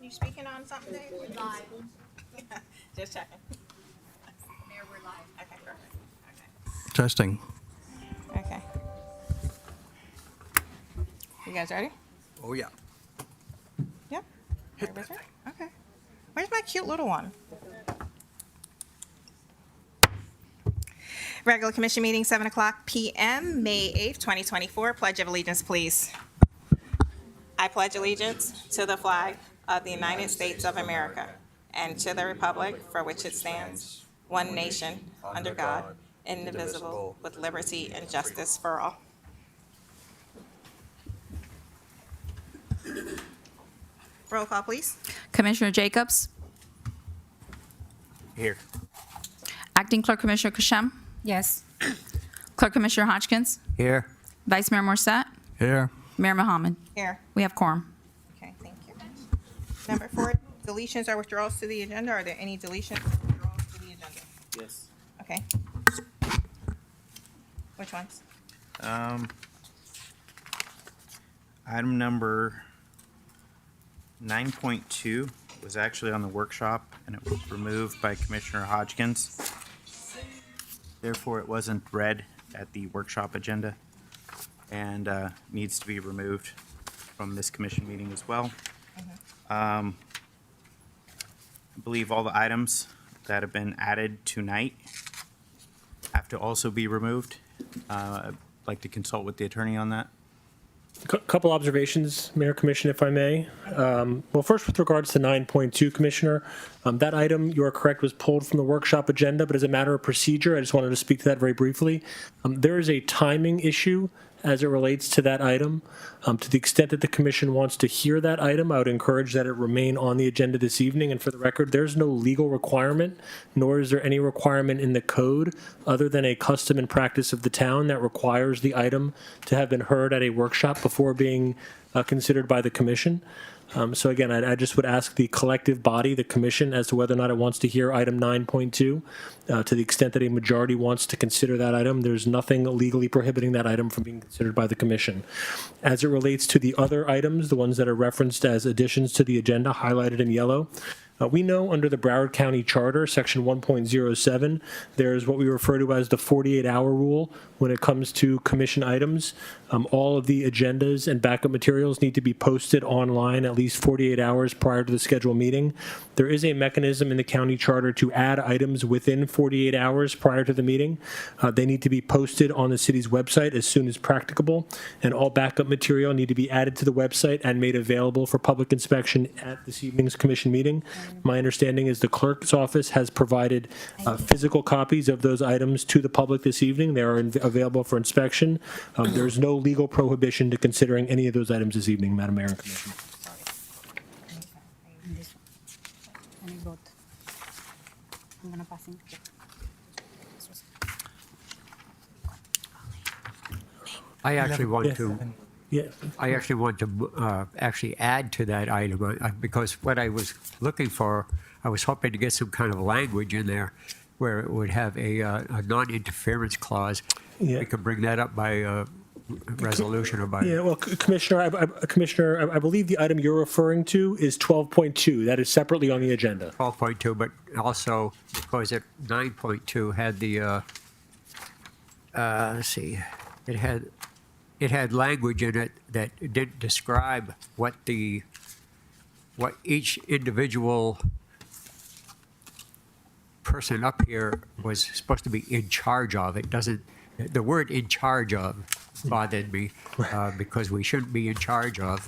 You speaking on something, Dave? Live. Just checking. Mayor, we're live. Okay, perfect. Testing. Okay. You guys ready? Oh, yeah. Yep. Everybody's ready? Okay. Where's my cute little one? Regular commission meeting, 7:00 p.m., May 8th, 2024. Pledge of allegiance, please. I pledge allegiance to the flag of the United States of America and to the republic for which it stands, one nation, under God, indivisible, with liberty and justice for all. Roll call, please. Commissioner Jacobs, Here. Acting Clerk Commissioner Kashem, Yes. Clerk Commissioner Hodgkins, Here. Vice Mayor Morset, Here. Mayor Mohammed. Here. We have quorum. Okay, thank you. Number 4, deletions or withdrawals to the agenda. Are there any deletions or withdrawals to the agenda? Yes. Okay. Which ones? Item number 9.2 was actually on the workshop, and it was removed by Commissioner Hodgkins. Therefore, it wasn't read at the workshop agenda and needs to be removed from this commission meeting as well. I believe all the items that have been added tonight have to also be removed. I'd like to consult with the attorney on that. Couple observations, Mayor, Commission, if I may. Well, first, with regards to 9.2, Commissioner, that item, you are correct, was pulled from the workshop agenda, but as a matter of procedure, I just wanted to speak to that very briefly. There is a timing issue as it relates to that item. To the extent that the Commission wants to hear that item, I would encourage that it remain on the agenda this evening. And for the record, there's no legal requirement, nor is there any requirement in the code other than a custom and practice of the town that requires the item to have been heard at a workshop before being considered by the Commission. So again, I just would ask the collective body, the Commission, as to whether or not it wants to hear item 9.2. To the extent that a majority wants to consider that item, there's nothing legally prohibiting that item from being considered by the Commission. As it relates to the other items, the ones that are referenced as additions to the agenda, highlighted in yellow, we know under the Broward County Charter, Section 1.07, there's what we refer to as the 48-hour rule when it comes to commission items. All of the agendas and backup materials need to be posted online at least 48 hours prior to the scheduled meeting. There is a mechanism in the county charter to add items within 48 hours prior to the meeting. They need to be posted on the city's website as soon as practicable, and all backup material need to be added to the website and made available for public inspection at this evening's commission meeting. My understanding is the clerk's office has provided physical copies of those items to the public this evening. They are available for inspection. There's no legal prohibition to considering any of those items this evening, Madam Mayor and Commission. This one. And vote. I'm gonna pass in. I actually want to. Yeah. I actually want to actually add to that item because what I was looking for, I was hoping to get some kind of language in there where it would have a non-interference clause. Yeah. We could bring that up by resolution or by. Yeah, well, Commissioner, I believe the item you're referring to is 12.2. That is separately on the agenda. 12.2, but also because 9.2 had the, let's see, it had language in it that didn't describe what each individual person up here was supposed to be in charge of. It doesn't, the word "in charge of" bothered me because we shouldn't be in charge of.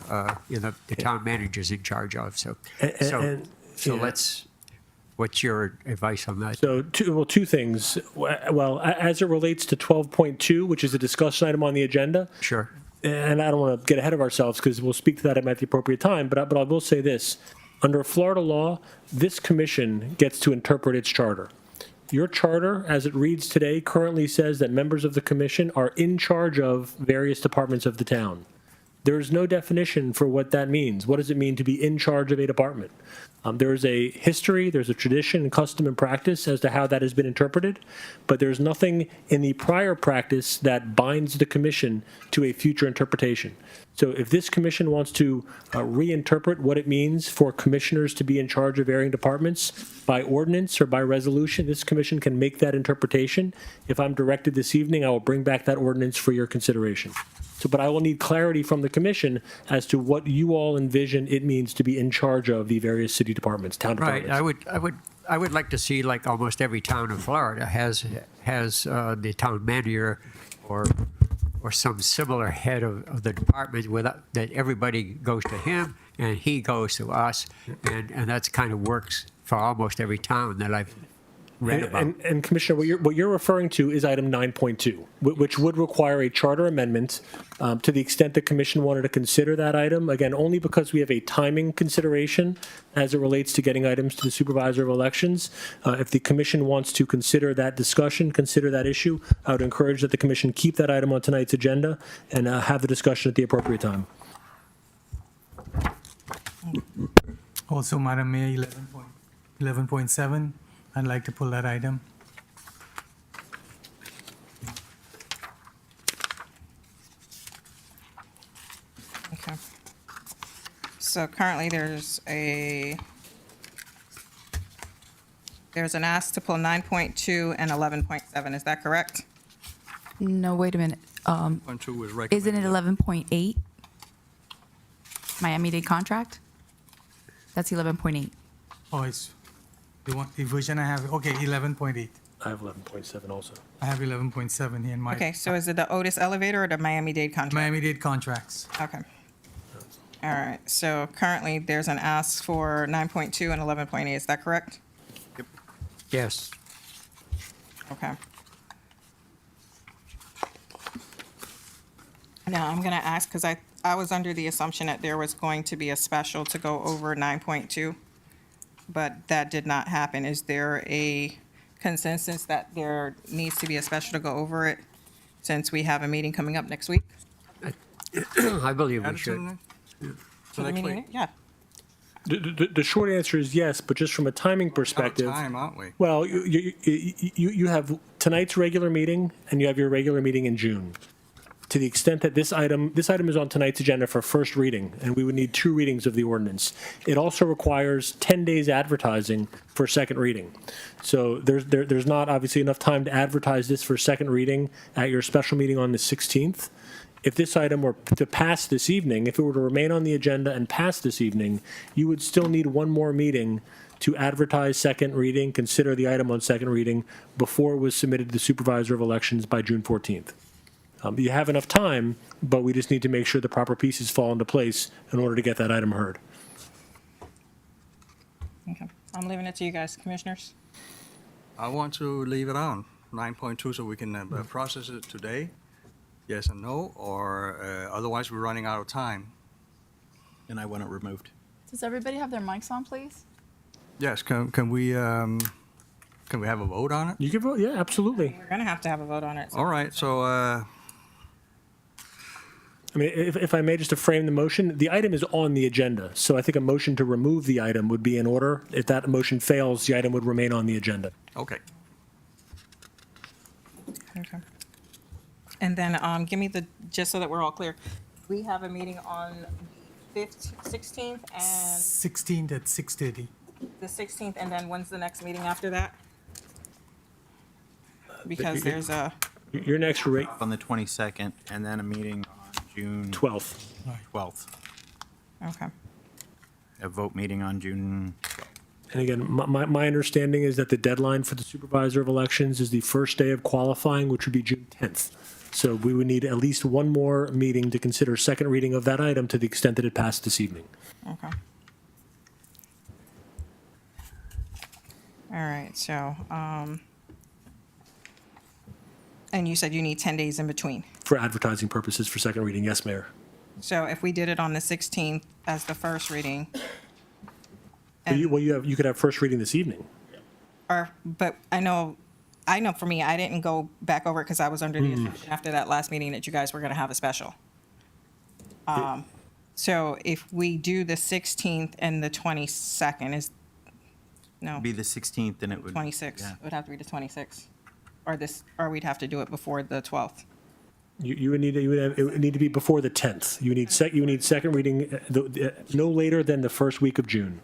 The town manager's in charge of. So Yeah. let's. What's your advice on that? So, two things. Well, as it relates to 12.2, which is a discussion item on the agenda, Sure. and I don't want to get ahead of ourselves because we'll speak to that at the appropriate time, but I will say this. Under Florida law, this commission gets to interpret its charter. Your charter, as it reads today, currently says that members of the commission are in charge of various departments of the town. There is no definition for what that means. What does it mean to be in charge of a department? There is a history, there's a tradition, custom, and practice as to how that has been interpreted, but there's nothing in the prior practice that binds the commission to a future interpretation. So if this commission wants to reinterpret what it means for commissioners to be in charge of varying departments by ordinance or by resolution, this commission can make that interpretation. If I'm directed this evening, I will bring back that ordinance for your consideration. So, but I will need clarity from the commission as to what you all envision it means to be in charge of the various city departments, town Right. departments. I would like to see, like almost every town in Florida has the town manager or some similar head of the department that everybody goes to him and he goes to us, and that's kind of works for almost every town that I've read about. And Commissioner, what you're referring to is item 9.2, which would require a charter amendment to the extent the commission wanted to consider that item. Again, only because we have a timing consideration as it relates to getting items to the supervisor of elections. If the commission wants to consider that discussion, consider that issue, I would encourage that the commission keep that item on tonight's agenda and have the discussion at the appropriate time. Also, Madam Mayor, 11.7, I'd like to pull that item. Okay. So currently, there's an ask to pull 9.2 and 11.7. Is that correct? No, wait a minute. Isn't it 11.8? Miami-Dade contract? That's 11.8. Oh, it's the version I have. Okay, 11.8. I have 11.7 also. I have 11.7 here in my Okay, so is it the Otis elevator or the Miami-Dade contract? Miami-Dade contracts. Okay. All right, so currently, there's an ask for 9.2 and 11.8. Is that correct? Yes. Okay. Now, I'm going to ask, because I was under the assumption that there was going to be a special to go over 9.2, but that did not happen. Is there a consensus that there needs to be a special to go over it, since we have a meeting coming up next week? I believe we should. For the meeting? Yeah. The short answer is yes, but just from a timing perspective. Time, aren't we? Well, you have tonight's regular meeting, and you have your regular meeting in June. To the extent that this item is on tonight's agenda for first reading, and we would need 2 readings of the ordinance. It also requires 10 days advertising for second reading. So there's not obviously enough time to advertise this for second reading at your special meeting on the 16th. If this item were to pass this evening, if it were to remain on the agenda and pass this evening, you would still need one more meeting to advertise second reading, consider the item on second reading before it was submitted to the supervisor of elections by June 14th. You have enough time, but we just need to make sure the proper pieces fall into place in order to get that item heard. Okay. I'm leaving it to you guys, commissioners. I want to leave it on 9.2 so we can process it today, yes or no, or otherwise we're running out of time. And I want it removed. Does everybody have their mics on, please? Yes, can we have a vote on it? You can vote, yeah, absolutely. We're going to have a vote on it. All right, so I mean, if I may just to frame the motion, the item is on the agenda, so I think a motion to remove the item would be in order. If that motion fails, the item would remain on the agenda. okay. Okay. And then give me just so that we're all clear. We have a meeting on the 16th and 16th at 6:30. the 16th, and then when's the next meeting after that? Because there's a, Your next rate, On the 22nd, and then a meeting on June 12th. 12th. okay. A vote meeting on June. And again, my understanding is that the deadline for the supervisor of elections is the first day of qualifying, which would be June 10th. So we would need at least one more meeting to consider second reading of that item to the extent that it passed this evening. Okay. All right, so, and you said you need 10 days in between. For advertising purposes for second reading, yes, Mayor. So if we did it on the 16th as the first reading, Well, you could have first reading this evening. but I know for me, I didn't go back over it because I was under the assumption after that last meeting that you guys were going to have a special. So if we do the 16th and the 22nd no, Be the 16th, and it would. 26th. Yeah. It would have to be the 26th. Or we'd have to do it before the 12th. You would need to, it would need to be before the 10th. You need second reading no later than the first week of June.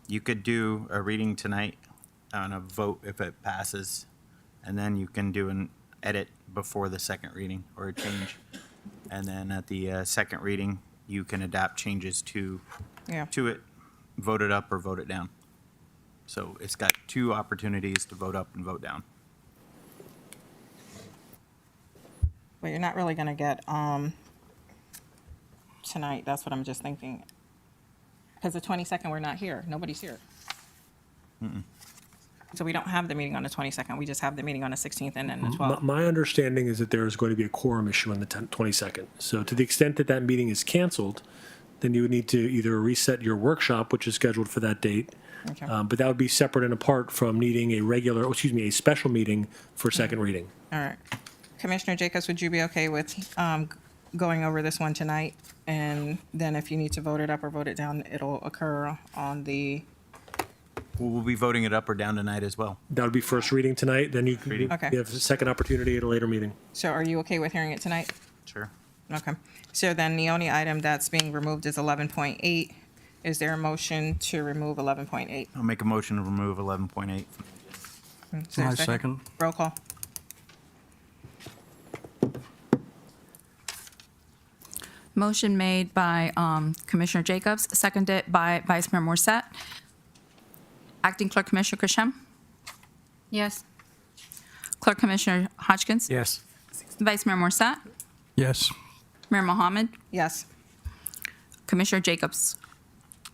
You could do a reading tonight on a vote if it passes, and then you can do an edit before the second reading or a change. And then at the second reading, you can adapt changes to it, vote it up or vote it down. So it's got two opportunities to vote up and vote down. But you're not really going to get tonight. That's what I'm just thinking. Because the 22nd, we're not here. Nobody's here. So we don't have the meeting on the 22nd. We just have the meeting on the 16th and then the 12th. My understanding is that there is going to be a quorum issue on the 22nd. So to the extent that that meeting is canceled, then you would need to either reset your workshop, which is scheduled for that date, Okay. but that would be separate and apart from needing a special meeting for second reading. All right. Commissioner Jacobs, would you be okay with going over this one tonight? And then if you need to vote it up or vote it down, it'll occur on the, We'll be voting it up or down tonight as well. That would be first reading tonight, then you Reading. Okay. have a second opportunity at a later meeting. so are you okay with hearing it tonight? Sure. Okay. So then the only item that's being removed is 11.8. Is there a motion to remove 11.8? I'll make a motion to remove 11.8. Is there a I second. Roll call. Motion made by Commissioner Jacobs, seconded by Vice Mayor Morset. Acting Clerk Commissioner Krishem. Yes. Clerk Commissioner Hodgkins. Yes. Vice Mayor Morset. Yes. Mayor Mohammed. Yes. Commissioner Jacobs.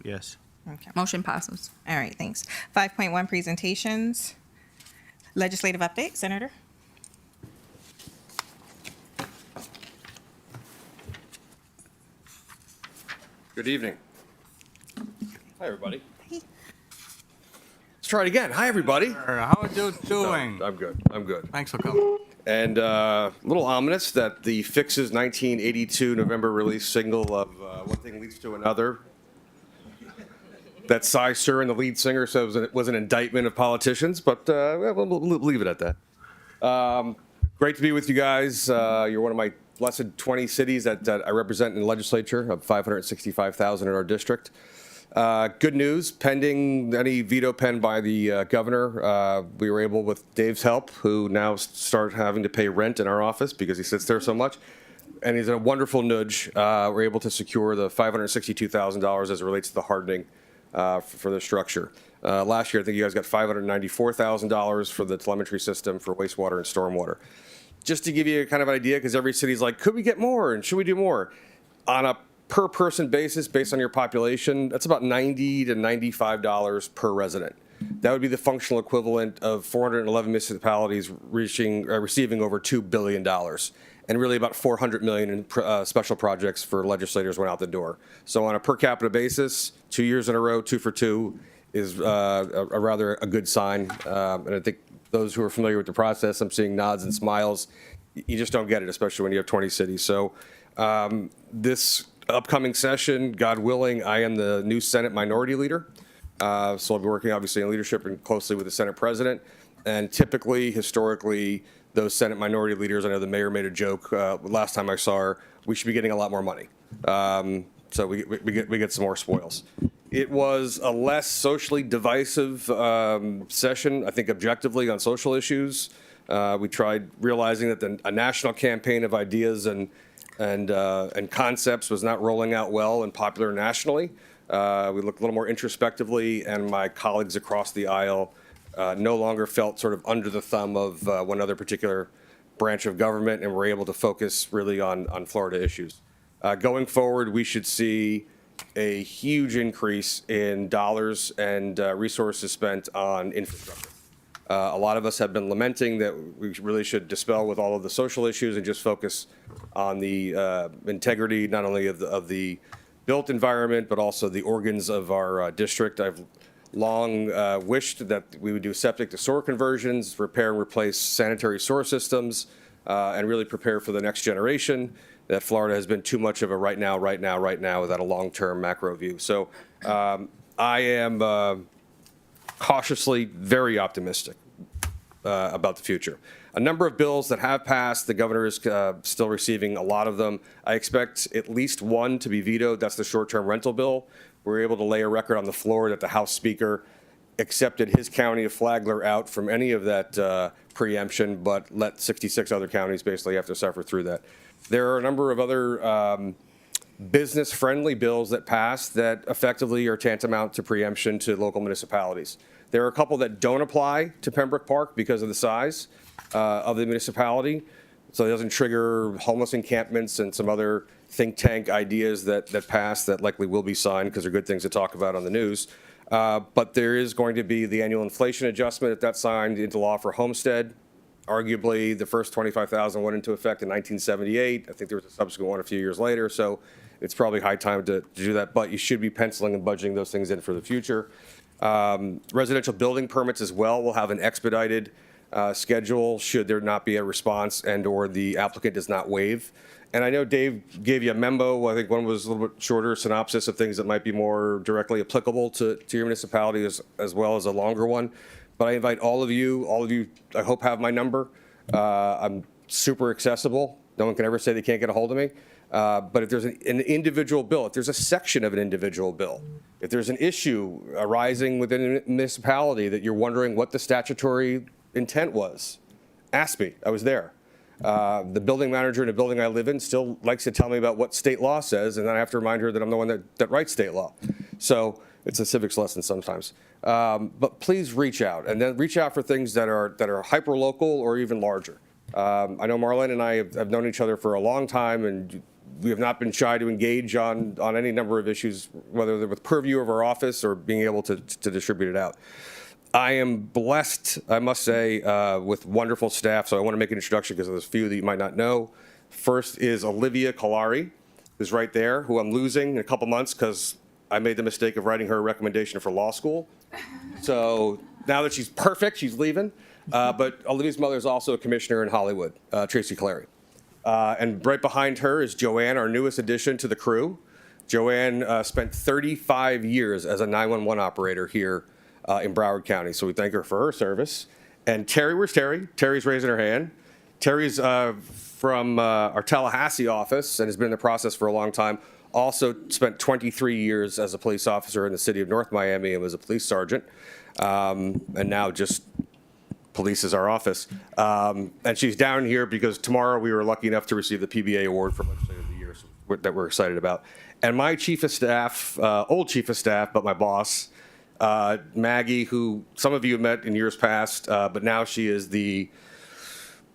Yes. Okay. Motion passes. All right, thanks. 5.1 presentations. Legislative update, Senator. Good evening. Hi, everybody. Let's try it again. Hi, everybody. How are you doing? I'm good. I'm good. Thanks for coming. And a little ominous that the Fix's 1982 November release single of One Thing Leads to Another, that Cy Sir and the lead singer says it was an indictment of politicians, but we'll leave it at that. Great to be with you guys. You're one of my blessed 20 cities that I represent in the legislature of 565,000 in our district. Good news, pending any veto pen by the governor, we were able, with Dave's help, who now start having to pay rent in our office because he sits there so much, and he's a wonderful nudge. We're able to secure the $562,000 as it relates to the hardening for the structure. Last year, I think you guys got $594,000 for the telemetry system for wastewater and stormwater. Just to give you kind of an idea, because every city's like, could we get more and should we do more? On a per person basis, based on your population, that's about $90 to $95 per resident. That would be the functional equivalent of 411 municipalities receiving over $2 billion. And really about $400 million in special projects for legislators went out the door. So on a per capita basis, 2 years in a row, 2 for 2 is a rather a good sign. And I think those who are familiar with the process, I'm seeing nods and smiles. You just don't get it, especially when you have 20 cities. So this upcoming session, God willing, I am the new Senate Minority Leader. So I'll be working obviously in leadership and closely with the Senate President. And typically, historically, those Senate Minority Leaders, I know the mayor made a joke last time I saw her, we should be getting a lot more money. So we get some more spoils. It was a less socially divisive session, I think objectively on social issues. We tried realizing that a national campaign of ideas and concepts was not rolling out well and popular nationally. We looked a little more introspectively, and my colleagues across the aisle no longer felt sort of under the thumb of one other particular branch of government, and were able to focus really on Florida issues. Going forward, we should see a huge increase in dollars and resources spent on infrastructure. A lot of us have been lamenting that we really should dispel with all of the social issues and just focus on the integrity, not only of the built environment, but also the organs of our district. I've long wished that we would do septic to sewer conversions, repair and replace sanitary sewer systems, and really prepare for the next generation. that Florida has been too much of a right now without a long-term macro view. So I am cautiously very optimistic about the future. A number of bills that have passed, the governor is still receiving a lot of them. I expect at least one to be vetoed. That's the short-term rental bill. We were able to lay a record on the floor that the House Speaker accepted his county of Flagler out from any of that preemption, but let 66 other counties basically have to suffer through that. There are a number of other business-friendly bills that passed that effectively are tantamount to preemption to local municipalities. There are a couple that don't apply to Pembroke Park because of the size of the municipality, so it doesn't trigger homeless encampments and some other think tank ideas that pass that likely will be signed because they're good things to talk about on the news. But there is going to be the annual inflation adjustment if that's signed into law for homestead. Arguably, the first 25,000 went into effect in 1978. I think there was a subsequent one a few years later, so it's probably high time to do that. But you should be penciling and budgeting those things in for the future. Residential building permits as well will have an expedited schedule should there not be a response and or the applicant does not waive. And I know Dave gave you a memo. I think one was a little bit shorter synopsis of things that might be more directly applicable to your municipality as well as a longer one. But I invite all of you, I hope have my number. I'm super accessible. No one can ever say they can't get a hold of me. But if there's an individual bill, if there's a section of an individual bill, if there's an issue arising within a municipality that you're wondering what the statutory intent was, ask me. I was there. The building manager in a building I live in still likes to tell me about what state law says, and then I have to remind her that I'm the one that writes state law. So it's a civics lesson sometimes. But please reach out, and then reach out for things that are hyper-local or even larger. I know Marlene and I have known each other for a long time, and we have not been shy to engage on any number of issues, whether they're with purview of our office or being able to distribute it out. I am blessed, I must say, with wonderful staff, so I want to make an introduction because there's a few that you might not know. First is Olivia Kalari, who's right there, who I'm losing in a couple months because I made the mistake of writing her a recommendation for law school. So now that she's perfect, she's leaving. But Olivia's mother is also a commissioner in Hollywood, Tracy Clary. And right behind her is Joanne, our newest addition to the crew. Joanne spent 35 years as a 911 operator here in Broward County, so we thank her for her service. And Terry, where's Terry? Terry's raising her hand. Terry's from our Tallahassee office and has been in the process for a long time. Also spent 23 years as a police officer in the city of North Miami and was a police sergeant. And now just polices our office. And she's down here because tomorrow we were lucky enough to receive the PBA award for Legislator of the Year that we're excited about. And my chief of staff, old chief of staff, but my boss, Maggie, who some of you have met in years past, but now she is the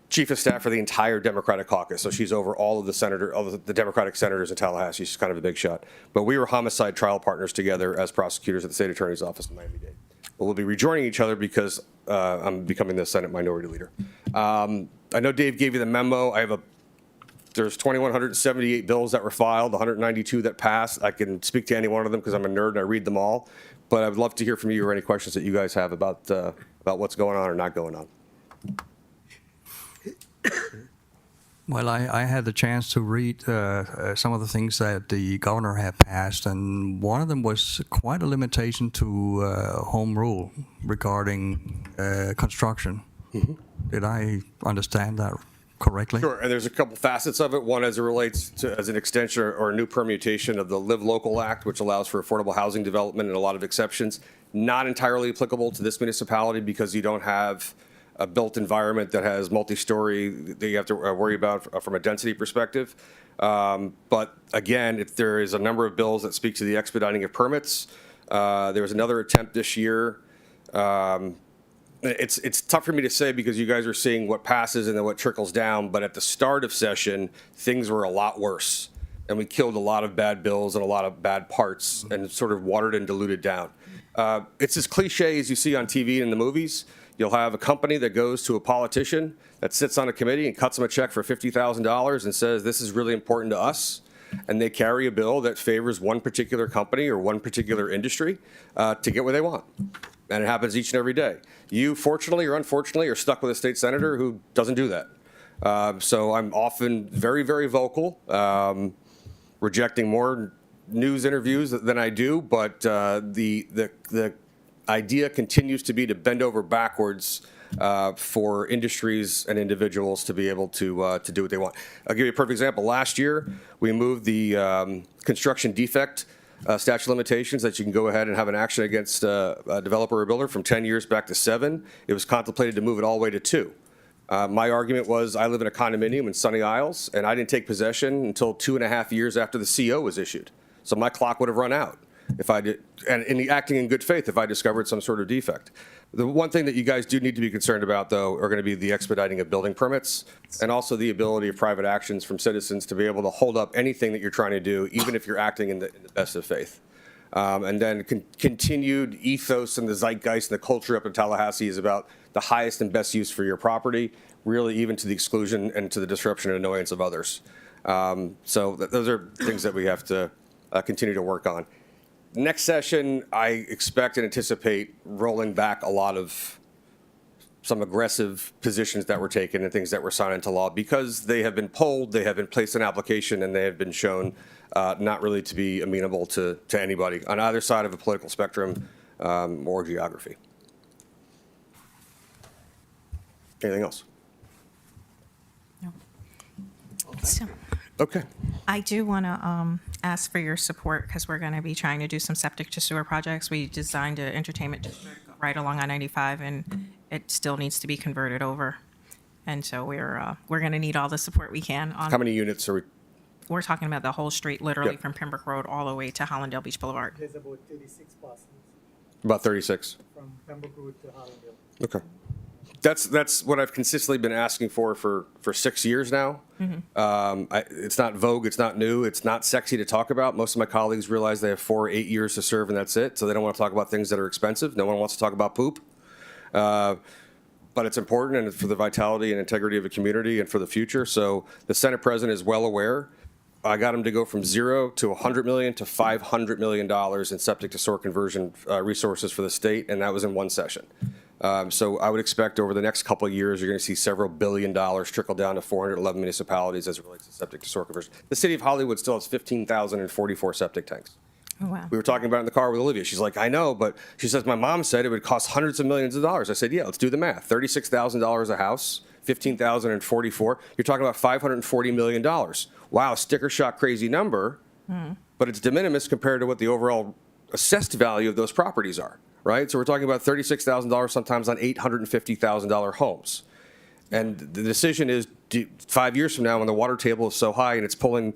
chief of staff for the entire Democratic caucus. So she's over all of the Democratic senators in Tallahassee. She's kind of a big shot. But we were homicide trial partners together as prosecutors at the state attorney's office in Miami-Dade. But we'll be rejoining each other because I'm becoming the Senate minority leader. I know Dave gave you the memo. There's 2,178 bills that were filed, 192 that passed. I can speak to any one of them because I'm a nerd and I read them all. But I would love to hear from you or any questions that you guys have about what's going on or not going on. Well, I had the chance to read some of the things that the governor had passed, and one of them was quite a limitation to home rule regarding construction. Mm-hmm. Did I understand that correctly? Sure, and there's a couple facets of it. One as it relates to as an extension or a new permutation of the Live Local Act, which allows for affordable housing development and a lot of exceptions. Not entirely applicable to this municipality because you don't have a built environment that has multi-story that you have to worry about from a density perspective. But again, if there is a number of bills that speak to the expediting of permits. There was another attempt this year. It's tough for me to say because you guys are seeing what passes and then what trickles down. But at the start of session, things were a lot worse. And we killed a lot of bad bills and a lot of bad parts and sort of watered and diluted down. It's as cliche as you see on TV and in the movies. You'll have a company that goes to a politician that sits on a committee and cuts them a check for $50,000 and says, this is really important to us. And they carry a bill that favors one particular company or one particular industry to get what they want. And it happens each and every day. You, fortunately or unfortunately, are stuck with a state senator who doesn't do that. So I'm often very, very vocal, rejecting more news interviews than I do, but the idea continues to be to bend over backwards for industries and individuals to be able to do what they want. I'll give you a perfect example. Last year, we moved the construction defect statute of limitations that you can go ahead and have an action against a developer or builder from 10 years back to 7. It was contemplated to move it all the way to 2. My argument was I live in a condominium in Sunny Isles, and I didn't take possession until 2.5 years after the CO was issued. So my clock would have run out if I did, and acting in good faith if I discovered some sort of defect. The one thing that you guys do need to be concerned about, though, are going to be the expediting of building permits and also the ability of private actions from citizens to be able to hold up anything that you're trying to do, even if you're acting in the best of faith. And then continued ethos and the zeitgeist and the culture up in Tallahassee is about the highest and best use for your property, really even to the exclusion and to the disruption and annoyance of others. So those are things that we have to continue to work on. Next session, I expect and anticipate rolling back a lot of some aggressive positions that were taken and things that were signed into law because they have been polled, they have been placed in application, and they have been shown not really to be amenable to anybody on either side of a political spectrum or geography. Anything else? No. So, Okay. I do want to ask for your support because we're going to be trying to do some septic to sewer projects. We designed an entertainment district right along I-95, and it still needs to be converted over. And so we're going to need all the support we can. How many units are we? We're talking about the whole street, literally Yep. from Pembroke Road all the way to Hollandale Beach Boulevard. There's about 36 parcels About 36. from Pembroke Road to Hollandale. Okay. That's what I've consistently been asking for 6 years now. It's not vogue, it's not new, it's not sexy to talk about. Most of my colleagues realize they have 4 or 8 years to serve and that's it. So they don't want to talk about things that are expensive. No one wants to talk about poop. But it's important and it's for the vitality and integrity of a community and for the future. So the Senate President is well aware. I got him to go from 0 to $100 million to $500 million in septic to sewer conversion resources for the state, and that was in one session. So I would expect over the next couple of years, you're going to see several $1 billion trickle down to 411 municipalities as it relates to septic to sewer conversion. The city of Hollywood still has 15,044 septic tanks. Oh, wow. We were talking about it in the car with Olivia. She's like, I know, but she says, my mom said it would cost hundreds of millions of dollars. I said, yeah, let's do the math. $36,000 a house, 15,044. You're talking about $540 million. Wow, sticker shock crazy number, but it's de minimis compared to what the overall assessed value of those properties are, right? So we're talking about $36,000 sometimes on $850,000 homes. And the decision is 5 years from now when the water table is so high and it's pulling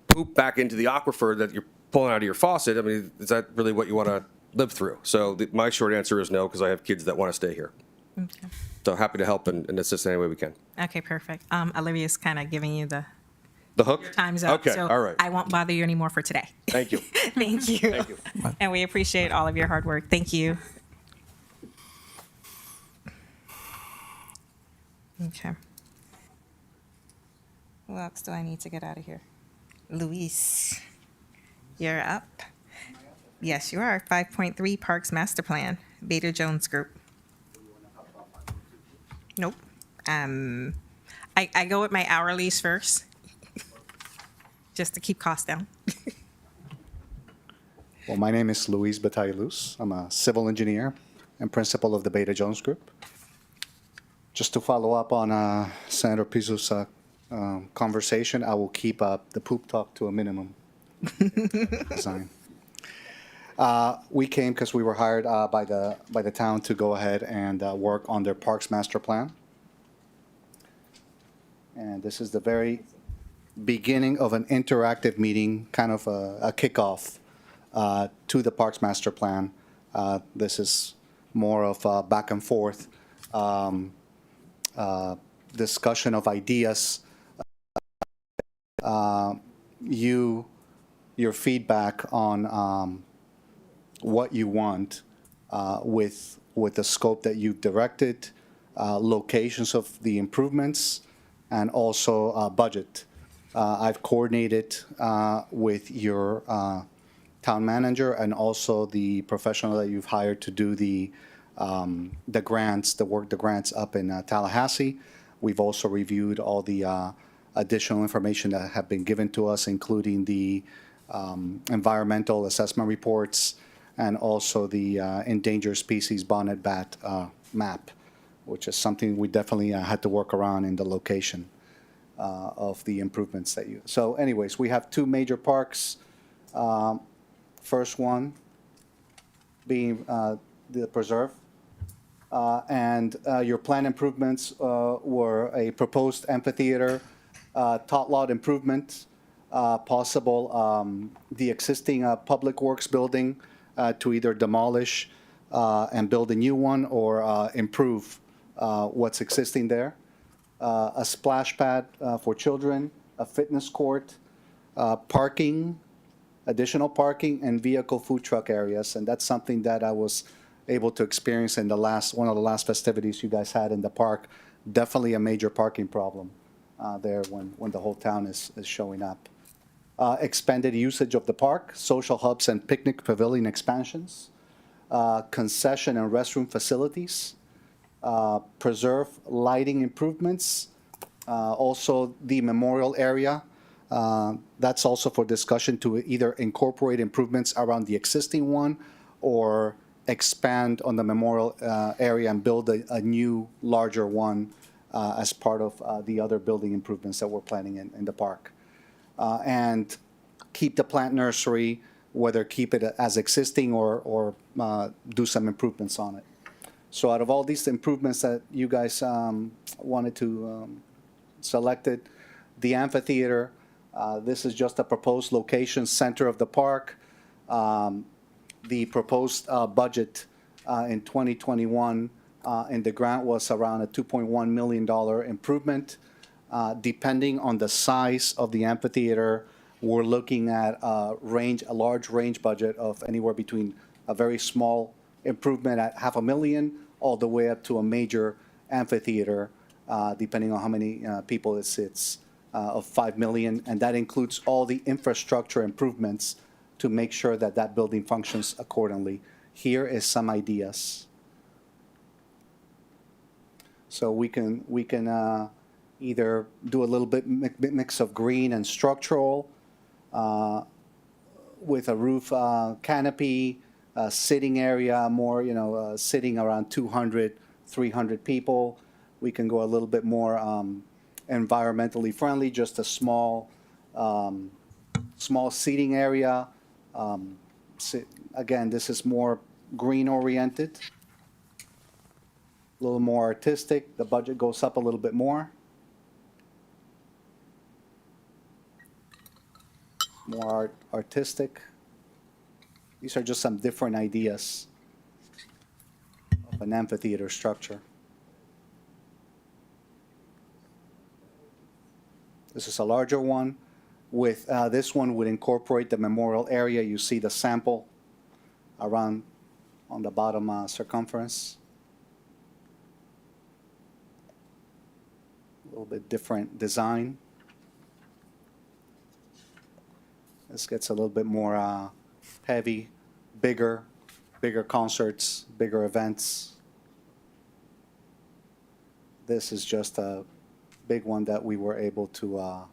poop back into the aquifer that you're pulling out of your faucet, I mean, is that really what you want to live through? So my short answer is no, because I have kids that want to stay here. Okay. So happy to help and assist in any way we can. Okay, perfect. Olivia's kind of giving you the The hook? time's up. Okay, so all right. I won't bother you anymore for today. Thank you. Thank you. Thank you. And we appreciate all of your hard work. Thank you. Okay. Who else do I need to get out of here? Luis, you're up. Yes, you are. 5.3 Parks Master Plan, Beta Jones Group. Nope. I go with my hourlies first, just to keep costs down. Well, my name is Luis Betalleluz. I'm a civil engineer and principal of the Beta Jones Group. Just to follow up on Senator Pizzo's conversation, I will keep the poop talk to a minimum. Design. We came because we were hired by the town to go ahead and work on their Parks Master Plan. And this is the very beginning of an interactive meeting, kind of a kickoff to the Parks Master Plan. This is more of a back and forth discussion of ideas. Your feedback on what you want with the scope that you've directed, locations of the improvements, and also budget. I've coordinated with your town manager and also the professional that you've hired to do the grants, the grants up in Tallahassee. We've also reviewed all the additional information that have been given to us, including the environmental assessment reports and also the endangered species bonnet bat map, which is something we definitely had to work around in the location of the improvements that you. So anyways, we have two major parks. First one being the preserve. And your planned improvements were a proposed amphitheater, tot lot improvement, possible the existing public works building to either demolish and build a new one or improve what's existing there. A splash pad for children, a fitness court, parking, additional parking, and vehicle food truck areas. And that's something that I was able to experience in one of the last festivities you guys had in the park. Definitely a major parking problem there when the whole town is showing up. Expanded usage of the park, social hubs and picnic pavilion expansions, concession and restroom facilities, preserve lighting improvements, also the memorial area. That's also for discussion to either incorporate improvements around the existing one or expand on the memorial area and build a new, larger one as part of the other building improvements that we're planning in the park. And keep the plant nursery, whether keep it as existing or do some improvements on it. So out of all these improvements that you guys wanted to select it, the amphitheater, this is just a proposed location, center of the park. The proposed budget in 2021 in the grant was around a $2.1 million improvement. Depending on the size of the amphitheater, we're looking at a large range budget of anywhere between a very small improvement at $500,000 all the way up to a major amphitheater, depending on how many people it sits, of $5 million. And that includes all the infrastructure improvements to make sure that that building functions accordingly. Here is some ideas. So we can either do a little bit mix of green and structural with a roof canopy, sitting area, more, sitting around 200, 300 people. We can go a little bit more environmentally friendly, just a small seating area. Again, this is more green oriented, a little more artistic. The budget goes up a little bit more. More artistic. These are just some different ideas of an amphitheater structure. This is a larger one. With this one would incorporate the memorial area. You see the sample around on the bottom circumference. A little bit different design. This gets a little bit more heavy, bigger concerts, bigger events. This is just a big one that we were able to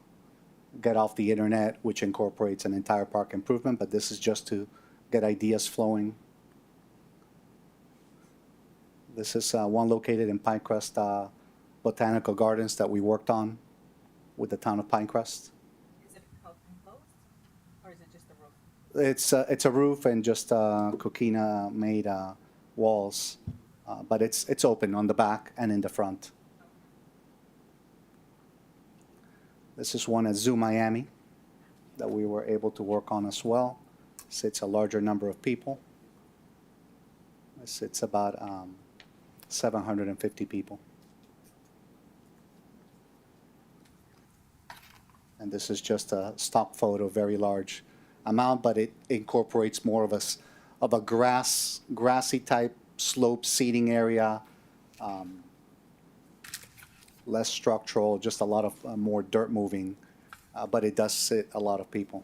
get off the internet, which incorporates an entire park improvement, but this is just to get ideas flowing. This is one located in Pinecrest Botanical Gardens that we worked on with the town of Pinecrest. Is it enclosed, or is it just a roof? It's a roof and just coquina made walls, but it's open on the back and in the front. This is one at Zoo Miami that we were able to work on as well. Sits a larger number of people. It sits about 750 people. And this is just a stock photo, very large amount, but it incorporates more of a grassy type slope seating area. Less structural, just a lot of more dirt moving, but it does sit a lot of people.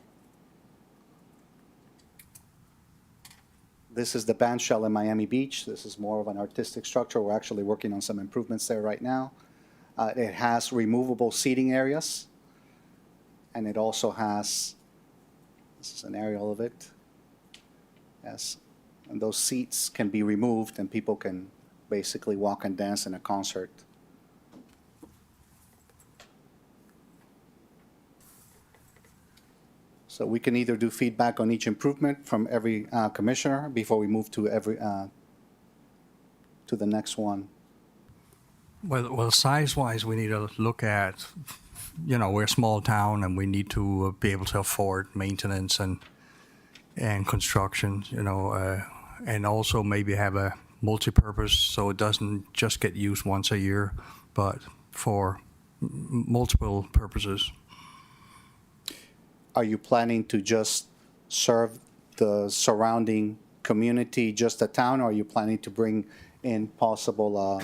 This is the band shell in Miami Beach. This is more of an artistic structure. We're actually working on some improvements there right now. It has removable seating areas, and it also has, this is an aerial of it. Yes, and those seats can be removed, and people can basically walk and dance in a concert. So we can either do feedback on each improvement from every commissioner before we move to to the next one. Well, size-wise, we need to look at, we're a small town and we need to be able to afford maintenance and construction, and also maybe have a multi-purpose so it doesn't just get used once a year, but for multiple purposes. Are you planning to just serve the surrounding community, just the town, or are you planning to bring in possible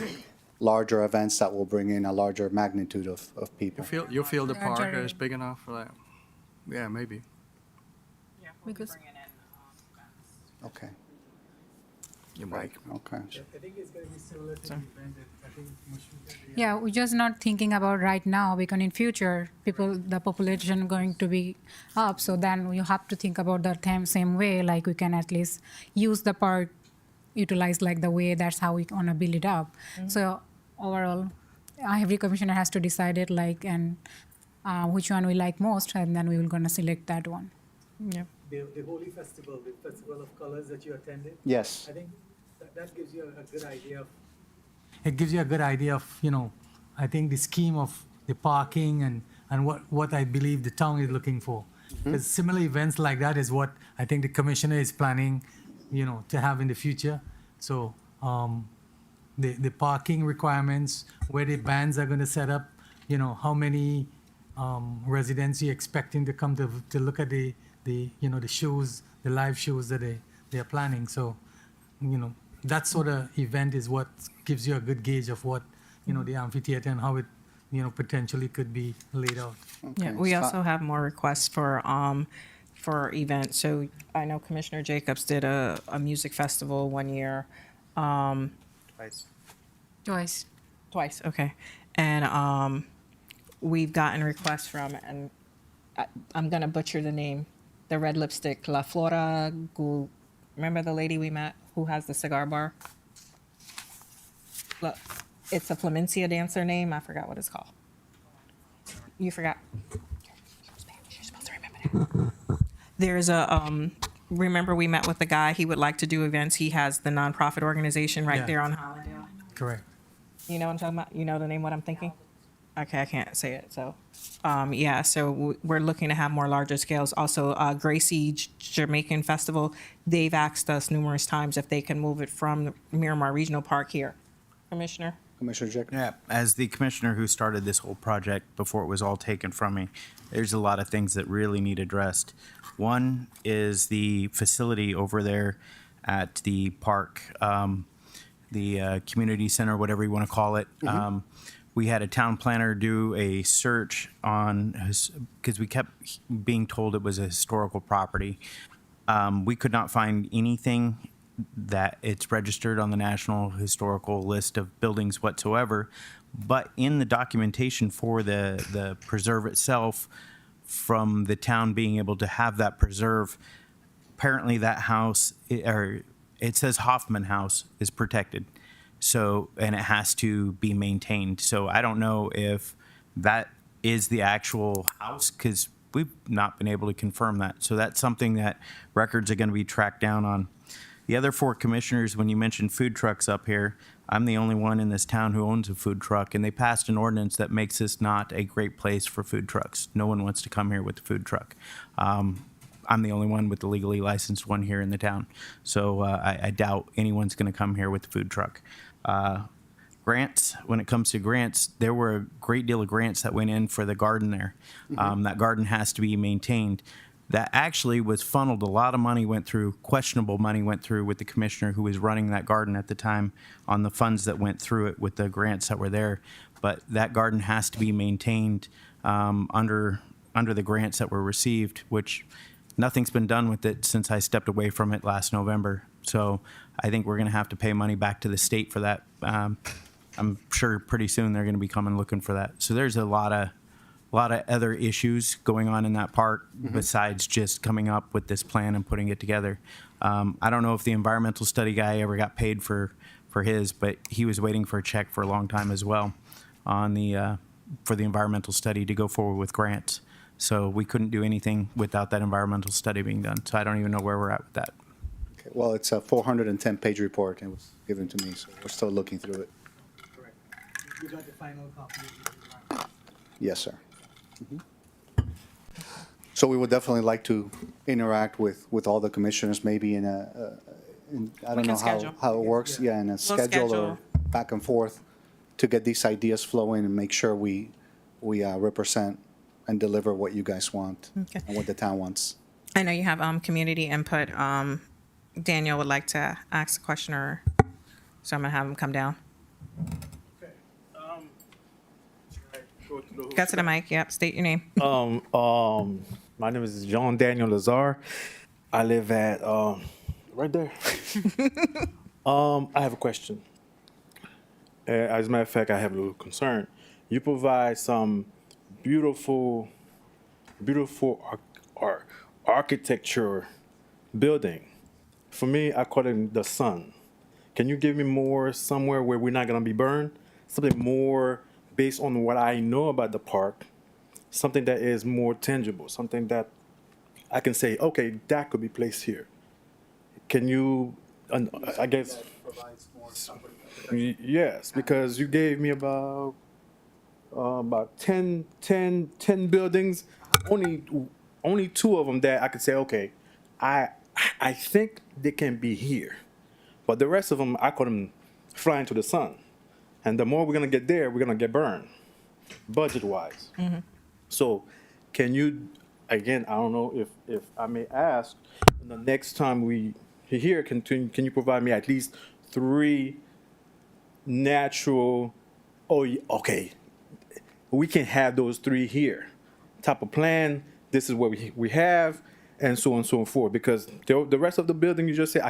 larger events that will bring in a larger magnitude of people? You feel the park Larger. is big enough for that? Yeah, maybe. Because Okay, You might. okay. I think it's going to be similar to the event that I think yeah, we're just not thinking about right now because in future, the population going to be up. So then you have to think about the same way, like we can at least use the park, utilize like the way that's how we want to build it up. So overall, every commissioner has to decide it and which one we like most, and then we will gonna select that one. Yeah. the Holy Festival, the Festival of Colors that you attended. Yes. I think that gives you a good idea of. It gives you a good idea of, I think the scheme of the parking and what I believe the town is looking for. Because similar events like that is what I think the commissioner is planning, to have in the future. So the parking requirements, where the bands are going to set up, how many residents you're expecting to come to look at the shows, the live shows that they are planning. So, that sort of event is what gives you a good gauge of what, the amphitheater and how it, potentially could be laid out. Yeah, we also have more requests for events. So I know Commissioner Jacobs did a music festival one year. Twice. Twice. Okay. And we've gotten requests from, and I'm going to butcher the name, the red lipstick, La Flora remember the lady we met who has the cigar bar? Look, it's a Flamencia dancer name. I forgot what it's called. You forgot. You're Spanish. You're supposed to remember that. There's remember we met with the guy. He would like to do events. He has the nonprofit organization right Yeah. there on Hollandale. Correct. You know what I'm talking about? You know the name, what I'm thinking? Okay, I can't say it. So, yeah, so we're looking to have more larger scales. Also, Gracie Jamaican Festival, they've asked us numerous times if they can move it from Miramar Regional Park here. Commissioner? Commissioner Jacob? Yeah, as the commissioner who started this whole project before it was all taken from me, there's a lot of things that really need addressed. One is the facility over there at the park, the community center, whatever you want to call it. We had a town planner do a search on, because we kept being told it was a historical property. We could not find anything that it's registered on the National Historical List of buildings whatsoever. But in the documentation for the preserve itself, from the town being able to have that preserve, apparently that house, it says Hoffman House is protected. So, and it has to be maintained. So I don't know if that is the actual house, because we've not been able to confirm that. So that's something that records are going to be tracked down on. The other four commissioners, when you mentioned food trucks up here, I'm the only one in this town who owns a food truck, and they passed an ordinance that makes this not a great place for food trucks. No one wants to come here with a food truck. I'm the only one with the legally licensed one here in the town. So I doubt anyone's going to come here with a food truck. Grants, when it comes to grants, there were a great deal of grants that went in for the garden there. That garden has to be maintained. That actually was funneled. A lot of money went through, questionable money went through with the commissioner who was running that garden at the time on the funds that went through it with the grants that were there. But that garden has to be maintained under the grants that were received, which nothing's been done with it since I stepped away from it last November. So I think we're going to have to pay money back to the state for that I'm sure pretty soon they're going to be coming looking for that. So there's a lot of other issues going on in that park besides just coming up with this plan and putting it together. I don't know if the environmental study guy ever got paid for his, but he was waiting for a check for a long time as well on the for the environmental study to go forward with grants. So we couldn't do anything without that environmental study being done. So I don't even know where we're at with that. Okay, well, it's a 410-page report and it was given to me, so we're still looking through it. Correct. You got the final copy. Yes, sir. So we would definitely like to interact with all the commissioners, maybe in I don't can know schedule. how it works, yeah, in a schedule or back and forth to get these ideas flowing and make sure we represent and deliver what you guys want Okay. and what the town wants. I know you have community input. Daniel would like to ask a question, or so I'm gonna have him come down. Go to the mic. Yep. State your name. My name is John Daniel Lazar. I live at right there. I have a question. As a matter of fact, I have a little concern. You provide some beautiful architecture building. For me, I call it the sun. Can you give me more somewhere where we're not gonna be burned? Something more based on what I know about the park, something that is more tangible, something that I can say, okay, that could be placed here. Can you, I guess, yes, because you gave me about 10 buildings, only 2 of them that I could say, okay, I think they can be here. But the rest of them, I call them flying to the sun. And the more we're gonna get there, we're gonna get burned, budget-wise. So, can you, again, I don't know if I may ask, the next time we here, can you provide me at least 3 natural? Oh, okay, we can have those 3 here. Type of plan. This is what we have, and so on and so forth. Because the rest of the building, you just say,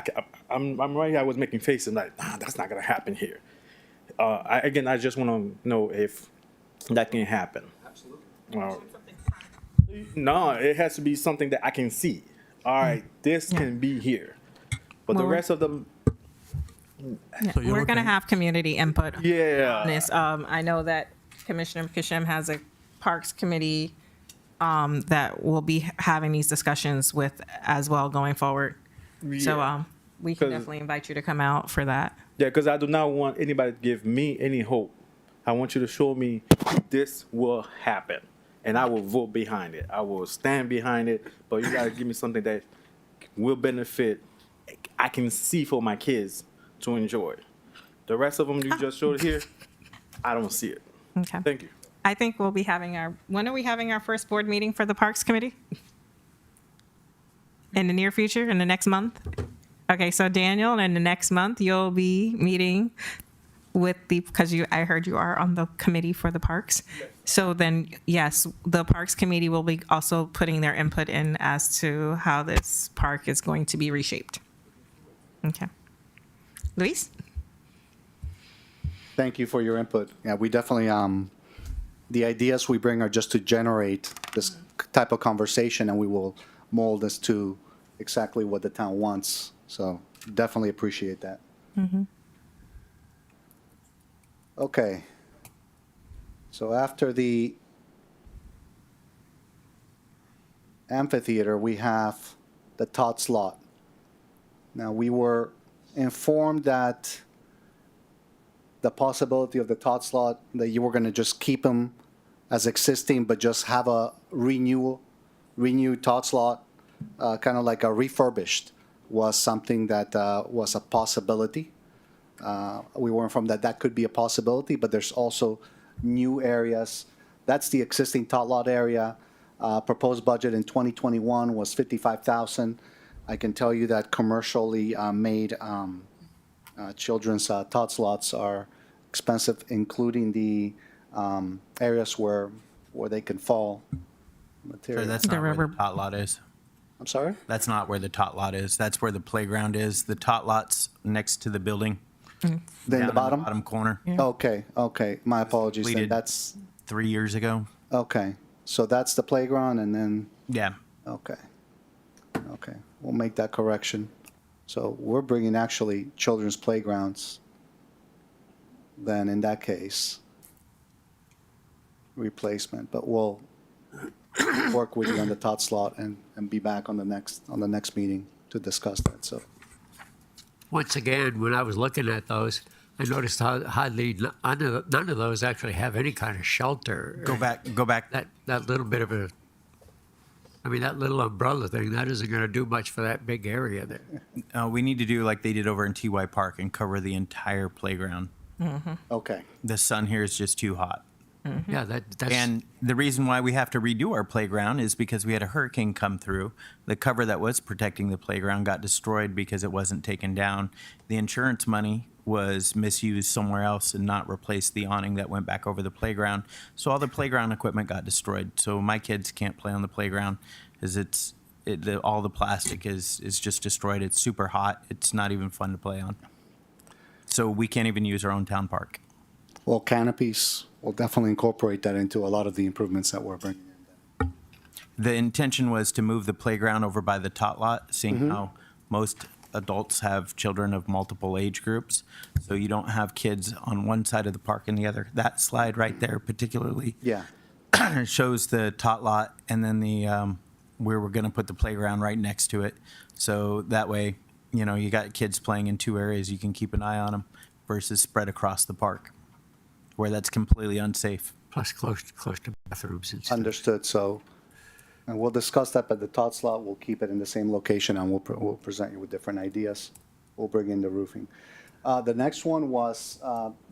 I'm right here. I was making faces like, nah, that's not gonna happen here. I just want to know if that can happen. Absolutely. No, it has to be something that I can see. All right, this can be here. But the Well, rest of them, So you're We're gonna looking- have community input on yeah. this. I know that Commissioner Kishim has a Parks Committee that will be having these discussions with as well going forward. So Yeah. we can 'Cause- definitely invite you to come out for that. Yeah, because I do not want anybody to give me any hope. I want you to show me this will happen, and I will vote behind it. I will stand behind it, but you got to give me something that will benefit, I can see for my kids to enjoy. The rest of them you just showed here, I don't see it. Okay. Thank you. I think we'll be having when are we having our first board meeting for the Parks Committee? In the near future, in the next month? Okay, so Daniel, in the next month, you'll be meeting with because I heard you are on the committee for the parks. So then, yes, the Parks Committee will be also putting their input in as to how this park is going to be reshaped. Okay. Luis? Thank you for your input. Yeah, we definitely, the ideas we bring are just to generate this type of conversation, and we will mold this to exactly what the town wants. So definitely appreciate that. Okay. So after the amphitheater, we have the tot slot. Now, we were informed that the possibility of the tot slot, that you were going to just keep them as existing, but just have a renewed tot slot, kind of like a refurbished, was something that was a possibility. We were informed that that could be a possibility, but there's also new areas. That's the existing tot lot area. Proposed budget in 2021 was $55,000. I can tell you that commercially made children's tot slots are expensive, including the areas where they can fall. Sure, that's The not where river- the tot lot is. I'm sorry? That's not where the tot lot is. That's where the playground is. The tot lot's next to the building. Then Down the in bottom? Bottom corner, Okay, okay, my apologies, then Completed. that's, 3 years ago. okay. So that's the playground and then, Yeah. okay. Okay, we'll make that correction. So we're bringing actually children's playgrounds. Then in that case, replacement, but we'll work with you on the tot slot and be back on the next meeting to discuss that, so. Once again, when I was looking at those, I noticed how hardly none of those actually have any kind of shelter. Go back. That little bit of a, I mean, that little umbrella thing, that isn't going to do much for that big area there. We need to do like they did over in TY Park and cover the entire playground. Okay, The sun here is just too hot. Yeah, that's. And the reason why we have to redo our playground is because we had a hurricane come through. The cover that was protecting the playground got destroyed because it wasn't taken down. The insurance money was misused somewhere else and not replaced the awning that went back over the playground. So all the playground equipment got destroyed. So my kids can't play on the playground because all the plastic is just destroyed. It's super hot. It's not even fun to play on. So we can't even use our own town park. well, canopies, we'll definitely incorporate that into a lot of the improvements that we're bringing in. The intention was to move the playground over by the tot lot, seeing how most adults have children of multiple age groups. So you don't have kids on one side of the park and the other. That slide right there particularly Yeah, shows the tot lot and then the where we're going to put the playground right next to it. So that way, you got kids playing in two areas. You can keep an eye on them versus spread across the park where that's completely unsafe. Plus close to bathrooms and stuff. understood, so, and we'll discuss that at the tot slot, we'll keep it in the same location, and we'll present you with different ideas. We'll bring in the roofing. The next one was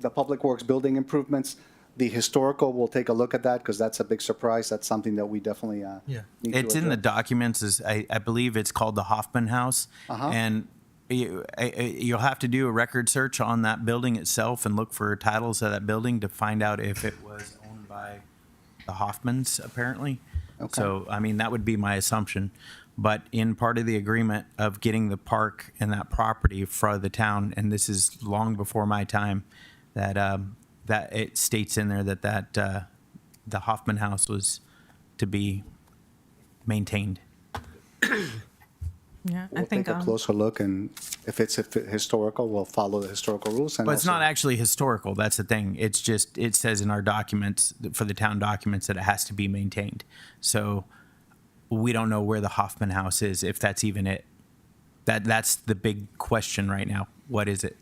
the Public Works building improvements. The historical, we'll take a look at that, because that's a big surprise, that's something that we definitely Yeah. need to It's in the address. documents. I believe it's called the Hoffman House. And you'll have to do a record search on that building itself and look for titles of that building to find out if it was owned by the Hoffmans, apparently. Okay. So, I mean, that would be my assumption. But in part of the agreement of getting the park and that property for the town, and this is long before my time, that it states in there that the Hoffman House was to be maintained. Yeah, We'll take a closer look, and if it's historical, we'll follow the historical rules. And But it's also- not actually historical. That's the thing. It's just, it says in our documents, for the town documents, that it has to be maintained. So we don't know where the Hoffman House is, if that's even it. That's the big question right now. What is it?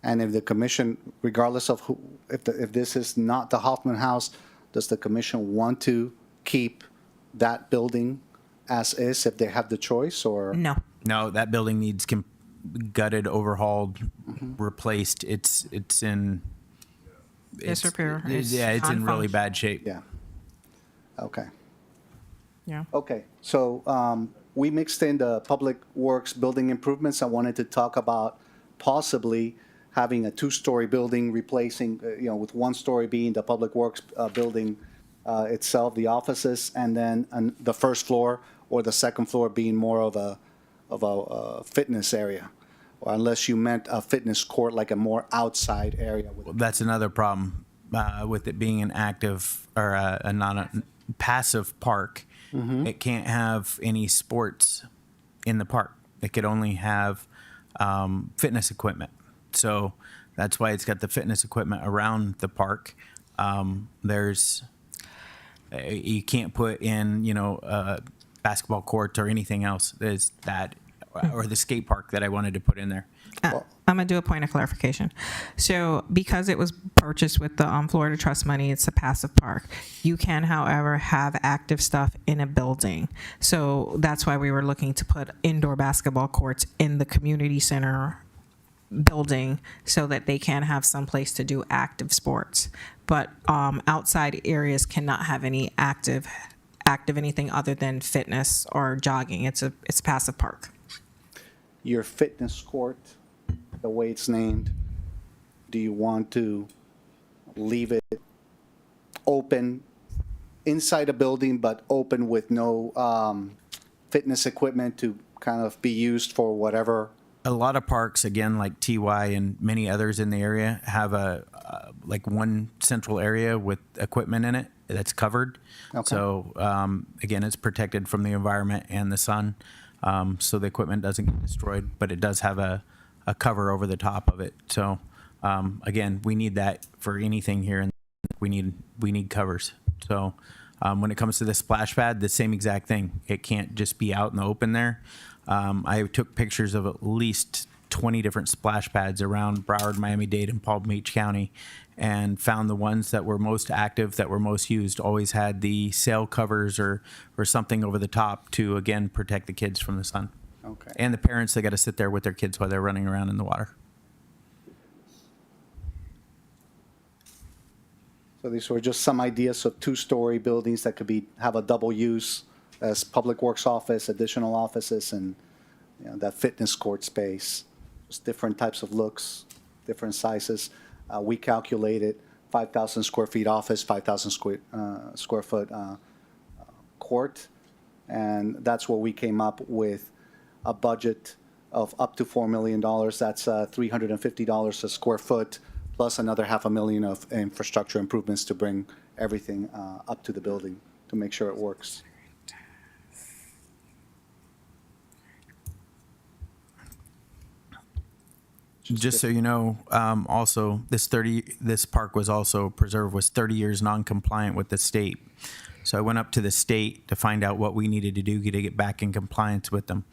And if the commission, regardless of who, if this is not the Hoffman House, does the commission want to keep that building as is if they have the choice, or? No. No, that building needs gutted, overhauled, replaced. It's in. Disrepair. Yeah, it's in really non-function. bad shape. Yeah. Okay. Yeah. Okay, so we mixed in the Public Works building improvements. I wanted to talk about possibly having a two-story building replacing, with one story being the Public Works building itself, the offices, and then the first floor or the second floor being more of a fitness area, or unless you meant a fitness court, like a more outside area. That's another problem with it being an active or a passive park. It can't have any sports in the park. It could only have fitness equipment. So that's why it's got the fitness equipment around the park. You can't put in, basketball courts or anything else. There's that, or the skate park that I wanted to put in there. I'm gonna do a point of clarification. So because it was purchased with the Florida Trust money, it's a passive park. You can, however, have active stuff in a building. So that's why we were looking to put indoor basketball courts in the community center building so that they can have some place to do active sports. But outside areas cannot have any active anything other than fitness or jogging. It's a passive park. Your fitness court, the way it's named, do you want to leave it open inside a building, but open with no fitness equipment to kind of be used for whatever a lot of parks, again, like TY and many others in the area, have like one central area with equipment in it that's covered. Okay. So again, it's protected from the environment and the sun, so the equipment doesn't get destroyed. But it does have a cover over the top of it. So again, we need that for anything here, and we need covers. So when it comes to the splash pad, the same exact thing. It can't just be out in the open there. I took pictures of at least 20 different splash pads around Broward, Miami-Dade, and Palm Beach County, and found the ones that were most active, that were most used, always had the sail covers or something over the top to, again, protect the kids from the sun. Okay. And the parents, they got to sit there with their kids while they're running around in the water. So these were just some ideas of two-story buildings that could have a double use as public works office, additional offices, and that fitness court space. Just different types of looks, different sizes. We calculated 5,000 square feet office, 5,000 square foot court, and that's where we came up with a budget of up to $4 million. That's $350 a square foot, plus another $500,000 of infrastructure improvements to bring everything up to the building to make sure it works. Just so you know, also this park was also preserved, was 30 years non-compliant with the state. So I went up to the state to find out what we needed to do to get back in compliance with them.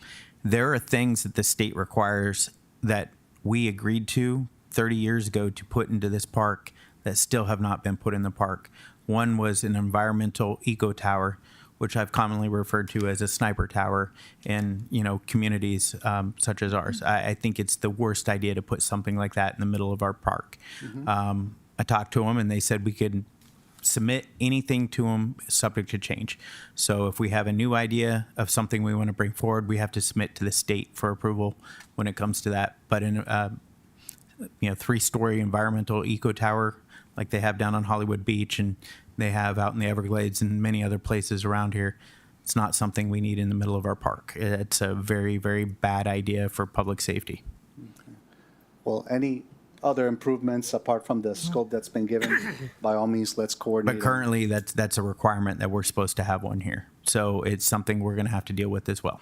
There are things that the state requires that we agreed to 30 years ago to put into this park that still have not been put in the park. One was an environmental eco tower, which I've commonly referred to as a sniper tower in communities such as ours. I think it's the worst idea to put something like that in the middle of our park. I talked to them, and they said we could submit anything to them subject to change. So if we have a new idea of something we want to bring forward, we have to submit to the state for approval when it comes to that. But in 3-story environmental eco tower like they have down on Hollywood Beach and they have out in the Everglades and many other places around here, it's not something we need in the middle of our park. It's a very, very bad idea for public safety. Well, any other improvements apart from the scope that's been given, by all means, let's coordinate. But currently, that's a requirement that we're supposed to have one here. So it's something we're going to have to deal with as well.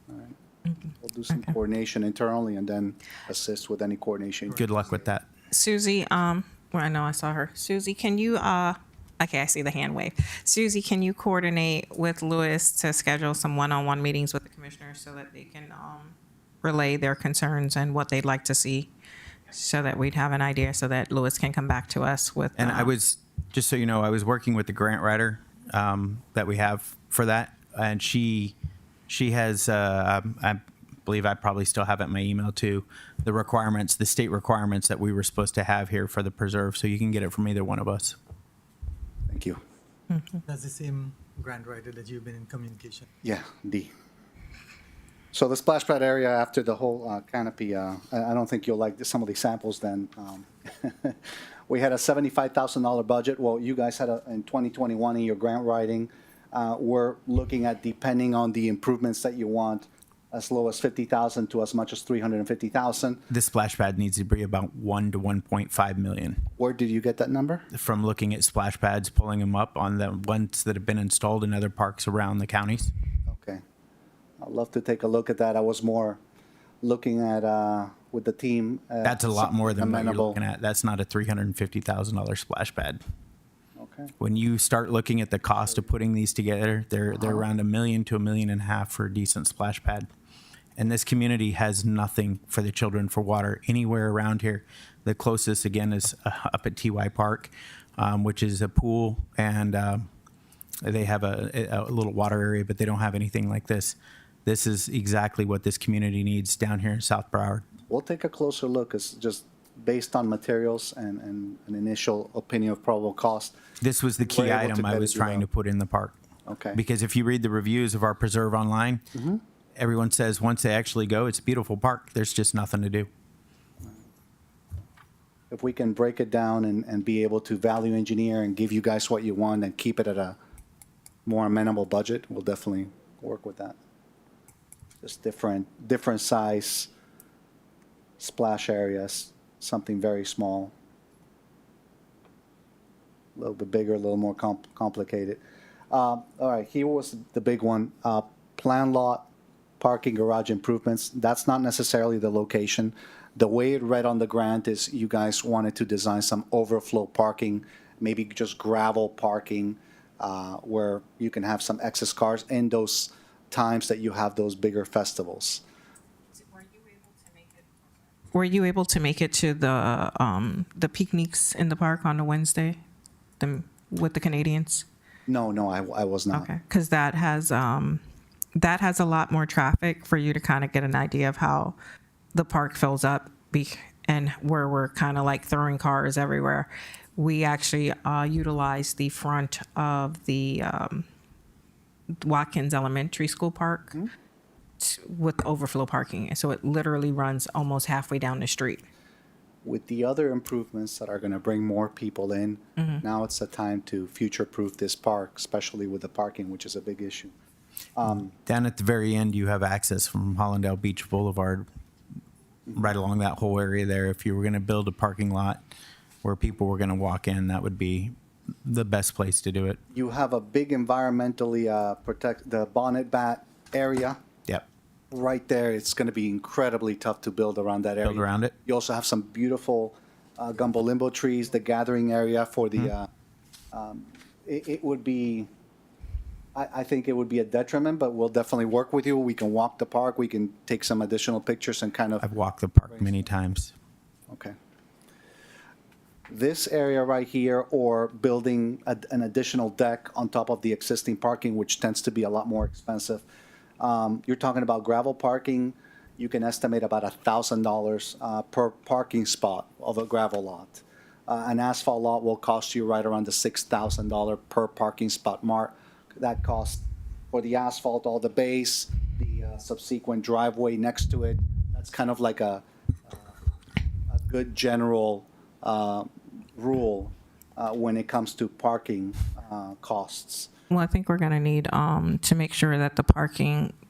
We'll do some coordination internally and then assist with any coordination. Good luck with that. Susie, well, I know I saw her. Susie, can you, okay, I see the hand wave. Susie, can you coordinate with Louis to schedule some one-on-one meetings with the commissioners so that they can relay their concerns and what they'd like to see, so that we'd have an idea, so that Louis can come back to us with. And I was, just so you know, I was working with the grant writer that we have for that, and she has, I believe I probably still have it in my email too, the requirements, the state requirements that we were supposed to have here for the preserve, so you can get it from either one of us. Thank you. That's the same grant writer that you've been in communication. Yeah, D. So the splash pad area after the whole canopy, I don't think you'll like some of the samples then. We had a $75,000 budget. Well, you guys had in 2021 in your grant writing. We're looking at, depending on the improvements that you want, as low as 50,000 to as much as 350,000. This splash pad needs to be about 1 to 1.5 million. Where did you get that number? From looking at splash pads, pulling them up on the ones that have been installed in other parks around the counties. Okay. I'd love to take a look at that. I was more looking at, with the team. That's a lot more than what you're amenable. looking at. That's not a $350,000 splash pad. Okay. When you start looking at the cost of putting these together, they're around $1 million to $1.5 million for a decent splash pad. And this community has nothing for the children for water anywhere around here. The closest, again, is up at TY Park, which is a pool, and they have a little water area, but they don't have anything like this. This is exactly what this community needs down here in South Broward. We'll take a closer look. It's just based on materials and an initial opinion of probable cost. This was the We're key able to item I better was do trying that. to put in the park. Okay. Because if you read the reviews of our preserve online, everyone says once they actually go, it's a beautiful park. There's just nothing to do. If we can break it down and be able to value engineer and give you guys what you want and keep it at a more amenable budget, we'll definitely work with that. Just different size splash areas, something very small. A little bit bigger, a little more complicated. All right, here was the big one. Plan lot, parking garage improvements. That's not necessarily the location. The way it read on the grant is you guys wanted to design some overflow parking, maybe just gravel parking, where you can have some excess cars in those times that you have those bigger festivals. Were you able to make it to the picnics in the park on a Wednesday, with the Canadians? No, I was not. Okay, because that has a lot more traffic for you to kind of get an idea of how the park fills up, and where we're kind of like throwing cars everywhere. We actually utilize the front of the Watkins Elementary School park with overflow parking, so it literally runs almost halfway down the street. With the other improvements that are going to bring more people in, now it's the time to future-proof this park, especially with the parking, which is a big issue. Down at the very end, you have access from Hollandale Beach Boulevard, right along that whole area there. If you were going to build a parking lot where people were going to walk in, that would be the best place to do it. You have a big environmentally protect the bonnet bat area Yep. right there. It's going to be incredibly tough to build around that area. Build around it. You also have some beautiful gumbo limbo trees, the gathering area for the. It would be. I think it would be a detriment, but we'll definitely work with you. We can walk the park. We can take some additional pictures and kind of. I've walked the park many times. Okay. This area right here, or building an additional deck on top of the existing parking, which tends to be a lot more expensive. You're talking about gravel parking. You can estimate about $1,000 per parking spot of a gravel lot. An asphalt lot will cost you right around the $6,000 per parking spot mark. That cost for the asphalt, all the base, the subsequent driveway next to it. That's kind of like a good general rule when it comes to parking costs. Well, I think we're going to need to make sure that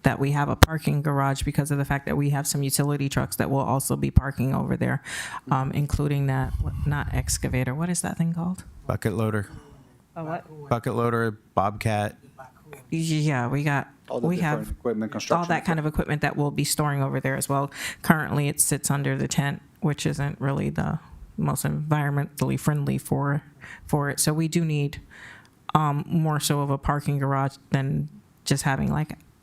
that we have a parking garage, because of the fact that we have some utility trucks that will also be parking over there, including that, not excavator, what is that thing called? Bucket loader. A what? Bucket loader, Bobcat. Yeah, we have different equipment, construction all that kind of equipment that we'll be storing over there as well. Currently, it sits under the tent, which isn't really the most environmentally friendly for it. So we do need more so of a parking garage than just having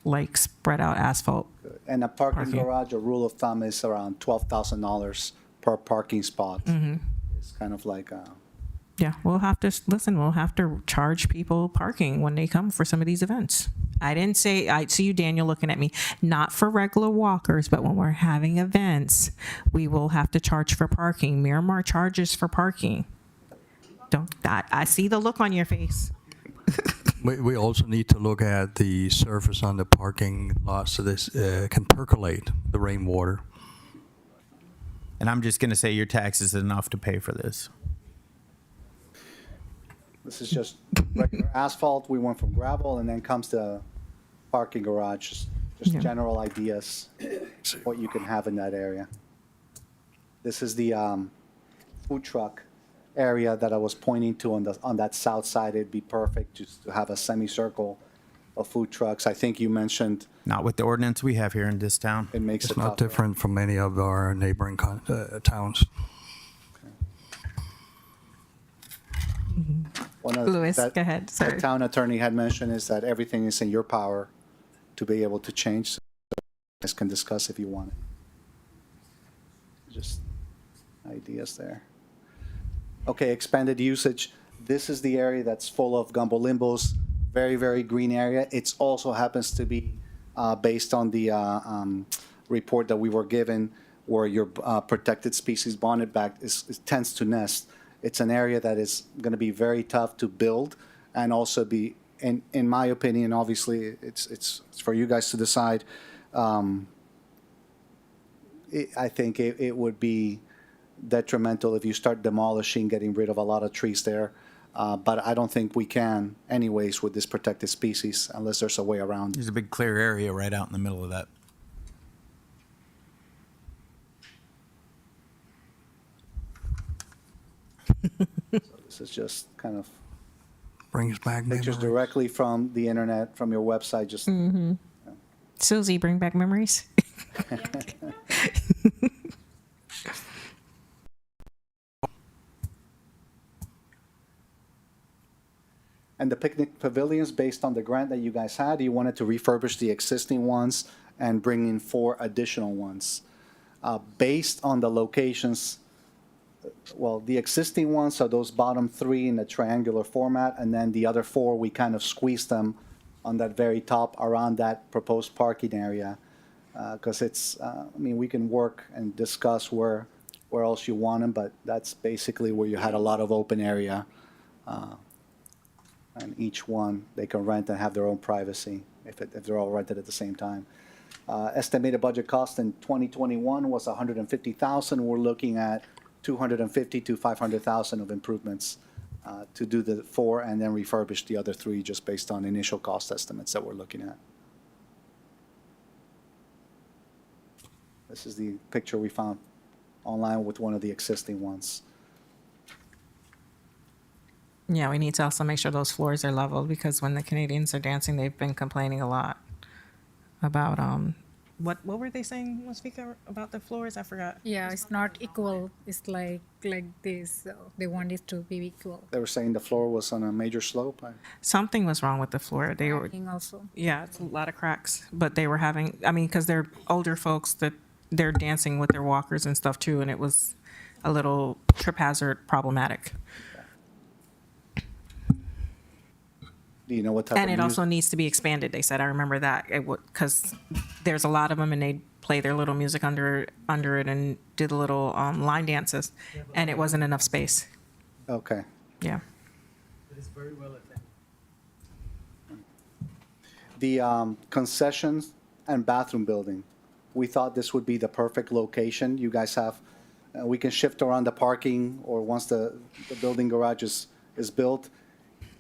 like spread out asphalt. And a parking garage, a rule of thumb is around $12,000 per parking spot. It's kind of like Yeah, we'll have to charge people parking when they come for some of these events. I see you, Daniel, looking at me, not for regular walkers, but when we're having events, we will have to charge for parking. Miramar charges for parking. I see the look on your face. We also need to look at the surface on the parking lot so this can percolate the rainwater. And I'm just going to say your tax is enough to pay for this. this is just regular asphalt. We went from gravel, and then comes the parking garage. Just Yeah. general ideas, what you can have in that area. This is the food truck area that I was pointing to on that south side. It'd be perfect just to have a semicircle of food trucks. I think you mentioned Not with the ordinance we have here in this town. it makes It's it not tougher. different from many of our neighboring towns. One of Louis, that go ahead, The sorry. town attorney had mentioned is that everything is in your power to be able to change. So you guys can discuss if you want it. Just ideas there. Okay, expanded usage. This is the area that's full of gumbo limbos, very, very green area. It also happens to be based on the report that we were given, where your protected species bonnet-back tends to nest. It's an area that is going to be very tough to build, and also be, in my opinion, obviously, it's for you guys to decide. I think it would be detrimental if you start demolishing, getting rid of a lot of trees there. But I don't think we can anyways with this protected species unless there's a way around. There's a big clear area right out in the middle of that. So this is just kind of Brings back pictures memories. directly from the internet, from your website, just Susie, bring back memories. And the picnic pavilions, based on the grant that you guys had, you wanted to refurbish the existing ones and bring in 4 additional ones. Based on the locations, well, the existing ones are those bottom 3 in the triangular format, and then the other 4, we kind of squeezed them on that very top around that proposed parking area. Because it's, I mean, we can work and discuss where else you want them, but that's basically where you had a lot of open area. And each one, they can rent and have their own privacy if they're all rented at the same time. Estimated budget cost in 2021 was 150,000. We're looking at 250 to 500,000 of improvements to do the 4 and then refurbish the other 3 just based on initial cost estimates that we're looking at. This is the picture we found online with one of the existing ones. Yeah, we need to also make sure those floors are leveled because when the Canadians are dancing, they've been complaining a lot about what were they saying, Speaker, about the floors? I forgot. Yeah, it's not equal. It's like this. So they want it to be equal. They were saying the floor was on a major slope. Something was wrong with the floor. They were, Cracking also. yeah, it's a lot of cracks. But they were having, I mean, because they're older folks that they're dancing with their walkers and stuff too, and it was a little trip hazard problematic. Do you know what type And of it music? also needs to be expanded, they said. I remember that. It would, because there's a lot of them and they play their little music under it and do the little line dances. And it wasn't enough space. Okay. Yeah. It is very well attended. The concessions and bathroom building, we thought this would be the perfect location. You guys have, we can shift around the parking, or once the building garage is built.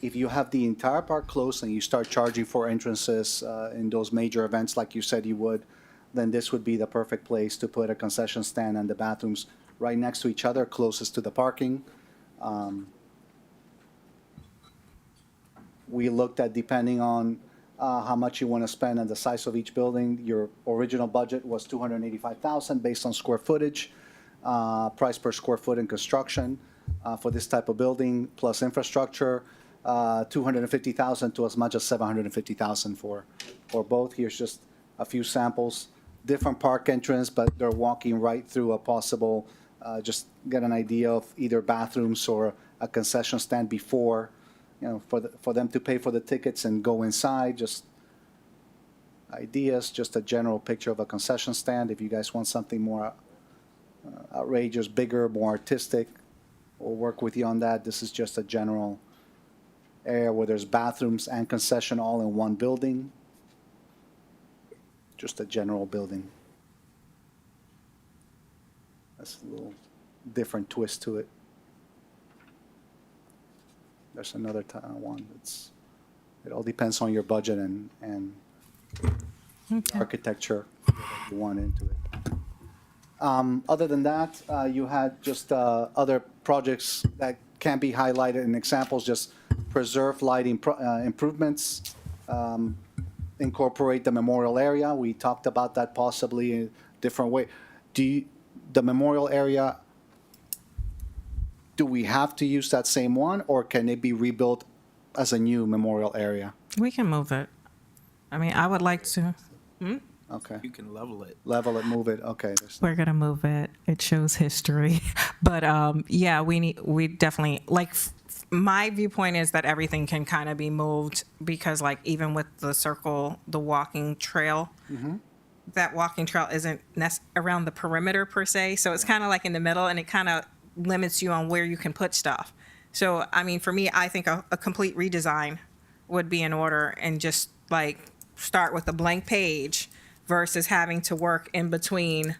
If you have the entire park closed and you start charging for entrances in those major events like you said you would, then this would be the perfect place to put a concession stand and the bathrooms right next to each other, closest to the parking. We looked at, depending on how much you want to spend and the size of each building. Your original budget was 285,000 based on square footage, price per square foot in construction for this type of building, plus infrastructure, 250,000 to as much as 750,000 for both. Here's just a few samples. Different park entrance, but they're walking right through a possible, just get an idea of either bathrooms or a concession stand before, you know, for them to pay for the tickets and go inside. Just ideas, just a general picture of a concession stand. If you guys want something more outrageous, bigger, more artistic, we'll work with you on that. This is just a general area where there's bathrooms and concession all in one building. Just a general building. That's a little different twist to it. There's another one. It all depends on your budget and architecture you want into it. Other than that, you had just other projects that can be highlighted in examples, just preserve lighting improvements, incorporate the memorial area. We talked about that possibly in a different way. The memorial area, do we have to use that same one, or can it be rebuilt as a new memorial area? We can move it. I mean, I would like to. Okay. You can level it. Level it, move it, okay. We're gonna move it. It shows history, but yeah, we definitely like. My viewpoint is that everything can kind of be moved because, like, even with the circle, the walking trail, that walking trail isn't around the perimeter per se, so it's kind of like in the middle, and it kind of limits you on where you can put stuff. So, I mean, for me, I think a complete redesign would be in order, and just like start with a blank page versus having to work in between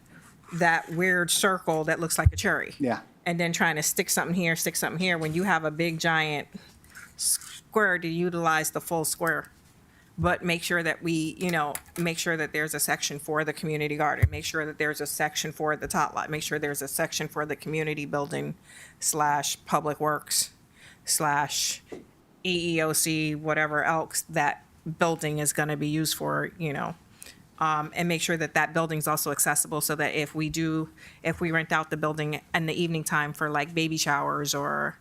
that weird circle that looks like a cherry. Yeah. And then trying to stick something here when you have a big giant square to utilize the full square. but make sure that make sure that there's a section for the community garden, make sure that there's a section for the tot lot, make sure there's a section for the community building / public works / EEOC, whatever else that building is going to be used for, and make sure that that building's also accessible so that if we rent out the building in the evening time for like baby showers or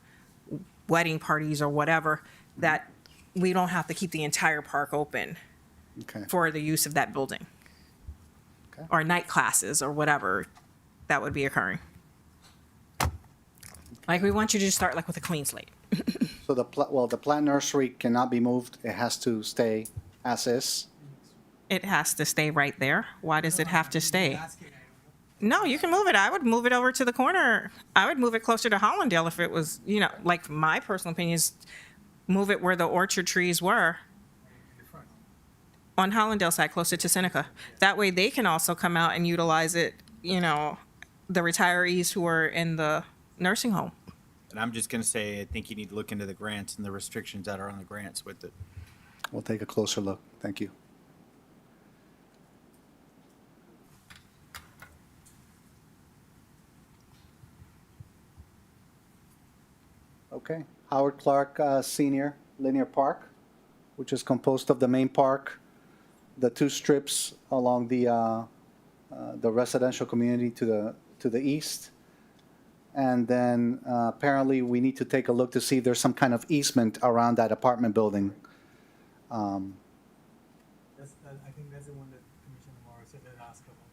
wedding parties or whatever, that we don't have to keep the entire park open Okay. for the use of that building. Okay. Or night classes or whatever that would be occurring. Like, we want you to just start like with a clean slate. So the plant nursery cannot be moved. It has to stay as is. It has to stay right there. Why does it have to stay? No, you can move it. I would move it over to the corner. I would move it closer to Hollandale if it was, like my personal opinion is move it where the orchard trees were. On Hollandale side, closer to Seneca. That way they can also come out and utilize it, the retirees who are in the nursing home. And I'm just going to say, I think you need to look into the grants and the restrictions that are on the grants with it. We'll take a closer look. Thank you. Okay. Howard Clark Senior Linear Park, which is composed of the main park, the two strips along the residential community to the east, and then apparently we need to take a look to see if there's some kind of easement around that apartment building. I think that's the one that Commissioner Morris had asked about,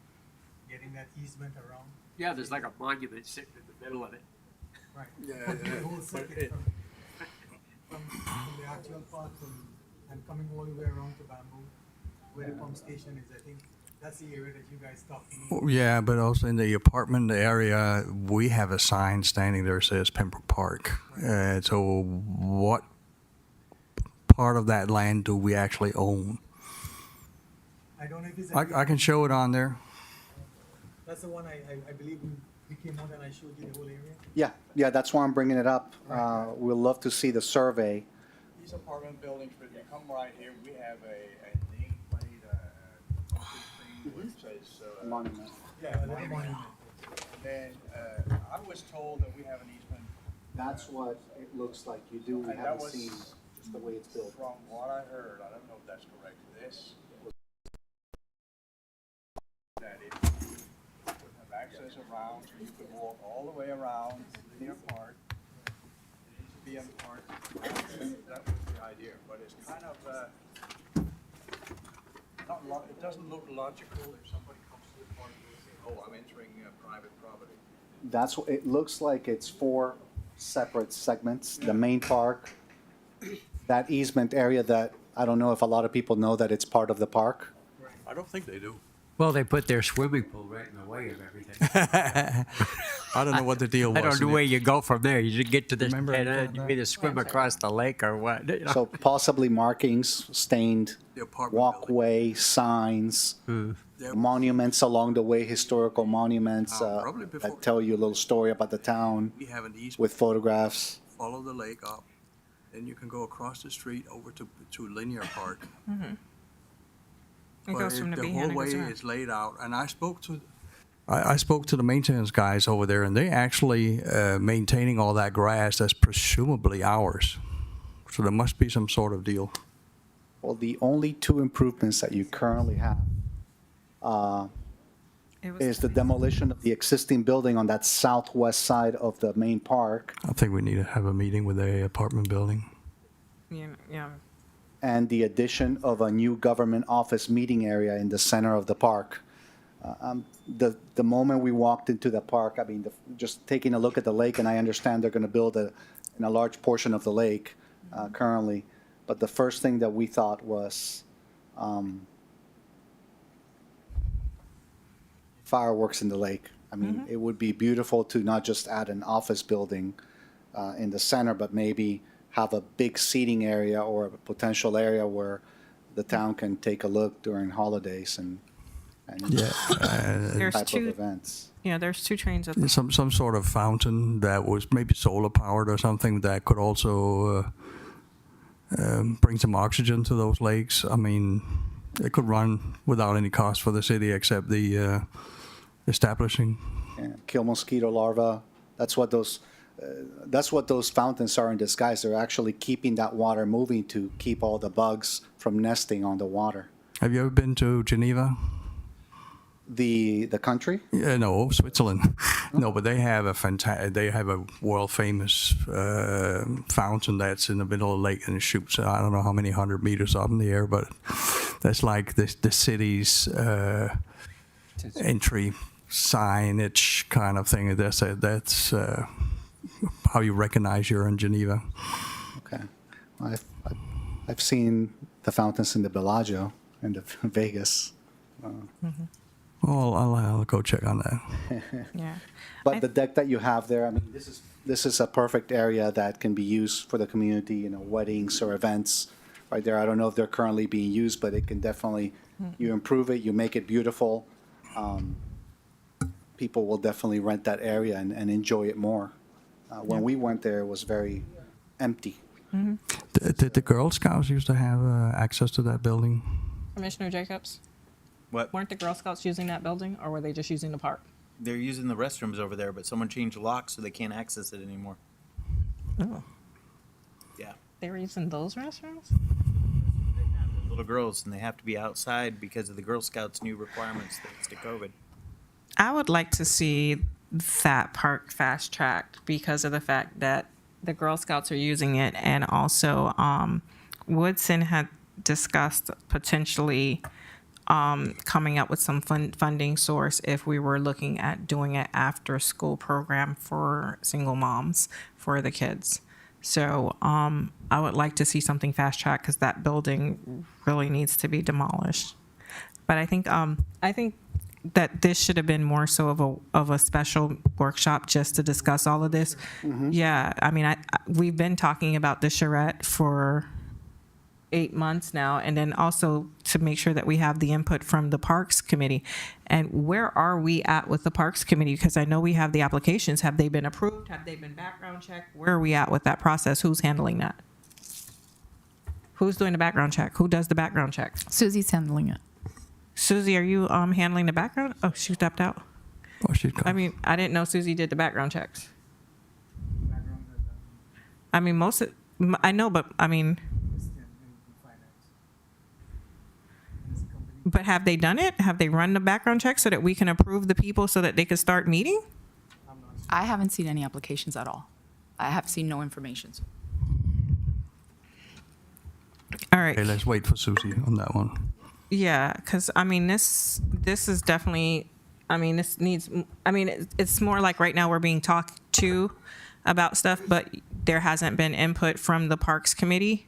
getting that easement around. Yeah, there's like a monument sitting in the middle of it. Right. The whole circuit from the actual park and coming all the way around to Bamboo, where the pump station is, I think that's the area that you guys talked to me. Yeah, but also in the apartment area, we have a sign standing there that says Pembroke Park. So what part of that land do we actually own? I don't know if it's. I can show it on there. That's the one I believe we came out and I showed you the whole area. Yeah, that's why I'm bringing it up. We'll love to see the survey. These apartment buildings, when you come right here, we have a nameplate, thing which says, Monument. Yeah, a little monument. and I was told that we have an easement. That's what it looks like you do. We And that haven't was seen just the way it's built. From what I heard, I don't know if that's correct, this was that it would have access around, so you could walk all the way around near park, BM Park. That was the idea, but it's kind of, it doesn't look logical if somebody comes to the park and says, oh, I'm entering private property. That's what, it looks like it's 4 separate segments. The main park, that easement area that, I don't know if a lot of people know that it's part of the park. I don't think they do. Well, they put their swimming pool right in the way of everything. I don't know what the deal was. I don't know in where it. you go from there. You just get to this Remember dead I end. You either swim across the lake or what? So possibly markings, stained The apartment walkway, signs, monuments along the way, historical monuments Probably before- that tell you a little story about the town We have an easement. with photographs. Follow the lake up, then you can go across the street over to Linear Park. It But goes from the the Behan whole and way goes around. is laid out, and I spoke to the maintenance guys over there, and they actually maintaining all that grass. That's presumably ours. So there must be some sort of deal. Well, the only 2 improvements that you currently have It was- is the demolition of the existing building on that southwest side of the main park I think we need to have a meeting with the apartment building. Yeah. and the addition of a new government office meeting area in the center of the park. The moment we walked into the park, I mean, just taking a look at the lake, and I understand they're going to build in a large portion of the lake currently, but the first thing that we thought was fireworks in the lake. I mean, it would be beautiful to not just add an office building in the center, but maybe have a big seating area or a potential area where the town can take a look during holidays and There's type of 2, events. there's 2 trains at the Some sort of fountain that was maybe solar powered or something that could also bring some oxygen to those lakes. I mean, it could run without any cost for the city except the establishing. Yeah, kill mosquito larvae. That's what those fountains are in disguise. They're actually keeping that water moving to keep all the bugs from nesting on the water. Have you ever been to Geneva? The country? Yeah, no, Switzerland. No, but they have a world famous fountain that's in the middle of the lake and it shoots. I don't know how many 100 meters up in the air, but that's like the city's entry signage kind of thing. That's how you recognize you're in Geneva. Okay. I've seen the fountains in the Bellagio in the Vegas. Well, I'll go check on that. Yeah. But the deck that you have there, I mean, this is a perfect area that can be used for the community, you know, weddings or events right there. I don't know if they're currently being used, but it can definitely, you improve it, you make it beautiful. People will definitely rent that area and enjoy it more. When we went there, it was very empty. Did the Girl Scouts used to have access to that building? Commissioner Jacobs, What? weren't the Girl Scouts using that building, or were they just using the park? They're using the restrooms over there, but someone changed the lock so they can't access it anymore. Oh. Yeah. They were using those restrooms? Little girls, and they have to be outside because of the Girl Scouts' new requirements thanks to COVID. I would like to see that park fast-tracked because of the fact that the Girl Scouts are using it, and also Woodson had discussed potentially coming up with some funding source if we were looking at doing an after-school program for single moms for the kids. So I would like to see something fast-tracked because that building really needs to be demolished. But I think that this should have been more so of a special workshop just to discuss all of this. Yeah, I mean, we've been talking about the charrette for 8 months now, and then also to make sure that we have the input from the Parks Committee. And where are we at with the Parks Committee? Because I know we have the applications. Have they been approved? Have they been background checked? Where are we at with that process? Who's handling that? Who's doing the background check? Who does the background check? Susie's handling it. Susie, are you handling the background? Oh, she stepped out. Oh, she's gone. I mean, I didn't know Susie did the background checks. I mean, I know, but I mean, but have they done it? Have they run the background check so that we can approve the people so that they can start meeting? I haven't seen any applications at all. I have seen no information. All right. Okay, let's wait for Susie on that one. Yeah, because I mean, this is definitely, I mean, this needs, I mean, it's more like right now we're being talked to about stuff, but there hasn't been input from the Parks Committee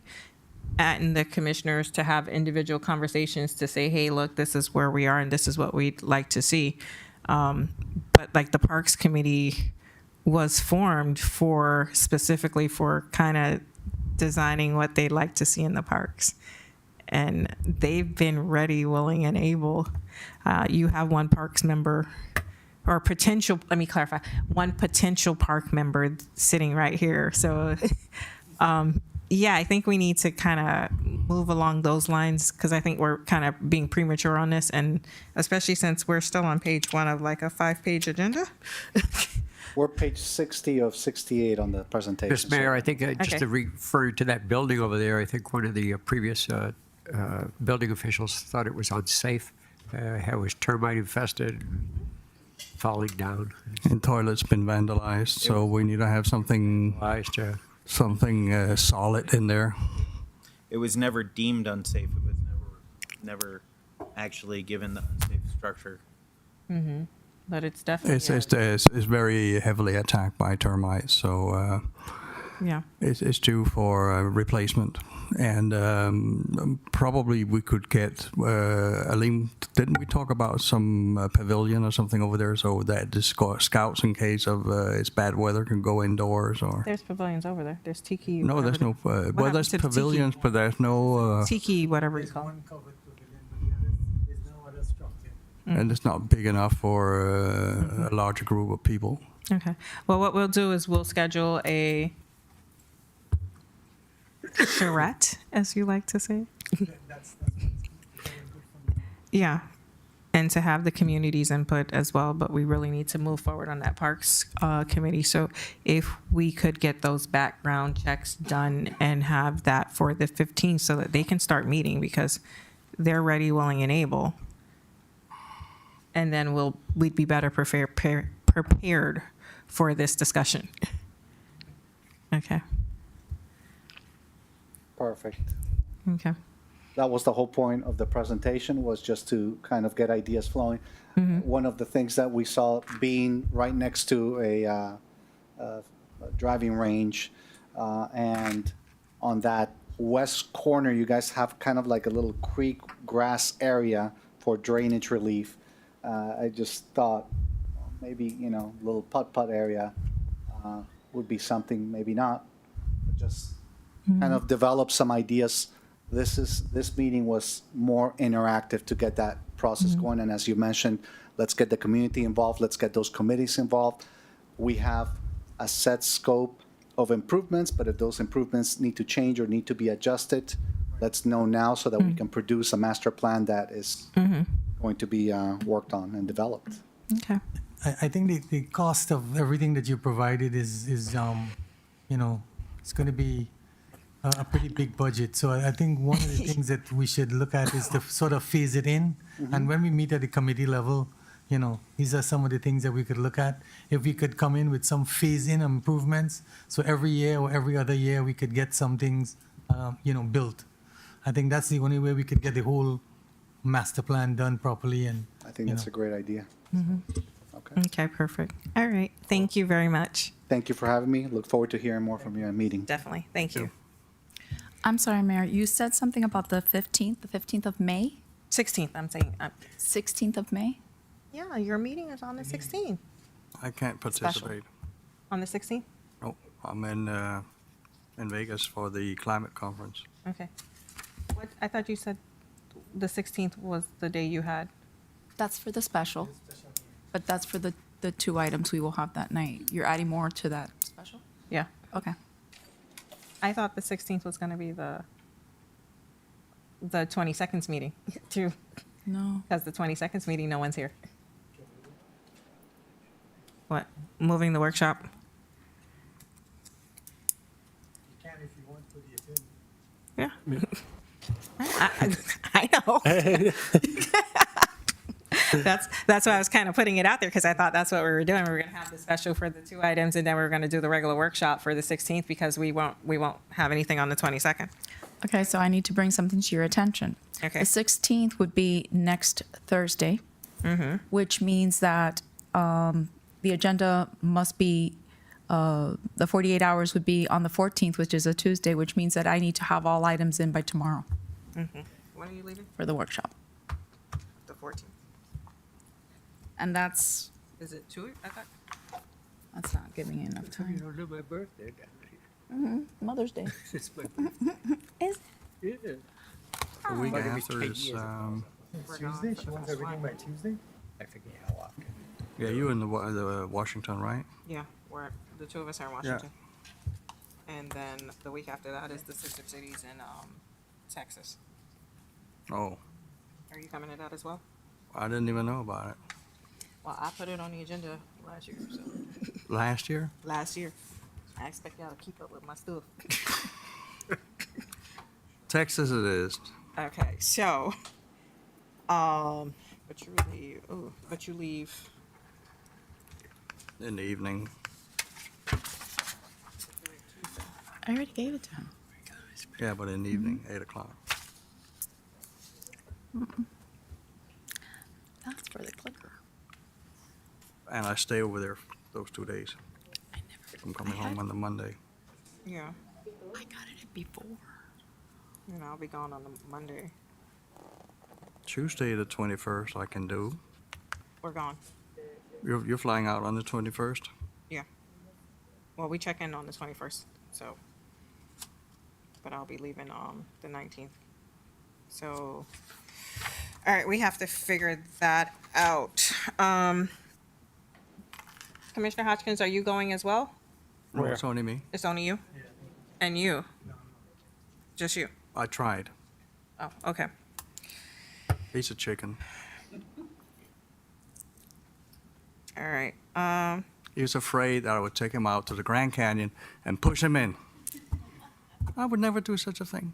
and the commissioners to have individual conversations to say, hey, look, this is where we are and this is what we'd like to see. But like the Parks Committee was formed specifically for kind of designing what they'd like to see in the parks. And they've been ready, willing, and able. You have one parks member, or potential, let me clarify, one potential park member sitting right here. So, yeah, I think we need to kind of move along those lines because I think we're kind of being premature on this, and especially since we're still on page 1 of like a 5-page agenda. We're page 60 of 68 on the presentation. Mr. Mayor, I think just Okay. to refer to that building over there, I think one of the previous building officials thought it was unsafe. It was termite infested, falling down. And toilet's been vandalized, so we need to have something solid in there. It was never deemed unsafe. It was never actually given the unsafe structure. But it's definitely, It's very heavily attacked by termites, so yeah. it's due for replacement. And probably we could get, Aline, didn't we talk about some pavilion or something over there so that the scouts, in case of it's bad weather, can go indoors? Or There's pavilions over there. There's tiki. no, there's no. Well, happened there's to the tiki? pavilions, but there's no. Tiki, whatever you call it. Covered pavilion, but the other, there's no other structure. And it's not big enough for a larger group of people. Okay. Well, what we'll do is we'll schedule a charrette, as you like to say. Yeah, and to have the community's input as well, but we really need to move forward on that Parks Committee. So if we could get those background checks done and have that for the 15th so that they can start meeting because they're ready, willing, and able. And then we'd be better prepared for this discussion. Okay. Perfect. Okay. That was the whole point of the presentation, was just to kind of get ideas flowing. One of the things that we saw being right next to a driving range, and on that west corner, you guys have kind of like a little creek grass area for drainage relief. I just thought maybe, a little putt-putt area would be something, maybe not, but just kind of develop some ideas. This meeting was more interactive to get that process going. And as you mentioned, let's get the community involved. Let's get those committees involved. We have a set scope of improvements, but if those improvements need to change or need to be adjusted, let's know now so that we can produce a master plan that is going to be worked on and developed. Okay. I think the cost of everything that you provided is it's going to be a pretty big budget. So I think one of the things that we should look at is to sort of phase it in. And when we meet at the committee level, these are some of the things that we could look at. If we could come in with some phase-in improvements, so every year or every other year we could get some things, built. I think that's the only way we could get the whole master plan done properly. And I think that's a great idea. Okay. Okay, perfect. All right. Thank you very much. Thank you for having me. Look forward to hearing more from you in a meeting. Definitely. Thank you. I'm sorry, Mayor, you said something about the 15th of May? 16th, I'm saying. 16th of May? Yeah, your meeting is on the 16th. I can't participate. On the 16th? Oh, I'm in Vegas for the climate conference. Okay. What, I thought you said the 16th was the day you had. That's for the special, but that's for the two items we will have that night. You're adding more to that special? Yeah. Okay. I thought the 16th was going to be the 22nd meeting too, No. because the 22nd meeting, no one's here. What? Moving the workshop? You can if you want for the agenda. Yeah. I know. That's why I was kind of putting it out there, because I thought that's what we were doing. We were going to have the special for the two items, and then we were going to do the regular workshop for the 16th, because we won't have anything on the 22nd. Okay, so I need to bring something to your attention. Okay. The 16th would be next Thursday, which means that the agenda must be, the 48 hours would be on the 14th, which is a Tuesday, which means that I need to have all items in by tomorrow When are you leaving? for the workshop. The 14th. And that's Is it 2? I thought. not giving me enough You time. don't know my birthday that night. Mother's Day. It's my birthday. Is Yeah. The week Might have been after 10 is, years ago. Tuesday? She wants everything by Tuesday? I forget how often. yeah, you in the Washington, right? Yeah, the two of us are in Washington. And then the week after that is the Sister Cities in Texas. Oh, Are you coming to that as well? I didn't even know about it. Well, I put it on the agenda last year, so. Last year? Last year. I expect y'all to keep up with my stuff. Texas it is. Okay, so, but you leave In the evening. I already gave it to him. Yeah, but in the evening, 8 o'clock. That's for the clicker. And I stay over there those 2 days. I'm coming home on the Monday. Yeah, I got it before. I'll be gone on the Monday. Tuesday the 21st I can do. We're gone. You're flying out on the 21st? Yeah. Well, we check in on the 21st, so. But I'll be leaving the 19th. So, all right, we have to figure that out. Commissioner Hodgkins, are you going as well? No, it's only me. It's only you? And you? Just you? I tried. Oh, okay. Piece of chicken. All right. He was afraid that I would take him out to the Grand Canyon and push him in. I would never do such a thing.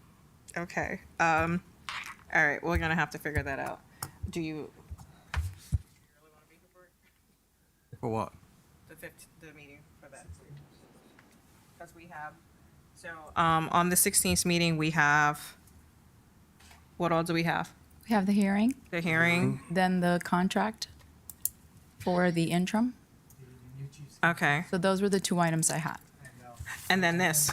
Okay. All right. We're gonna have to figure that out. Do you really want to be here for it? For what? The meeting for that? Because we have. So on the 16th meeting, we have. What all do we have? We have the hearing, The hearing. then the contract for the interim. Okay. So those were the two items I had. And then this.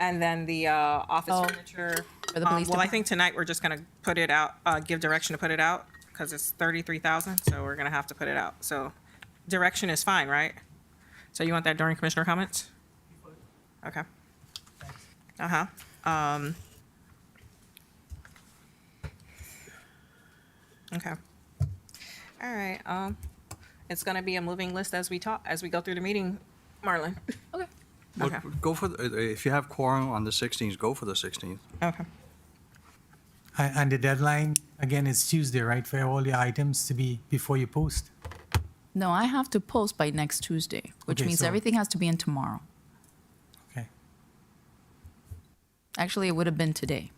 And then the office Oh, furniture. for the police Well, I department? think tonight we're just gonna put it out, give direction to put it out, because it's 33,000, so we're gonna have to put it out. So direction is fine, right? So you want that during commissioner comments? Okay. Uh-huh. Okay. All right, it's gonna be a moving list as we go through the meeting, Marlon. Okay. But Okay. go for if you have quorum on the 16th, go for the 16th. Okay. And the deadline, again, is Tuesday, right, for all your items to be before you post? No, I have to post by next Tuesday, which Okay, means so- everything has to be in tomorrow. Okay. Actually, it would have been today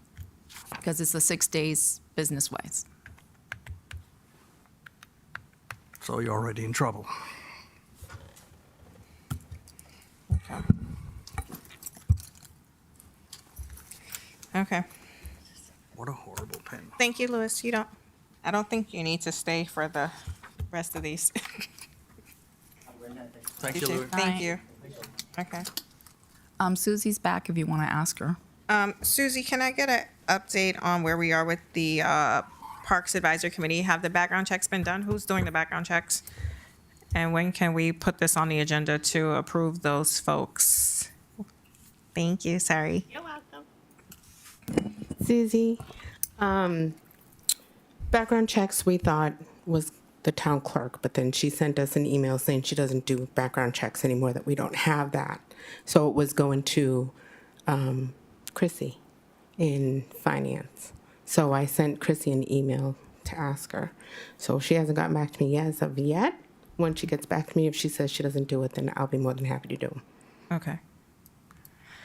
because it's the 6 days business-wise. So you're already in trouble. Okay. What a horrible pen. Thank you, Louis. I don't think you need to stay for the rest of these. Thank You too. Louis. Thank Alright. you. Okay. Susie's back if you want to ask her. Susie, can I get an update on where we are with the Parks Advisory Committee? Have the background checks been done? Who's doing the background checks? And when can we put this on the agenda to approve those folks? Thank you, sorry. You're welcome. Susie, background checks we thought was the town clerk, but then she sent us an email saying she doesn't do background checks anymore, that we don't have that. So it was going to Chrissy in finance. So I sent Chrissy an email to ask her. So she hasn't gotten back to me as of yet. When she gets back to me, if she says she doesn't do it, then I'll be more than happy to do them. Okay.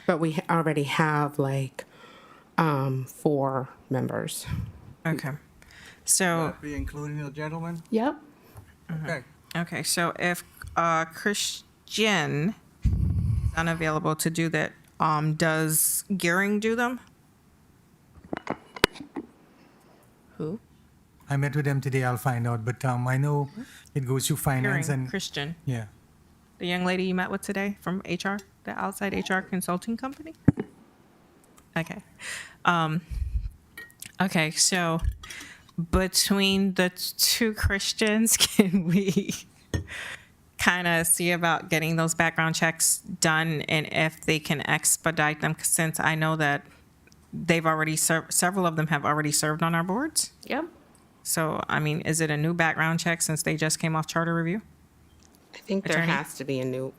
But we already have like 4 members. Okay. So, Be including the gentleman? Yep. Okay. okay, so if Christian is unavailable to do that, does Gearing do them? Who? I met with them today, I'll find out, but I know it goes through finance Gearing, and, Christian. yeah. The young lady you met with today from HR, the outside HR consulting company? Okay. Okay, so between the two Christians, can we kind of see about getting those background checks done and if they can expedite them? Since I know that they've already served, several of them have already served on our boards. Yep. So, I mean, is it a new background check since they just came off charter review? I think there Attorney? has to be a new.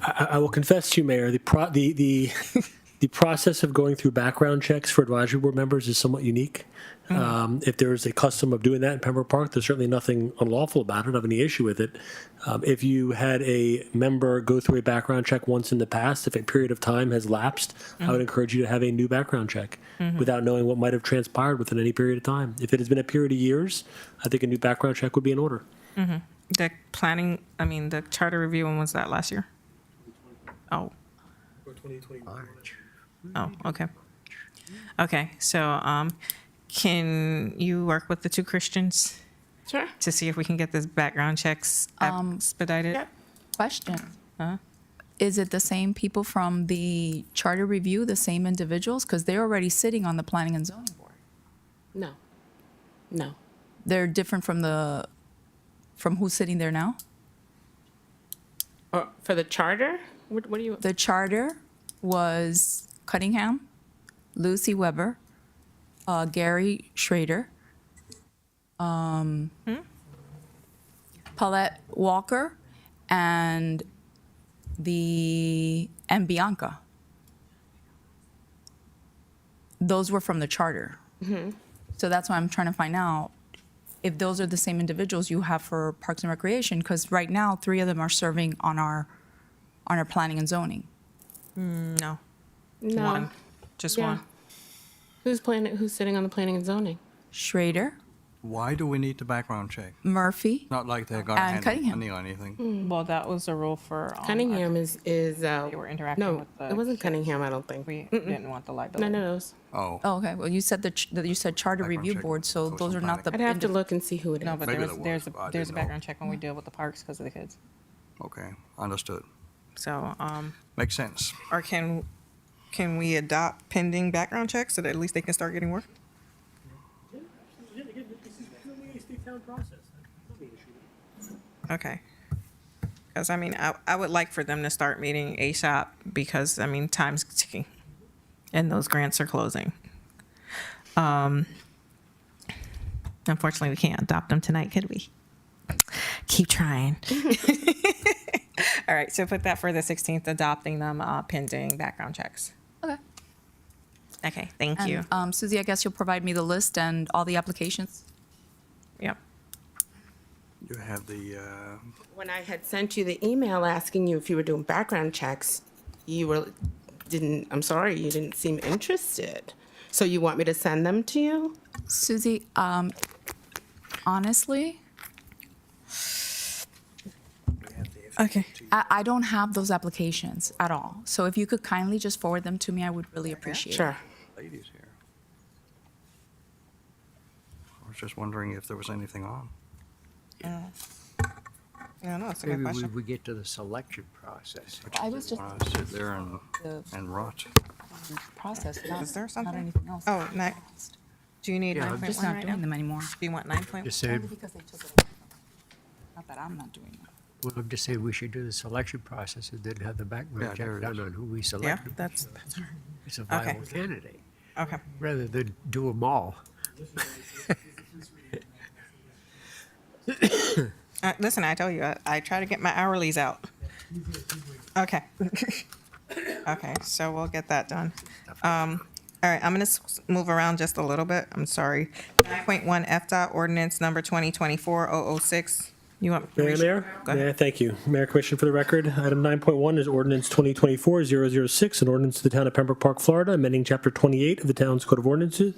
I will confess to you, Mayor, the process of going through background checks for advisory board members is somewhat unique. If there is a custom of doing that in Pembroke Park, there's certainly nothing unlawful about it. I don't have any issue with it. If you had a member go through a background check once in the past, if a period of time has lapsed, I would encourage you to have a new background check without knowing what might have transpired within any period of time. If it has been a period of years, I think a new background check would be in order. The planning, I mean, the charter review, when was that, last year? Oh. Oh, okay. Okay, so can you work with the two Christians Sure. to see if we can get this background checks expedited? Yep. Question. Huh? Is it the same people from the charter review, the same individuals? Because they're already sitting on the planning and zoning board. No. No. They're different from who's sitting there now? For the charter? What do you? The charter was Cunningham, Lucy Weber, Gary Schrader, Paulette Walker, and and Bianca. Those were from the charter. So that's why I'm trying to find out if those are the same individuals you have for Parks and Recreation, because right now 3 of them are serving on our planning and zoning. No, No. one, just Yeah. one. Who's sitting on the planning and zoning? Schrader, Why do we need the background check? Murphy, Not like they're gonna And handle Cunningham. money or anything. Well, that was a rule for. Cunningham is They were interacting no, with the it wasn't kids. Cunningham. I don't think. We didn't want the liability. None of those. Oh, oh, okay, well, you said that you said charter Background review check board, so goes those on are not the. I'd have to look and see who it is. No, but Maybe there's there there's was, but I there's a didn't know. background check when we deal with the parks because of the kids. okay, understood. So, Makes sense. or can we adopt pending background checks so that at least they can start getting work? Okay. Because, I mean, I would like for them to start meeting ASAP because, I mean, time's ticking and those grants are closing. Unfortunately, we can't adopt them tonight, could we? Keep trying. All right, so put that for the 16th, adopting them pending background checks. Okay. Okay, thank you. And, Susie, I guess you'll provide me the list and all the applications? Yep. You have the, When I had sent you the email asking you if you were doing background checks, you didn't seem interested. So you want me to send them to you? Susie, honestly, Okay. I don't have those applications at all. So if you could kindly just forward them to me, I would really appreciate it. Sure. ladies here. I was just wondering if there was anything on. Yeah, no, it's a good Maybe question. we get to the selection process. I was just Want to sit there the and rot. process, not, Is there not something? anything else. Oh, next. Do you need Yeah, I'm 9.1 Just not right doing now? them anymore. Do you want 9.1? Just saying, Because they took it away. Not that I'm not doing it. well, I'm just saying we should do the selection process and then have the Yeah, background there check it done is. on who we Yeah, select. that's It's a viable Okay. candidate, okay. rather than do them all. Listen, I told you, I try to get my hourlies out. Okay. Okay, so we'll get that done. All right, I'm gonna move around just a little bit. I'm sorry. 9.1 FDOT ordinance number 2024-006. You want? Mayor, Go ahead. Mayor, thank you. Mayor Commissioner, for the record, item 9.1 is ordinance 2024-006, an ordinance to the town of Pembroke Park, Florida, amending chapter 28 of the town's code of ordinances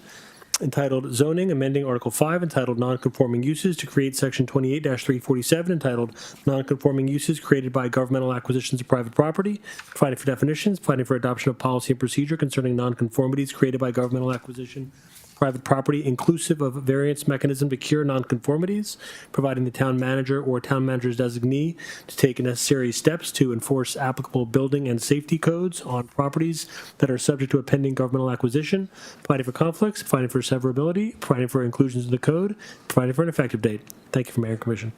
entitled zoning, amending article 5 entitled non-conforming uses to create section 28-347 entitled non-conforming uses created by governmental acquisitions of private property, providing for definitions, providing for adoption of policy and procedure concerning non-conformities created by governmental acquisition private property, inclusive of variance mechanism to cure nonconformities, providing the town manager or town manager's designee to take necessary steps to enforce applicable building and safety codes on properties that are subject to a pending governmental acquisition, providing for conflicts, providing for severability, providing for inclusions in the code, providing for an effective date. Thank you for Mayor and Commission.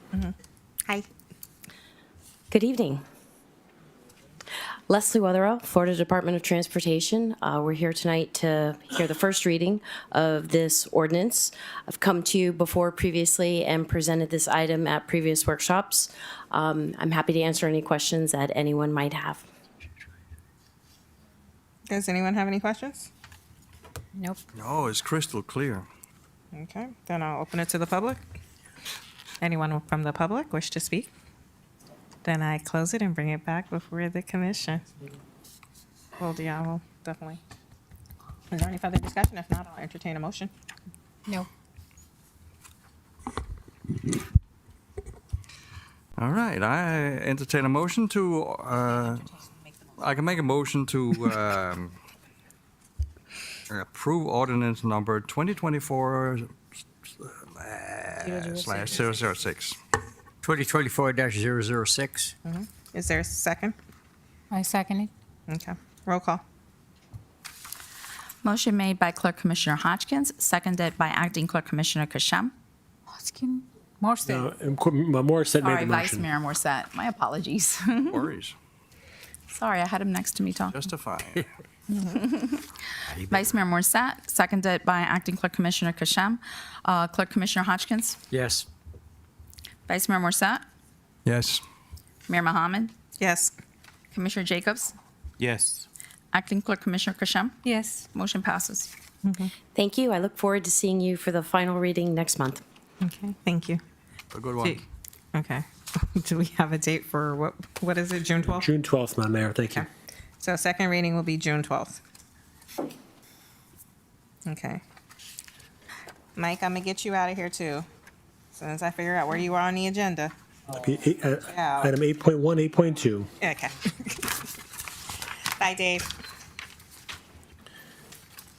Hi. Good evening. Leslie Wetherill, Florida Department of Transportation. We're here tonight to hear the first reading of this ordinance. I've come to you before previously and presented this item at previous workshops. I'm happy to answer any questions that anyone might have. Does anyone have any questions? Nope. No, it's crystal clear. Okay, then I'll open it to the public. Anyone from the public wish to speak? Then I close it and bring it back before the commission. Well, yeah, well, definitely. Is there any further discussion? If not, I'll entertain a motion. No. All right, I entertain a motion to, I can make a motion to approve ordinance number 2024/006. 2024-006. Is there a second? I second it. Okay, roll call. Motion made by Clerk Commissioner Hodgkins, seconded by Acting Clerk Commissioner Kasham. Hoskin, Morse. Morissette made Sorry, the Vice motion. Mayor Morissette. My apologies. Worries, Sorry, I had him next to me talking. justifying. Vice Mayor Morissette, seconded by Acting Clerk Commissioner Kasham. Clerk Commissioner Hodgkins, Yes. Vice Mayor Morissette, Yes. Mayor Mohammed, Yes. Commissioner Jacobs? Yes. Acting Clerk Commissioner Kasham? Yes. Motion passes. Thank you. I look forward to seeing you for the final reading next month. Okay, thank you. A good one. Okay. Do we have a date for what is it, June 12th? June 12th, Madam Mayor, thank you. Okay. So second reading will be June 12th. Okay. Mike, I'm gonna get you out of here too, as soon as I figure out where you are on the agenda. Yeah. Item 8.1, 8.2. Okay. Bye, Dave.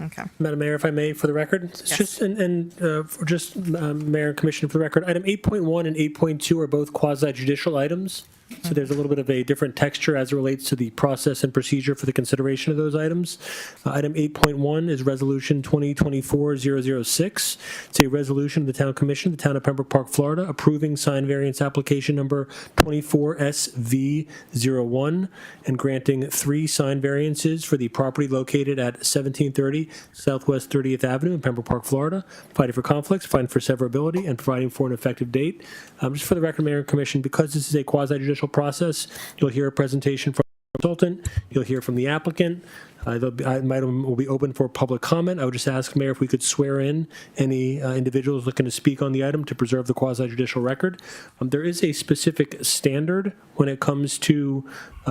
Okay. Madam Mayor, if I may, for the record, it's just, Mayor and Commissioner, for the record, item 8.1 and 8.2 are both quasi-judicial items. So there's a little bit of a different texture as it relates to the process and procedure for the consideration of those items. Item 8.1 is Resolution 2024-006. It's a resolution of the Town Commission of the Town of Pembroke Park, Florida, approving sign variance application number 24SV01 and granting 3 sign variances for the property located at 1730 Southwest 30th Avenue in Pembroke Park, Florida, providing for conflicts, providing for severability, and providing for an effective date. Just for the record, Mayor and Commission, because this is a quasi-judicial process, you'll hear a presentation from the consultant, you'll hear from the applicant. Item will be open for public comment. I would just ask, Mayor, if we could swear in any individuals looking to speak on the item to preserve the quasi-judicial record. There is a specific standard when it comes to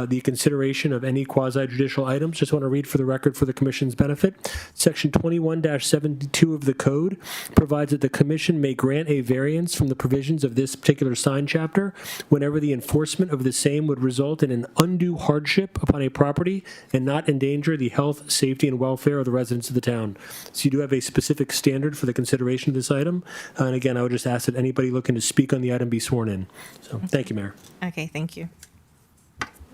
the consideration of any quasi-judicial items. Just want to read for the record for the Commission's benefit. Section 21-72 of the Code provides that the Commission may grant a variance from the provisions of this particular sign chapter whenever the enforcement of the same would result in an undue hardship upon a property and not endanger the health, safety, and welfare of the residents of the town. So you do have a specific standard for the consideration of this item. And again, I would just ask that anybody looking to speak on the item be sworn in. So thank you, Mayor. Okay, thank you.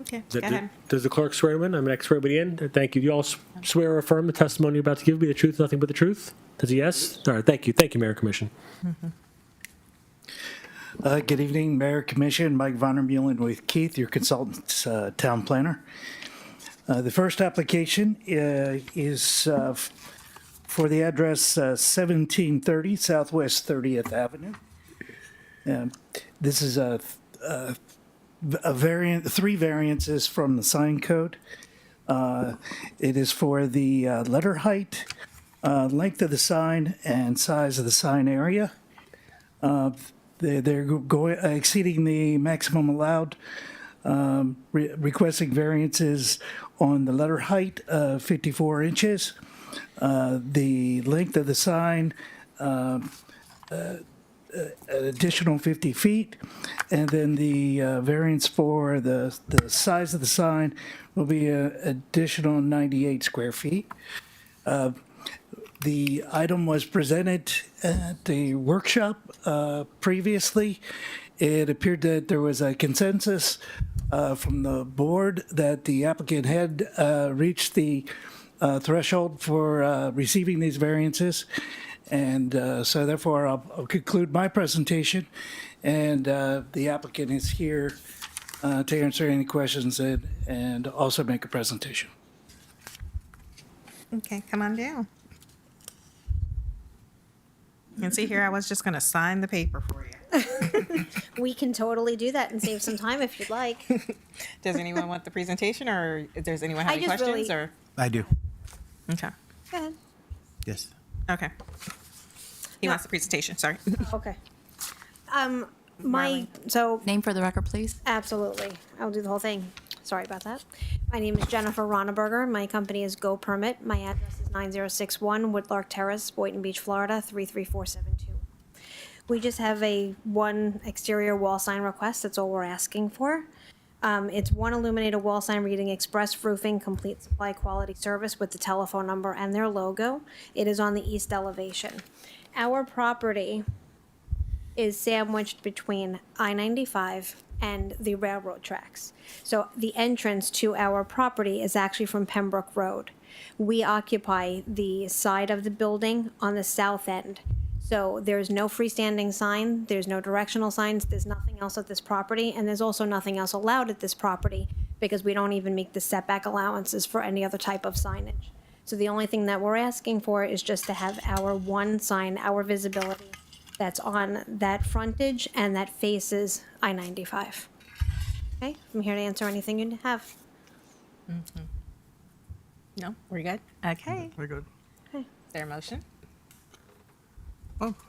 Okay, go ahead. Does the clerk swear in? I'm going to swear everybody in. Thank you. Do you all swear or affirm the testimony you're about to give will be the truth, nothing but the truth? Does he yes? All right, thank you. Thank you, Mayor Commission. Good evening, Mayor Commission. Mike Vondermeulen with Keith, your consultant, town planner. The first application is for the address 1730 Southwest 30th Avenue. This is a variant, 3 variances from the sign code. It is for the letter height, length of the sign, and size of the sign area. They're going exceeding the maximum allowed, requesting variances on the letter height of 54 inches, the length of the sign, an additional 50 feet, and then the variance for the size of the sign will be an additional 98 square feet. The item was presented at the workshop previously. It appeared that there was a consensus from the board that the applicant had reached the threshold for receiving these variances. And so therefore, I'll conclude my presentation. And the applicant is here to answer any questions and also make a presentation. Okay, come on down. And see here, I was just gonna sign the paper for you. We can totally do that and save some time if you'd like. Does anyone want the presentation, or does anyone have I any just questions, really- or? I do. Okay, Go ahead. Yes. okay. He No. wants the presentation, sorry. Okay. So Name for the record, please. absolutely, I'll do the whole thing. Sorry about that. My name is Jennifer Ronneberger. My company is Go Permit. My address is 9061 Woodlark Terrace, Boynton Beach, Florida 33472. We just have one exterior wall sign request. That's all we're asking for. It's one illuminated wall sign reading Express Roofing, complete supply quality service with the telephone number and their logo. It is on the east elevation. Our property is sandwiched between I-95 and the railroad tracks. So the entrance to our property is actually from Pembroke Road. We occupy the side of the building on the south end. So there's no freestanding sign, there's no directional signs, there's nothing else at this property, and there's also nothing else allowed at this property because we don't even make the setback allowances for any other type of signage. So the only thing that we're asking for is just to have our one sign, our visibility, that's on that frontage and that faces I-95. Okay, I'm here to answer anything you have. No, we're good? Okay. Very good. Is there a motion?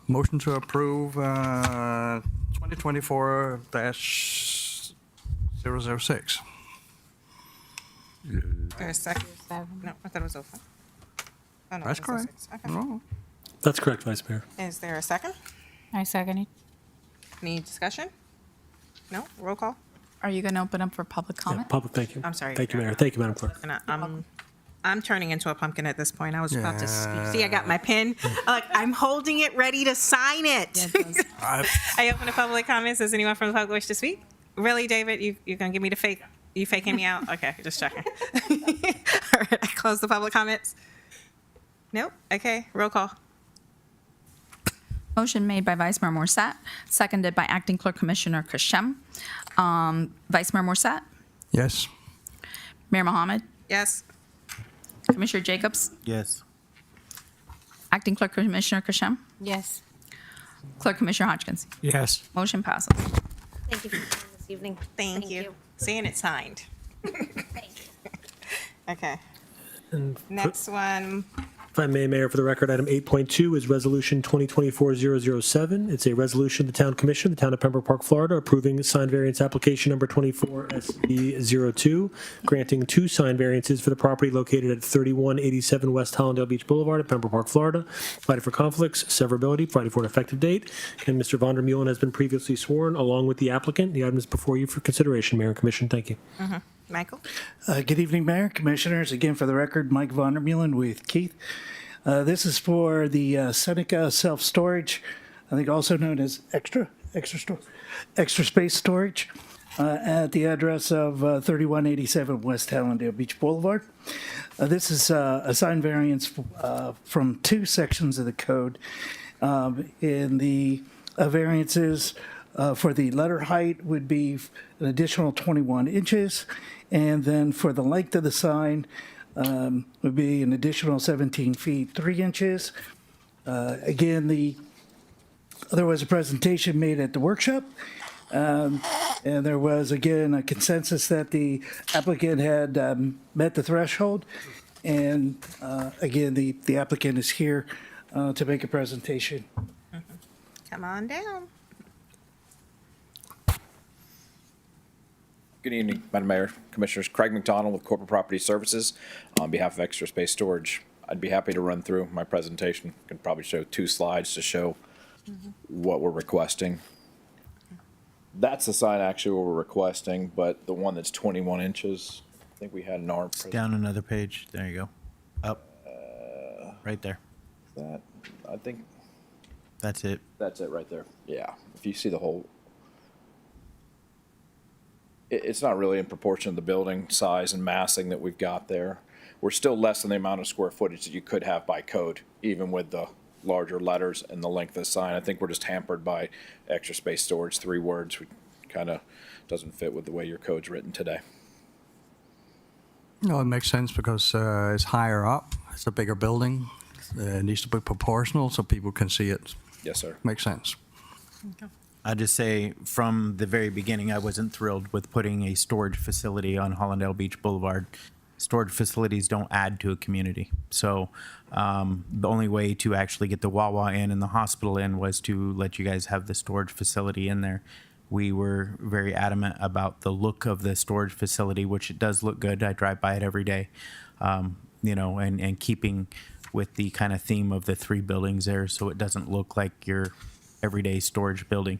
Motion to approve 2024-006. Is there a second? No, I thought it was 05. Oh, no, That's it was correct. 06. Okay. No. That's correct, Vice Mayor. Is there a second? I second it. Any discussion? No? Roll call? Are you going to open up for public Yeah, comment? public, thank you. I'm sorry. Thank you, Mayor. Thank you, Madam Clerk. And I'm turning into a pumpkin at this point. I was about to speak. Yeah. See, I got my pen. I'm holding it ready to sign it. I open the public comments. Does anyone from the public wish to speak? Really, David? You're going to give me the fake? You faking me out? Okay, just checking. All right, I close the public comments. Nope. Okay, roll call. Motion made by Vice Mayor Morset, seconded by Acting Clerk Commissioner Kashem. Vice Mayor Morset, Yes. Mayor Mohammed, Yes. Commissioner Jacobs, Yes. Acting Clerk Commissioner Kashem, Yes. Clerk Commissioner Hodgkins. Yes. Motion passes. Thank you for your time this evening. Thank you. Seeing it signed. Okay. And Next one. If I may, Mayor, for the record, item 8.2 is Resolution 2024-007. It's a resolution of the Town Commission, of the Town of Pembroke Park, Florida, approving sign variance application number 24SB02, granting 2 sign variances for the property located at 3187 West Hollandale Beach Boulevard at Pembroke Park, Florida, provided for conflicts, severability, provided for an effective date, and Mr. Von der Meulen has been previously sworn, along with the applicant. The item is before you for consideration, Mayor and Commission. Thank you. Michael? Good evening, Mayor, Commissioners. Again, for the record, Mike Von der Meulen with Keith. This is for the Seneca self-storage, I think also known as extra space storage, at the address of 3187 West Hallandale Beach Boulevard. This is a sign variance from 2 sections of the code. In the variances for the letter height would be an additional 21 inches, and then for the length of the sign, would be an additional 17 feet, 3 inches. Again, there was a presentation made at the workshop, and there was, again, a consensus that the applicant had met the threshold. And again, the applicant is here to make a presentation. Come on down. Good evening, Madam Mayor, Commissioners. Craig McDonald with Corporate Property Services on behalf of Extra Space Storage. I'd be happy to run through my presentation. Can probably show 2 slides to show what we're requesting. That's the sign actually we're requesting, but the one that's 21 inches, I think we had in our. Down another page. There you go. Up. Right there. That, I think That's it. that's it right there. Yeah, if you see the whole. It's not really in proportion to the building size and massing that we've got there. We're still less than the amount of square footage that you could have by code, even with the larger letters and the length of the sign. I think we're just hampered by extra space storage, 3 words. We kind of doesn't fit with the way your code's written today. No, it makes sense because it's higher up. It's a bigger building. It needs to be proportional so people can see it. Yes, sir. Makes sense. I'll just say from the very beginning, I wasn't thrilled with putting a storage facility on Hollandale Beach Boulevard. Storage facilities don't add to a community. So the only way to actually get the Wawa in and the hospital in was to let you guys have the storage facility in there. We were very adamant about the look of the storage facility, which it does look good. I drive by it every day, and keeping with the kind of theme of the 3 buildings there, so it doesn't look like your everyday storage building.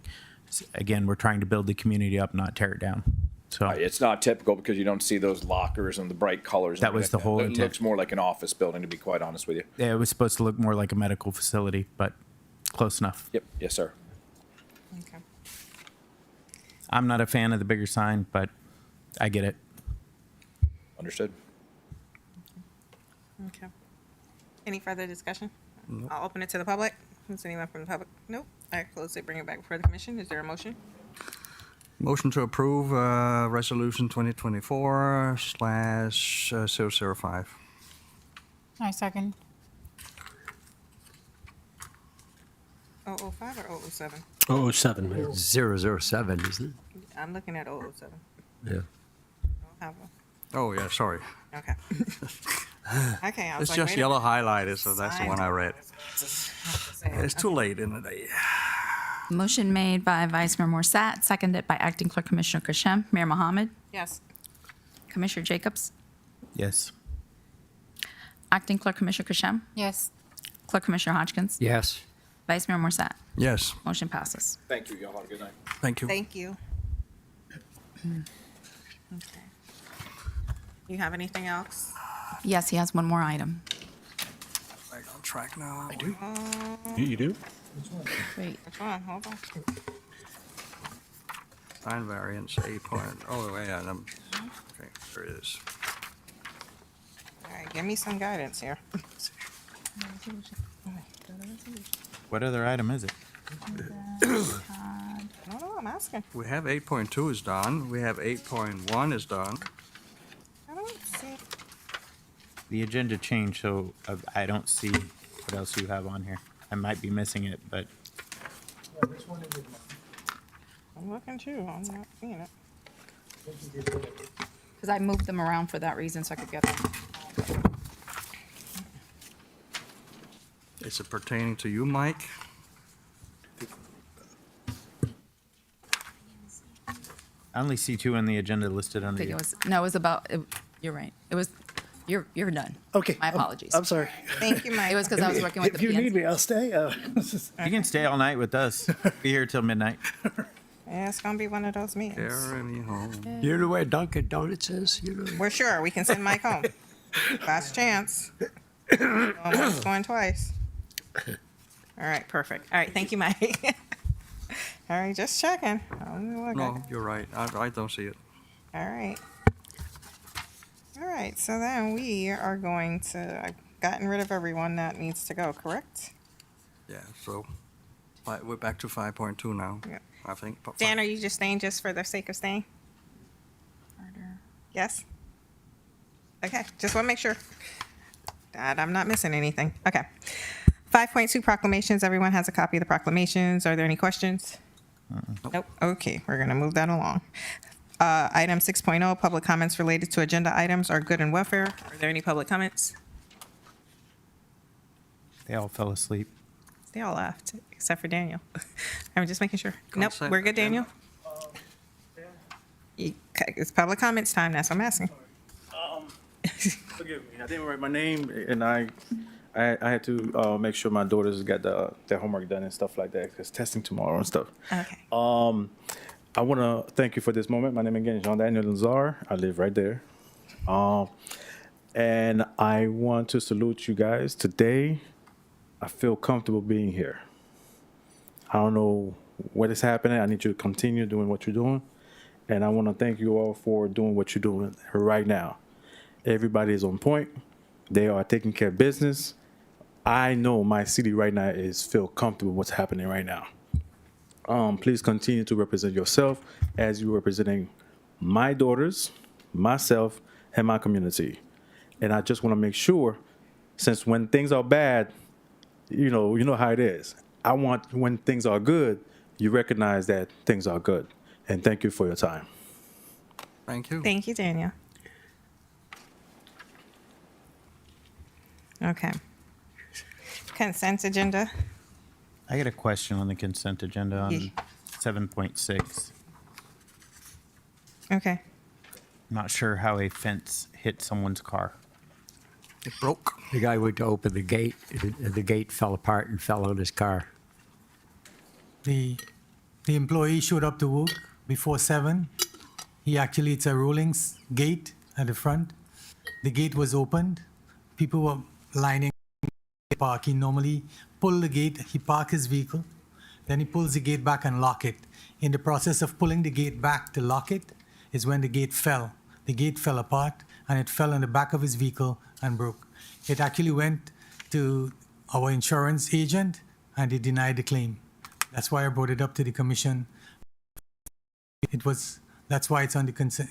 Again, we're trying to build the community up, not tear it down. So It's not typical because you don't see those lockers and the bright colors. That was the whole It intent. looks more like an office building, to be quite honest with you. yeah, it was supposed to look more like a medical facility, but close enough. Yep. Yes, sir. Okay. I'm not a fan of the bigger sign, but I get it. Understood. Okay. Any further discussion? I'll open it to the public. Is anyone from the public? Nope. I close it, bring it back before the commission. Is there a motion? Motion to approve Resolution 2024/005. I second. 005 or 007? 007, Mayor. 007, isn't it? I'm looking at 007. Yeah. I don't have a Oh, yeah, sorry. Okay. Okay, I was It's like, just wait a yellow minute. highlighted, so that's the one I read. It's too late in the day. Motion made by Vice Mayor Morsat, seconded by Acting Clerk Commissioner Kashem. Mayor Mohammed, Yes. Commissioner Jacobs, Yes. Acting Clerk Commissioner Kashem, Yes. Clerk Commissioner Hodgkins, Yes. Vice Mayor Morsat. Yes, Motion passes. Thank you. Y'all have a good night. thank you. Thank you. Okay. You have anything else? Yes, he has one more item. Back on track now. I do. You do? Wait. Which one? Hold on. Sign variance, 8 point, oh, yeah, okay, there it is. All right, give me some guidance here. What other item is it? No, I'm asking. We have 8.2 is done, we have 8.1 is done. I don't see. The agenda changed, so I don't see what else you have on here. I might be missing it, but I'm looking too. I'm not seeing it. Because I moved them around for that reason, so I could get them. Is it pertaining to you, Mike? I only see two on the agenda listed I under think you. it was, no, it was about, you're right. It was, you're done. Okay. My apologies. I'm sorry. Thank you, Mike. It was because I was working with If the you need PNC. me, I'll stay. You can stay all night with us. Be here till midnight. Yeah, it's gonna be one of those meetings. Carry me home. You know where Dunkin' Donuts is? You know. We're sure we can send Mike home. Last chance. Going once, going twice. All right, perfect. All right, thank you, Mike. All right, just checking. No, you're right, I don't see it. All right. All right, so then we are going to, I've gotten rid of everyone that needs to go, correct? Yeah, so, we're back to 5.2 now, Yeah. I think. but Dan, are you just staying just for the sake of staying? Yes? Okay, just want to make sure that I'm not missing anything. Okay. 5.2 proclamations. Everyone has a copy of the proclamations. Are there any questions? Nope. Okay, we're going to move that along. Item 6.0, public comments related to agenda items or good and welfare. Are there any public comments? They all fell asleep. They all left, except for Daniel. I'm just making sure. Nope, Consent we're good, Daniel? It's public comments time, that's what I'm asking. Forgive me, I didn't write my name, and I had to make sure my daughters got their homework done and stuff like that, because testing tomorrow and stuff. Okay. I want to thank you for this moment. My name again is Jean-Daniel Lazar. I live right there. And I want to salute you guys. Today, I feel comfortable being here. I don't know what is happening. I need you to continue doing what you're doing. And I want to thank you all for doing what you're doing right now. Everybody is on point. They are taking care of business. I know my city right now feel comfortable with what's happening right now. Please continue to represent yourself as you're representing my daughters, myself, and my community. And I just want to make sure, since when things are bad, you know how it is. I want when things are good, you recognize that things are good. And thank you for your time. Thank you. Thank you, Daniel. Okay. Consent agenda. I got a question on the consent agenda on Yeah. 7.6. Okay. Not sure how a fence hit someone's car. It broke. The guy went to open the gate, and the gate fell apart and fell on his car. The employee showed up to work before 7. It's a rolling gate at the front. The gate was opened. People were lining park. He normally pull the gate, he park his vehicle, then he pulls the gate back and lock it. In the process of pulling the gate back to lock it is when the gate fell. The gate fell apart and it fell on the back of his vehicle and broke. It actually went to our insurance agent and he denied the claim. That's why I brought it up to the commission. That's why it's on the consent,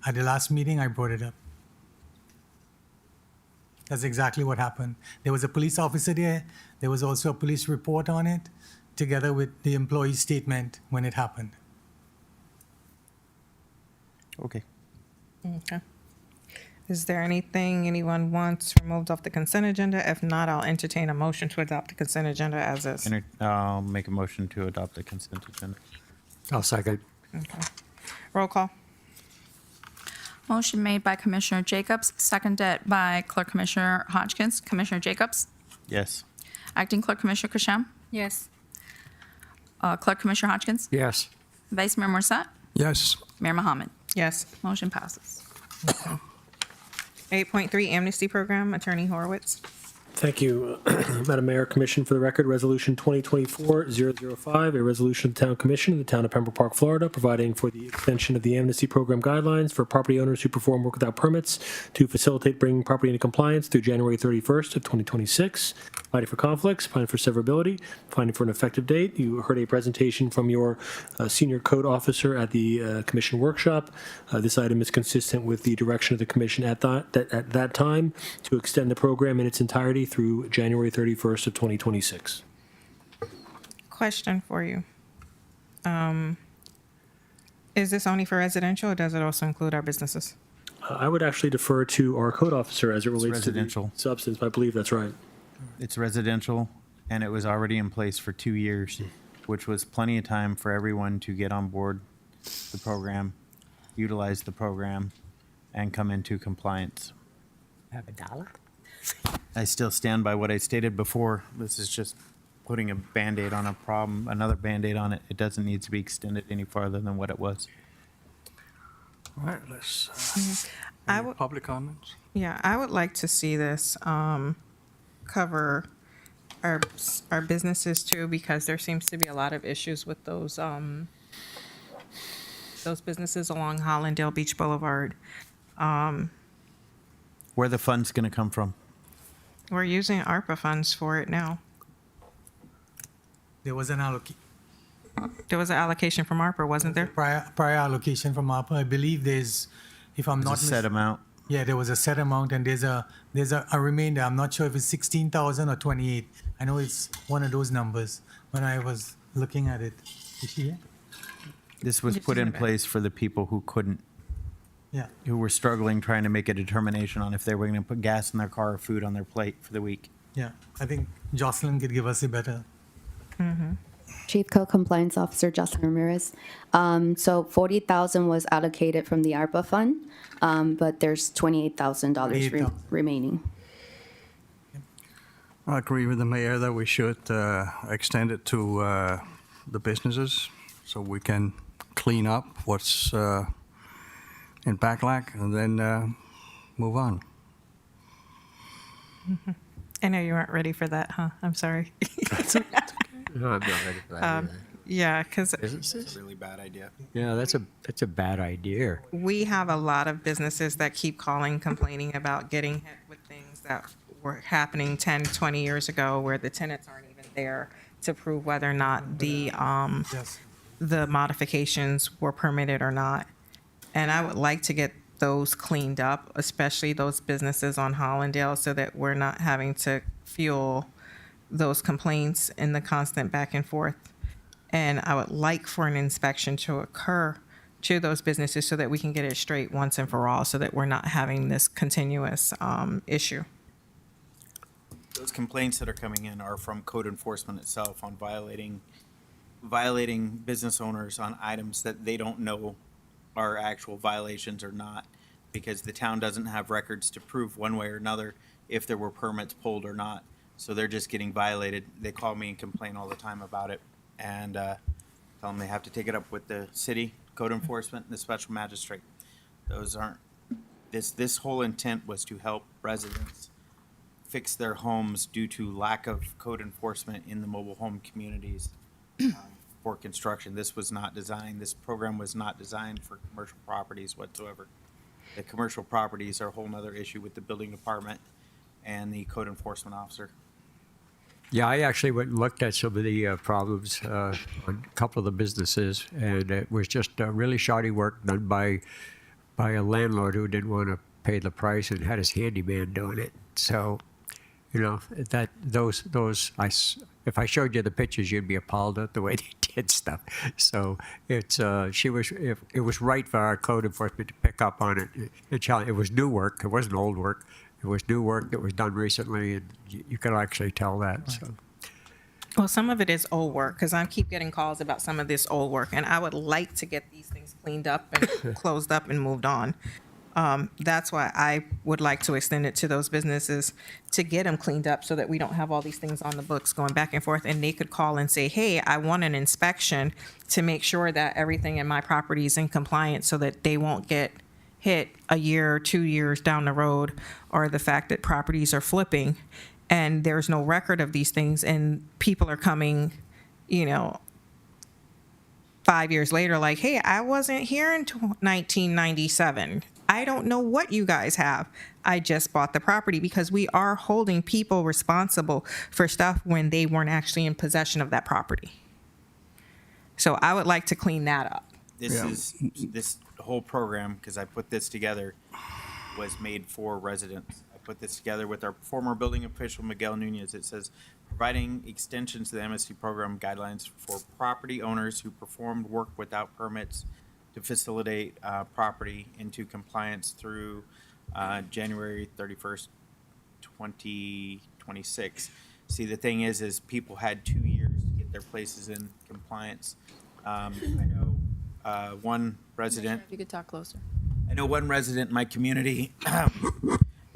at the last meeting I brought it up. That's exactly what happened. There was a police officer there. There was also a police report on it, together with the employee's statement when it happened. Okay. Okay. Is there anything anyone wants removed off the consent agenda? If not, I'll entertain a motion to adopt the consent agenda as is. I'll make a motion to adopt the consent agenda. I'll second. Okay. Roll call. Motion made by Commissioner Jacobs, seconded by Clerk Commissioner Hodgkins. Commissioner Jacobs? Yes. Acting Clerk Commissioner Kasham? Yes. Clerk Commissioner Hodgkins? Yes. Vice Mayor Morissette? Yes. Mayor Mohammed? Yes. Motion passes. 8.3 Amnesty Program, Attorney Horowitz. Thank you, Madam Mayor. Commission for the record, Resolution 2024-005, a resolution of the Town Commission of the Town of Pembroke Park, Florida, providing for the extension of the amnesty program guidelines for property owners who perform work without permits to facilitate bringing property into compliance through January 31st of 2026, providing for conflicts, providing for severability, providing for an effective date. You heard a presentation from your senior code officer at the commission workshop. This item is consistent with the direction of the commission at that time to extend the program in its entirety through January 31st of 2026. Question for you. Is this only for residential, or does it also include our businesses? I would actually defer to our code officer as it relates to the residential. substance. I believe that's right. It's residential, and it was already in place for 2 years, which was plenty of time for everyone to get on board the program, utilize the program, and come into compliance. Have a dollar? I still stand by what I stated before. This is just putting a Band-Aid on a problem, another Band-Aid on it. It doesn't need to be extended any farther than what it was. All right, let's, I would, public comments? yeah, I would like to see this cover our businesses too, because there seems to be a lot of issues with those businesses along Hollandale Beach Boulevard. Where the fund's going to come from? We're using ARPA funds for it now. There was an There was an allocation from ARPA, wasn't there? prior allocation from ARPA. I believe there's, if I'm not It's a set amount. Yeah, there was a set amount, and there's a remainder. I'm not sure if it's 16,000 or 28. I know it's one of those numbers when I was looking at it. Is she here? This was Just put in in the back. place for the people who couldn't, Yeah. who were struggling, trying to make a determination on if they were going to put gas in their car or food on their plate for the week. Yeah, I think Jocelyn could give us a better. Chief Code Compliance Officer Jocelyn Ramirez. So 40,000 was allocated from the ARPA fund, but there's $28,000 $28,000. remaining. I agree with the mayor that we should extend it to the businesses so we can clean up what's in backlog and then move on. I know you weren't ready for that, huh? I'm sorry. No, I'm not ready for that either. Yeah, because Businesses? Really bad idea. Yeah, that's a bad idea. we have a lot of businesses that keep calling, complaining about getting hit with things that were happening 10, 20 years ago where the tenants aren't even there to prove whether or not Yes. the modifications were permitted or not. And I would like to get those cleaned up, especially those businesses on Hollandale, so that we're not having to fuel those complaints in the constant back and forth. And I would like for an inspection to occur to those businesses so that we can get it straight once and for all, so that we're not having this continuous issue. Those complaints that are coming in are from code enforcement itself on violating business owners on items that they don't know are actual violations or not, because the town doesn't have records to prove one way or another if there were permits pulled or not. So they're just getting violated. They call me and complain all the time about it, and tell them they have to take it up with the city, code enforcement, and the special magistrate. Those aren't, this whole intent was to help residents fix their homes due to lack of code enforcement in the mobile home communities for construction. This program was not designed for commercial properties whatsoever. The commercial properties are a whole nother issue with the building department and the code enforcement officer. Yeah, I actually went and looked at some of the problems on a couple of the businesses, and it was just really shoddy work done by a landlord who didn't want to pay the price and had his handyman doing it. So You know, that those if I showed you the pictures, you'd be appalled at the way they did stuff. So it's it was right for our code enforcement to pick up on it. It was new work. It wasn't old work. It was new work that was done recently, and you could actually tell that. So. Well, some of it is old work, because I keep getting calls about some of this old work, and I would like to get these things cleaned up and closed up and moved on. That's why I would like to extend it to those businesses to get them cleaned up so that we don't have all these things on the books going back and forth, and they could call and say, hey, I want an inspection to make sure that everything in my property is in compliance so that they won't get hit a year or 2 years down the road, or the fact that properties are flipping and there's no record of these things, and people are coming, 5 years later like, hey, I wasn't here in 1997. I don't know what you guys have. I just bought the property, because we are holding people responsible for stuff when they weren't actually in possession of that property. So I would like to clean that up. This whole program, because I put this together, was made for residents. I put this together with our former building official, Miguel Nunez. It says, providing extensions to the MSC program guidelines for property owners who performed work without permits to facilitate property into compliance through January 31st, 2026. See, the thing is people had 2 years to get their places in compliance. I know one resident. If you could talk closer. I know one resident in my community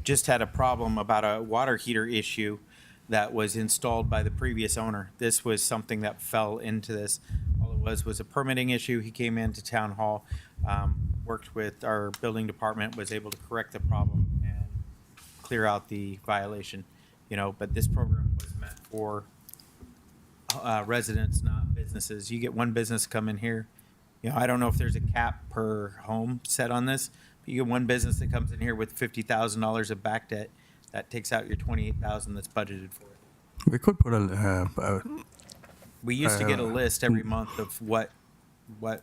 just had a problem about a water heater issue that was installed by the previous owner. This was something that fell into this. All it was a permitting issue. He came into town hall, worked with our building department, was able to correct the problem and clear out the violation. But this program was meant for residents, not businesses. You get one business come in here. I don't know if there's a cap per home set on this, but you get one business that comes in here with $50,000 of back debt. That takes out your $28,000 that's budgeted for it. We could put We used to get a list every month of what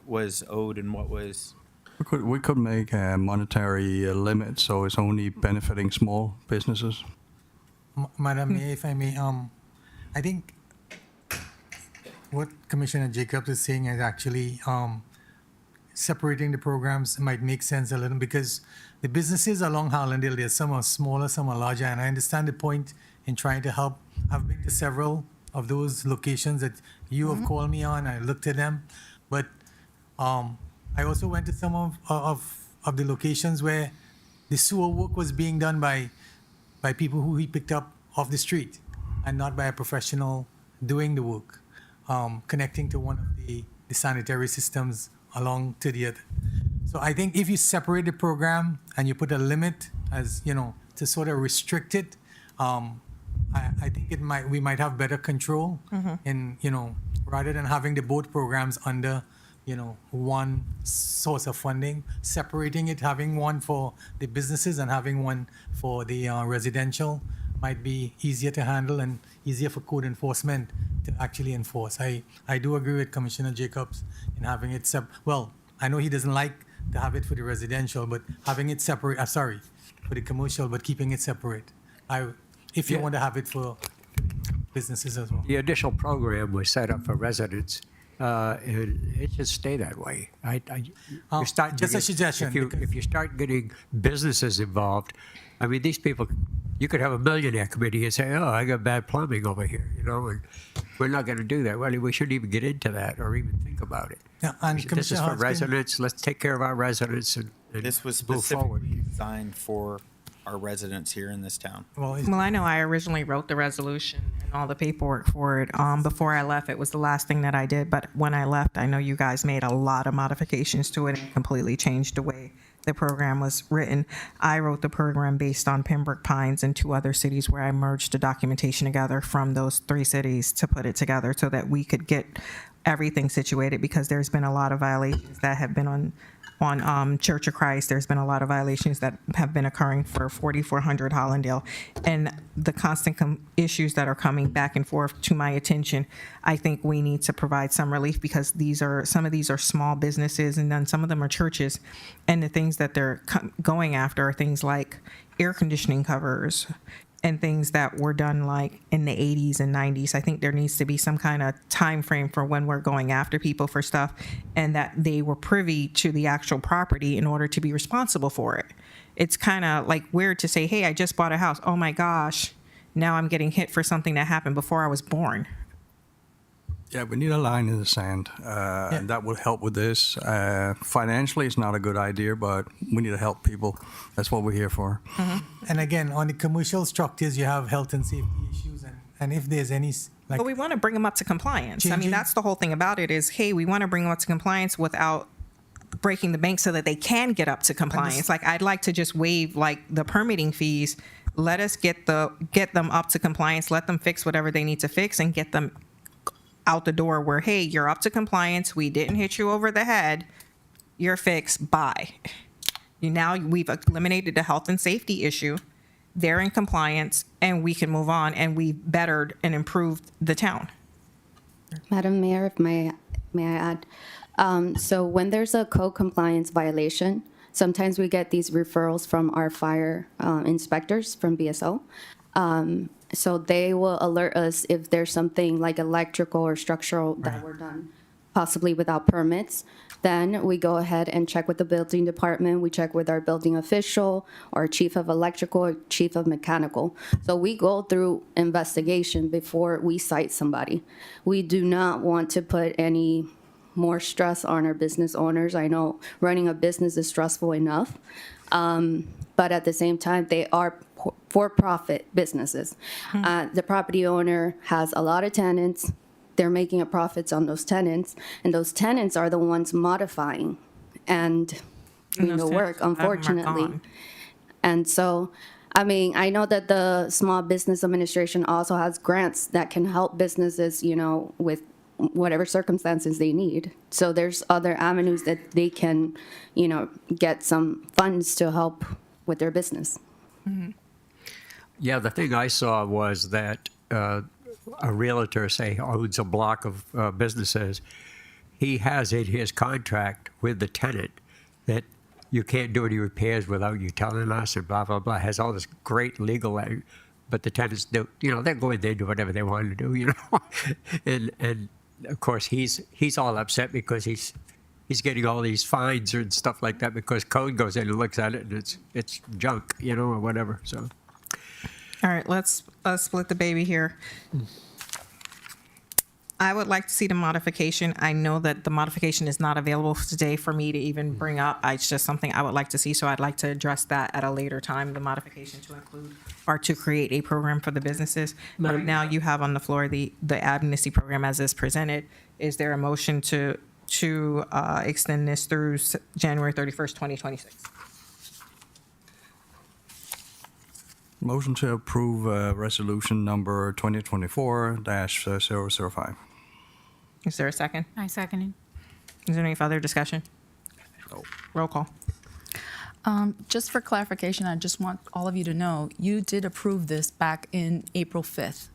was owed and what was. we could make a monetary limit so it's only benefiting small businesses. Madam Mayor, if I may, I think what Commissioner Jacobs is saying is actually separating the programs might make sense a little, because the businesses along Harlandale, there's some are smaller, some are larger, and I understand the point in trying to help. I've been to several of those locations that you have called me on. I looked at them, but I also went to some of the locations where the sewer work was being done by people who he picked up off the street, and not by a professional doing the work, connecting to one of the sanitary systems along to the other. So I think if you separate the program and you put a limit, as to sort of restrict it, I think we might have better control in, rather than having the both programs under, one source of funding, separating it, having one for the businesses and having one for the residential might be easier to handle and easier for code enforcement to actually enforce. I do agree with Commissioner Jacobs in having it well, I know he doesn't like to have it for the residential, but having it separate, for the commercial, but keeping it separate. If you want to have it for businesses as well. The initial program was set up for residents. It should stay that way. Just a suggestion. If you start getting businesses involved, I mean, these people, you could have a millionaire committee and say, oh, I got bad plumbing over here, and we're not going to do that. Well, we shouldn't even get into that or even think about it. Yeah, and This is for residents. Let's take care of our residents and This was move forward. specifically designed for our residents here in this town. Well, Well, I know I originally wrote the resolution and all the paperwork for it. Before I left, it was the last thing that I did. But when I left, I know you guys made a lot of modifications to it and completely changed the way the program was written. I wrote the program based on Pembroke Pines and 2 other cities, where I merged the documentation together from those 3 cities to put it together so that we could get everything situated, because there's been a lot of violations that have been on Church of Christ. There's been a lot of violations that have been occurring for 4400 Hollandale, and the constant issues that are coming back and forth to my attention. I think we need to provide some relief, because some of these are small businesses, and then some of them are churches, and the things that they're going after are things like air conditioning covers, and things that were done like in the 80s and 90s. I think there needs to be some kind of time frame for when we're going after people for stuff, and that they were privy to the actual property in order to be responsible for it. It's kind of like weird to say, hey, I just bought a house. Oh my gosh, now I'm getting hit for something that happened before I was born. Yeah, we need a line in the sand, and that will help with this. Financially, it's not a good idea, but we need to help people. That's what we're here for. And again, on the commercial structures, you have health and safety issues, and if there's any, like, But we want to bring them up to compliance. I mean, Changing- that's the whole thing about it is, hey, we want to bring them up to compliance without breaking the bank so that they can get up to compliance. Like, I'd like to just waive like the permitting fees. Let us get them up to compliance. Let them fix whatever they need to fix and get them out the door where, hey, you're up to compliance. We didn't hit you over the head. You're fixed. Bye. Now we've eliminated the health and safety issue. They're in compliance and we can move on, and we bettered and improved the town. Madam Mayor, if may I add? So when there's a code compliance violation, sometimes we get these referrals from our fire inspectors from BSO. So they will alert us if there's something like electrical or structural that were done possibly without permits. Then we go ahead and check with the building department. We check with our building official, or chief of electrical, or chief of mechanical. So we go through investigation before we cite somebody. We do not want to put any more stress on our business owners. I know running a business is stressful enough. But at the same time, they are for-profit businesses. The property owner has a lot of tenants. They're making a profits on those tenants, and those tenants are the ones modifying and doing the work, unfortunately. And so, I mean, I know that the Small Business Administration also has grants that can help businesses, you know, with whatever circumstances they need. So there's other avenues that they can, you know, get some funds to help with their business. Yeah, the thing I saw was that a realtor, say, owns a block of businesses. He has in his contract with the tenant that you can't do any repairs without you telling us, and blah, blah, blah. Has all this great legal, but the tenants do, you know, they're going there, do whatever they want to do, you know. and of course, he's all upset because he's getting all these fines and stuff like that because code goes in and looks at it and it's junk, you know, or whatever. So, All right, let's split the baby here. I would like to see the modification. I know that the modification is not available today for me to even bring up. It's just something I would like to see, so I'd like to address that at a later time, the modification to include or to create a program for the businesses. Right now, you have on the floor the amnesty program as is presented. Is there a motion to extend this through January 31st, 2026? Motion to approve resolution number 2024-005. Is there a second? I second it. Is there any further discussion? No. Roll call. Just for clarification, I just want all of you to know, you did approve this back in April 5th.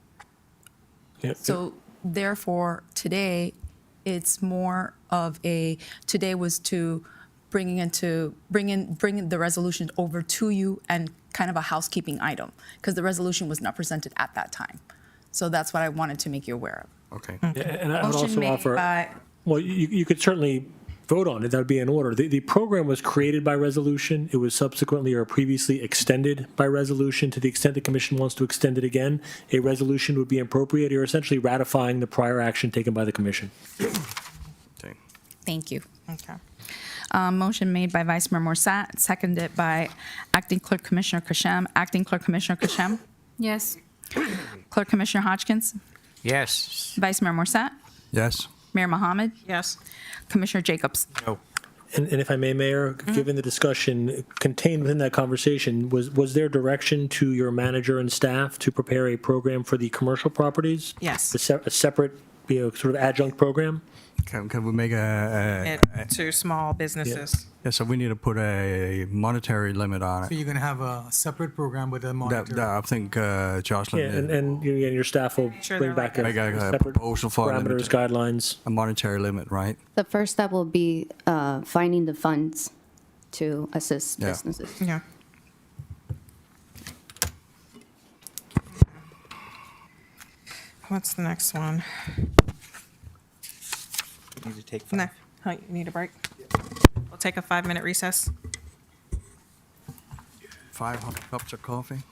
Yep. So therefore, today, it's more of today was to bring the resolution over to you and kind of a housekeeping item, because the resolution was not presented at that time. So that's what I wanted to make you aware of. Okay. And I would Motion also made offer, by- well, you could certainly vote on it. That would be in order. The program was created by resolution. It was subsequently or previously extended by resolution. To the extent the commission wants to extend it again, a resolution would be appropriate. You're essentially ratifying the prior action taken by the commission. Okay. Thank you. Okay. Motion made by Vice Mayor Morsat, seconded by Acting Clerk Commissioner Kashem. Acting Clerk Commissioner Kashem. Yes. Clerk Commissioner Hodgkins. yes. Vice Mayor Morsat. Yes. Mayor Mohammed. Yes. Commissioner Jacobs. No. And if I may, Mayor, given the discussion contained within that conversation, was there direction to your manager and staff to prepare a program for the commercial properties? Yes. A separate, sort of adjunct program? Can we make a To small businesses. yeah, so we need to put a monetary limit on so it. you're gonna have a separate program with a monitor. I think Jocelyn Yeah, and your staff will Sure, bring they're back Make a separate proposal for a parameters, limit. guidelines. A monetary limit, right? The first step will be finding the funds to assist Yeah. businesses. Yeah. What's the next one? Need to take No, oh, you need a break? We'll take a 5-minute recess. 500 cups of coffee.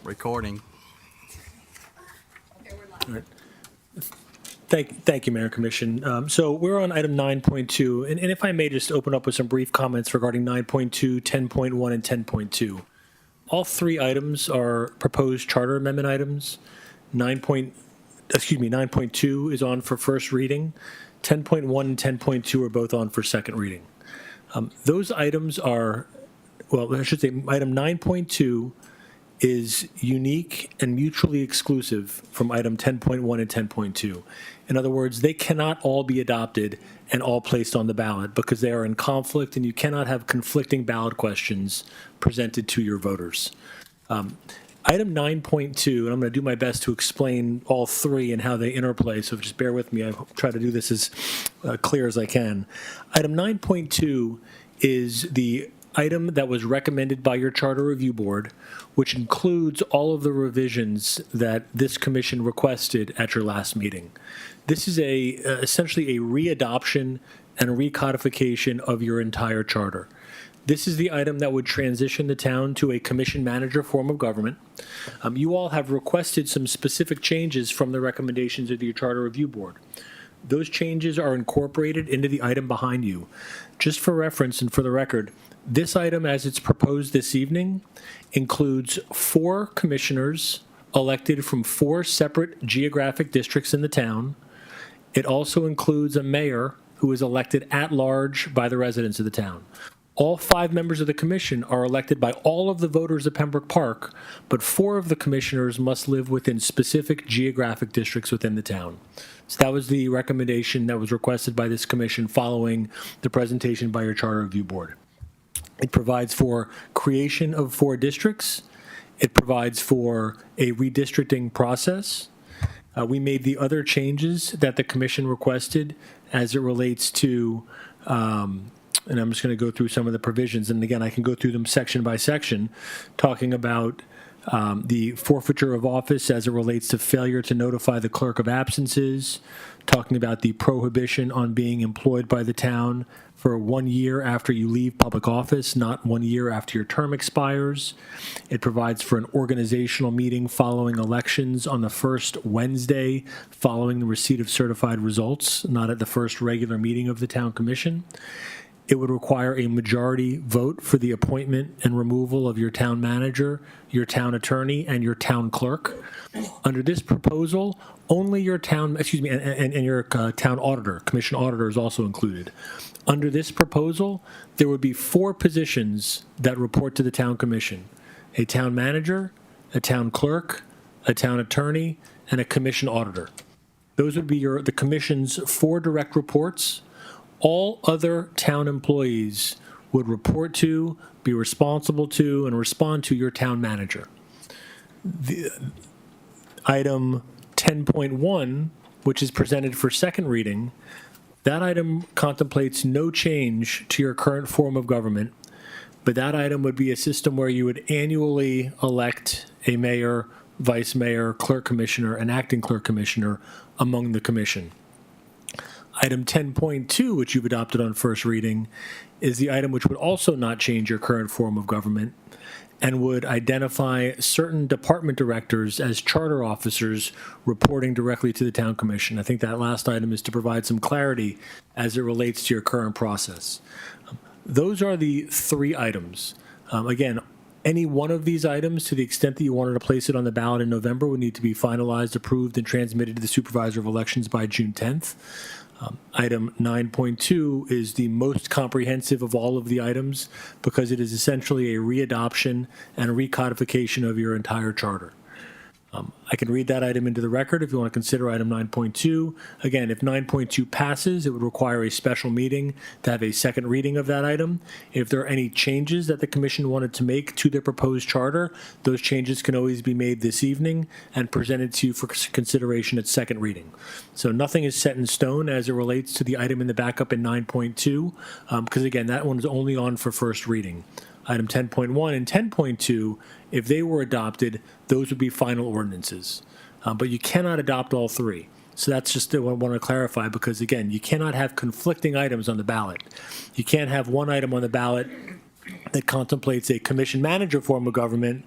Recording. All right. Thank you, Mayor and Commission. So we're on item 9.2, and if I may just open up with some brief comments regarding 9.2, 10.1, and 10.2. All three items are proposed charter amendment items. 9.2 is on for first reading. 10.1 and 10.2 are both on for second reading. Those items are, well, I should say, item 9.2 is unique and mutually exclusive from item 10.1 and 10.2. In other words, they cannot all be adopted and all placed on the ballot because they are in conflict, and you cannot have conflicting ballot questions presented to your voters. Item 9.2, and I'm going to do my best to explain all three and how they interplay, so just bear with me. I'll try to do this as clear as I can. Item 9.2 is the item that was recommended by your Charter Review Board, which includes all of the revisions that this commission requested at your last meeting. This is essentially a readoption and a recodification of your entire charter. This is the item that would transition the town to a commission manager form of government. You all have requested some specific changes from the recommendations of your Charter Review Board. Those changes are incorporated into the item behind you. Just for reference and for the record, this item, as it's proposed this evening, includes 4 commissioners elected from 4 separate geographic districts in the town. It also includes a mayor who is elected at large by the residents of the town. All 5 members of the commission are elected by all of the voters of Pembroke Park, but 4 of the commissioners must live within specific geographic districts within the town. So that was the recommendation that was requested by this commission following the presentation by your Charter Review Board. It provides for creation of 4 districts. It provides for a redistricting process. We made the other changes that the commission requested as it relates to, and I'm just going to go through some of the provisions. And again, I can go through them section by section, talking about the forfeiture of office as it relates to failure to notify the clerk of absences, talking about the prohibition on being employed by the town for 1 year after you leave public office, not 1 year after your term expires. It provides for an organizational meeting following elections on the first Wednesday following the receipt of certified results, not at the first regular meeting of the town commission. It would require a majority vote for the appointment and removal of your town manager, your town attorney, and your town clerk. Under this proposal, only your town, and your town auditor, commission auditor is also included. Under this proposal, there would be 4 positions that report to the town commission: a town manager, a town clerk, a town attorney, and a commission auditor. Those would be the commission's 4 direct reports. All other town employees would report to, be responsible to, and respond to your town manager. The item 10.1, which is presented for second reading, that item contemplates no change to your current form of government, but that item would be a system where you would annually elect a mayor, vice mayor, clerk commissioner, and acting clerk commissioner among the commission. Item 10.2, which you've adopted on first reading, is the item which would also not change your current form of government and would identify certain department directors as charter officers reporting directly to the town commission. I think that last item is to provide some clarity as it relates to your current process. Those are the 3 items. Again, any one of these items, to the extent that you wanted to place it on the ballot in November, would need to be finalized, approved, and transmitted to the supervisor of elections by June 10th. Item 9.2 is the most comprehensive of all of the items because it is essentially a readoption and a recodification of your entire charter. I can read that item into the record if you want to consider item 9.2. Again, if 9.2 passes, it would require a special meeting to have a second reading of that item. If there are any changes that the commission wanted to make to their proposed charter, those changes can always be made this evening and presented to you for consideration at second reading. So nothing is set in stone as it relates to the item in the backup in 9.2, because again, that one is only on for first reading. Item 10.1 and 10.2, if they were adopted, those would be final ordinances. But you cannot adopt all 3. So that's just what I want to clarify because, again, you cannot have conflicting items on the ballot. You can't have one item on the ballot that contemplates a commission manager form of government,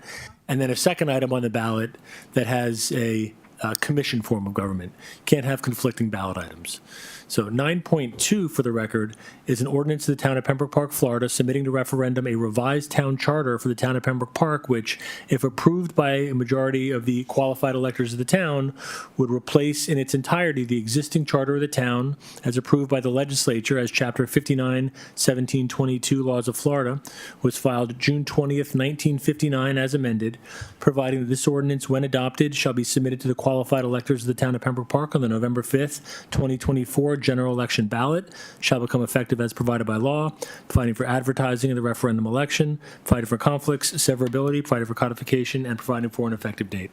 and then a second item on the ballot that has a commission form of government. Can't have conflicting ballot items. So 9.2, for the record, is an ordinance of the town of Pembroke Park, Florida, submitting to referendum a revised town charter for the town of Pembroke Park, which, if approved by a majority of the qualified electors of the town, would replace in its entirety the existing charter of the town as approved by the legislature as Chapter 59, 1722 Laws of Florida was filed June 20th, 1959 as amended, providing that this ordinance, when adopted, shall be submitted to the qualified electors of the town of Pembroke Park on the November 5th, 2024 general election ballot, shall become effective as provided by law, providing for advertising of the referendum election, providing for conflicts, severability, providing for codification, and providing for an effective date.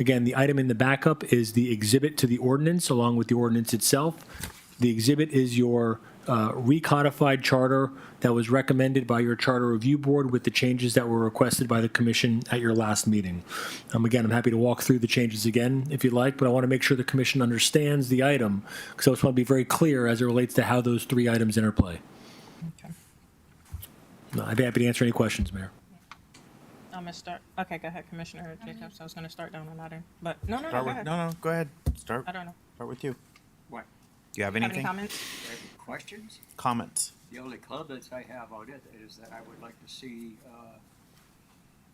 Again, the item in the backup is the exhibit to the ordinance along with the ordinance itself. The exhibit is your recodified charter that was recommended by your charter review board with the changes that were requested by the commission at your last meeting. Again, I'm happy to walk through the changes again if you'd like, but I want to make sure the commission understands the item because I just want to be very clear as it relates to how those three items interplay. Okay. I'd be happy to answer any questions, Mayor. I'm gonna start. Okay, go ahead, Commissioner Jacobs. I was gonna start down another, but no, Start go with, ahead. no, go ahead. Start. I don't know. Start with you. What? Do you have Have any anything? comments? Questions? Comments. The only comments I have on it is that I would like to see,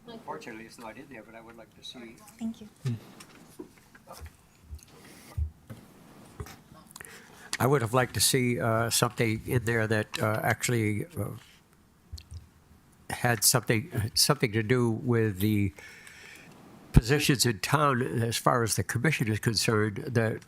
unfortunately, it's not in there, but I would like to see. Thank you. I would have liked to see something in there that actually had something to do with the positions in town as far as the commission is concerned, that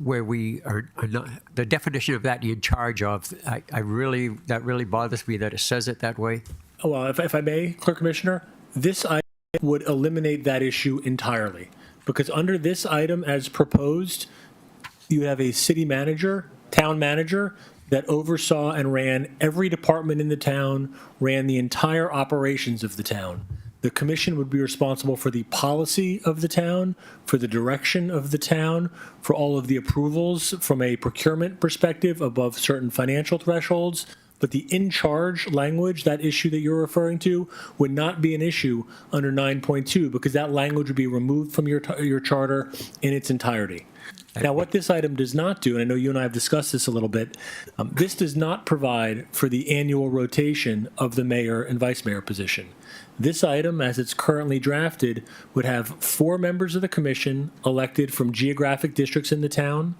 where we are not, the definition of that in charge of, that really bothers me that it says it that way. Oh, well, if I may, Clerk Commissioner, this item would eliminate that issue entirely because under this item as proposed, you have a city manager, town manager that oversaw and ran every department in the town, ran the entire operations of the town. The commission would be responsible for the policy of the town, for the direction of the town, for all of the approvals from a procurement perspective above certain financial thresholds. But the in-charge language, that issue that you're referring to, would not be an issue under 9.2 because that language would be removed from your charter in its entirety. Now, what this item does not do, and I know you and I have discussed this a little bit, this does not provide for the annual rotation of the mayor and vice mayor position. This item, as it's currently drafted, would have 4 members of the commission elected from geographic districts in the town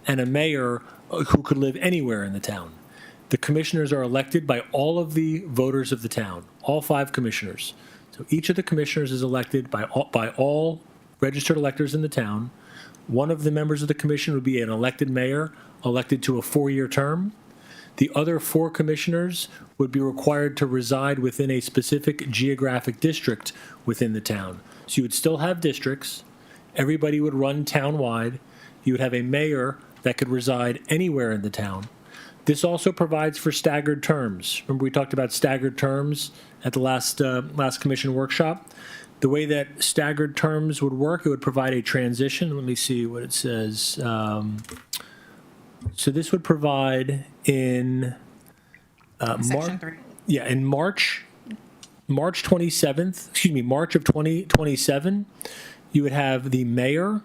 and a mayor who could live anywhere in the town. The commissioners are elected by all of the voters of the town, all 5 commissioners. So each of the commissioners is elected by all registered electors in the town. One of the members of the commission would be an elected mayor, elected to a 4-year term. The other 4 commissioners would be required to reside within a specific geographic district within the town. So you would still have districts. Everybody would run town-wide. You would have a mayor that could reside anywhere in the town. This also provides for staggered terms. Remember we talked about staggered terms at the last commission workshop? The way that staggered terms would work, it would provide a transition. Let me see what it says. So this would provide in Section 3. Yeah, in March 27th, excuse me, March of 2027, you would have the mayor,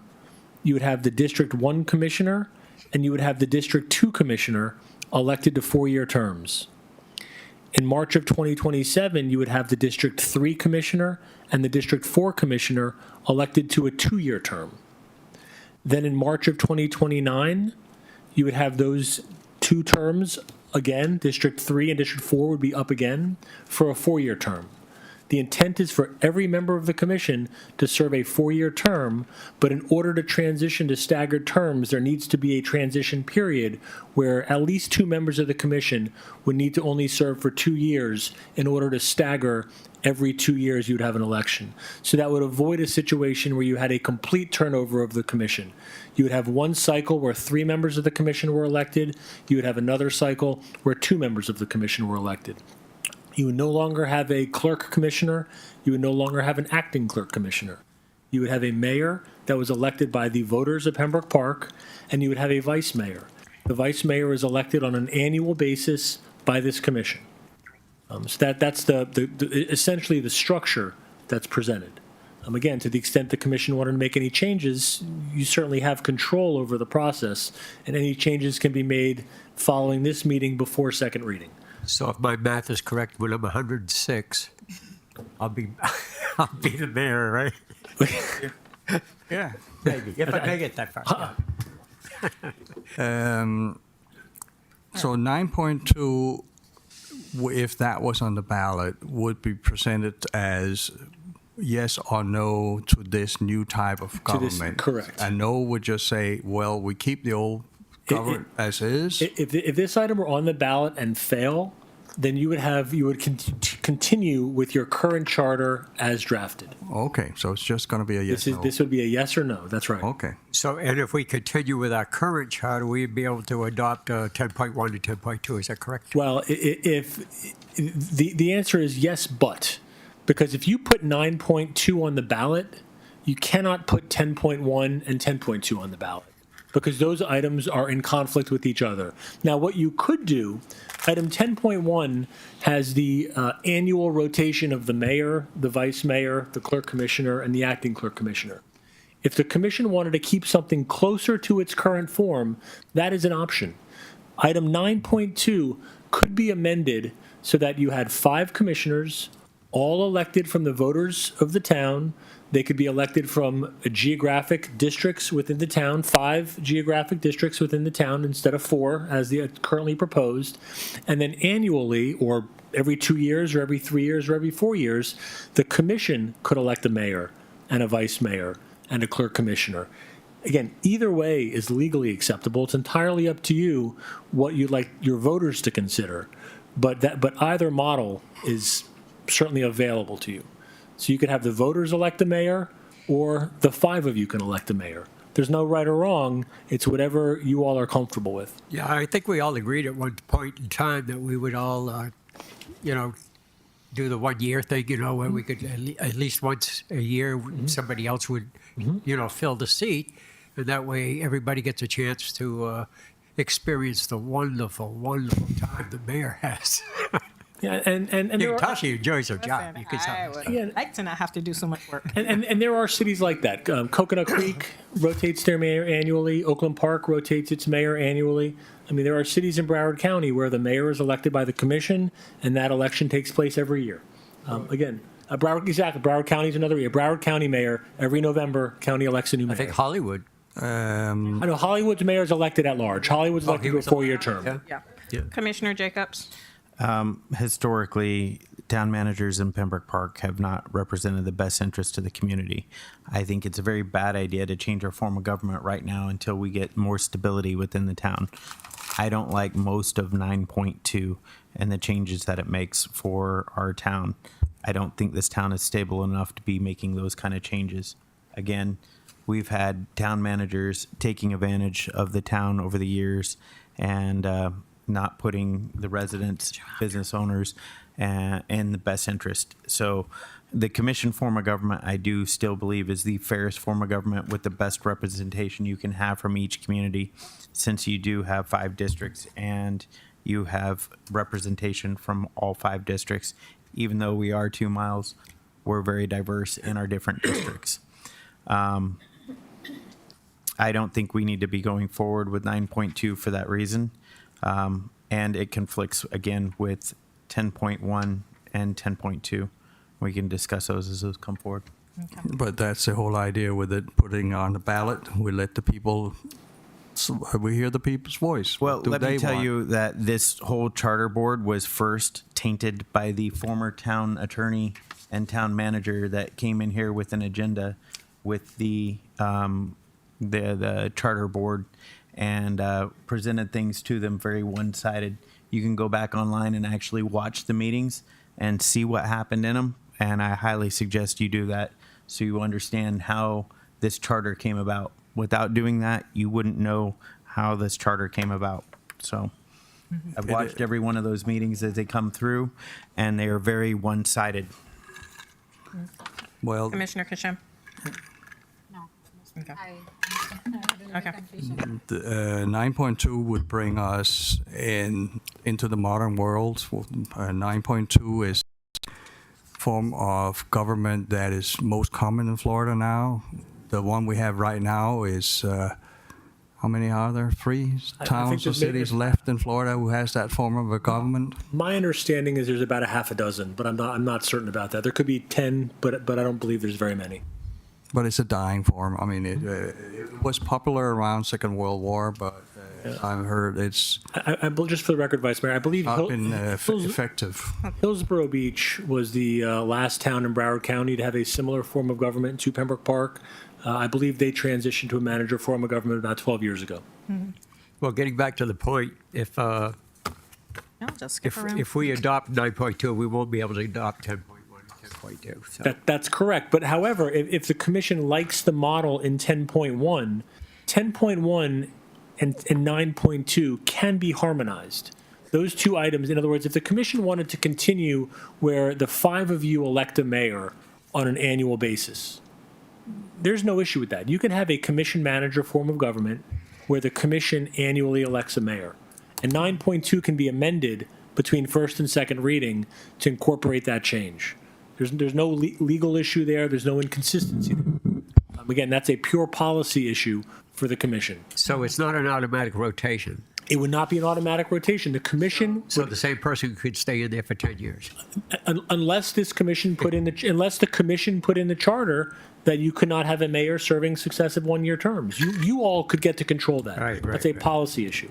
you would have the District 1 commissioner, and you would have the District 2 commissioner elected to 4-year terms. In March of 2027, you would have the District 3 commissioner and the District 4 commissioner elected to a 2-year term. Then in March of 2029, you would have those 2 terms again, District 3 and District 4 would be up again for a 4-year term. The intent is for every member of the commission to serve a 4-year term, but in order to transition to staggered terms, there needs to be a transition period where at least 2 members of the commission would need to only serve for 2 years in order to stagger every 2 years you'd have an election. So that would avoid a situation where you had a complete turnover of the commission. You would have one cycle where 3 members of the commission were elected. You would have another cycle where 2 members of the commission were elected. You would no longer have a clerk commissioner. You would no longer have an acting clerk commissioner. You would have a mayor that was elected by the voters of Pembroke Park, and you would have a vice mayor. The vice mayor is elected on an annual basis by this commission. So that's the essentially the structure that's presented. Again, to the extent the commission wanted to make any changes, you certainly have control over the process, and any changes can be made following this meeting before second reading. So if my math is correct, when I'm 106, I'll be the mayor, right? Yeah, maybe, if I make it that far. Yeah. So 9.2, if that was on the ballot, would be presented as yes or no to this new type of government. Correct. And no would just say, well, we keep the old government as is. If this item were on the ballot and fail, then you would continue with your current charter as drafted. Okay, so it's just going to be a yes. This would be a yes or no. That's right. Okay. So, and if we continue with our current charter, we'd be able to adopt 10.1 to 10.2. Is that correct? Well, if the answer is yes, but because if you put 9.2 on the ballot, you cannot put 10.1 and 10.2 on the ballot, because those items are in conflict with each other. Now, what you could do, item 10.1 has the annual rotation of the mayor, the vice mayor, the clerk commissioner, and the acting clerk commissioner. If the commission wanted to keep something closer to its current form, that is an option. Item 9.2 could be amended so that you had 5 commissioners, all elected from the voters of the town. They could be elected from geographic districts within the town, 5 geographic districts within the town instead of 4 as the currently proposed. And then annually, or every 2 years, or every 3 years, or every 4 years, the commission could elect a mayor and a vice mayor and a clerk commissioner. Again, either way is legally acceptable. It's entirely up to you what you'd like your voters to consider. But either model is certainly available to you. So you could have the voters elect a mayor, or the 5 of you can elect a mayor. There's no right or wrong. It's whatever you all are comfortable with. Yeah, I think we all agreed at one point in time that we would all, do the 1 year thing, where we could at least once a year, somebody else would, fill the seat. And that way everybody gets a chance to experience the wonderful, wonderful time the mayor has. Yeah, and Tasha enjoys her job. You can I tell. would like to not have to do so much work. And there are cities like that. Coconut Creek rotates their mayor annually. Oakland Park rotates its mayor annually. I mean, there are cities in Broward County where the mayor is elected by the commission, and that election takes place every year. Broward County is another year. Broward County mayor, every November, county elects a new mayor. I think Hollywood. I know Hollywood's mayor is elected at large. Hollywood's elected to a 4-year term. Yeah. Commissioner Jacobs? Historically, town managers in Pembroke Park have not represented the best interest of the community. I think it's a very bad idea to change our form of government right now until we get more stability within the town. I don't like most of 9.2 and the changes that it makes for our town. I don't think this town is stable enough to be making those kind of changes. Again, we've had town managers taking advantage of the town over the years and not putting the residents, business owners, in the best interest. So the commission form of government, I do still believe, is the fairest form of government with the best representation you can have from each community, since you do have 5 districts and you have representation from all 5 districts. Even though we are 2 miles, we're very diverse in our different districts. I don't think we need to be going forward with 9.2 for that reason. And it conflicts, again, with 10.1 and 10.2. We can discuss those as those come forward. Okay. But that's the whole idea with it, putting on the ballot. We let the people, we hear the people's voice. Well, What do let they me tell want? you that this whole charter board was first tainted by the former town attorney and town manager that came in here with an agenda with the charter board and presented things to them very one-sided. You can go back online and actually watch the meetings and see what happened in them, and I highly suggest you do that so you understand how this charter came about. Without doing that, you wouldn't know how this charter came about. So I've watched every one of those meetings as they come through, and they are very one-sided. Well, Commissioner Kashim? No. Okay. Okay. 9.2 would bring us into the modern world. 9.2 is form of government that is most common in Florida now. The one we have right now is, how many are there? 3 towns or there's maybe- cities left in Florida who has that form of a government? My understanding is there's about a half a dozen, but I'm not certain about that. There could be 10, but I don't believe there's very many. But it's a dying form. I mean, it was popular around Second World War, but I've heard it's Just for the record, Vice Mayor, I believe not been effective. Hillsborough Beach was the last town in Broward County to have a similar form of government to Pembroke Park. I believe they transitioned to a manager form of government about 12 years ago. Well, getting back to the point, if we adopt 9.2, we won't be able to adopt 10.1 and 10.2. So. That's correct. But however, if the commission likes the model in 10.1, 10.1 and 9.2 can be harmonized. Those two items, in other words, if the commission wanted to continue where the 5 of you elect a mayor on an annual basis, there's no issue with that. You can have a commission manager form of government where the commission annually elects a mayor. And 9.2 can be amended between first and second reading to incorporate that change. There's no legal issue there. There's no inconsistency. Again, that's a pure policy issue for the commission. So it's not an automatic rotation. It would not be an automatic rotation. The commission. So the same person could stay in there for 10 years. Unless this commission unless the commission put in the charter that you could not have a mayor serving successive one-year terms. You all could get to control that. That's a policy issue.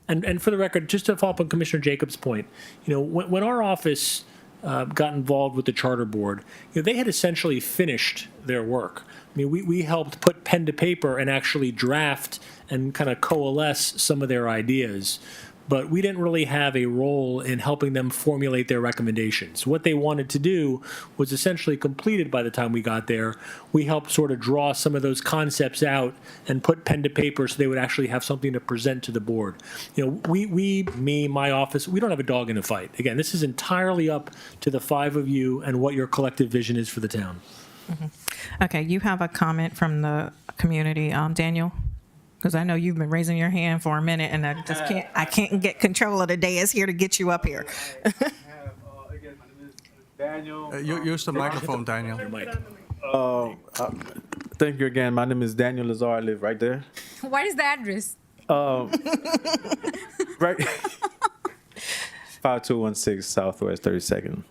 And for the record, just to follow up on Commissioner Jacobs' point, when our office got involved with the charter board, they had essentially finished their work. I mean, we helped put pen to paper and actually draft and kind of coalesce some of their ideas. But we didn't really have a role in helping them formulate their recommendations. What they wanted to do was essentially completed by the time we got there. We helped sort of draw some of those concepts out and put pen to paper so they would actually have something to present to the board. Me, my office, we don't have a dog in the fight. Again, this is entirely up to the 5 of you and what your collective vision is for the town. Okay, you have a comment from the community, Daniel? Because I know you've been raising your hand for a minute, and I can't get control of the dais here to get you up here. Daniel. Use the microphone, Daniel. Thank you again. My name is Daniel Lazar. I live right there. What is the address? Right. 5216 Southwest 32nd.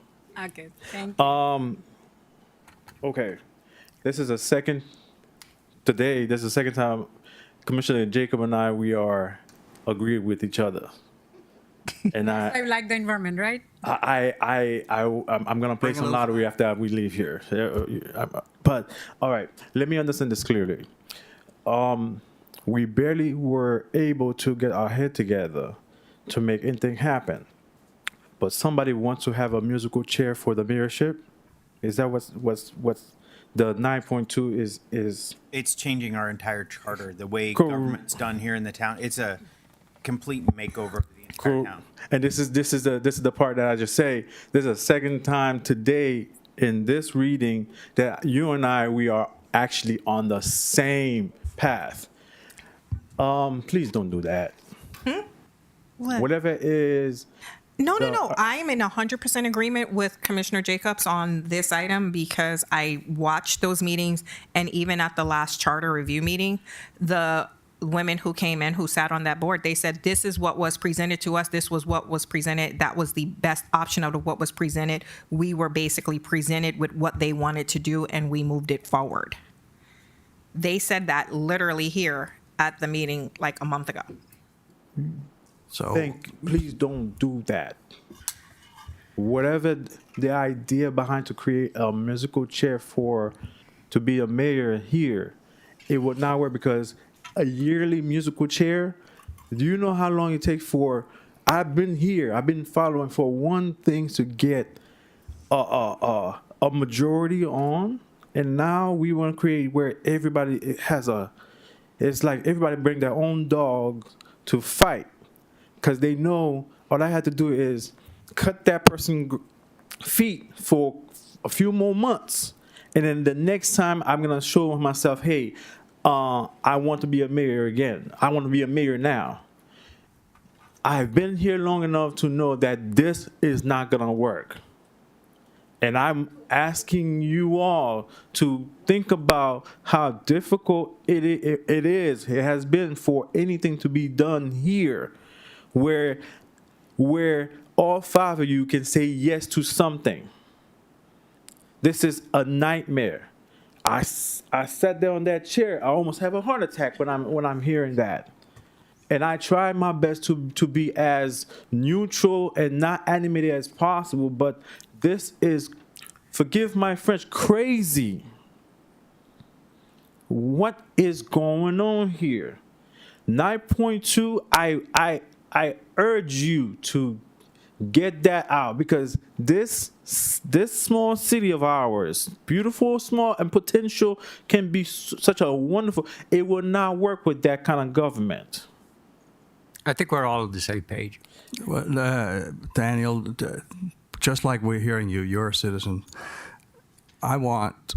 Okay, thank you. Okay. This is the second time Commissioner Jacob and we are agreed with each other. And I like the environment, right? I'm gonna play some lottery after we leave here. But all right, let me understand this clearly. We barely were able to get our head together to make anything happen. But somebody wants to have a musical chair for the mayorship. Is that what's the 9.2 is? It's changing our entire charter, the way government's done here in the town. It's a complete makeover of the entire town. And this is the part that I just say. This is the second time today in this reading that you and we are actually on the same path. Please don't do that. What? Whatever it is. No. I am in 100% agreement with Commissioner Jacobs on this item because I watched those meetings, and even at the last charter review meeting, the women who came in who sat on that board, they said, this is what was presented to us. This was what was presented. That was the best option out of what was presented. We were basically presented with what they wanted to do, and we moved it forward. They said that literally here at the meeting like a month ago. So please don't do that. Whatever the idea behind to create a musical chair to be a mayor here, it would not work because a yearly musical chair, do you know how long it takes for, I've been following for one thing to get a majority on, and now we want to create where everybody it's like everybody bring their own dog to fight. Because they know all I had to do is cut that person's feet for a few more months. And then the next time I'm going to show myself, hey, I want to be a mayor again. I want to be a mayor now. I've been here long enough to know that this is not going to work. And I'm asking you all to think about how difficult it has been for anything to be done here, where all five of you can say yes to something. This is a nightmare. I sat there on that chair. I almost have a heart attack when I'm hearing that. And I try my best to be as neutral and not animated as possible, but this is, forgive my French, crazy. What is going on here? 9.2, I urge you to get that out, because this small city of ours, beautiful, small, and potential, can be such a wonderful, it will not work with that kind of government. I think we're all on the same page. Well, Daniel, just like we're hearing you, you're a citizen. I want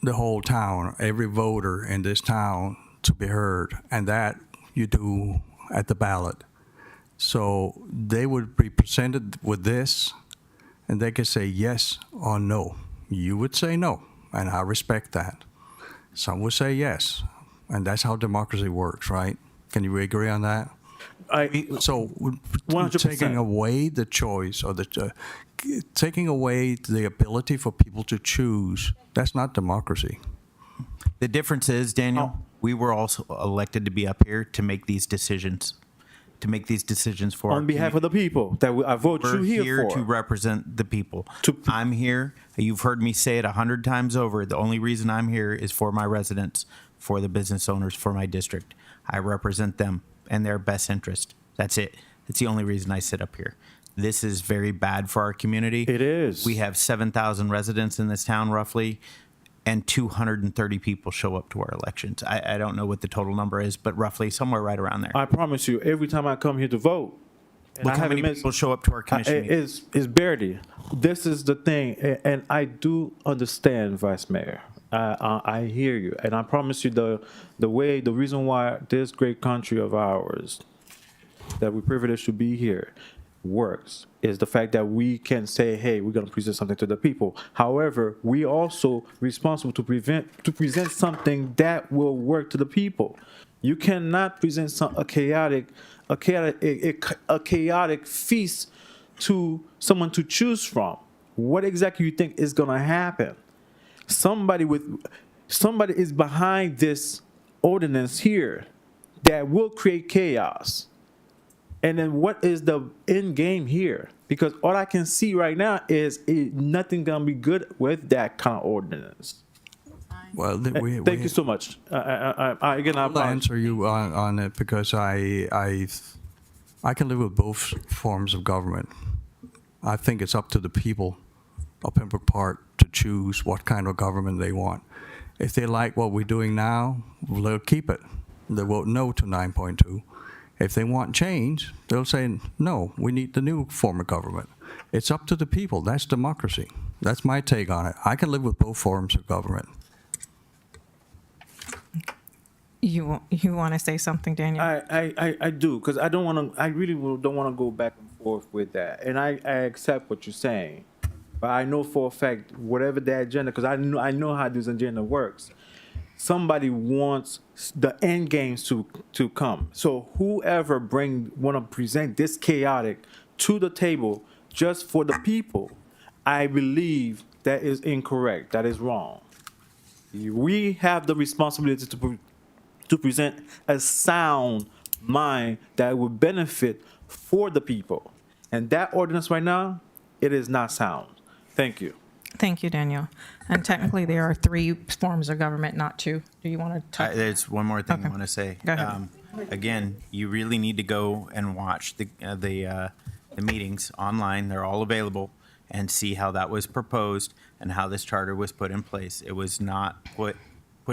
the whole town, every voter in this town to be heard, and that you do at the ballot. So they would be presented with this, and they could say yes or no. You would say no, and I respect that. Some would say yes, and that's how democracy works, right? Can you agree on that? So 100%. Taking away the choice or taking away the ability for people to choose, that's not democracy. The difference is, Daniel, we were also elected to be up here to make these decisions. For on behalf of the people that I vote you here for. To represent the people. I'm here. You've heard me say it 100 times over. The only reason I'm here is for my residents, for the business owners, for my district. I represent them and their best interest. That's it. That's the only reason I sit up here. This is very bad for our community. It is. We have 7,000 residents in this town, roughly, and 230 people show up to our elections. I don't know what the total number is, but roughly somewhere right around there. I promise you, every time I come here to vote, Look how many people show up to our commission meeting. It's barely. This is the thing, and I do understand, Vice Mayor. I hear you, and I promise you, the reason why this great country of ours, that we're privileged to be here, works is the fact that we can say, hey, we're going to present something to the people. However, we also responsible to present something that will work to the people. You cannot present a chaotic feast to someone to choose from. What exactly you think is going to happen? Somebody is behind this ordinance here that will create chaos. And then what is the end game here? Because all I can see right now is nothing gonna be good with that kind of ordinance. Well, thank you so much. I'll answer you on it, because I can live with both forms of government. I think it's up to the people of Pembroke Park to choose what kind of government they want. If they like what we're doing now, they'll keep it. They vote no to 9.2. If they want change, they'll say, no, we need the new form of government. It's up to the people. That's democracy. That's my take on it. I can live with both forms of government. You want to say something, Daniel? I do, because I really don't want to go back and forth with that. And I accept what you're saying. But I know for a fact, whatever that agenda, because I know how this agenda works, somebody wants the end games to come. So whoever want to present this chaotic to the table just for the people, I believe that is incorrect. That is wrong. We have the responsibility to present a sound mind that will benefit for the people. And that ordinance right now, it is not sound. Thank you. Thank you, Daniel. And technically, there are 3 forms of government, not 2. Do you want to talk? There's one more thing Okay. I want to say. Go ahead. Again, you really need to go and watch the meetings online. They're all available, and see how that was proposed and how this charter was put in place. It was not put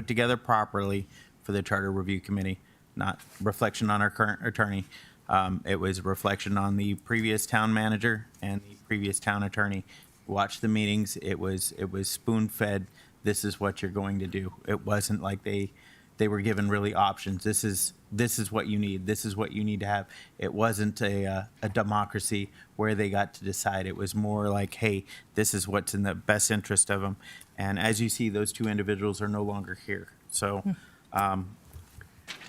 together properly for the Charter Review Committee. Not reflection on our current attorney. It was a reflection on the previous town manager and the previous town attorney. Watch the meetings. It was spoon-fed. This is what you're going to do. It wasn't like they they were given really options. This is what you need. This is what you need to have. It wasn't a democracy where they got to decide. It was more like, hey, this is what's in the best interest of them. And as you see, those two individuals are no longer here. So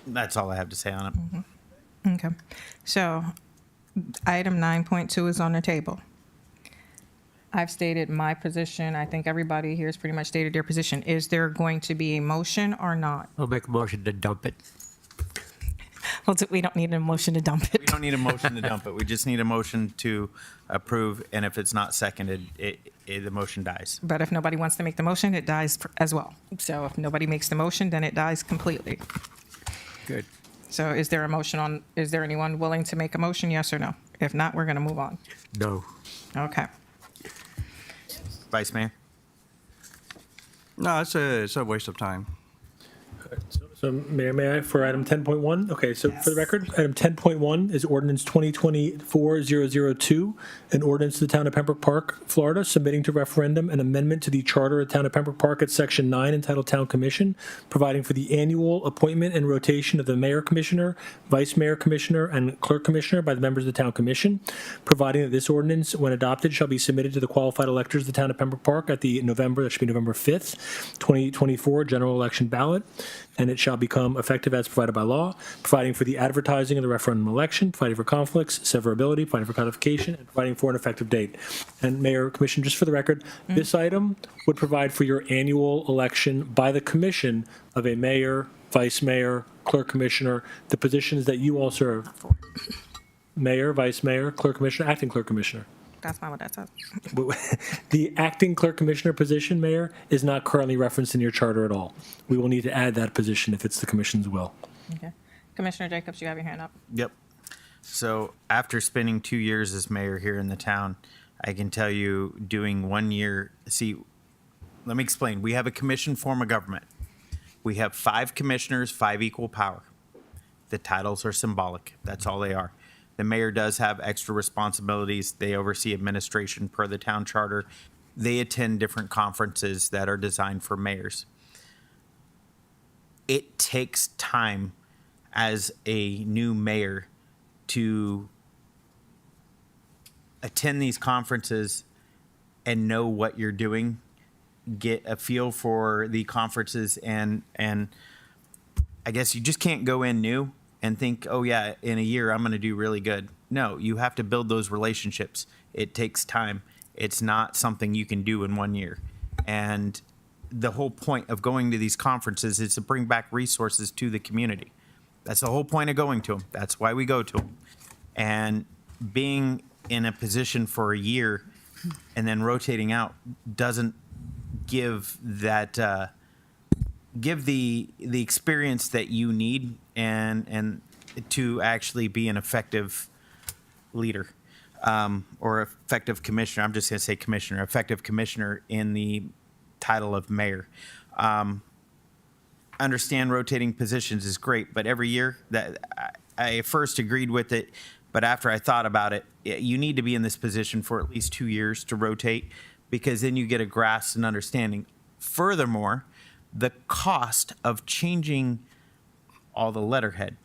that's all I have to say on it. Okay. So item 9.2 is on the table. I've stated my position. I think everybody here has pretty much stated their position. Is there going to be a motion or not? I'll make a motion to dump it. Well, we don't need a motion to dump We it. don't need a motion to dump it. We just need a motion to approve. And if it's not seconded, the motion dies. But if nobody wants to make the motion, it dies as well. So if nobody makes the motion, then it dies completely. Good. So is there a motion on, is there anyone willing to make a motion, yes or no? If not, we're going to move on. No. Okay. Vice Mayor? No, it's a waste of time. So, Mayor, may I, for item 10.1? Okay, so for the record, item 10.1 is ordinance 2024-002, an ordinance to the Town of Pembroke Park, Florida, submitting to referendum an amendment to the Charter of the Town of Pembroke Park at Section 9 entitled Town Commission, providing for the annual appointment and rotation of the Mayor Commissioner, Vice Mayor Commissioner, and Clerk Commissioner by the members of the Town Commission, providing that this ordinance, when adopted, shall be submitted to the qualified electors of the Town of Pembroke Park at the November 5th, 2024 general election ballot, and it shall become effective as provided by law, providing for the advertising of the referendum election, providing for conflicts, severability, providing for codification, and providing for an effective date. And Mayor, Commission, just for the record, this item would provide for your annual election by the Commission of a mayor, vice mayor, clerk commissioner, the positions that you all serve. Mayor, vice mayor, clerk commissioner, acting clerk commissioner. That's not what that says. The acting clerk commissioner position, Mayor, is not currently referenced in your charter at all. We will need to add that position if it's the commission's will. Okay. Commissioner Jacobs, you have your hand up. Yep. So after spending 2 years as mayor here in the town, I can tell you doing 1 year, see, let me explain. We have a commission form of government. We have 5 commissioners, 5 equal power. The titles are symbolic. That's all they are. The mayor does have extra responsibilities. They oversee administration per the town charter. They attend different conferences that are designed for mayors. It takes time as a new mayor to attend these conferences and know what you're doing, get a feel for the conferences, and I guess you just can't go in new and think, oh yeah, in a year I'm going to do really good. No, you have to build those relationships. It takes time. It's not something you can do in 1 year. And the whole point of going to these conferences is to bring back resources to the community. That's the whole point of going to them. That's why we go to them. And being in a position for a year and then rotating out doesn't give that give the experience that you need and to actually be an effective leader or effective commissioner. I'm just going to say commissioner, effective commissioner in the title of mayor. Understand rotating positions is great, but every year that I first agreed with it, but after I thought about it, you need to be in this position for at least 2 years to rotate, because then you get a grasp and understanding. Furthermore, the cost of changing all the letterhead,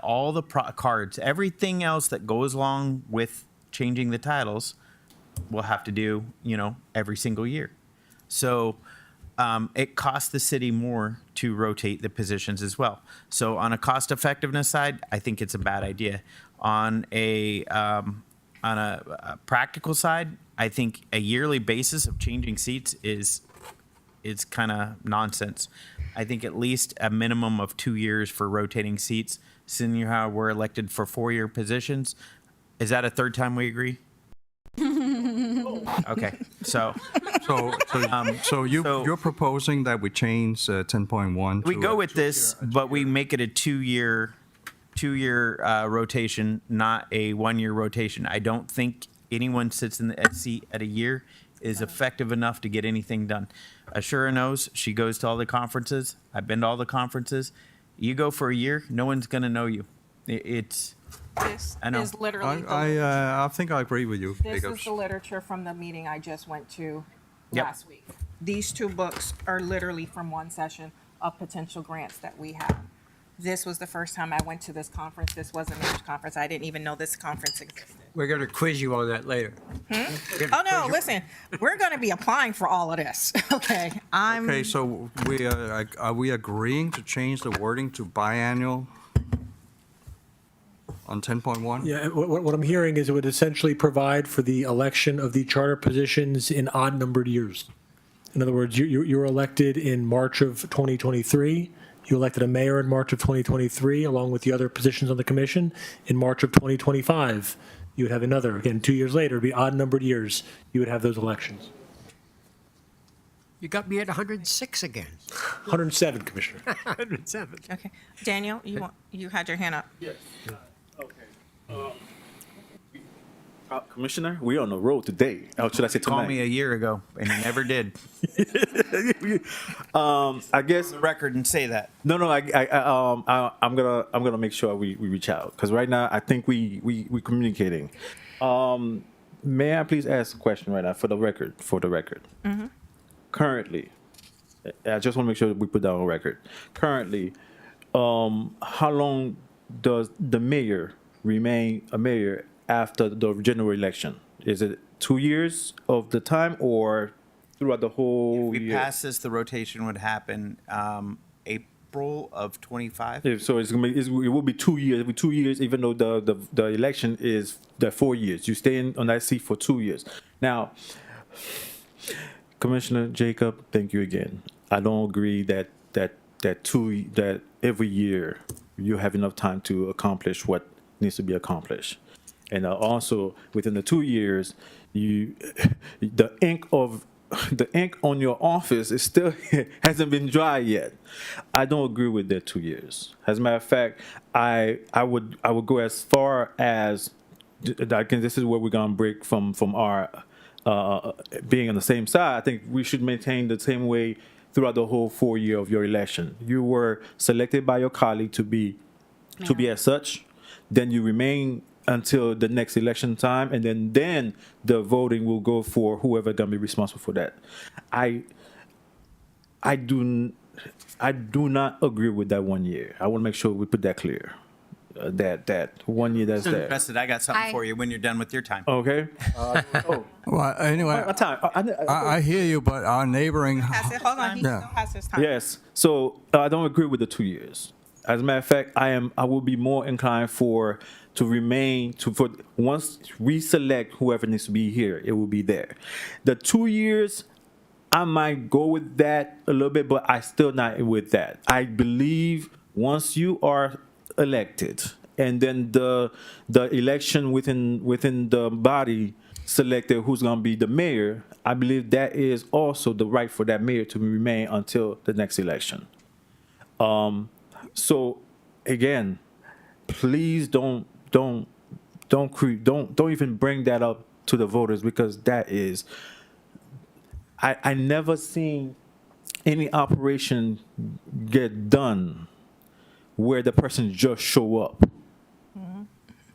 all the cards, everything else that goes along with changing the titles, we'll have to do, every single year. So it costs the city more to rotate the positions as well. So on a cost effectiveness side, I think it's a bad idea. On a practical side, I think a yearly basis of changing seats is kind of nonsense. I think at least a minimum of 2 years for rotating seats. Seeing how we're elected for 4-year positions, is that a third time we agree? Okay, so you're proposing that we change 10.1. We go with this, but we make it a 2-year rotation, not a 1-year rotation. I don't think anyone sits in the seat at a year is effective enough to get anything done. Ashura knows. She goes to all the conferences. I've been to all the conferences. You go for a year, no one's going to know you. This I know. is literally I think I agree with you. this is the literature from the meeting I just went to Yep. last week. These 2 books are literally from one session. of potential grants that we have. This was the first time I went to this conference. This was a mayor's conference. I didn't even know this conference existed. We're going to quiz you on that later. Oh, no, listen, we're going to be applying for all of this, okay? Okay, so are we agreeing to change the wording to biannual on 10.1? Yeah, what I'm hearing is it would essentially provide for the election of the charter positions in odd-numbered years. In other words, you were elected in March of 2023. You elected a mayor in March of 2023, along with the other positions on the commission. In March of 2025, you would have another. Again, 2 years later, it'd be odd-numbered years, you would have those elections. You got me at 106 again. 107, Commissioner. 107. Okay, Daniel, you had your hand up. Yes. Okay. Commissioner, we're on the road today. Oh, should I say tonight? Call me a year ago, and you never did. I guess Record and say that. no. I'm gonna make sure we reach out because right now I think we communicating. May I please ask a question right now for the record? Currently, I just want to make sure that we put that on record. Currently, how long does the mayor remain a mayor after the general election? Is it 2 years of the time or throughout the whole If we year? pass this, the rotation would happen April of 25. So it's gonna be, it will be 2 years. It'll be 2 years, even though the election is the 4 years. You stay on that seat for 2 years. Now, Commissioner Jacob, thank you again. I don't agree that every year you have enough time to accomplish what needs to be accomplished. And also within the 2 years, the ink on your office is still hasn't been dry yet. I don't agree with that 2 years. As a matter of fact, I would go as far as I think this is where we're gonna break from our being on the same side. I think we should maintain the same way throughout the whole 4 year of your election. You were selected by your colleague to be as such. Then you remain until the next election time, and then the voting will go for whoever gonna be responsible for that. I do not agree with that 1 year. I want to make sure we put that clear. That 1 year that's there. Interested, I got something for you when you're done with your time. Okay. Well, anyway, My time. I hear you, but our neighboring. Hold on, he Yeah. still has his time. Yes. So I don't agree with the 2 years. As a matter of fact, I will be more inclined for once we select whoever needs to be here, it will be there. The 2 years, I might go with that a little bit, but I still not with that. I believe once you are elected, and then the election within the body selected who's going to be the mayor, I believe that is also the right for that mayor to remain until the next election. So again, please don't even bring that up to the voters, because that is I never seen any operation get done where the person just show up.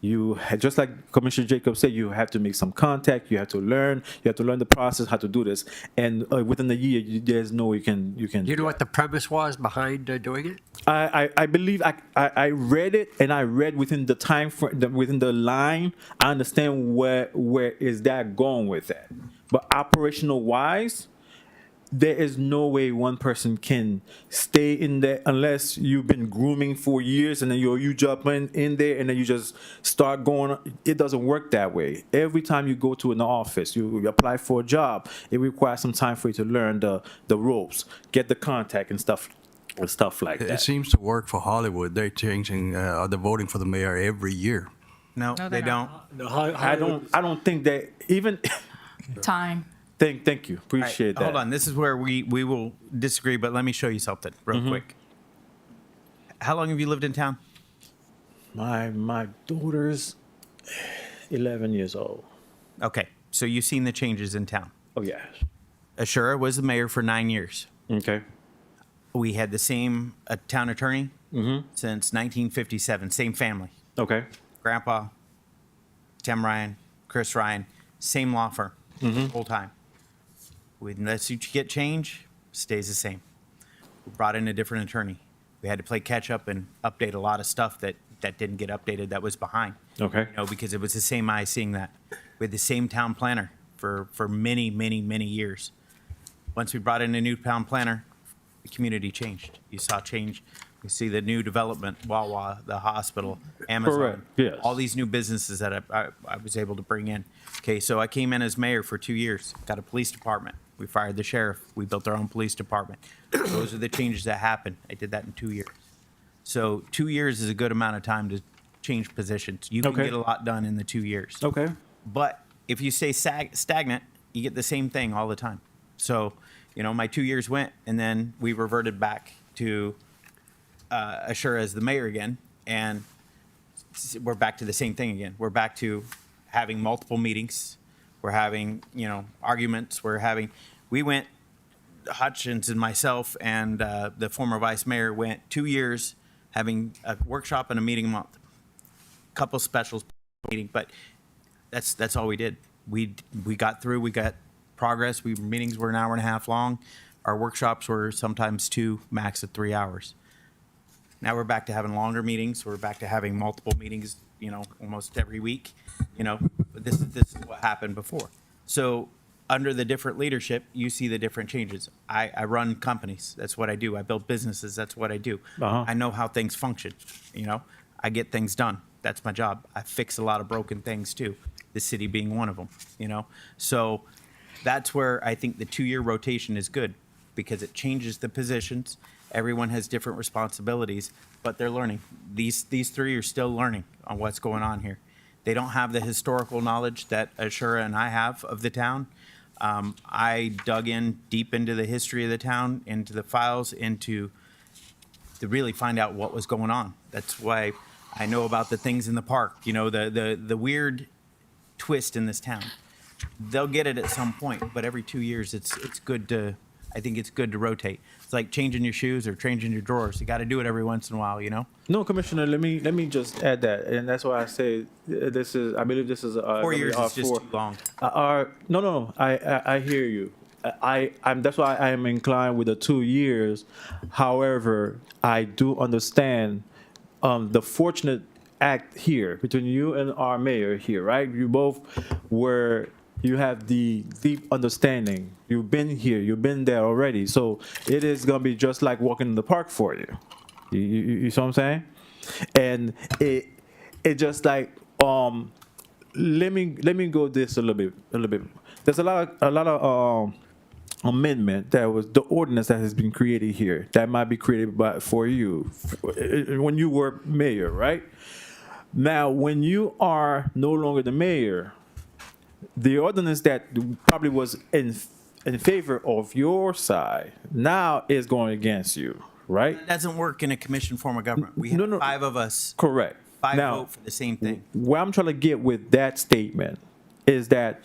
You just like Commissioner Jacob said, you have to make some contact. You have to learn the process, how to do this. And within the year, there's no way you can. You know what the premise was behind doing it? I believe I read it, and I read within the time frame, within the line. I understand where is that going with that. But operational wise, there is no way one person can stay in there unless you've been grooming for years, and then you jump in there and then you just start going. It doesn't work that way. Every time you go to an office, you apply for a job, it requires some time for you to learn the ropes, get the contact and stuff like that. It seems to work for Hollywood. They're changing the voting for the mayor every year. No, they don't. No, I don't think that even. Time. Thank you. Appreciate that. Hold on. This is where we will disagree, but let me show you something real quick. How long have you lived in town? My daughter's 11 years old. Okay, so you've seen the changes in town. Oh, yes. Ashura was the mayor for 9 years. Okay. We had the same town attorney since 1957, same family. Okay. Grandpa, Tim Ryan, Chris Ryan, same law firm, whole time. Unless you get change, stays the same. We brought in a different attorney. We had to play catch up and update a lot of stuff that didn't get updated, that was behind. Okay. You know, because it was the same eye seeing that. We had the same town planner for many, many, many years. Once we brought in a new town planner, the community changed. You saw change. You see the new development, Wawa, the hospital, Amazon. Correct, yes. All these new businesses that I was able to bring in. Okay, so I came in as mayor for 2 years, got a police department. We fired the sheriff. We built our own police department. Those are the changes that happened. I did that in 2 years. So 2 years is a good amount of time to change positions. You can Okay. get a lot done in the 2 years. Okay. But if you stay stagnant, you get the same thing all the time. So, you know, my 2 years went, and then we reverted back to Ashura as the mayor again, and we're back to the same thing again. We're back to having multiple meetings. We're having, you know, arguments. We went, Hutchins and myself and the former vice mayor went 2 years having a workshop and a meeting a month. Couple specials meeting, but that's all we did. We got through, we got progress. Meetings were an hour and a half long. Our workshops were sometimes 2, max of 3 hours. Now we're back to having longer meetings. We're back to having multiple meetings, you know, almost every week. You know, but this is what happened before. So under the different leadership, you see the different changes. I run companies. That's what I do. I build businesses. That's what I do. Uh-huh. I know how things function. You know, I get things done. That's my job. I fix a lot of broken things too. The city being one of them. You know, so that's where I think the 2-year rotation is good, because it changes the positions. Everyone has different responsibilities, but they're learning. These 3 are still learning on what's going on here. They don't have the historical knowledge that Ashura and I have of the town. I dug in deep into the history of the town, into the files, to really find out what was going on. That's why I know about the things in the park, you know, the weird twist in this town. They'll get it at some point, but every 2 years, it's good to, I think it's good to rotate. It's like changing your shoes or changing your drawers. You got to do it every once in a while, you know? No, Commissioner, let me just add that, and that's why I say I believe this is 4 years is just too long. No, I hear you. That's why I am inclined with the 2 years. However, I do understand the fortunate act here between you and our mayor here, right? You both you have the deep understanding. You've been here, you've been there already. So it is gonna be just like walking in the park for you. You see what I'm saying? And it just like let me go this a little bit. There's a lot of amendment that was the ordinance that has been created here that might be created for you when you were mayor, right? Now, when you are no longer the mayor, the ordinance that probably was in favor of your side now is going against you, right? That doesn't work in a commission form of government. We have 5 of us. Correct. 5 Now, vote for the same thing. What I'm trying to get with that statement is that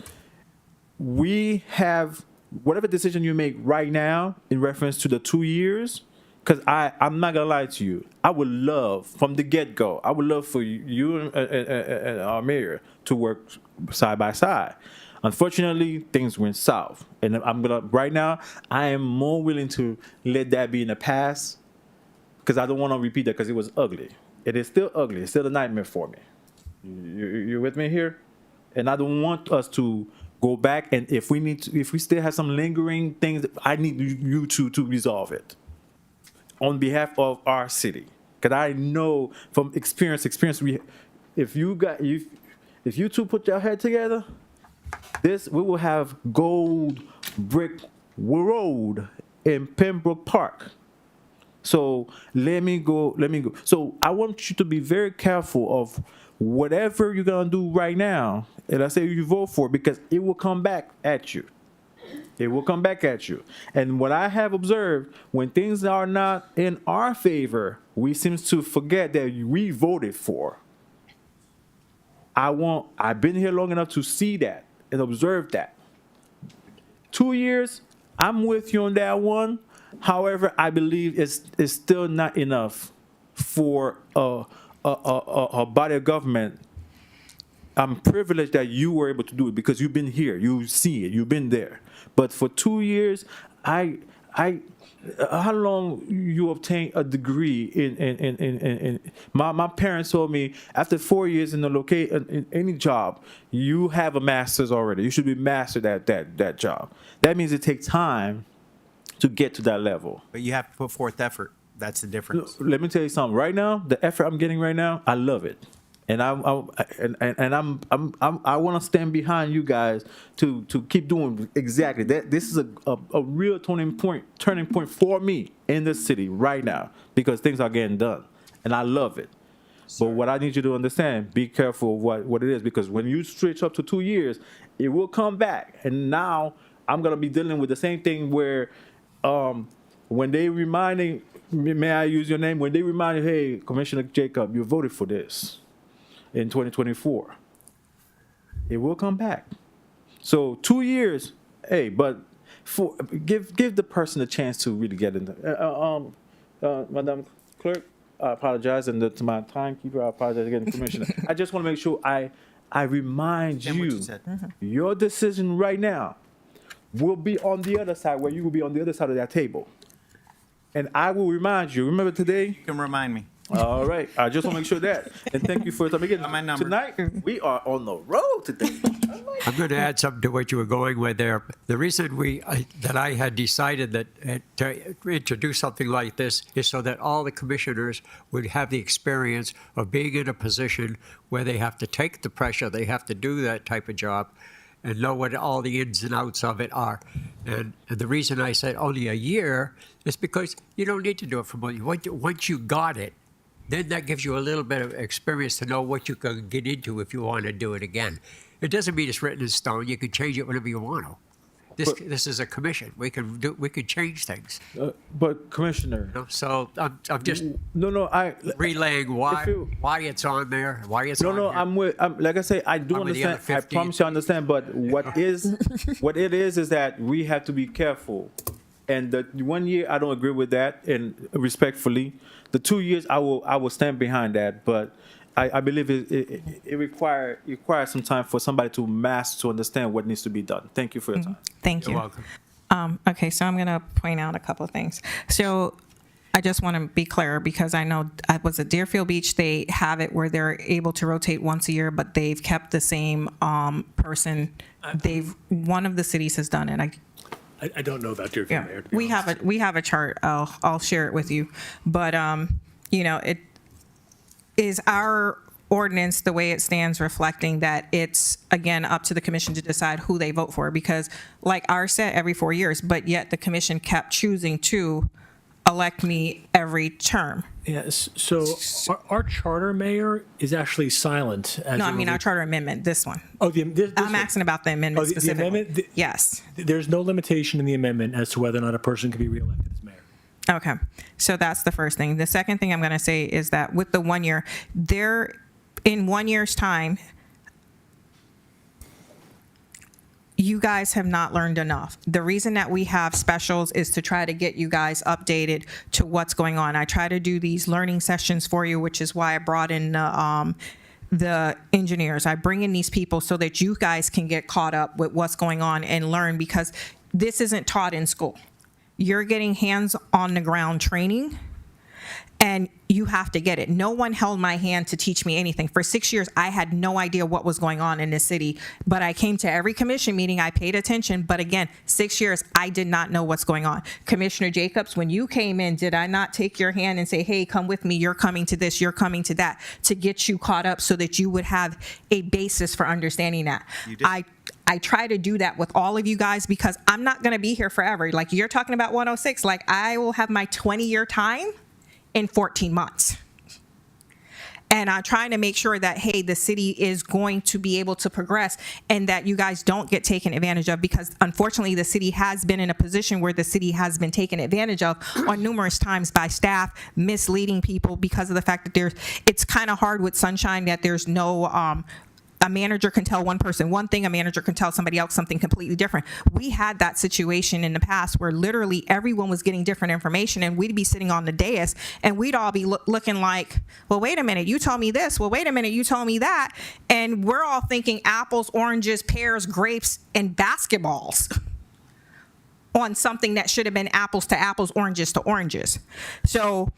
we have whatever decision you make right now in reference to the 2 years, because I'm not gonna lie to you, I would love from the get-go, I would love for you and our mayor to work side by side. Unfortunately, things went south, and right now I am more willing to let that be in the past, because I don't want to repeat that, because it was ugly. It is still ugly. It's still a nightmare for me. You with me here? And I don't want us to go back, and if we still have some lingering things, I need you to resolve it on behalf of our city. Because I know from experience, if you two put your head together, we will have gold brick road in Pembroke Park. So let me go. So I want you to be very careful of whatever you're gonna do right now, and I say you vote for it, because it will come back at you. It will come back at you. And what I have observed, when things are not in our favor, we seem to forget that we voted for. I've been here long enough to see that and observe that. 2 years, I'm with you on that one. However, I believe it's still not enough for a body of government. I'm privileged that you were able to do it because you've been here, you see it, you've been there. But for 2 years, I how long you obtain a degree in my parents told me after 4 years in in any job, you have a master's already. You should be mastered at that job. That means it takes time to get to that level. But you have to put forth effort. That's the difference. Let me tell you something. Right now, the effort I'm getting right now, I love it. And I want to stand behind you guys to keep doing exactly that. This is a real turning point for me in the city right now because things are getting done, and I love it. But what I need you to understand, be careful of what it is, because when you switch up to 2 years, it will come back. And now I'm gonna be dealing with the same thing where, when they reminding, may I use your name? When they remind you, hey, Commissioner Jacob, you voted for this in 2024, it will come back. So 2 years, hey, but give the person a chance to really get in there. Madam Clerk, I apologize, and to my timekeeper, I apologize again, Commissioner. I just want to make sure I remind you, your decision right now will be on the other side, where you will be on the other side of that table. And I will remind you, remember today? You can remind me. All right. I just want to make sure that. And thank you for your time. Again, Got my number. tonight, we are on the road today. I'm going to add something to what you were going with there. The reason that I had decided that to introduce something like this is so that all the commissioners would have the experience of being in a position where they have to take the pressure, they have to do that type of job, and know what all the ins and outs of it are. And the reason I said only a year is because you don't need to do it for money. Once you got it, then that gives you a little bit of experience to know what you can get into if you want to do it again. It doesn't mean it's written in stone. You can change it whenever you want to. This is a commission. We can change things. But Commissioner, so I'm just I relaying why it's on there, why it's on no. here. I'm like I say, I do I'm with the understand. other I 15. promise you, I understand. But what it is that we have to be careful. And the 1 year, I don't agree with that, and respectfully, the 2 years, I will stand behind that. But I believe it requires some time for somebody to master, to understand what needs to be done. Thank you for your time. Thank you. You're welcome. Okay, so I'm going to point out a couple of things. So I just want to be clear, because I know I was at Deerfield Beach. They have it where they're able to rotate once a year, but they've kept the same person. One of the cities has done it. I don't know about Deerfield, Mayor, to be We honest. have a chart. I'll share it with you. But it is our ordinance, the way it stands, reflecting that it's again up to the commission to decide who they vote for, because like ours said, every 4 years, but yet the commission kept choosing to elect me every term. Yes. So our charter, Mayor, is actually silent. No, I mean our charter amendment, this one. Oh, this I'm asking about the amendment the specifically. amendment. Yes. There's no limitation in the amendment as to whether or not a person can be reelected as mayor. Okay, so that's the first thing. The second thing I'm going to say is that with the 1 year, in 1 year's time, you guys have not learned enough. The reason that we have specials is to try to get you guys updated to what's going on. I try to do these learning sessions for you, which is why I brought in the engineers. I bring in these people so that you guys can get caught up with what's going on and learn, because this isn't taught in school. You're getting hands on the ground training, and you have to get it. No one held my hand to teach me anything. For 6 years, I had no idea what was going on in this city, but I came to every commission meeting, I paid attention, but again, 6 years, I did not know what's going on. Commissioner Jacobs, when you came in, did I not take your hand and say, hey, come with me, you're coming to this, you're coming to that, to get you caught up so that you would have a basis for understanding that? You did. I try to do that with all of you guys, because I'm not going to be here forever. Like you're talking about 106, like I will have my 20-year time in 14 months. And I'm trying to make sure that, hey, the city is going to be able to progress and that you guys don't get taken advantage of, because unfortunately the city has been in a position where the city has been taken advantage of on numerous times by staff misleading people because of the fact that it's kind of hard with Sunshine that there's no a manager can tell one person one thing, a manager can tell somebody else something completely different. We had that situation in the past where literally everyone was getting different information, and we'd be sitting on the dais and we'd all be looking like, well, wait a minute, you told me this. Well, wait a minute, you told me that. And we're all thinking apples, oranges, pears, grapes, and basketballs. on something that should have been apples to apples, oranges to oranges. So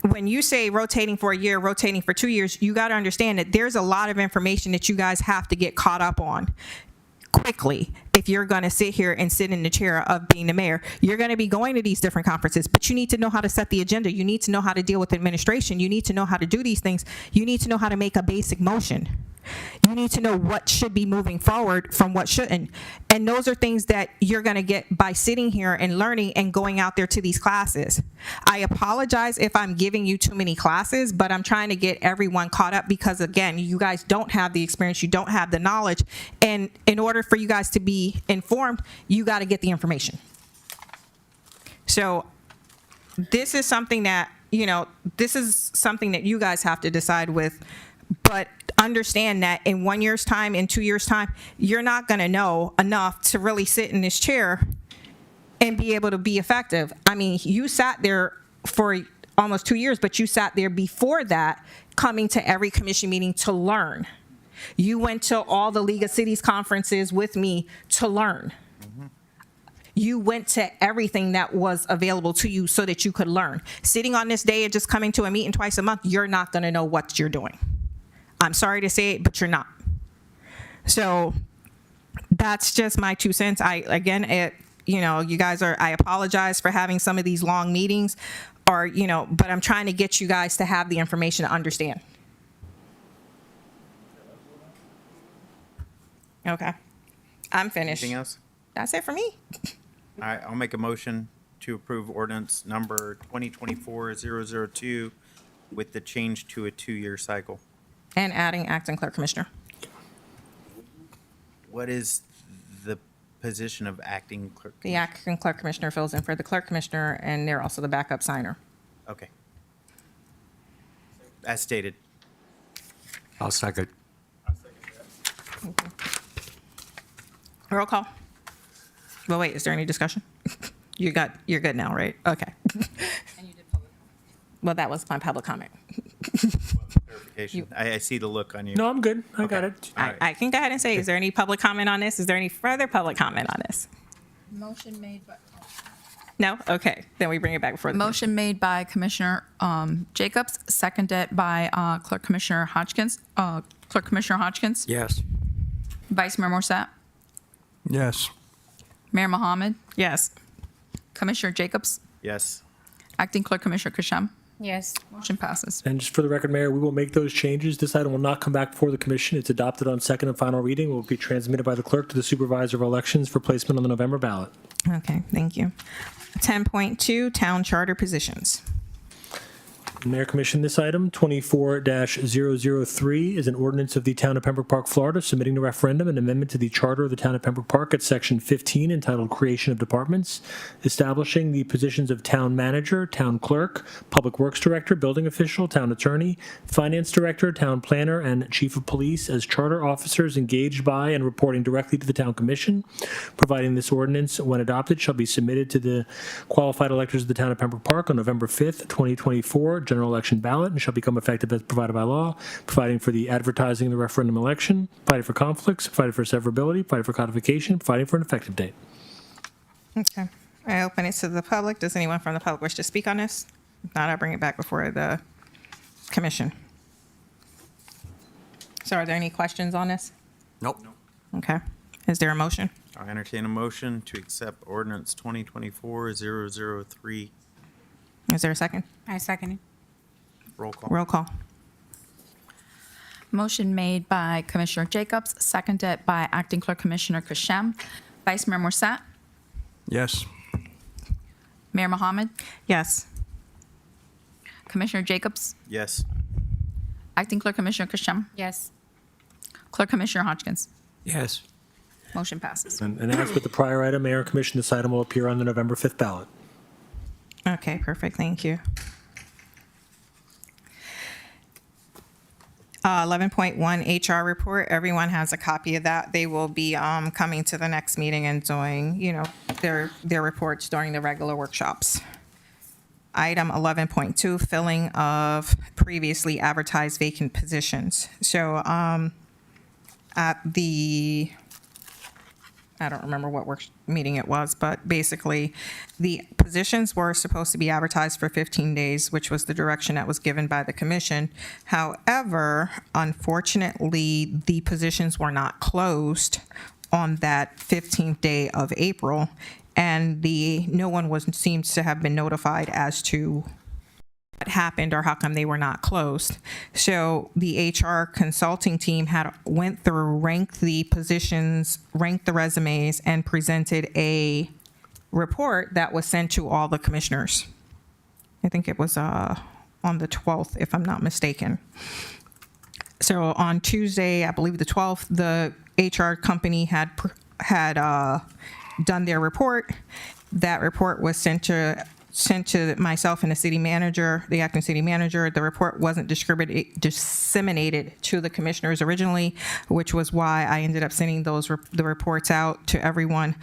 when you say rotating for a year, rotating for 2 years, you got to understand that there's a lot of information that you guys have to get caught up on quickly. If you're going to sit here and sit in the chair of being the mayor, you're going to be going to these different conferences, but you need to know how to set the agenda. You need to know how to deal with administration. You need to know how to do these things. You need to know how to make a basic motion. You need to know what should be moving forward from what shouldn't. And those are things that you're going to get by sitting here and learning and going out there to these classes. I apologize if I'm giving you too many classes, but I'm trying to get everyone caught up because, again, you guys don't have the experience, you don't have the knowledge. And in order for you guys to be informed, you got to get the information. So this is something that, this is something that you guys have to decide with. But understand that in 1 year's time, in 2 years' time, you're not going to know enough to really sit in this chair and be able to be effective. I mean, you sat there for almost 2 years, but you sat there before that, coming to every commission meeting to learn. You went to all the League of Cities conferences with me to learn. You went to everything that was available to you so that you could learn. Sitting on this day and just coming to a meeting twice a month, you're not going to know what you're doing. I'm sorry to say it, but you're not. So that's just my 2 cents. You guys I apologize for having some of these long meetings but I'm trying to get you guys to have the information to understand. Okay. I'm finished. Anything else? That's it for me. All right, I'll make a motion to approve ordinance number 2024-002 with the change to a 2-year cycle. And adding acting clerk commissioner. What is the position of acting clerk? The acting clerk commissioner fills in for the clerk commissioner, and they're also the backup signer. Okay. As stated. I'll second. Roll call. Well, wait, is there any discussion? You're good now, right? Okay. Well, that was my public comment. Clarification. I see the look on you. No, I'm good. I got it. I can go ahead and say, is there any public comment on this? Is there any further public comment on this? Motion made by. No? Okay. Then we bring it back before the Motion made by Commissioner Jacobs, seconded by Clerk Commissioner Hodgkins. Clerk Commissioner Hodgkins. Yes. Vice Mayor Morset. Yes. Mayor Mohammed. Yes. Commissioner Jacobs. Yes. Acting Clerk Commissioner Kasham. Yes. Motion passes. And just for the record, Mayor, we will make those changes. This item will not come back before the commission. It's adopted on second and final reading. It will be transmitted by the clerk to the supervisor of elections for placement on the November ballot. Okay, thank you. 10.2, town charter positions. Mayor Commission, this item, 24-003, is an ordinance of the Town of Pembroke Park, Florida, submitting to referendum an amendment to the charter of the Town of Pembroke Park at Section 15 entitled Creation of Departments, establishing the positions of Town Manager, Town Clerk, Public Works Director, Building Official, Town Attorney, Finance Director, Town Planner, and Chief of Police as charter officers engaged by and reporting directly to the Town Commission, providing this ordinance, when adopted, shall be submitted to the qualified electors of the Town of Pembroke Park on November 5th, 2024, general election ballot, and shall become effective as provided by law, providing for the advertising of the referendum election, providing for conflicts, providing for severability, providing for codification, providing for an effective date. Okay. I open it to the public. Does anyone from the public wish to speak on this? If not, I'll bring it back before the commission. So are there any questions on this? Nope. Okay. Is there a motion? I'll entertain a motion to accept ordinance 2024-003. Is there a second? I second it. Roll call. Roll call. Motion made by Commissioner Jacobs, seconded by Acting Clerk Commissioner Kasham. Vice Mayor Morset. Yes. Mayor Mohammed. Yes. Commissioner Jacobs. Yes. Acting Clerk Commissioner Kasham. Yes. Clerk Commissioner Hodgkins. Yes. Motion passes. And as with the prior item, Mayor and Commission, this item will appear on the November 5th ballot. Okay, perfect. Thank you. 11.1 HR report. Everyone has a copy of that. They will be coming to the next meeting and doing, their reports during the regular workshops. Item 11.2, filling of previously advertised vacant positions. So at the I don't remember what work meeting it was, but basically the positions were supposed to be advertised for 15 days, which was the direction that was given by the commission. However, unfortunately, the positions were not closed on that 15th day of April, and no one seems to have been notified as to what happened or how come they were not closed. So the HR consulting team went through, ranked the positions, ranked the resumes, and presented a report that was sent to all the commissioners. I think it was on the 12th, if I'm not mistaken. So on Tuesday, I believe the 12th, the HR company had done their report. That report was sent to myself and the city manager, the acting city manager. The report wasn't disseminated to the commissioners originally, which was why I ended up sending the reports out to everyone,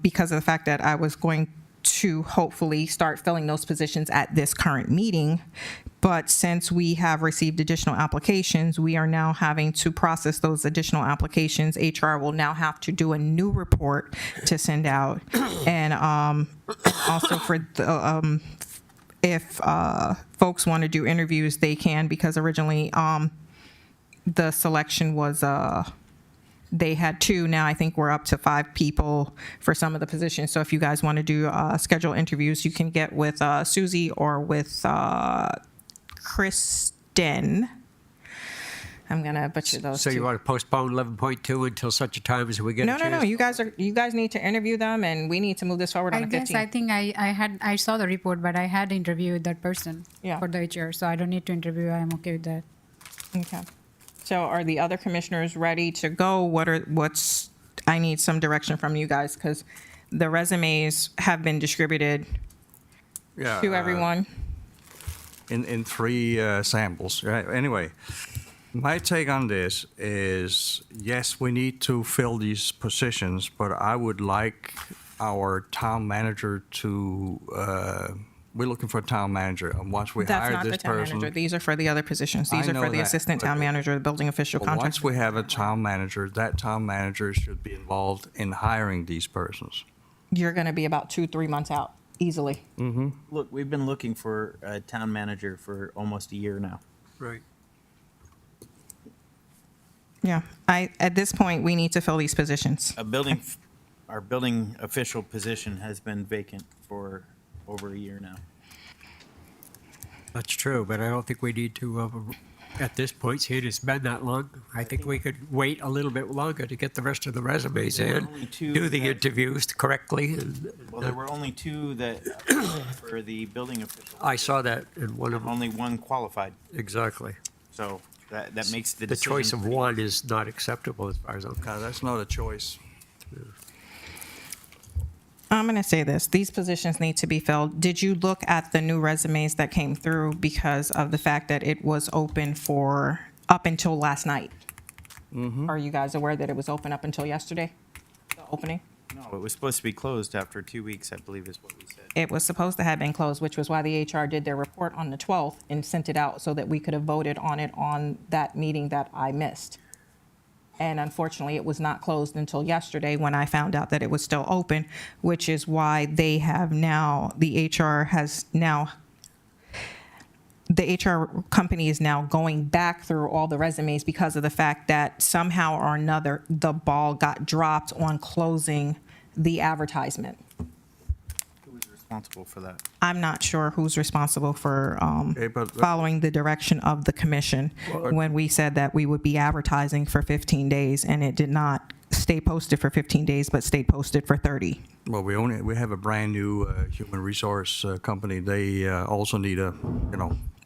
because of the fact that I was going to hopefully start filling those positions at this current meeting. But since we have received additional applications, we are now having to process those additional applications. HR will now have to do a new report to send out. And also for the, if folks want to do interviews, they can, because originally the selection was they had 2. Now I think we're up to 5 people for some of the positions. So if you guys want to do schedule interviews, you can get with Susie or with Kristen. I'm gonna butcher those. So two. you want to postpone 11.2 until such a time as we get a chance? No. You guys need to interview them, and we need to move this forward on I the 15th. guess I think I saw the report, but I had interviewed that person for the HR, so I don't need to interview. I'm okay with that. Okay. So are the other commissioners ready to go? I need some direction from you guys, because the resumes have been distributed to everyone. In 3 samples. Right? Anyway, my take on this is, yes, we need to fill these positions, but I would like our town manager to, we're looking for a town manager. And once we That's hire not this the town person. manager. These are for the other positions. These I are for know the that, assistant but- town manager, the building official But contract. once we have a town manager, that town manager should be involved in hiring these persons. You're going to be about 2-3 months out easily. Mm-hmm. Look, we've been looking for a town manager for almost a year now. Right. Yeah. At this point, we need to fill these positions. Our building official position has been vacant for over a year now. That's true, but I don't think we need to, at this point, see it's been that long. I think we could wait a little bit longer to get the rest of the resumes There were in, only 2 do the that- interviews correctly. Well, there were only 2 that for the building official. I saw that in one of them. Only 1 qualified. Exactly. So that makes the The decision. choice of one is not acceptable as far as I'm concerned. That's not a choice. I'm going to say this. These positions need to be filled. Did you look at the new resumes that came through because of the fact that it was open for up until last night? Mm-hmm. Are you guys aware that it was open up until yesterday? The opening? No, it was supposed to be closed after 2 weeks, I believe is what we said. It was supposed to have been closed, which was why the HR did their report on the 12th and sent it out so that we could have voted on it on that meeting that I missed. And unfortunately, it was not closed until yesterday when I found out that it was still open, which is why the HR company is now going back through all the resumes because of the fact that somehow or another, the ball got dropped on closing the advertisement. Who was responsible for that? I'm not sure who's responsible for but- following the direction of the commission when we said that we would be advertising for 15 days, and it did not stay posted for 15 days, but stayed posted for 30. Well, we have a brand new human resource company. They also need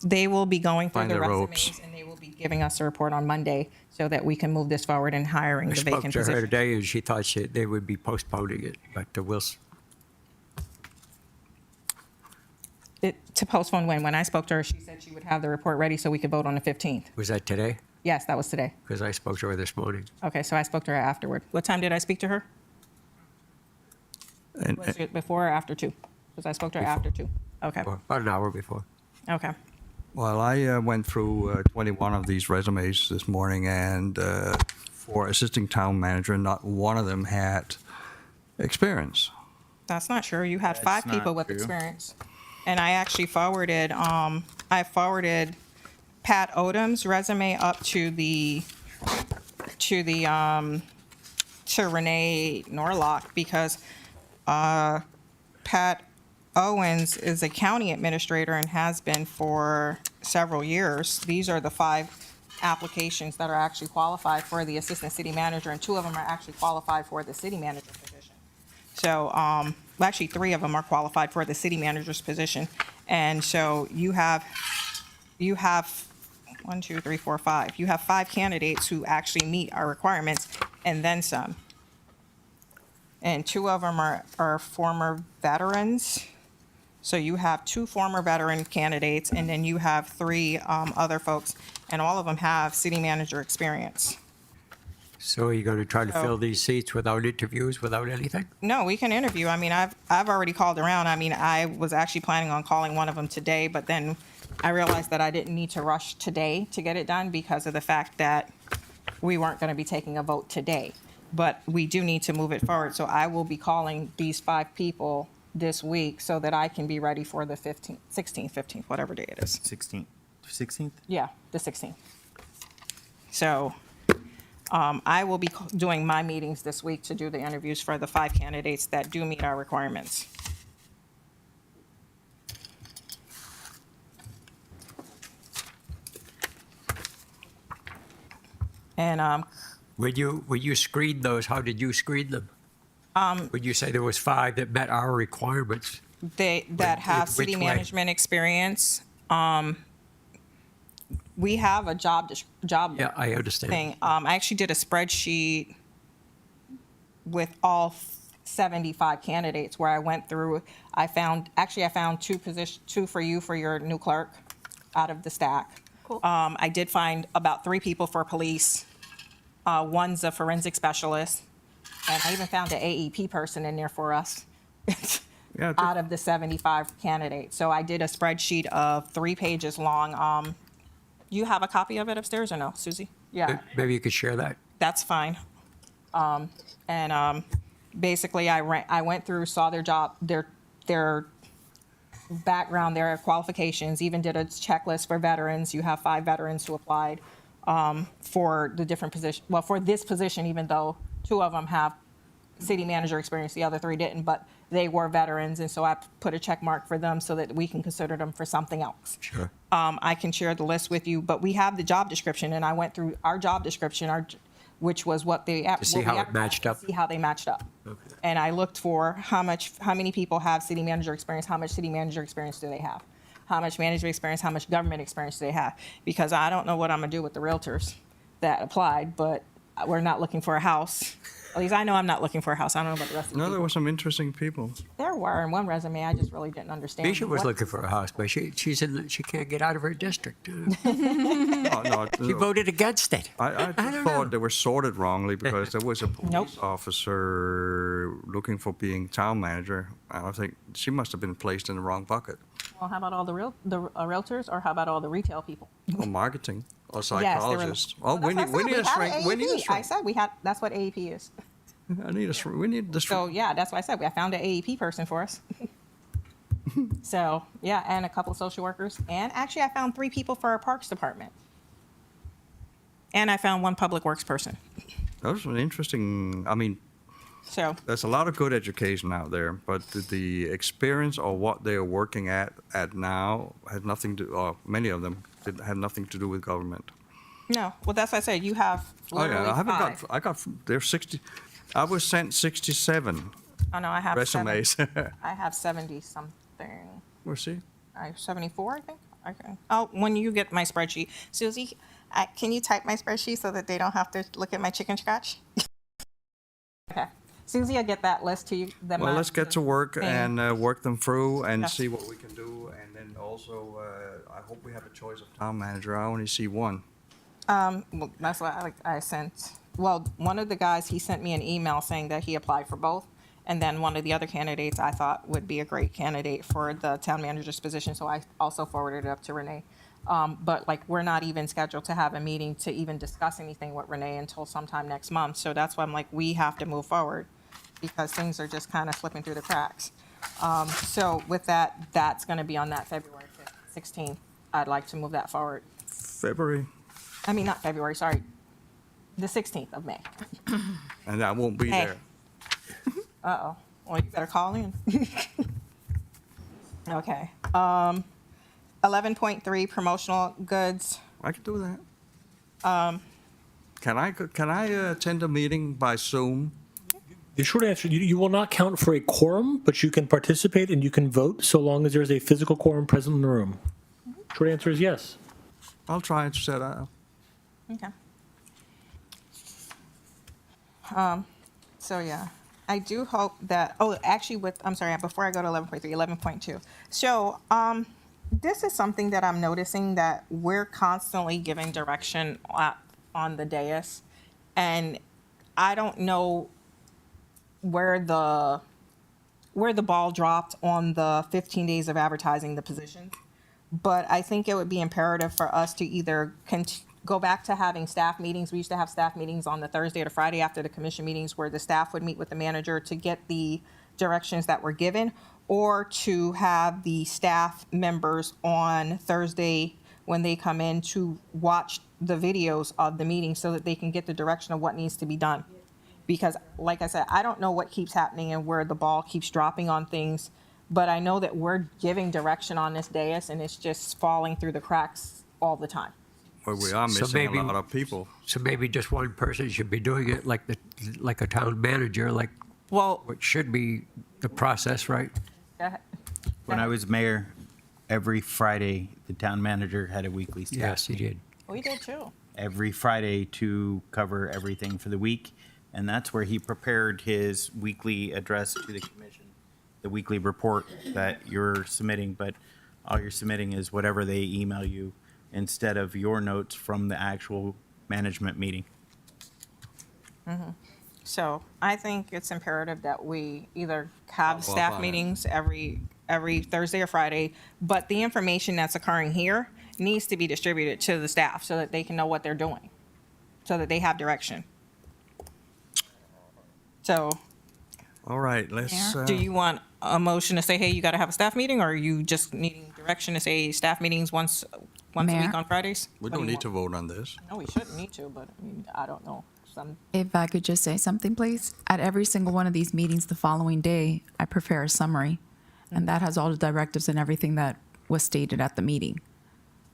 They will be going through Find the their resumes, ropes. and they will be giving us a report on Monday so that we can move this forward in hiring I the spoke vacant to her position. today, and she thought they would be postponing it, but To postpone when I spoke to her, she said she would have the report ready so we could vote on the 15th. was that today? Yes, that was today. Because I spoke to her this morning. Okay, so I spoke to her afterward. What time did I speak to her? Was it before or after 2? Because I spoke to her after 2. Okay. About an hour before. Okay. Well, I went through 21 of these resumes this morning, and for assisting town manager, not one of them had experience. That's not true. You had That's 5 not people with true. experience. And I actually forwarded, I forwarded Pat Odom's resume up to Renee Norlock because Pat Owens is a county administrator and has been for several years. These are the 5 applications that are actually qualified for the assistant city manager, and 2 of them are actually qualified for the city manager position. So, well, actually 3 of them are qualified for the city manager's position. And so you have 1, 2, 3, 4, 5. You have 5 candidates who actually meet our requirements and then some. And 2 of them are former veterans. So you have 2 former veteran candidates, and then you have 3 other folks, and all of them have city manager experience. So are you going to try to fill these seats without interviews, without anything? No, we can interview. I mean, I've already called around. I mean, I was actually planning on calling one of them today, but then I realized that I didn't need to rush today to get it done because of the fact that we weren't going to be taking a vote today. But we do need to move it forward. So I will be calling these 5 people this week so that I can be ready for the 16th, 15th, whatever day it is. 16th? Yeah, the 16th. So I will be doing my meetings this week to do the interviews for the 5 candidates that do meet our requirements. And When you screened those, how did you screen them? Would you say there was 5 that met our requirements? that have which city way? management experience, we have a job Yeah, I understand. thing. I actually did a spreadsheet with all 75 candidates where I went through. I found 2 for you for your new clerk out of the stack. Cool. I did find about 3 people for police. One's a forensic specialist, and I even found an AEP person in there for us. Yeah, Out of the 75 candidates. So I did a spreadsheet of 3 pages long. You have a copy of it upstairs or no, Susie? Yeah, Maybe you could share that. that's fine. Basically, I went through, saw their job, their background, their qualifications, even did a checklist for veterans. You have 5 veterans who applied for the different position. Well, for this position, even though 2 of them have city manager experience, the other 3 didn't, but they were veterans, and so I put a check mark for them so that we can consider them for something else. Sure. I can share the list with you, but we have the job description, and I went through our job description, which was what they To see how it matched up. see how they matched up. Okay. And I looked for how many people have city manager experience, how much city manager experience do they have? How much management experience, how much government experience do they have? Because I don't know what I'm gonna do with the realtors that applied, but we're not looking for a house. At least I know I'm not looking for a house. I don't know about the rest of the No, people. there were some interesting people. There were in one resume, I just really didn't understand. Misha was what- looking for a house, but she can't get out of her district. No, She voted against it. I don't thought know. they were sorted wrongly because there was a police Nope. officer looking for being town manager. And I think she must have been placed in the wrong bucket. Well, how about all the realtors, or how about all the retail people? Or marketing, or Yes, they were- psychologist. Oh, Well, we that's need, what we I need a said. shrink. We need a I shrink. said we had. That's what AEP is. We need the So shrink. yeah, that's why I said I found an AEP person for us. So yeah, and a couple of social workers, and actually I found 3 people for our parks department, and I found 1 public works person. That was an interesting. I mean, So there's a lot of good education out there, but the experience or what they are working at now had nothing to. Or many of them had nothing to do with government. no, well that's why I said you have Oh literally yeah, I haven't 5. got. I got. There's 60. I was sent 67 Oh no, I have resumes. 70, I have 70 something. We'll see. I have 74, I think. Okay. Oh, when you get my spreadsheet, Susie, can you type my spreadsheet so that they don't have to look at my chicken scratch? Okay. Susie, I'll get that list to you. Well, let's get to work thing. and work them through and Yes. see what we can do. And then also, I hope we have a choice of town manager. I only see one. Well, that's why I sent. Well, one of the guys, he sent me an email saying that he applied for both. And then one of the other candidates I thought would be a great candidate for the town manager's position. So I also forwarded it up to Renee. But like, we're not even scheduled to have a meeting to even discuss anything with Renee until sometime next month. So that's why I'm like, we have to move forward because things are just kind of slipping through the cracks. So with that, that's going to be on that February 16th. I'd like to move that forward. February, I mean, not February, sorry, the 16th of May. and I won't be Hey. there. Uh-oh. Well, you better call in. Okay. 11.3 promotional goods. I can do that. Can I attend a meeting by Zoom? The short answer, you will not count for a quorum, but you can participate and you can vote so long as there's a physical quorum present in the room. Short answer is yes. I'll try and set up. Okay. So yeah, I do hope that, oh, actually I'm sorry, before I go to 11.3, 11.2. So, this is something that I'm noticing that we're constantly giving direction on the dais. And I don't know where the ball dropped on the 15 days of advertising the position. But I think it would be imperative for us to either go back to having staff meetings. We used to have staff meetings on the Thursday or the Friday after the commission meetings where the staff would meet with the manager to get the directions that were given, or to have the staff members on Thursday when they come in to watch the videos of the meeting so that they can get the direction of what needs to be done. Because like I said, I don't know what keeps happening and where the ball keeps dropping on things, but I know that we're giving direction on this dais and it's just falling through the cracks all the time. Well, we are So missing maybe- a lot of people. So maybe just one person should be doing it like a town manager, like Well, what should be the process, right? go ahead. When I was mayor, every Friday, the town manager had a weekly staff. Yes, he did. We did too. Every Friday to cover everything for the week. And that's where he prepared his weekly address to the commission, the weekly report that you're submitting. But all you're submitting is whatever they email you instead of your notes from the actual management meeting. So I think it's imperative that we either have Follow up staff on it. meetings every Thursday or Friday, but the information that's occurring here needs to be distributed to the staff so that they can know what they're doing, so that they have direction. So All right, let's. do you want a motion to say, hey, you got to have a staff meeting, or are you just needing direction to say staff meetings once a Mayor? week on Fridays? We What do don't you need to want? vote on this. No, we shouldn't need to, but I mean, I don't know. If I could just say something, please. At every single one of these meetings the following day, I prepare a summary, and that has all the directives and everything that was stated at the meeting.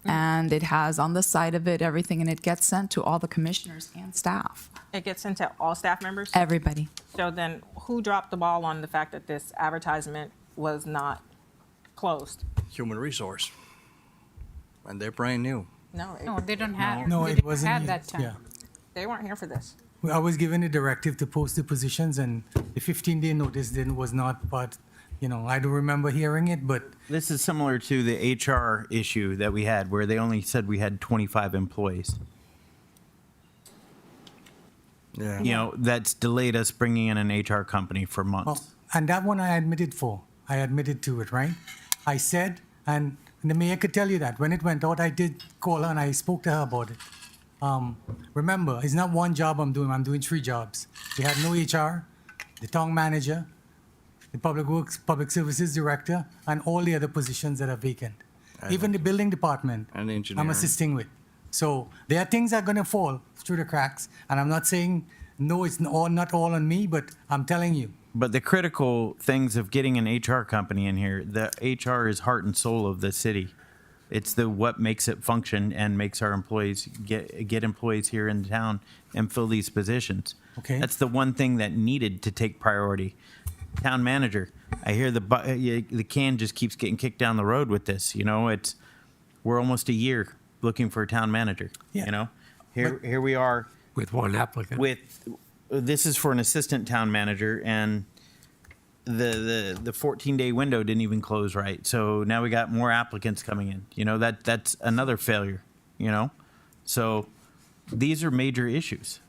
And it has on the side of it everything, and it gets sent to all the commissioners and staff, It gets sent to all staff members? everybody. So then who dropped the ball on the fact that this advertisement was not closed? Human resource. And they're brand new. No, No, they don't have. No, they it didn't wasn't. have that time. Yeah. they weren't here for this. I was given a directive to post the positions, and the 15-day notice then was not part. I don't remember hearing it, but This is similar to the HR issue that we had where they only said we had 25 employees. Yeah. That's delayed us bringing in an HR company for months. well, and that one I admitted for. I admitted to it, right? I said, and the mayor could tell you that when it went out, I did call her and I spoke to her about it. Remember, it's not one job I'm doing 3 jobs. We had no HR, the town manager, the public works, public services director, and all the other positions that are vacant. Even the building department, And I'm engineering. assisting with. So there are things that are gonna fall through the cracks, and I'm not saying, no, it's not all on me, but I'm telling you. But the critical things of getting an HR company in here, the HR is heart and soul of the city. It's what makes it function and makes our employees get employees here in town and fill these positions. Okay. That's the one thing that needed to take priority. Town manager, I hear the can just keeps getting kicked down the road with this. We're almost a year looking for a town manager. Yeah. Here we are With one applicant. this is for an assistant town manager, and the 14-day window didn't even close right. So now we got more applicants coming in. That's another failure. So these are major issues.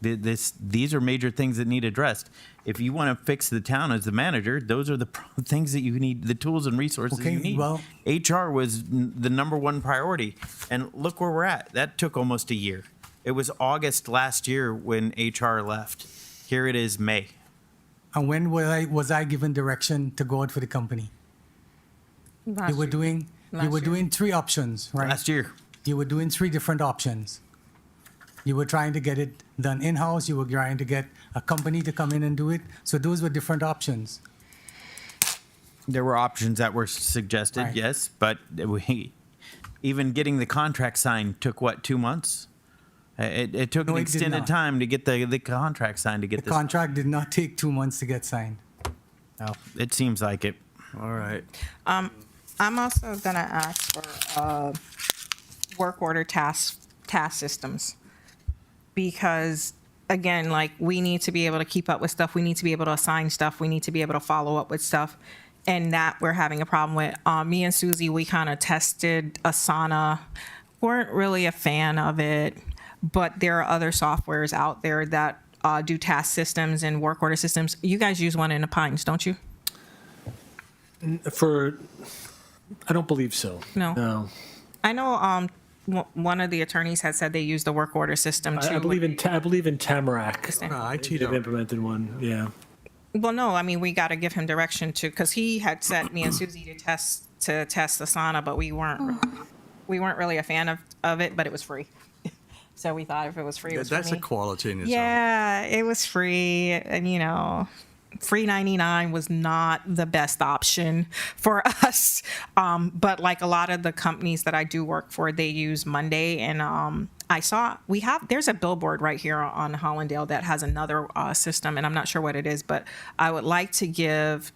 These are major things that need addressed. If you want to fix the town as the manager, those are the things that you need, the tools and resources Okay, you need. well- HR was the number one priority, and look where we're at. That took almost a year. It was August last year when HR left. Here it is, May. And when was I given direction to go out for the company? You were doing 3 options, right? Last year. You were doing 3 different options. You were trying to get it done in-house. You were trying to get a company to come in and do it. So those were different options. There were options that were suggested, Right. yes, but even getting the contract signed took, what, 2 months? It took No, an it did extended not. time to get the contract signed to get The this. contract did not take 2 months to get signed. Well, it seems like it. All right. I'm also gonna ask for work order task systems, because again, like, we need to be able to keep up with stuff. We need to be able to assign stuff. We need to be able to follow up with stuff, and that we're having a problem with. Me and Susie, we kind of tested Asana. Weren't really a fan of it, but there are other softwares out there that do task systems and work order systems. You guys use one in the Pines, don't you? I don't believe so. No. I know one of the attorneys had said they used the work order system too. I believe in Tamarack. IT They've implemented one. Yeah. Well, no, I mean, we got to give him direction to, because he had sent me and Susie to test Asana, but we weren't really a fan of it, but it was free. So we thought if it was free, it was That's for a me. quality in itself. Yeah, it was free, and free 99 was not the best option for us. But like a lot of the companies that I do work for, they use Monday, and I saw there's a billboard right here on Hollandale that has another system, and I'm not sure what it is, but I would like to give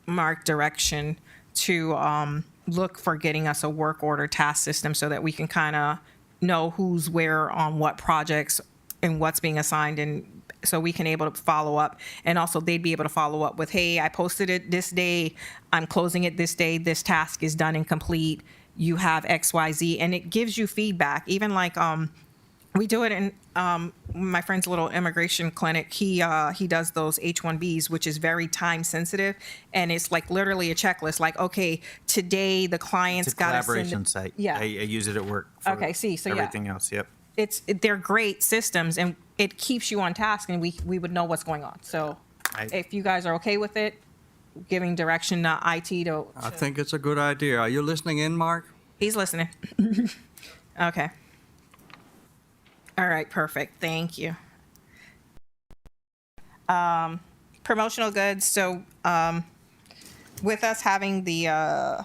Mark direction to look for getting us a work order task system so that we can kind of know who's where on what projects and what's being assigned, and so we can able to follow up, and also they'd be able to follow up with, hey, I posted it this day, I'm closing it this day, this task is done and complete, you have XYZ, and it gives you feedback. Even like we do it in my friend's little immigration clinic. He does those H-1Bs, which is very time sensitive, and it's like literally a checklist. Like, okay, today the client's It's a got to collaboration site. Yeah. I use it at work for Okay, so yeah. everything else, yep. They're great systems, and it keeps you on task, and we would know what's going on. So if you guys are okay with it, giving direction to IT to I think it's a good idea. Are you listening in, Mark? he's listening. Okay. All right, perfect. Thank you. Promotional goods. So with us having the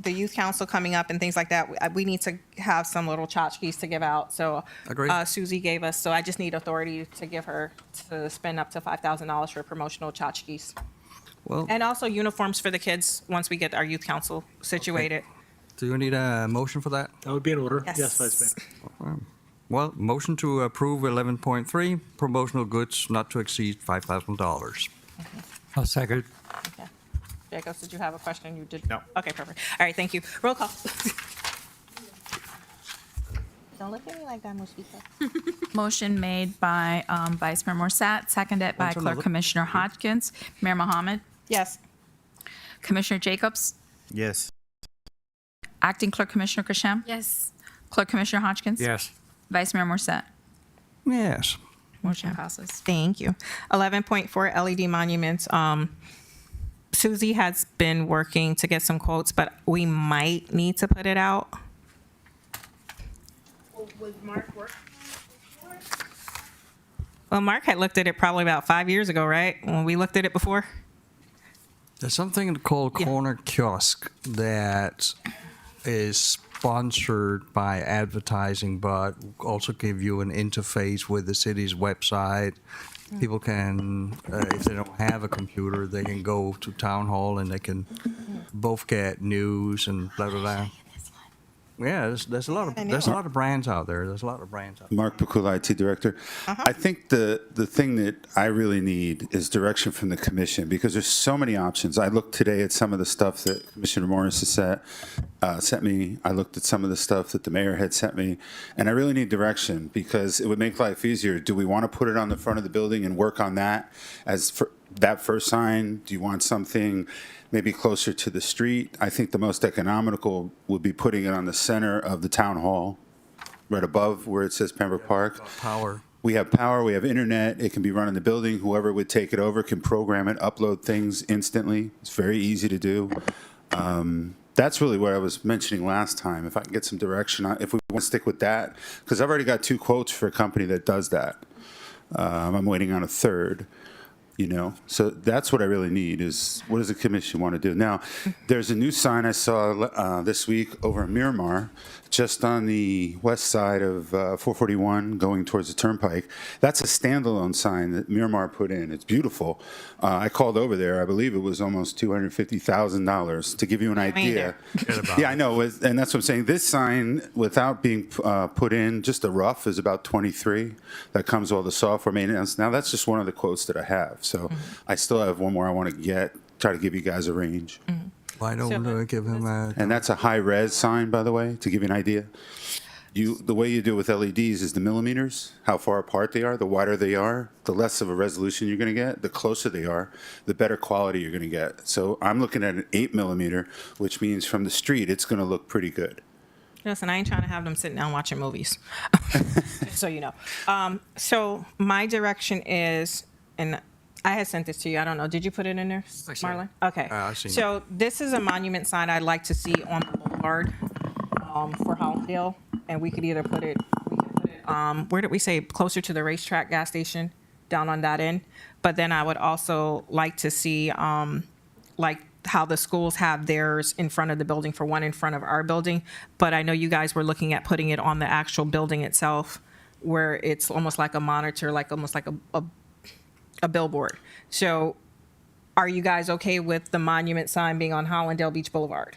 youth council coming up and things like that, we need to have some little tchotchkes to give out. So Agreed. Susie gave us, so I just need authority to give her to spend up to $5,000 for promotional tchotchkes. Well, And also uniforms for the kids once we get our youth council situated. do you need a motion for that? That would be in order. Yes. Yes, Vice Mayor. Well, motion to approve 11.3, promotional goods not to exceed $5,000. I'll second. Okay. Jacobs, did you have a question? You did? No. Okay, perfect. All right, thank you. Roll call. Don't look at me like that, Mosquito. Motion made by Vice Mayor Morsat, seconded by Want to Clerk look? Commissioner Hodgkins. Mayor Mohammed, Yes. Commissioner Jacobs, Yes. Acting Clerk Commissioner Kashem, Yes. Clerk Commissioner Hodgkins. Yes. Vice Mayor Morsat. Yes. Motion passes. Thank you. 11.4 LED monuments. Susie has been working to get some quotes, but we might need to put it out. Was Mark working? Well, Mark had looked at it probably about 5 years ago, right? When we looked at it before? There's something called Yeah. Corner Kiosk that is sponsored by advertising, but also give you an interface with the city's website. People can, if they don't have a computer, they can go to town hall and they can both get news and blah, blah, blah. Yeah, there's a lot of brands out there. There's a lot of brands out there. Mark Pakula, IT Director. I think the thing that I really need is direction from the commission because there's so many options. I looked today at some of the stuff that Commissioner Morris has sent me. I looked at some of the stuff that the mayor had sent me, and I really need direction because it would make life easier. Do we want to put it on the front of the building and work on that as for that first sign? Do you want something maybe closer to the street? I think the most economical would be putting it on the center of the town hall, right above where it says Pembroke Park. Power. We have power, we have internet, it can be run in the building. Whoever would take it over can program it, upload things instantly. It's very easy to do. That's really what I was mentioning last time. If I can get some direction on if we want to stick with that, because I've already got 2 quotes for a company that does that. I'm waiting on a third. So that's what I really need is what does the commission want to do? Now, there's a new sign I saw this week over in Miramar, just on the west side of 441 going towards the Turnpike. That's a standalone sign that Miramar put in. It's beautiful. I called over there. I believe it was almost $250,000 to give you an idea. Yeah, I know. And that's what I'm saying. This sign, without being put in, just the rough is about 23. That comes with all the software maintenance. Now, that's just one of the quotes that I have. So I still have one more I want to try to give you guys a range. Why don't give him a... And that's a high-res sign, by the way, to give you an idea. The way you do it with LEDs is the millimeters, how far apart they are. The wider they are, the less of a resolution you're going to get. The closer they are, the better quality you're going to get. So I'm looking at an 8 millimeter, which means from the street, it's going to look pretty good. Listen, I ain't trying to have them sitting down watching movies, just so you know. So my direction is, and I had sent this to you. I don't know. Did you put it in there, Marlon? Okay. I've seen So this is a monument sign I'd like to see on the boulevard for Hollandale, and we could either put it, where did we say, closer to the racetrack gas station, down on that end. But then I would also like to see, like how the schools have theirs in front of the building for one in front of our building. But I know you guys were looking at putting it on the actual building itself, where it's almost like a monitor, like almost like a billboard. So are you guys okay with the monument sign being on Hollandale Beach Boulevard?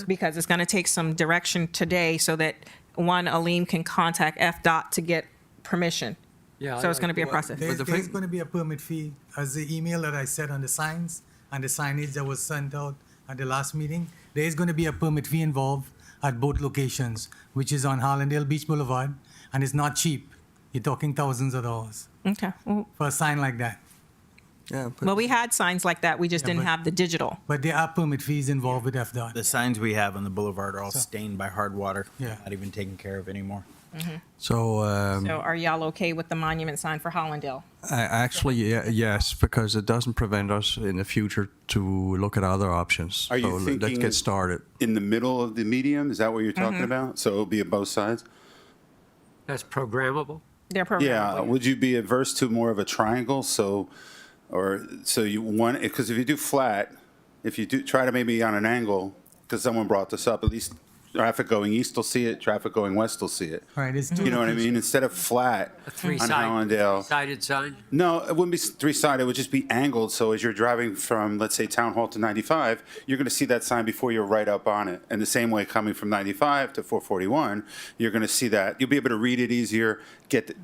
Because it's going to take some direction today so that Aleem can contact FDOT to get permission. Yeah, So it's going to be a process. There's going to be a permit fee, as the email that I said on the signs and the signage that was sent out at the last meeting. There is going to be a permit fee involved at both locations, which is on Hollandale Beach Boulevard, and it's not cheap. You're talking thousands of dollars Okay. Well, for a sign like that. Yeah, well, we had signs like that. We just didn't have the digital. But there are permit fees involved with FDOT. The signs we have on the boulevard are all stained by hard water. Yeah. Not even taken care of anymore. So, So are y'all okay with the monument sign for Hollandale? actually, yes, because it doesn't prevent us in the future to look at other options. Are you So let's thinking get started. in the middle of the medium? Is that what you're talking about? So it'll be at both sides? That's programmable? They're programmable. Yeah. Would you be adverse to more of a triangle? So you want, because if you do flat, if you do try to maybe on an angle, because someone brought this up, at least traffic going east will see it, traffic going west will see it. Right. It's two You know what I mean? Instead of flat A on Hollandale. three-sided sign? No, it wouldn't be three-sided. It would just be angled. So as you're driving from, let's say, Town Hall to 95, you're going to see that sign before you're right up on it. And the same way coming from 95 to 441, you're going to see that. You'll be able to read it easier,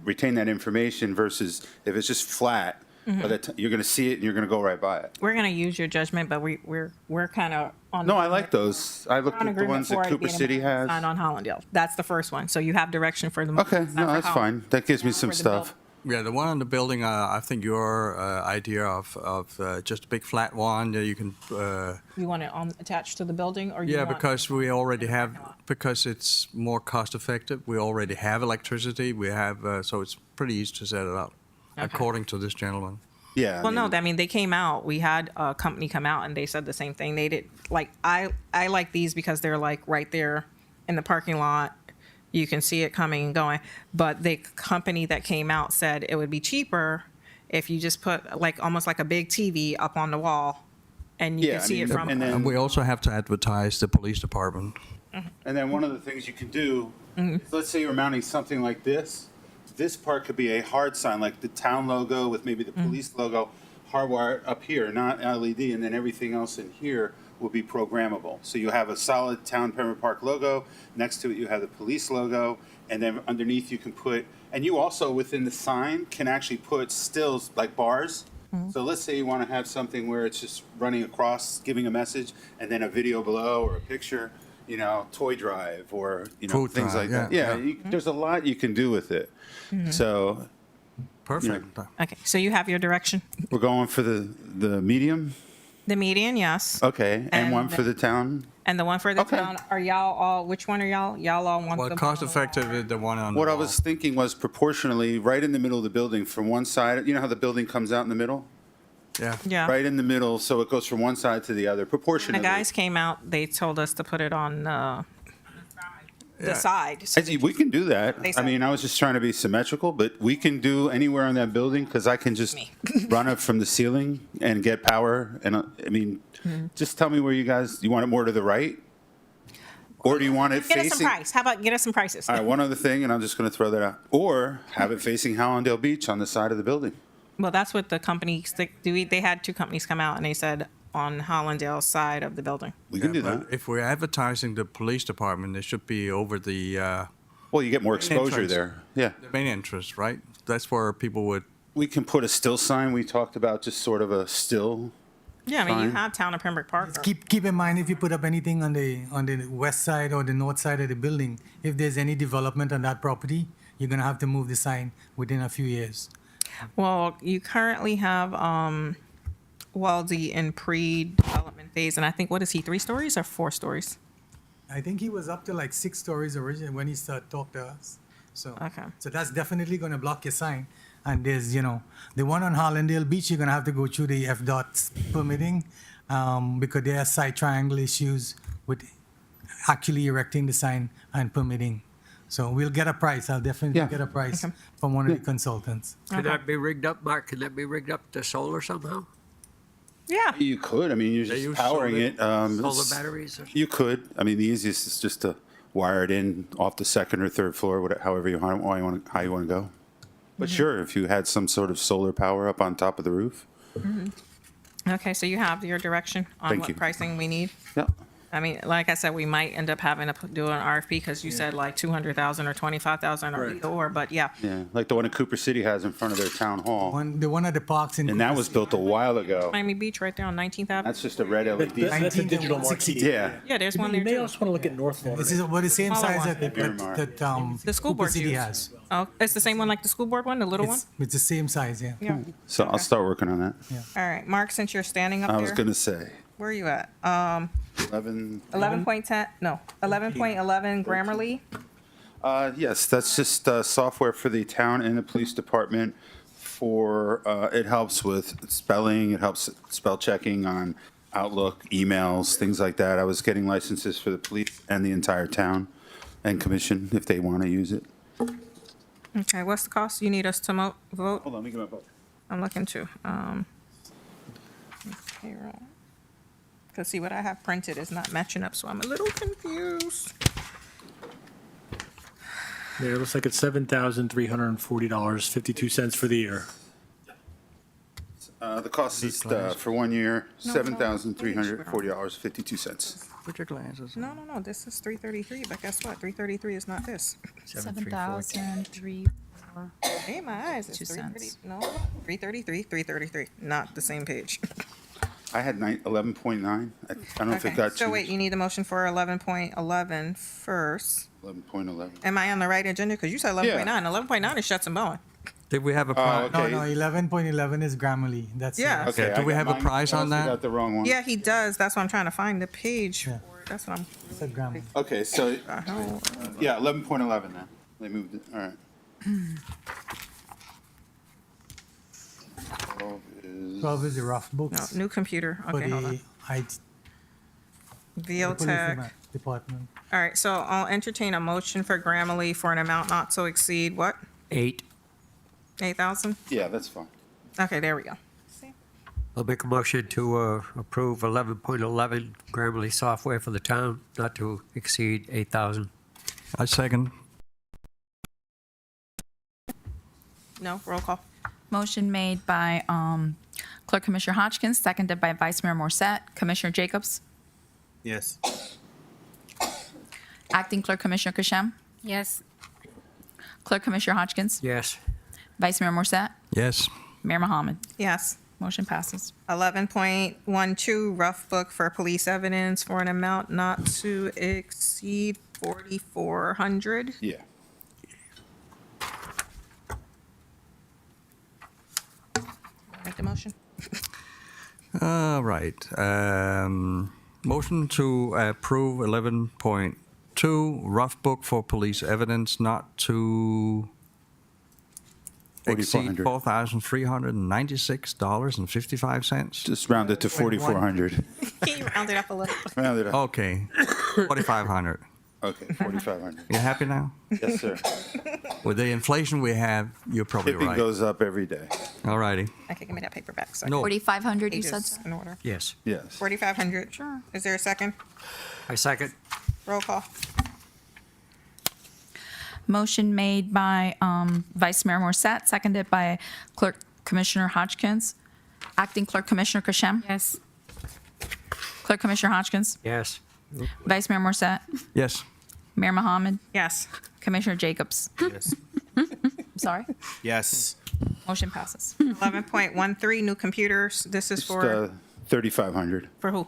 retain that information versus if it's just flat. By the you're going to see it and you're going to go right by it. We're going to use your judgment, but we're kind of on. No, I like those. I looked at the ones that Cooper City has. Sign on Hollandale. That's the first one. So you have direction for the. Okay, no, that's fine. That gives me some for the stuff. Yeah, the one on the building, I think your idea of just a big flat one, you can... You want it attached to the building, or you yeah, want because we already have, because it's more cost effective, we already have electricity, we have, so it's pretty easy to set it up, according to this gentleman. Yeah. Well, no, I mean, they came out. We had a company come out, and they said the same thing. They did, like, I like these because they're, like, right there in the parking lot. You can see it coming and going. But the company that came out said it would be cheaper if you just put, like, almost like a big TV up on the wall, and you can see it from... And we also have to advertise the police department. And then one of the things you can do, is let's say you're mounting something like this. This part could be a hard sign, like the town logo with maybe the police logo hardwired up here, not LED, and then everything else in here will be programmable. So you have a solid Town Pembroke Park logo. Next to it, you have the police logo. And then underneath you can put, and you also within the sign can actually put stills like bars. So let's say you want to have something where it's just running across, giving a message, and then a video below or a picture, you know, toy drive or, you know, Food things drive, like that. yeah. Yeah, there's a lot you can do with it. So Perfect. Okay, so you have your direction. we're going for the medium. The median, yes. Okay, and one And for the town. And the one for the Okay. town, are y'all all, which one are y'all? Y'all all want Well, the cost effective is the one on the What I wall. was thinking was proportionally, right in the middle of the building, from one side, you know how the building comes out in the middle? Yeah. Yeah. Right in the middle, so it goes from one side to the other, The proportionally. guys came out, they told us to put it on the Yeah. side. I see, we can do that. They I said- mean, I was just trying to be symmetrical, but we can do anywhere in that building because I can just run it from the ceiling and get power. And I mean, just tell me where you guys, you want it more to the right? Or do you want it Get us some facing? price. How about get us some prices? All right, one other thing, and I'm just going to throw that out. Or have it facing Hallandale Beach on the side of the building. Well, that's what the company, they had two companies come out and they said on Hollandale's side of the building. We can do But that. if we're advertising the police department, it should be over the Well, you get more exposure entrance. there. Yeah. the main entrance, right? That's where people would. We can put a still sign. We talked about just sort of a still. Yeah, I mean, you Fine. have Town of Pembroke Park. Keep in mind, if you put up anything on the west side or the north side of the building, if there's any development on that property, you're gonna have to move the sign within a few years. Well, you currently have Waldy in pre-development phase, and I think, what is he, 3 stories or 4 stories? I think he was up to like 6 stories originally when he started talking to us. So, Okay. so that's definitely gonna block your sign. And there's, you know, the one on Hollandale Beach, you're gonna have to go through the FDOT permitting, because there are side triangle issues with actually erecting the sign and permitting. So we'll get a price. I'll definitely Yeah. get a price from one of the consultants. Can that be rigged up, Mark? Can that be rigged up to solar somehow? Yeah. You could. I mean, you're They just use powering it. solar batteries or- You could. I mean, the easiest is just to wire it in off the second or third floor, whatever, however you want, how you want to go. But sure, if you had some sort of solar power up on top of the roof. Okay, so you have your direction on Thank what you. pricing we need? Yeah. I mean, like I said, we might end up having to do an RFP because you said like 200,000 or 25,000 or either or, but yeah. Yeah, like the one in Cooper City has in front of their town hall. The one at the parks in. And that was built a while ago. Miami Beach right there on 19th Avenue. That's just a red LED. That's a digital marquee. Yeah. Yeah, there's one You there may too. also want to look at North Florida. This is about the same Smaller size one. that The school Cooper board City use. has. Oh, it's the same one like the school board one, the little one? It's the same size, yeah. Yeah. So I'll start working on that. All right, Mark, since you're standing up I was there, going to say where are you at? 11. 11.10, no, 11.11 Grammarly. Yes, that's just software for the town and the police department for, it helps with spelling, it helps spell checking on Outlook, emails, things like that. I was getting licenses for the police and the entire town and commission if they want to use it. Okay, what's the cost? You need us to vote? Hold on, let me get my book. I'm looking to, payroll. Cause see what I have printed is not matching up, so I'm a little confused. There, it looks like it's $7,340.52 for the year. The cost is for 1 year, $7,340.52. Put your glasses on. No, this is 333, but guess what? 333 is not this. 7,003. Hey, my eyes, it's 2 330, cents. no, 333, not the same page. I had 11.9. I don't know if it Okay, got so changed. wait, you need the motion for 11.11 first. 11.11. Am I on the right agenda? Because you said 11.9. 11.9 is Shuts and Bowen. Did we have a price? No, 11.11 is Grammarly. That's Yeah. Okay, do we I have got a price mine. on I also that? got the wrong one. Yeah, he does. That's why I'm trying to find the page Yeah. for it. That's what I'm. It's a Grammarly. Okay, so, Oh, yeah, 11.11 now. They moved it, all right. 12 is the rough no, books. new computer. For Okay, hold the on. the police Tech. department. All right, so I'll entertain a motion for Grammarly for an amount not to exceed what? 8,000? Yeah, that's fine. Okay, there we go. I'll make a motion to approve 11.11 Grammarly software for the town, not to exceed 8,000. I second. No, roll call. Motion made by Clerk Commissioner Hodgkins, seconded by Vice Mayor Morset. Commissioner Jacobs? Yes. Acting Clerk Commissioner Kashem, Yes. Clerk Commissioner Hodgkins, Yes. Vice Mayor Morset, Yes. Mayor Mohammed. Yes. Motion passes. 11.12, rough book for police evidence for an amount not to exceed 4,400. Yeah. Make the motion. All right. Motion to approve 11.2, rough book for police evidence not to exceed $4,400. $4,396.55. Just round it to 4,400. Can you round it up a little? Round it up. Okay, 4,500. Okay, 4,500. You happy now? Yes, sir. With the inflation we have, you're probably Shipping right. goes up every day. All righty. Okay, give me that paper back. So No. 4,500, you said, pages sir? in order. Yes. Yes. 4,500. Sure. Is there a second? I second. Roll call. Motion made by Vice Mayor Morset, seconded by Clerk Commissioner Hodgkins. Acting Clerk Commissioner Kashem, Yes. Clerk Commissioner Hodgkins, Yes. Vice Mayor Morset, Yes. Mayor Mohammed, Yes. Commissioner Jacobs. Yes. Sorry. Yes. Motion passes. 11.13, new computers. This is Just for 3,500 for who?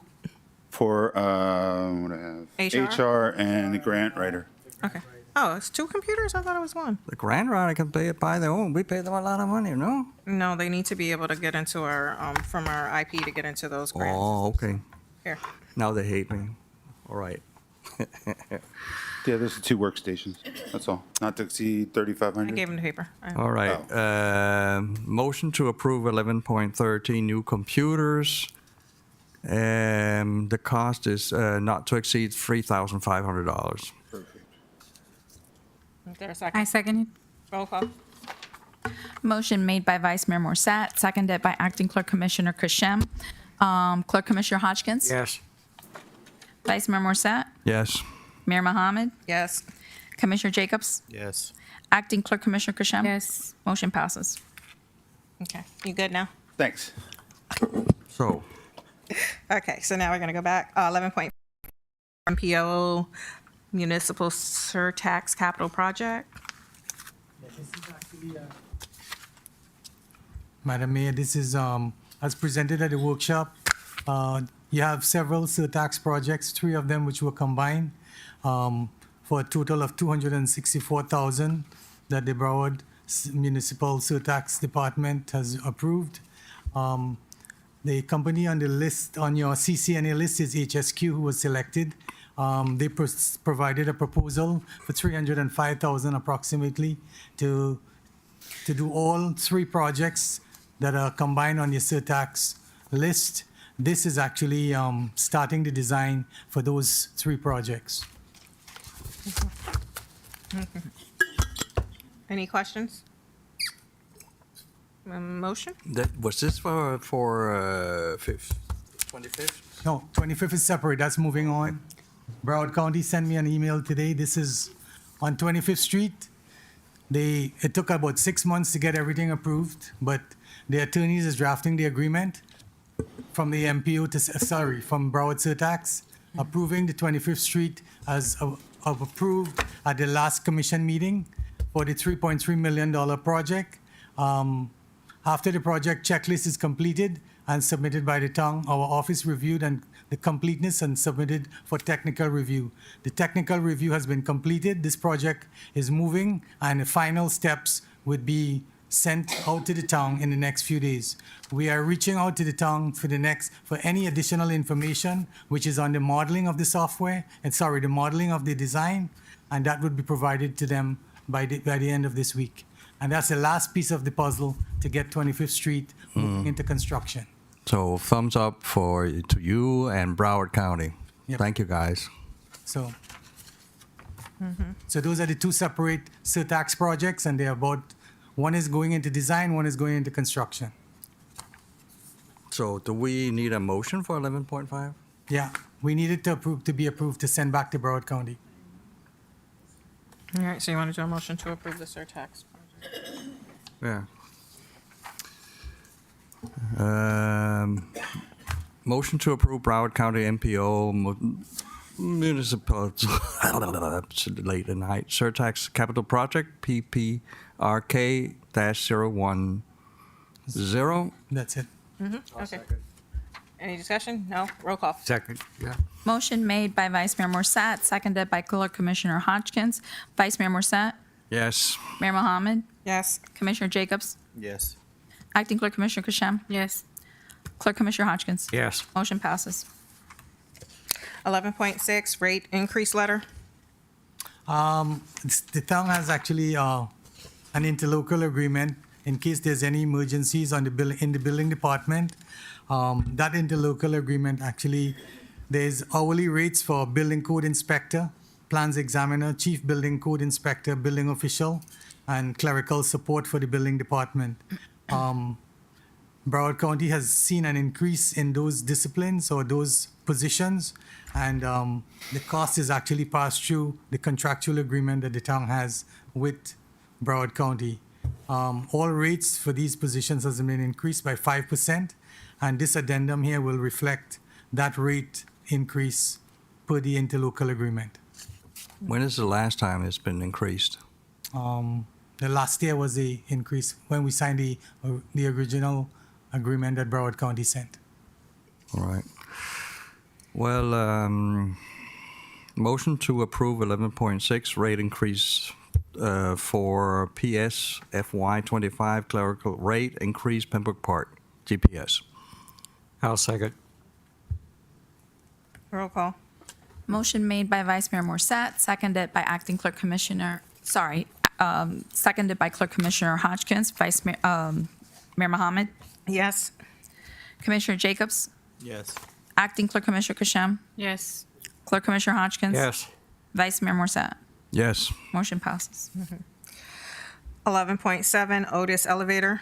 for what do I have? HR? and the grant writer. Okay. Oh, it's 2 computers? I thought it was 1. The grand rider can pay it by their own. We pay them a lot of money, no? No, they need to be able to get into our, from our IP to get into those grants. Oh, okay. Here. Now they hate me. All right. Yeah, there's the 2 workstations. That's all. Not to exceed I 3,500. gave him the paper. All right. Motion to approve 11.13 new computers. The cost is not to exceed $3,500. Is there a second? I second it. Roll call. Motion made by Vice Mayor Morset, seconded by Acting Clerk Commissioner Kashem. Clerk Commissioner Hodgkins, Yes. Vice Mayor Morset, Yes. Mayor Mohammed, Yes. Commissioner Jacobs, Yes. Acting Clerk Commissioner Kashem. Yes. Motion passes. Okay. You good now? Thanks. So, Okay, so now we're going to go back. 11.1 PO Municipal Surtax Capital Project. Madam Mayor, this is, as presented at the workshop, you have several surtax projects, 3 of them which were combined, for a total of $264,000 that the Broward Municipal Surtax Department has approved. The company on the list, on your CCNA list, is HSQ, who was selected. They provided a proposal for $305,000 approximately to do all 3 projects that are combined on your surtax list. This is actually starting the design for those 3 projects. Any questions? Motion? was this for 25th? No, 25th is separate, that's moving on. Broward County sent me an email today. This is on 25th Street. It took about 6 months to get everything approved, but the attorneys is drafting the agreement from the MPO from Broward Surtax, approving the 25th Street as approved at the last commission meeting for the $3.3 million project. After the project checklist is completed and submitted by the town, our office reviewed and the completeness and submitted for technical review. The technical review has been completed. This project is moving, and the final steps would be sent out to the town in the next few days. We are reaching out to the town for any additional information, which is on the modeling of the software, the modeling of the design, and that would be provided to them by the end of this week. And that's the last piece of the puzzle to get 25th Street into construction. So thumbs up to you and Broward County. Yep. Thank you, guys. So those are the 2 separate surtax projects, and they're one is going into design, one is going into construction. So do we need a motion for 11.5? Yeah, we needed to be approved to send back to Broward County. All right, so you want to do a motion to approve the surtax project? Yeah. Motion to approve Broward County MPO Municipal, it's late at night, Surtax Capital Project, PPRK-010. That's it. Okay. Any discussion? No? Roll call. Second, yeah. Motion made by Vice Mayor Morset, seconded by Clerk Commissioner Hodgkins. Vice Mayor Morset, Yes. Mayor Mohammed, Yes. Commissioner Jacobs, Yes. Acting Clerk Commissioner Kashem, Yes. Clerk Commissioner Hodgkins. Yes. Motion passes. 11.6, rate increase letter. The town has actually an interlocal agreement in case there's any emergencies in the building department. That interlocal agreement actually, there's hourly rates for building code inspector, plans examiner, chief building code inspector, building official, and clerical support for the building department. Broward County has seen an increase in those disciplines or those positions, and the cost is actually passed through the contractual agreement that the town has with Broward County. All rates for these positions has been increased by 5%, and this addendum here will reflect that rate increase per the interlocal agreement. When is the last time it's been increased? The last year was the increase when we signed the original agreement that Broward County sent. All right. Well, motion to approve 11.6 rate increase for PS FY25 clerical rate increase Pembroke Park GPS. I'll second. Roll call. Motion made by Vice Mayor Morset, seconded by Acting Clerk Commissioner, seconded by Clerk Commissioner Hodgkins. Vice Mayor, Mayor Mohammed, Yes. Commissioner Jacobs, Yes. Acting Clerk Commissioner Kashem, Yes. Clerk Commissioner Hodgkins. Yes. Vice Mayor Morset. Yes. Motion passes. 11.7, Otis Elevator.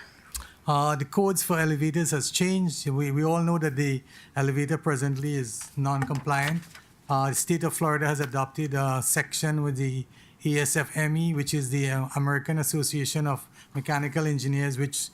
The codes for elevators has changed. We all know that the elevator presently is non-compliant. The state of Florida has adopted a section with the ASFME, which is the American Association of Mechanical Engineers, which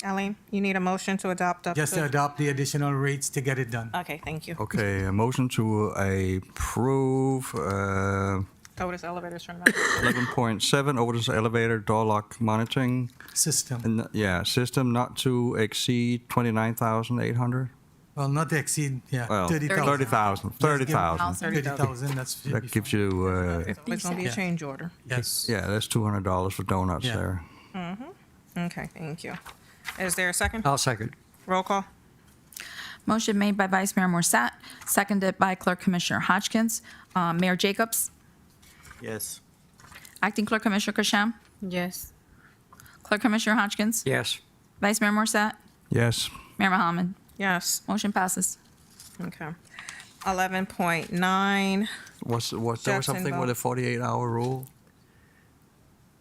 Eileen, you need a motion to adopt up just to adopt the additional rates to get it done. Okay, thank you. Okay, a motion to approve Otis Elevators from 11.7 Otis elevator door lock monitoring System. system not to exceed 29,800. Well, not to exceed, Well, 30,000. 30,000. 30,000. 30,000, that's. That gives you. It's going to be a change order. Yes. Yeah, that's $200 for donuts Yeah. there. Okay, thank you. Is there a second? I'll second. Roll call. Motion made by Vice Mayor Morset, seconded by Clerk Commissioner Hodgkins. Mayor Jacobs, Yes. Acting Clerk Commissioner Kashem, Yes. Clerk Commissioner Hodgkins, Yes. Vice Mayor Morset, Yes. Mayor Mohammed. Yes. Motion passes. Okay. 11.9. There was Jackson something with a 48-hour rule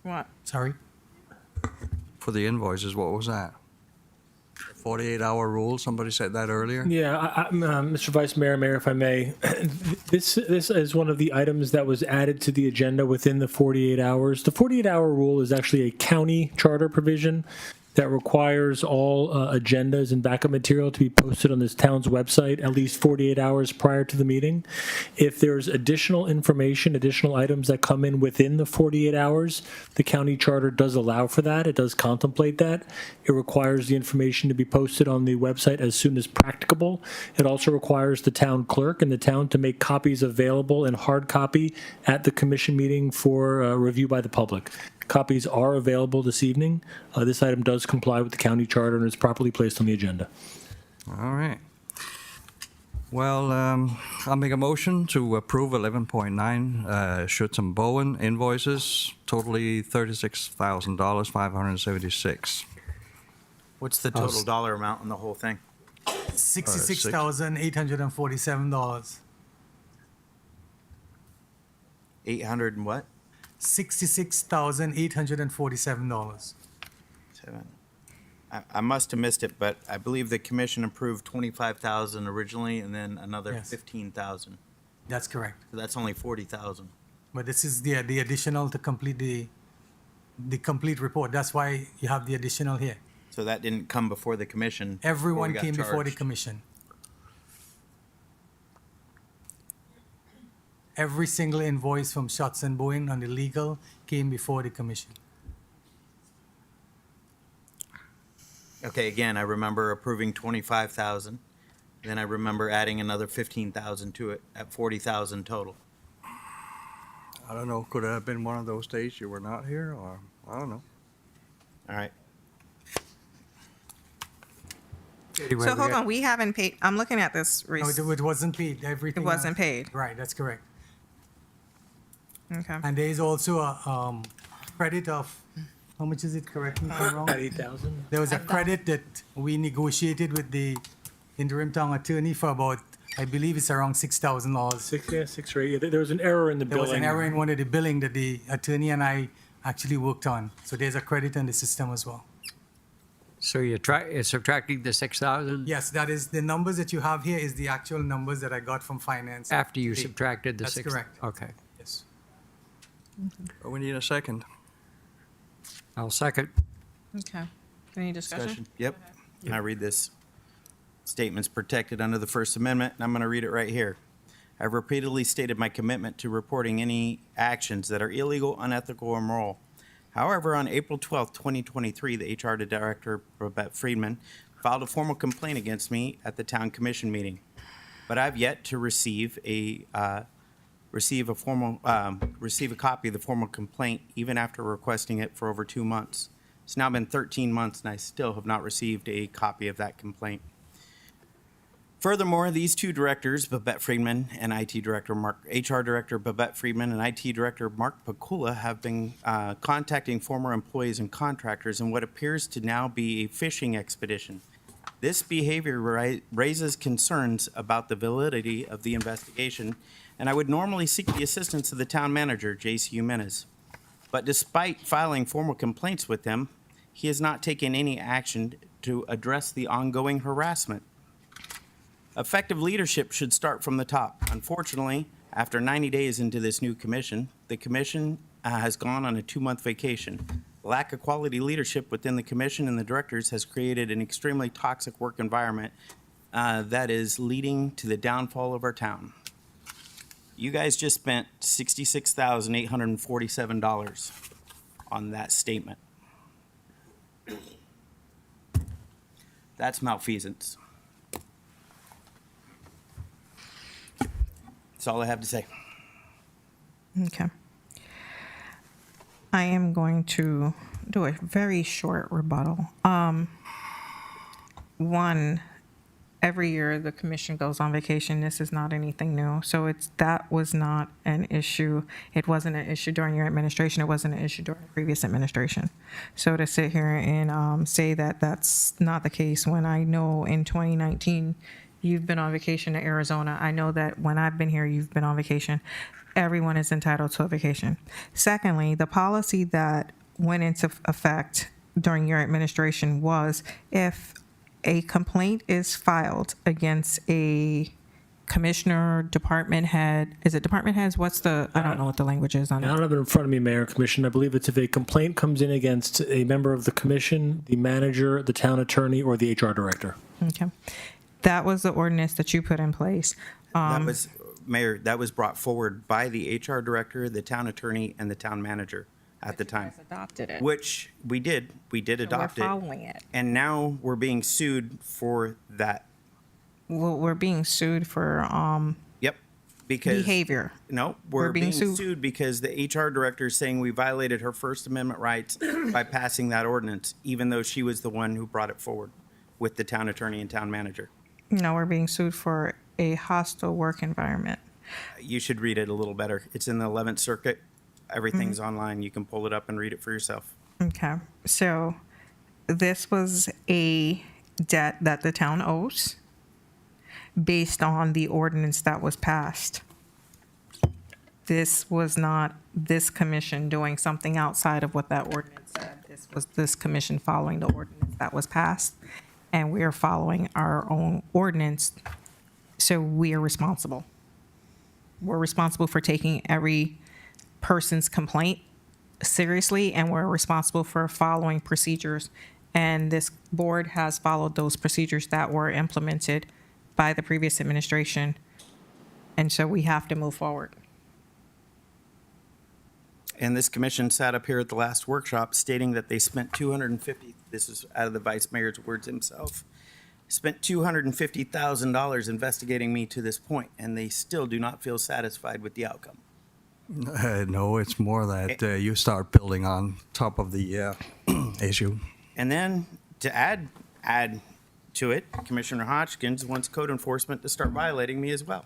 What? Sorry? for the invoices. What was that? 48-hour rule? Somebody said that earlier? Yeah, Mr. Vice Mayor, Mayor, if I may, this is one of the items that was added to the agenda within the 48 hours. The 48-hour rule is actually a county charter provision that requires all agendas and backup material to be posted on this town's website at least 48 hours prior to the meeting. If there's additional information, additional items that come in within the 48 hours, the county charter does allow for that. It does contemplate that. It requires the information to be posted on the website as soon as practicable. It also requires the town clerk and the town to make copies available in hard copy at the commission meeting for review by the public. Copies are available this evening. This item does comply with the county charter and is properly placed on the agenda. All right. Well, I'll make a motion to approve 11.9 Schutz and Bowen invoices, totally $36,576. What's the total dollar amount on the whole thing? $66,847. 800 and what? $66,847. I must have missed it, but I believe the commission approved 25,000 originally and then another Yes. 15,000. That's correct. So that's only 40,000. But this is the additional to complete the complete report. That's why you have the additional here. So that didn't come before the commission. Everyone we got came before the charged. commission. every single invoice from Shots and Bowen on the legal came before the commission. Okay, again, I remember approving 25,000. Then I remember adding another 15,000 to it at 40,000 total. I don't know, could it have been one of those days you were not here, or, I don't know. All right. Anyway, So we hold got- on, we haven't paid, I'm looking at this. No, it wasn't paid. Everything It wasn't else- paid. Right, that's correct. Okay. And there is also a credit of, how much is it, correct me if I'm wrong? 8,000? There was a credit that we negotiated with the interim town attorney for about, I believe it's around $6,000. 6 or 8. There was an error in the There billing. was an error in one of the billing that the attorney and I actually worked on. So there's a credit in the system as well. So you're subtracting the 6,000 Yes, that is, the numbers that you have here is the actual numbers that I got from finance. after you subtracted the That's 6? correct. Okay. Yes. We need a second. I'll second. Okay. Any discussion? Yep. Can I read this? Statement's protected under the First Amendment, and I'm going to read it right here. I've repeatedly stated my commitment to reporting any actions that are illegal, unethical, or immoral. However, on April 12, 2023, the HR Director, Babette Friedman, filed a formal complaint against me at the Town Commission meeting. But I've yet to receive a copy of the formal complaint, even after requesting it for over 2 months. It's now been 13 months, and I still have not received a copy of that complaint. Furthermore, these two directors, Babette Friedman and HR Director Babette Friedman and IT Director Mark Pakula, have been contacting former employees and contractors in what appears to now be a fishing expedition. This behavior raises concerns about the validity of the investigation, and I would normally seek the assistance of the town manager, J.C. Jimenez. But despite filing formal complaints with him, he has not taken any action to address the ongoing harassment. Effective leadership should start from the top. Unfortunately, after 90 days into this new commission, the commission has gone on a 2-month vacation. Lack of quality leadership within the commission and the directors has created an extremely toxic work environment that is leading to the downfall of our town. You guys just spent $66,847 on that statement. That's malfeasance. That's all I have to say. Okay. I am going to do a very short rebuttal. One, every year the commission goes on vacation. This is not anything new. So that was not an issue. It wasn't an issue during your administration. It wasn't an issue during the previous administration. So to sit here and say that that's not the case when I know in 2019 you've been on vacation to Arizona. I know that when I've been here, you've been on vacation. Everyone is entitled to a vacation. Secondly, the policy that went into effect during your administration was if a complaint is filed against a commissioner, department head, is it department heads? I don't know what the language is on I it. don't have it in front of me, Mayor, Commission. I believe it's if a complaint comes in against a member of the commission, the manager, the town attorney, or the HR director. Okay. That was the ordinance that you put in place. That was, Mayor, that was brought forward by the HR director, the town attorney, and the town manager at the time. Adopted it. Which we did adopt it. We're following it. And now we're being sued for that. Well, we're being sued for Yep. Because behavior. No, we're being being sued. sued because the HR director is saying we violated her First Amendment rights by passing that ordinance, even though she was the one who brought it forward with the town attorney and town manager. No, we're being sued for a hostile work environment. You should read it a little better. It's in the 11th Circuit. Everything's online. You can pull it up and read it for yourself. Okay. So this was a debt that the town owes based on the ordinance that was passed. This was not this commission doing something outside of what that ordinance said. This was this commission following the ordinance that was passed, and we are following our own ordinance, so we are responsible. We're responsible for taking every person's complaint seriously, and we're responsible for following procedures. And this board has followed those procedures that were implemented by the previous administration, and so we have to move forward. And this commission sat up here at the last workshop stating that they spent 250, this is out of the vice mayor's words himself, spent $250,000 investigating me to this point, and they still do not feel satisfied with the outcome. No, it's more that you start building on top of the issue. And then to add to it, Commissioner Hodgkins wants code enforcement to start violating me as well.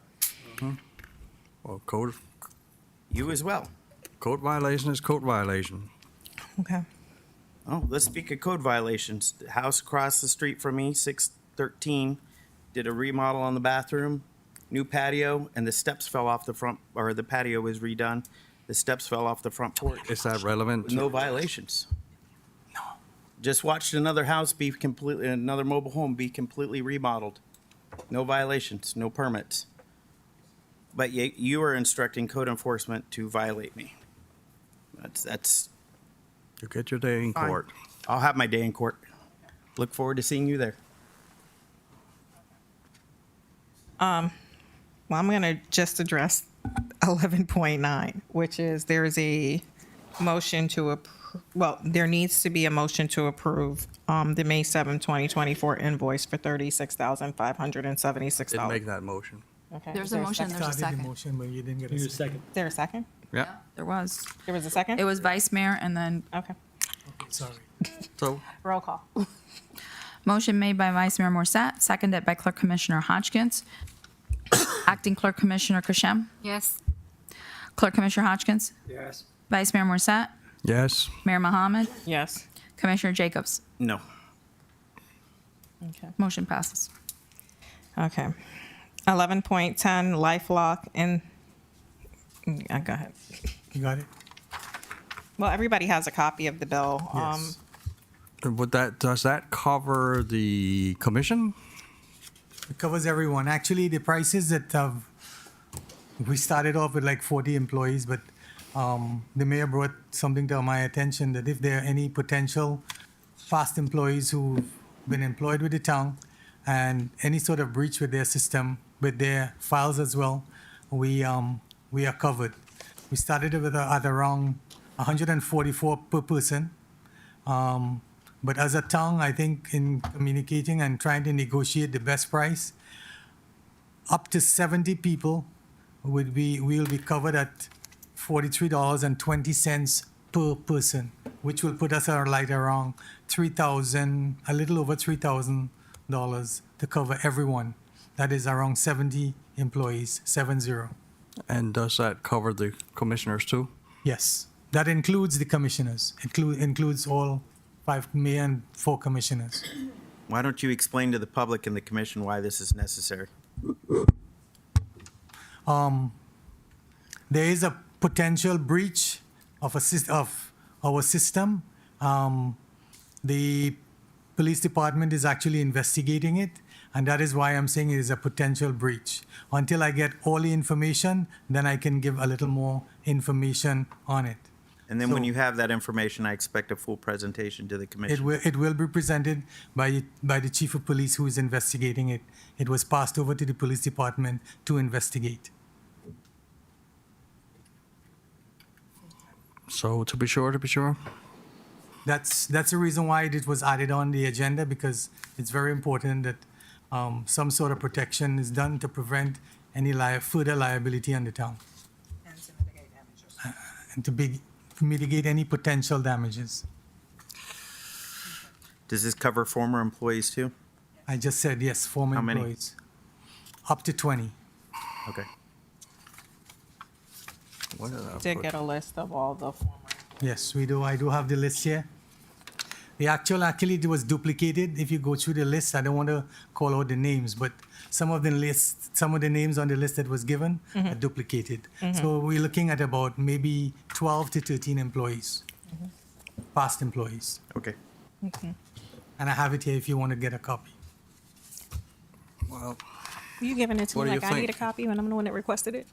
Well, code You as well. violation is code violation. Okay. Oh, let's speak of code violations. The house across the street from me, 613, did a remodel on the bathroom, new patio, and the steps fell off the front, or the patio was redone. The steps fell off the front porch. Is that relevant? With no violations. No. Just watched another another mobile home be completely remodeled. No violations, no permits. But yet you are instructing code enforcement to violate me. That's You get your day in fine. court. I'll have my day in court. Look forward to seeing you there. Well, I'm going to just address 11.9, which is there's a motion to there needs to be a motion to approve the May 7, 2024 invoice for $36,576. Didn't make that motion. Okay. There's Is a there motion, second? there's a Started the second. motion, but you didn't get Need a a second. second. Is there a second? Yeah. There was. There was a second? It was Vice Mayor and then Okay. Sorry. So Roll call. motion made by Vice Mayor Morset, seconded by Clerk Commissioner Hodgkins. Acting Clerk Commissioner Kashem. Yes. Clerk Commissioner Hodgkins. Yes. Vice Mayor Morset. yes, Mayor Mohammed. Yes. Commissioner Jacobs. No. Okay. Motion passes. Okay. 11.10, LifeLock, and go ahead. You got it? Well, everybody has a copy of the bill. Yes. does that cover the commission? It covers everyone. Actually, the prices that we started off with like 40 employees, but the mayor brought something to my attention that if there are any potential past employees who've been employed with the town and any sort of breach with their system, with their files as well, we are covered. We started with at around 144 per person. But as a town, I think in communicating and trying to negotiate the best price, up to 70 people will be covered at $43.20 per person, which will put us at like around $3,000, a little over $3,000 to cover everyone. That is around 70 employees, 70. And does that cover the commissioners too? Yes, that includes the commissioners. Includes all 5 mayor and 4 commissioners. Why don't you explain to the public and the commission why this is necessary? There is a potential breach of our system. The police department is actually investigating it, and that is why I'm saying it is a potential breach. Until I get all the information, then I can give a little more information on it. And then when So- you have that information, I expect a full presentation to the commission. It will be presented by the chief of police who is investigating it. It was passed over to the police department to investigate. So to be sure. That's the reason why it was added on the agenda, because it's very important that some sort of protection is done to prevent any further liability on the town. And to mitigate any potential damages. Does this cover former employees too? I just said yes, former How many? employees. Up to 20. Okay. What did I Did put? get a list of all the former. Yes, we do. I do have the list here. Actually, it was duplicated. If you go through the list, I don't want to call out the names, but some of the names on the list that was given are duplicated. So we're looking at about maybe 12 to 13 employees, past employees. Okay. And I have it here if you want to get a copy. Well, You giving it to What me do you like I need a think? copy when I'm the one that requested it?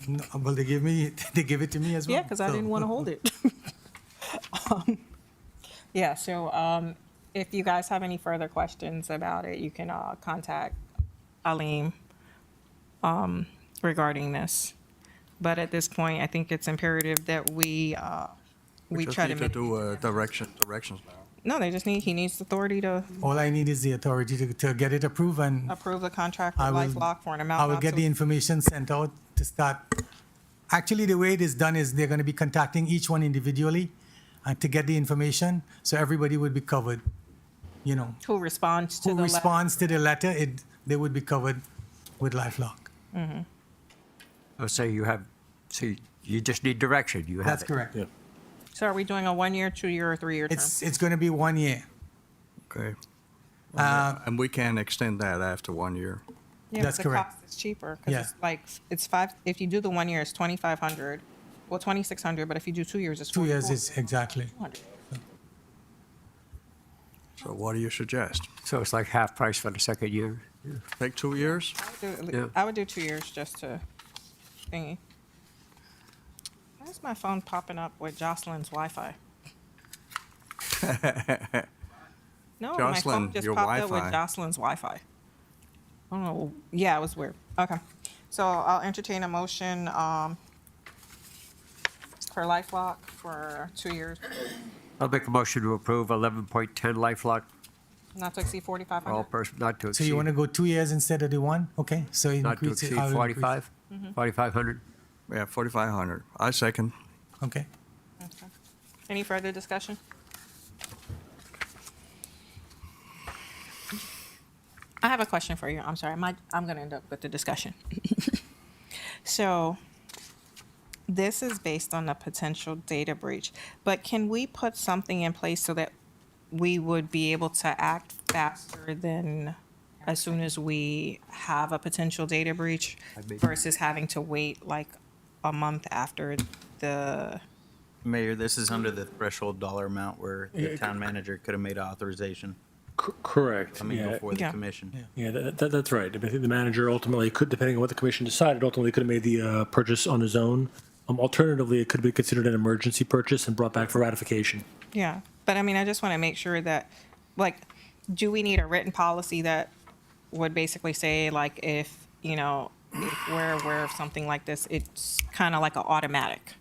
No, well, they give it to me as well. Yeah, because I So- didn't want to hold it. Yeah, so if you guys have any further questions about it, you can contact Aleem regarding this. But at this point, I think it's imperative that we just try to need to mitigate. do directions now. No, he needs authority to All I need is the authority to get it approved, and approve the contract with I will- LifeLock for an amount. I will not get to- the information sent out to start. Actually, the way it is done is they're going to be contacting each one individually to get the information, so everybody would be covered. You know, Who responds to who the letter. responds to the letter, they would be covered with LifeLock. Oh, so you just need direction. You have That's it. correct. So are we doing a 1 year, 2 year, or 3 year term? It's going to be 1 year. Okay. Uh, And we can extend that after 1 year. Yeah, That's but the correct. cost is cheaper, because Yeah. it's like, it's five, if you do the 1 year, it's 2,500, well, 2,600, but if you do 2 years, it's 2 years 44. is exactly. So what do you suggest? So it's like half price for the second year. Take 2 years? Yeah. I would do 2 years just to thingy. Why is my phone popping up with Jocelyn's Wi-Fi? No, my Jocelyn, phone just your popped up with Wi-Fi. Jocelyn's Wi-Fi. I don't know. Yeah, it was weird. Okay. So I'll entertain a motion for LifeLock for 2 years, I'll make a motion to approve 11.10 LifeLock not to exceed for all 4,500. person, not to So exceed. you want to go 2 years instead of the 1? Okay, so Not to increase it. exceed I will increase it. 45? 4,500? Yeah, 4,500. I second. Okay. Any further discussion? I have a question for you. I'm sorry. I'm going to end up with the discussion. So this is based on a potential data breach, but can we put something in place so that we would be able to act faster than as soon as we have a potential data breach versus having to wait like a month after the Mayor, this is under the threshold dollar amount where the town manager could have made authorization Correct. coming Yeah. before the Yeah. commission. Yeah, that's right. I think the manager ultimately could, depending on what the commission decided, ultimately could have made the purchase on his own. Alternatively, it could be considered an emergency purchase and brought back for ratification. Yeah, but I mean, I just want to make sure that, like, do we need a written policy that would basically say, like, if, you know, if we're aware of something like this, it's kind of like an automatic?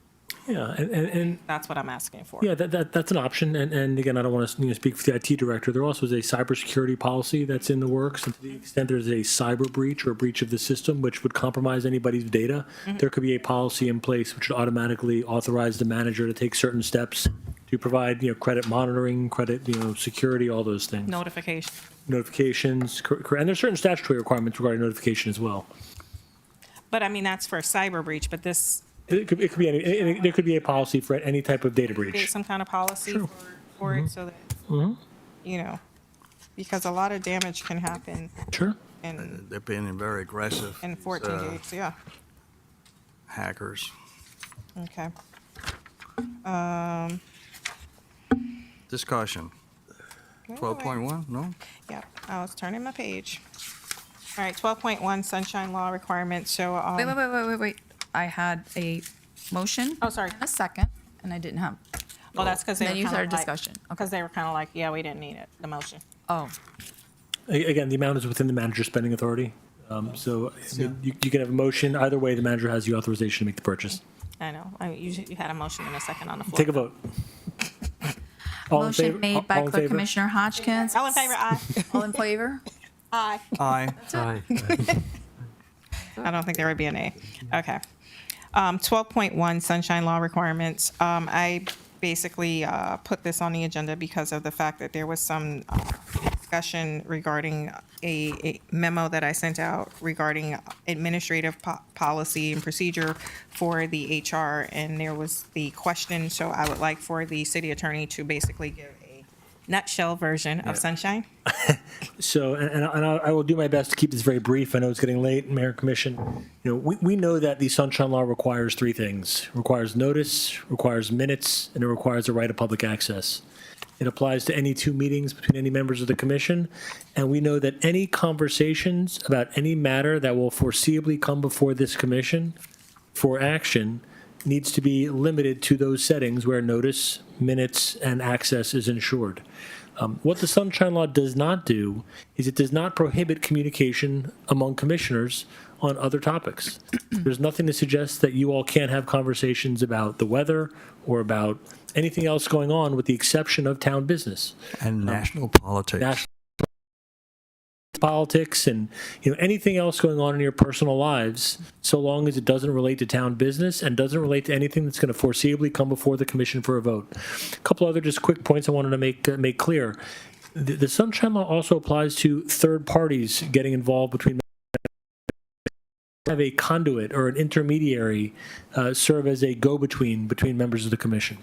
Yeah, and That's what I'm asking for. yeah, that's an option. And again, I don't want to speak for the IT director. There also is a cybersecurity policy that's in the works. And to the extent there's a cyber breach or a breach of the system which would compromise anybody's data, there could be a policy in place which would automatically authorize the manager to take certain steps to provide, credit monitoring, credit, security, all those things. Notification. Notifications, and there's certain statutory requirements regarding notification as well. But I mean, that's for cyber breach, but this, It could be any. There could be a policy for any type of data create breach. some kind of policy for it so that, because a lot of damage can happen Sure. in They're being very aggressive. 14 days, yeah. Hackers. Okay. Discussion. Wait, 12.1, no? Yeah, I was turning my page. All right, 12.1 sunshine law requirements, so. Wait. I had a motion. Oh, sorry. And a second, and I didn't have. Well, that's because they were Then you kind started of like. discussion. Because they were kind of like, yeah, we didn't need it, the motion. Oh, Again, the amount is within the manager's spending authority. So I mean, you can have a motion. Either way, the manager has the authorization to make the purchase. I know, you had a motion and a second on the floor. Take a vote. All in favor? motion made by All in Clerk favor? Commissioner Hodgkins. All in favor, aye. All in favor? Aye. Aye. Aye. I don't think there would be an A. Okay. 12.1 sunshine law requirements. I basically put this on the agenda because of the fact that there was some discussion regarding a memo that I sent out regarding administrative policy and procedure for the HR, and there was the question, so I would like for the city attorney to basically give a nutshell version of sunshine. So, and I will do my best to keep this very brief. I know it's getting late, Mayor and Commission. We know that the Sunshine Law requires three things. It requires notice, requires minutes, and it requires a right of public access. It applies to any two meetings between any members of the commission. And we know that any conversations about any matter that will foreseeably come before this commission for action needs to be limited to those settings where notice, minutes, and access is ensured. What the Sunshine Law does not do is it does not prohibit communication among commissioners on other topics. There's nothing to suggest that you all can't have conversations about the weather or about anything else going on with the exception of town business. And national politics. Politics and anything else going on in your personal lives, so long as it doesn't relate to town business and doesn't relate to anything that's going to foreseeably come before the commission for a vote. A couple other just quick points I wanted to make clear. The Sunshine Law also applies to third parties getting involved between have a conduit or an intermediary serve as a go-between between members of the commission.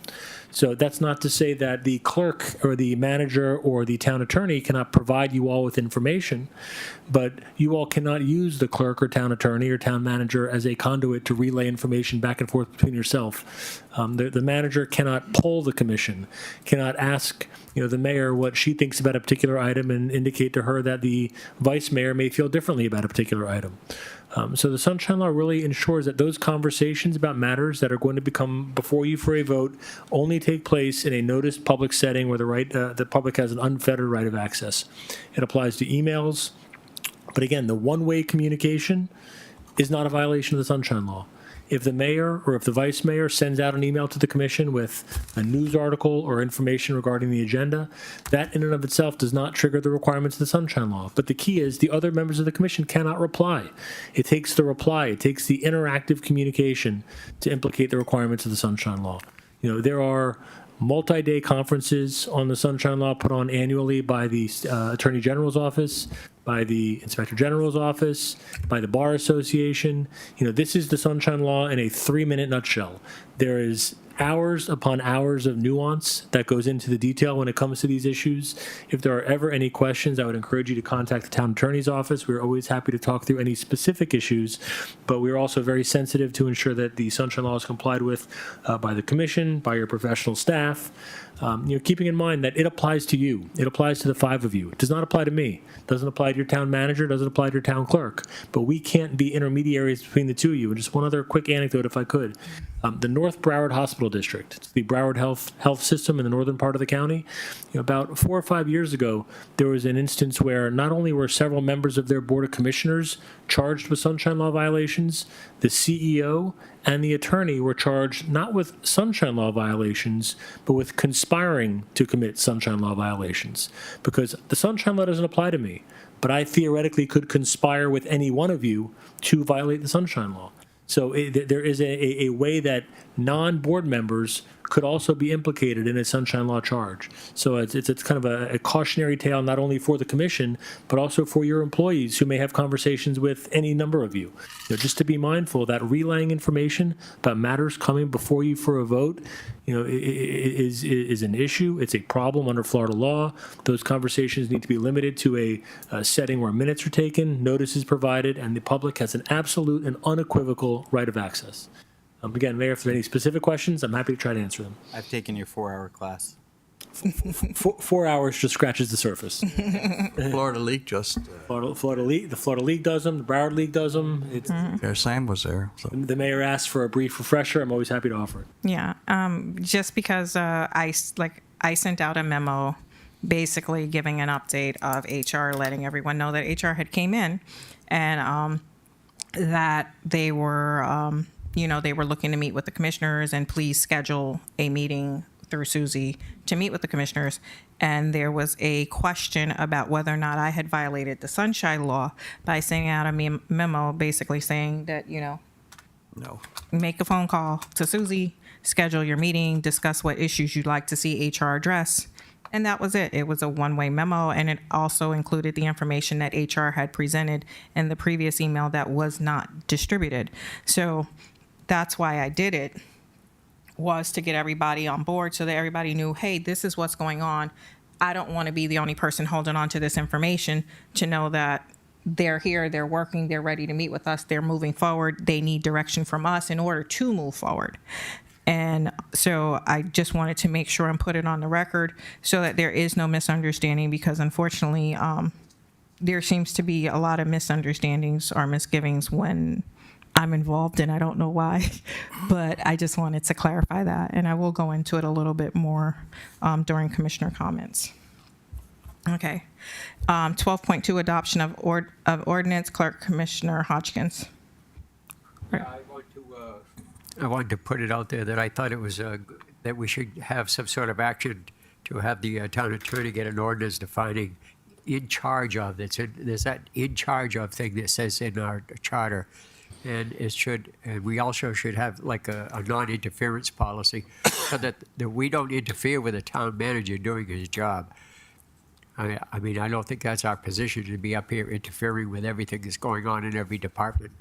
So that's not to say that the clerk or the manager or the town attorney cannot provide you all with information, but you all cannot use the clerk or town attorney or town manager as a conduit to relay information back and forth between yourself. The manager cannot poll the commission, cannot ask the mayor what she thinks about a particular item and indicate to her that the vice mayor may feel differently about a particular item. So the Sunshine Law really ensures that those conversations about matters that are going to become before you for a vote only take place in a noticed public setting where the public has an unfettered right of access. It applies to emails, but again, the one-way communication is not a violation of the Sunshine Law. If the mayor or if the vice mayor sends out an email to the commission with a news article or information regarding the agenda, that in and of itself does not trigger the requirements of the Sunshine Law. But the key is the other members of the commission cannot reply. It takes the reply, it takes the interactive communication to implicate the requirements of the Sunshine Law. There are multi-day conferences on the Sunshine Law put on annually by the Attorney General's office, by the Inspector General's office, by the Bar Association. This is the Sunshine Law in a 3-minute nutshell. There is hours upon hours of nuance that goes into the detail when it comes to these issues. If there are ever any questions, I would encourage you to contact the town attorney's office. We're always happy to talk through any specific issues, but we're also very sensitive to ensure that the Sunshine Law is complied with by the commission, by your professional staff, keeping in mind that it applies to you. It applies to the 5 of you. It does not apply to me. It doesn't apply to your town manager. It doesn't apply to your town clerk. But we can't be intermediaries between the 2 of you. And just one other quick anecdote, if I could. The North Broward Hospital District, it's the Broward Health System in the northern part of the county. About 4 or 5 years ago, there was an instance where not only were several members of their Board of Commissioners charged with Sunshine Law violations, the CEO and the attorney were charged not with Sunshine Law violations, but with conspiring to commit Sunshine Law violations. Because the Sunshine Law doesn't apply to me, but I theoretically could conspire with any one of you to violate the Sunshine Law. So there is a way that non-board members could also be implicated in a Sunshine Law charge. So it's kind of a cautionary tale, not only for the commission, but also for your employees who may have conversations with any number of you. Just to be mindful that relaying information about matters coming before you for a vote, is an issue. It's a problem under Florida law. Those conversations need to be limited to a setting where minutes are taken, notice is provided, and the public has an absolute and unequivocal right of access. Again, Mayor, if there are any specific questions, I'm happy to try to answer them. I've taken your 4-hour class. 4 hours just scratches the surface. Florida League just. Florida League, the Florida League does them. The Broward League does them. Sam was there. So. The mayor asked for a brief refresher. I'm always happy to offer it. Yeah, just because I sent out a memo basically giving an update of HR, letting everyone know that HR had came in and that they were, they were looking to meet with the commissioners and please schedule a meeting through Susie to meet with the commissioners. And there was a question about whether or not I had violated the Sunshine Law by sending out a memo basically saying that, No. make a phone call to Susie, schedule your meeting, discuss what issues you'd like to see HR address. And that was it. It was a one-way memo, and it also included the information that HR had presented in the previous email that was not distributed. So that's why I did it, was to get everybody on board so that everybody knew, hey, this is what's going on. I don't want to be the only person holding on to this information, to know that they're here, they're working, they're ready to meet with us, they're moving forward, they need direction from us in order to move forward. And so I just wanted to make sure and put it on the record so that there is no misunderstanding, because unfortunately, there seems to be a lot of misunderstandings or misgivings when I'm involved, and I don't know why, but I just wanted to clarify that, and I will go into it a little bit more during commissioner comments. Okay. 12.2, adoption of ordinance, Clerk Commissioner Hodgkins. I wanted to put it out there that I thought it was that we should have some sort of action to have the town attorney get an ordinance defining in charge of. There's that in charge of thing that says in our charter, and we also should have like a non-interference policy so that we don't interfere with the town manager doing his job. I mean, I don't think that's our position to be up here interfering with everything that's going on in every department.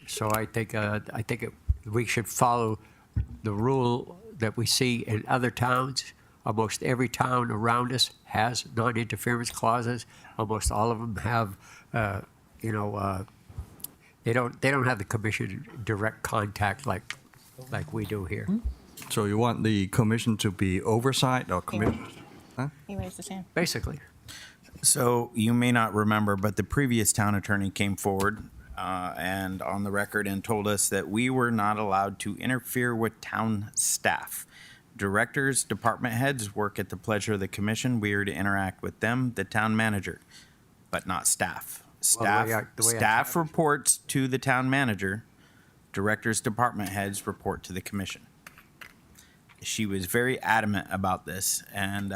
So I think we should follow the rule that we see in other towns. Almost every town around us has non-interference clauses. Almost all of them have, they don't have the commission direct contact like we do here. So you want the commission to be oversight or commission? Huh? He raised his hand. Basically. So you may not remember, but the previous town attorney came forward and on the record and told us that we were not allowed to interfere with town staff. Directors, department heads work at the pleasure of the commission. We are to interact with them, the town manager, but not staff. Staff reports to the town manager. Directors, department heads report to the commission. She was very adamant about this, and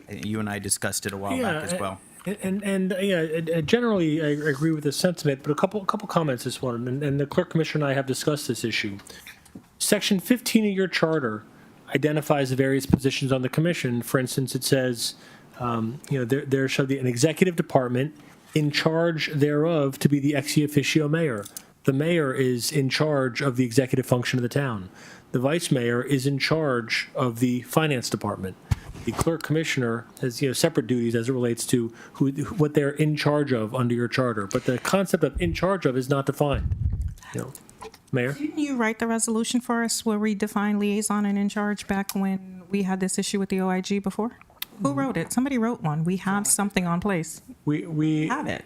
you and I discussed it a while back as well. Generally, I agree with this sentiment, but a couple comments this one, and the clerk commissioner and I have discussed this issue. Section 15 of your charter identifies the various positions on the commission. For instance, it says, there shall be an executive department in charge thereof to be the ex officio mayor. The mayor is in charge of the executive function of the town. The vice mayor is in charge of the finance department. The clerk commissioner has separate duties as it relates to what they're in charge of under your charter. But the concept of in charge of is not defined. Mayor? Didn't you write the resolution for us where we defined liaison and in charge back when we had this issue with the OIG before? Who wrote it? Somebody wrote one. We have something on place. We have it.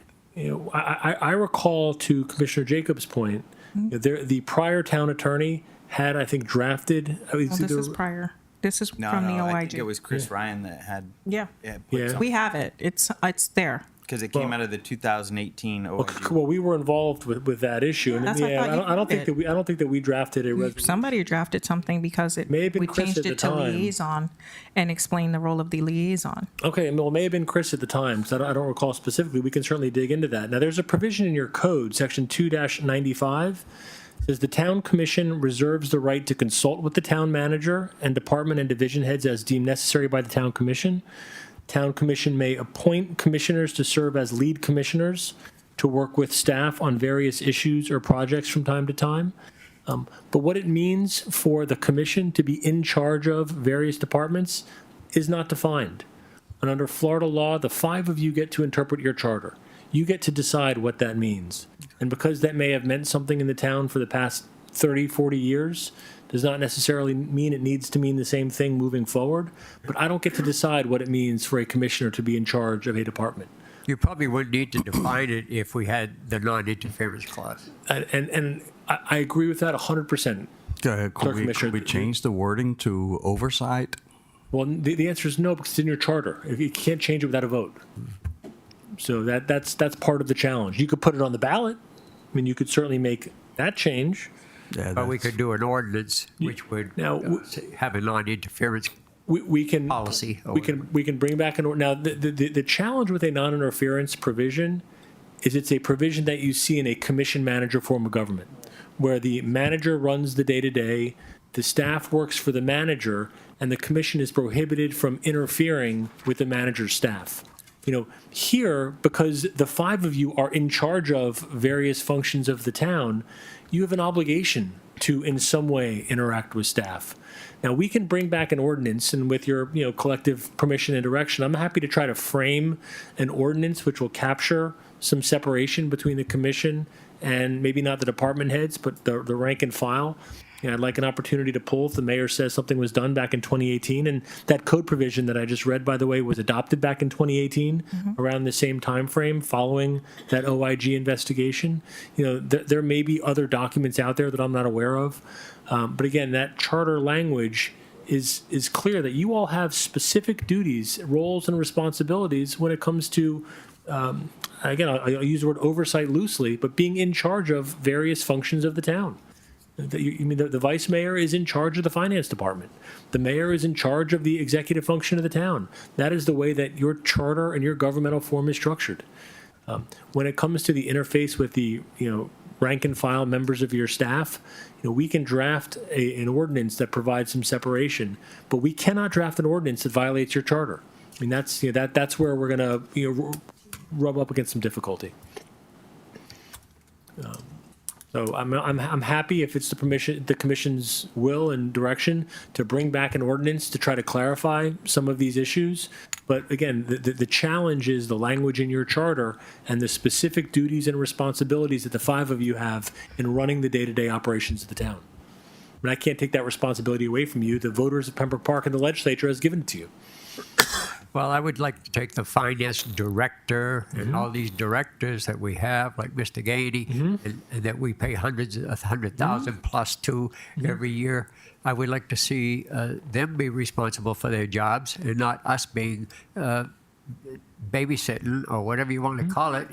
I recall, to Commissioner Jacobs' point, the prior town attorney had, I think, drafted. This is prior. This is from the OIG. I think it was Chris Ryan that had. Yeah. We have it. It's there. Because it came out of the 2018 OIG. Well, we were involved with that issue, and That's what I thought I don't think that we drafted a resolution. Somebody drafted something because May have been we Chris changed at the it to time. liaison and explained the role of the liaison. Okay, well, it may have been Chris at the time, so I don't recall specifically. We can certainly dig into that. Now, there's a provision in your code, section 2-95, says the town commission reserves the right to consult with the town manager and department and division heads as deemed necessary by the town commission. Town commission may appoint commissioners to serve as lead commissioners to work with staff on various issues or projects from time to time. But what it means for the commission to be in charge of various departments is not defined. And under Florida law, the 5 of you get to interpret your charter. You get to decide what that means. And because that may have meant something in the town for the past 30, 40 years, does not necessarily mean it needs to mean the same thing moving forward. But I don't get to decide what it means for a commissioner to be in charge of a department. You probably wouldn't need to define it if we had the non-interference clause. And I agree with that 100%. Could we change the wording to oversight? Well, the answer is no, because it's in your charter. You can't change it without a vote. So that's part of the challenge. You could put it on the ballot. I mean, you could certainly make that change. Yeah, but we could do an ordinance which would have a non-interference policy. We can bring back an now the challenge with a non-interference provision is it's a provision that you see in a commission manager form of government, where the manager runs the day-to-day, the staff works for the manager, and the commission is prohibited from interfering with the manager's staff. Here, because the 5 of you are in charge of various functions of the town, you have an obligation to, in some way, interact with staff. Now, we can bring back an ordinance, and with your, collective permission and direction, I'm happy to try to frame an ordinance which will capture some separation between the commission and maybe not the department heads, but the rank and file. I'd like an opportunity to pull if the mayor says something was done back in 2018. And that code provision that I just read, by the way, was adopted back in 2018, around the same time frame following that OIG investigation. There may be other documents out there that I'm not aware of. But again, that charter language is clear that you all have specific duties, roles, and responsibilities when it comes to, again, I'll use the word oversight loosely, but being in charge of various functions of the town. The vice mayor is in charge of the finance department. The mayor is in charge of the executive function of the town. That is the way that your charter and your governmental form is structured. When it comes to the interface with the, rank and file members of your staff, we can draft an ordinance that provides some separation, but we cannot draft an ordinance that violates your charter. I mean, that's where we're going to, rub up against some difficulty. So I'm happy if it's the commission's will and direction to bring back an ordinance to try to clarify some of these issues. But again, the challenge is the language in your charter and the specific duties and responsibilities that the five of you have in running the day-to-day operations of the town. And I can't take that responsibility away from you. The voters of Pembroke Park and the legislature has given it to you. Well, I would like to take the finance director and all these directors that we have, like Mr. Ghany, and that we pay hundreds of 100,000 plus to every year. I would like to see them be responsible for their jobs and not us being babysitting or whatever you want to call it.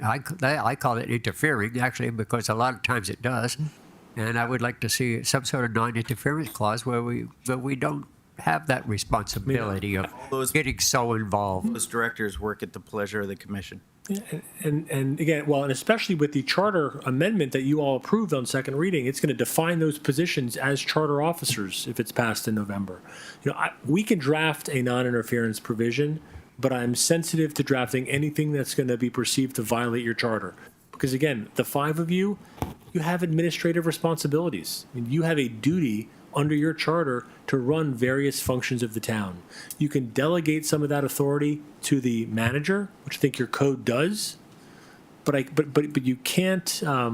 I call it interfering, actually, because a lot of times it does. And I would like to see some sort of non-interference clause where we don't have that responsibility of getting so involved. Those directors work at the pleasure of the commission. And again, and especially with the charter amendment that you all approved on second reading, it's going to define those positions as charter officers if it's passed in November. We can draft a non-interference provision, but I'm sensitive to drafting anything that's going to be perceived to violate your charter. Because again, the five of you have administrative responsibilities. I mean, you have a duty under your charter to run various functions of the town. You can delegate some of that authority to the manager, which I think your code does, but you can't have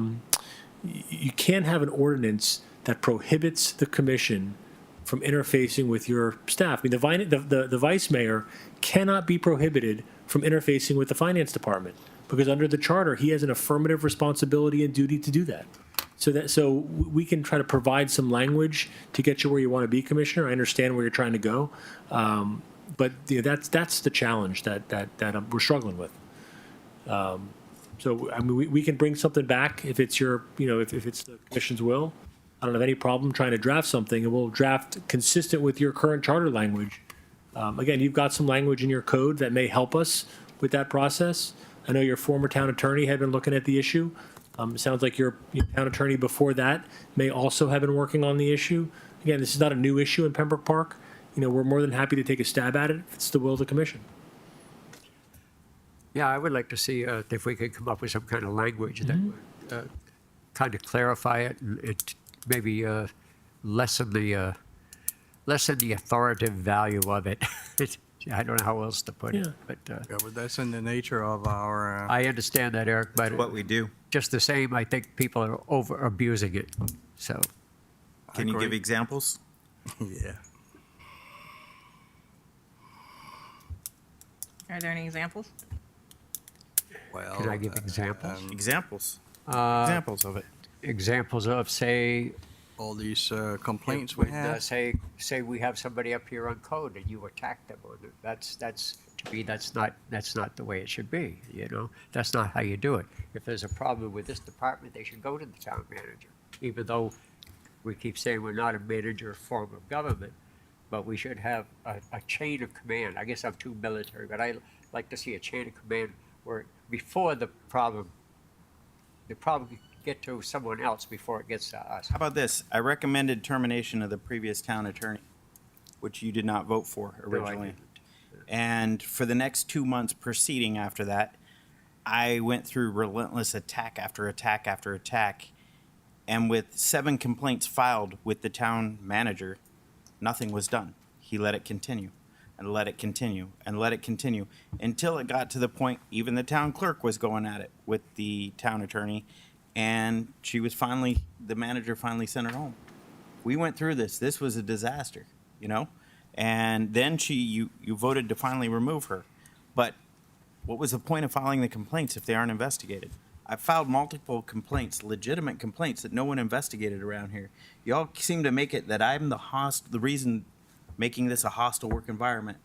an ordinance that prohibits the commission from interfacing with your staff. I mean, the vice mayor cannot be prohibited from interfacing with the finance department because under the charter he has an affirmative responsibility and duty to do that. So we can try to provide some language to get you where you want to be, Commissioner. I understand where you're trying to go, but that's the challenge that we're struggling with. So I mean, we can bring something back if it's if it's the Commission's will. I don't have any problem trying to draft something, and we'll draft consistent with your current charter language. Again, you've got some language in your code that may help us with that process. I know your former town attorney had been looking at the issue. It sounds like your town attorney before that may also have been working on the issue. Again, this is not a new issue in Pembroke Park. We're more than happy to take a stab at it if it's the will of the commission. Yeah, I would like to see if we could come up with some kind of language that would kind of clarify it and maybe lessen the authoritative value of it. I don't know how else to put it, but that's in the nature of our. I understand that, Eric, but what we do. Just the same, I think people are over abusing it. So, can you give examples? Yeah. Are there any examples? Well, can I give examples? Examples of it. Examples of, say, all these complaints we have. Say we have somebody up here on code and you attack them on it. That's to me that's not the way it should be. That's not how you do it. If there's a problem with this department, they should go to the town manager. Even though we keep saying we're not a manager form of government, but we should have a chain of command. I guess I'm too military, but I like to see a chain of command where before the problem get to someone else before it gets to us. How about this? I recommended termination of the previous town attorney, which you did not vote for originally. No, and for the next 2 months preceding after that, I went through relentless attack after attack after attack. And with 7 complaints filed with the town manager, nothing was done. He let it continue and let it continue and let it continue until it got to the point even the town clerk was going at it with the town attorney. And the manager finally sent her home. We went through this. This was a disaster, And then you voted to finally remove her. But what was the point of filing the complaints if they aren't investigated? I filed multiple complaints, legitimate complaints that no one investigated around here. Y'all seem to make it that I'm the reason making this a hostile work environment.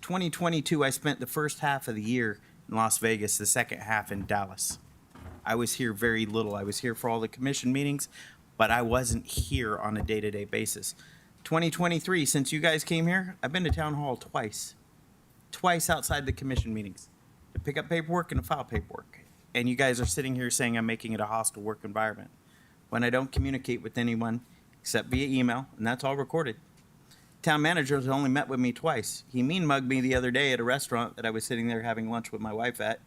2022, I spent the first half of the year in Las Vegas, the second half in Dallas. I was here very little. I was here for all the commission meetings, but I wasn't here on a day-to-day basis. 2023, since you guys came here, I've been to town hall twice outside the commission meetings to pick up paperwork and to file paperwork. And you guys are sitting here saying I'm making it a hostile work environment when I don't communicate with anyone except via email, and that's all recorded. Town manager has only met with me twice. He mean mugged me the other day at a restaurant that I was sitting there having lunch with my wife at.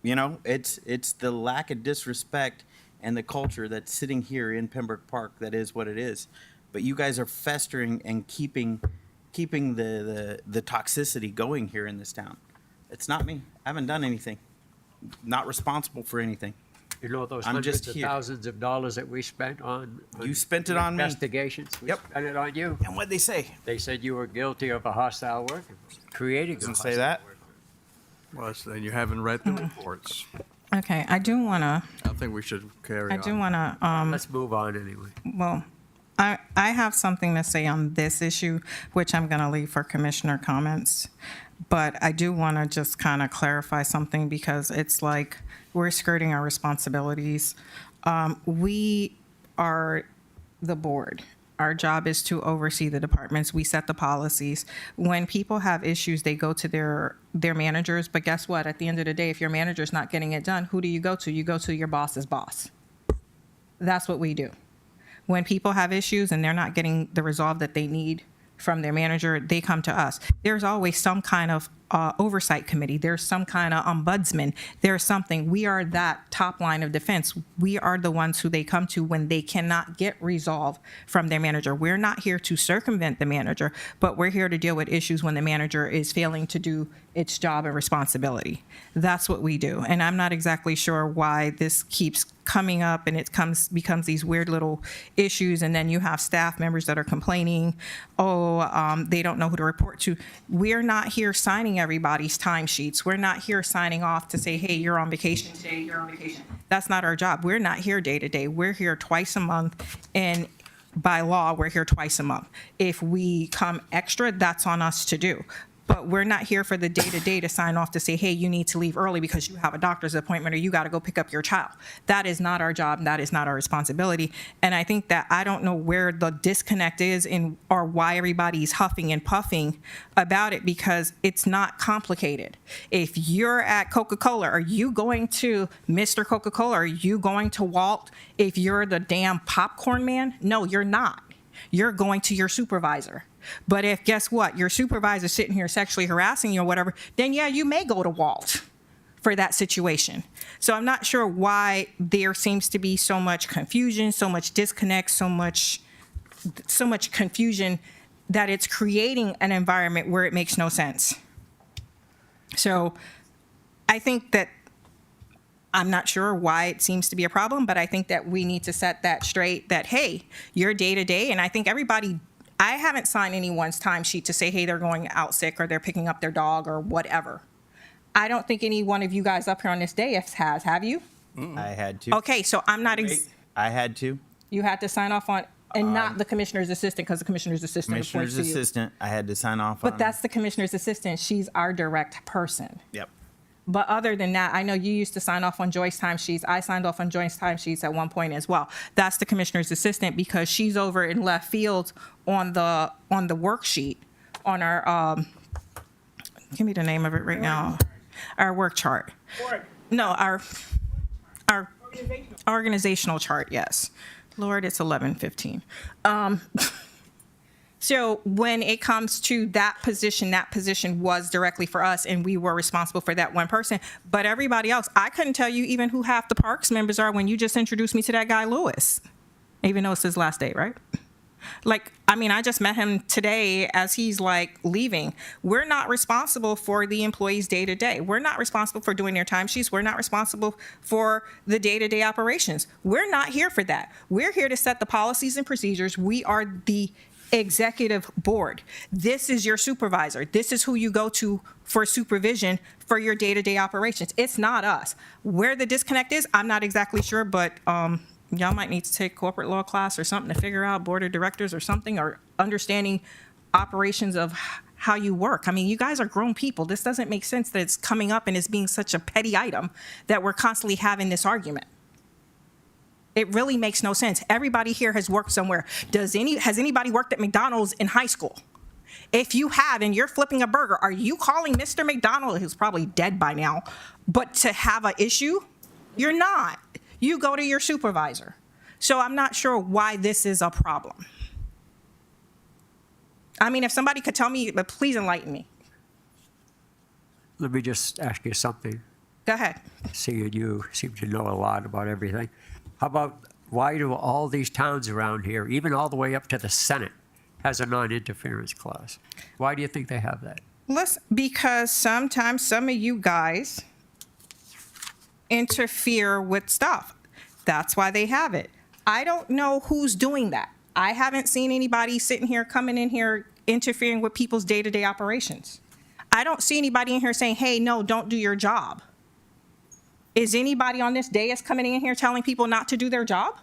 You know, it's the lack of disrespect and the culture that's sitting here in Pembroke Park that is what it is. But you guys are festering and keeping the toxicity going here in this town. It's not me. I haven't done anything. Not responsible for anything. You know those I'm hundreds just of here. thousands of dollars that we spent on You spent it on me. investigations? We Yep. spent it on you. And what'd they say? They said you were guilty of a hostile work, creating a Doesn't hostile say that. work. Well, then you haven't read the reports. Okay, I do want to, I think we should carry on. I do want to, Let's move on anyway. well, I have something to say on this issue, which I'm going to leave for commissioner comments. But I do want to just kind of clarify something because it's like we're skirting our responsibilities. We are the board. Our job is to oversee the departments. We set the policies. When people have issues, they go to their managers. But guess what? At the end of the day, if your manager's not getting it done, who do you go to? You go to your boss's boss. That's what we do. When people have issues and they're not getting the resolve that they need from their manager, they come to us. There's always some kind of oversight committee. There's some kind of ombudsman. There's something. We are that top line of defense. We are the ones who they come to when they cannot get resolve from their manager. We're not here to circumvent the manager, but we're here to deal with issues when the manager is failing to do its job and responsibility. That's what we do. And I'm not exactly sure why this keeps coming up and it becomes these weird little issues, and then you have staff members that are complaining, they don't know who to report to. We're not here signing everybody's timesheets. We're not here signing off to say, hey, you're on vacation today, you're on vacation. That's not our job. We're not here day to day. We're here twice a month, and by law, we're here twice a month. If we come extra, that's on us to do. But we're not here for the day-to-day to sign off to say, hey, you need to leave early because you have a doctor's appointment or you got to go pick up your child. That is not our job. That is not our responsibility. And I think that I don't know where the disconnect is or why everybody's huffing and puffing about it, because it's not complicated. If you're at Coca-Cola, are you going to Mr. Coca-Cola? Are you going to Walt if you're the damn popcorn man? No, you're not. You're going to your supervisor. But if, guess what, your supervisor's sitting here sexually harassing you or whatever, then yeah, you may go to Walt for that situation. So I'm not sure why there seems to be so much confusion, so much disconnect, so much confusion that it's creating an environment where it makes no sense. So I think that I'm not sure why it seems to be a problem, but I think that we need to set that straight that, hey, you're day to day. And I think I haven't signed anyone's timesheet to say, hey, they're going out sick or they're picking up their dog or whatever. I don't think any one of you guys up here on this day has, have you? I had to. Okay, so I'm not, I had to. you had to sign off on, and not the commissioner's assistant, because the commissioner's assistant reports Commissioner's to you. assistant, I had to sign off on. But that's the commissioner's assistant. She's our direct person. Yep. But other than that, I know you used to sign off on Joyce timesheets. I signed off on Joyce timesheets at one point as well. That's the commissioner's assistant because she's over in left field on the worksheet on our give me the name of it right now. Our work chart. No, our organizational chart. Yes, Lord, it's 11:15. So when it comes to that position was directly for us, and we were responsible for that one person. But everybody else, I couldn't tell you even who half the Parks members are when you just introduced me to that guy, Lewis, even though it's his last day, right? Like, I mean, I just met him today as he's like leaving. We're not responsible for the employees day to day. We're not responsible for doing their timesheets. We're not responsible for the day-to-day operations. We're not here for that. We're here to set the policies and procedures. We are the executive board. This is your supervisor. This is who you go to for supervision for your day-to-day operations. It's not us. Where the disconnect is, I'm not exactly sure, but y'all might need to take corporate law class or something to figure out board of directors or something, or understanding operations of how you work. I mean, you guys are grown people. This doesn't make sense that it's coming up and it's being such a petty item that we're constantly having this argument. It really makes no sense. Everybody here has worked somewhere. Has anybody worked at McDonald's in high school? If you have and you're flipping a burger, are you calling Mr. McDonald, who's probably dead by now, but to have an issue? You're not. You go to your supervisor. So I'm not sure why this is a problem. I mean, if somebody could tell me, but please enlighten me. Let me just ask you something. Go ahead. Seeing you seem to know a lot about everything. How about, why do all these towns around here, even all the way up to the Senate, has a non-interference clause? Why do you think they have that? Listen, because sometimes some of you guys interfere with stuff. That's why they have it. I don't know who's doing that. I haven't seen anybody sitting here, coming in here, interfering with people's day-to-day operations. I don't see anybody in here saying, hey, no, don't do your job. Is anybody on this dais coming in here telling people not to do their job?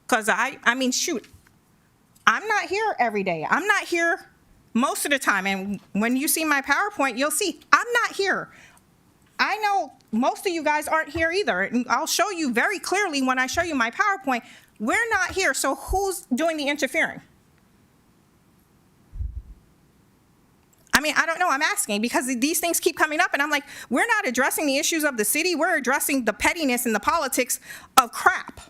Because I mean, shoot, I'm not here every day. I'm not here most of the time. And when you see my PowerPoint, you'll see I'm not here. I know most of you guys aren't here either. And I'll show you very clearly when I show you my PowerPoint, we're not here. So who's doing the interfering? I mean, I don't know. I'm asking because these things keep coming up and I'm like, we're not addressing the issues of the city. We're addressing the pettiness and the politics of crap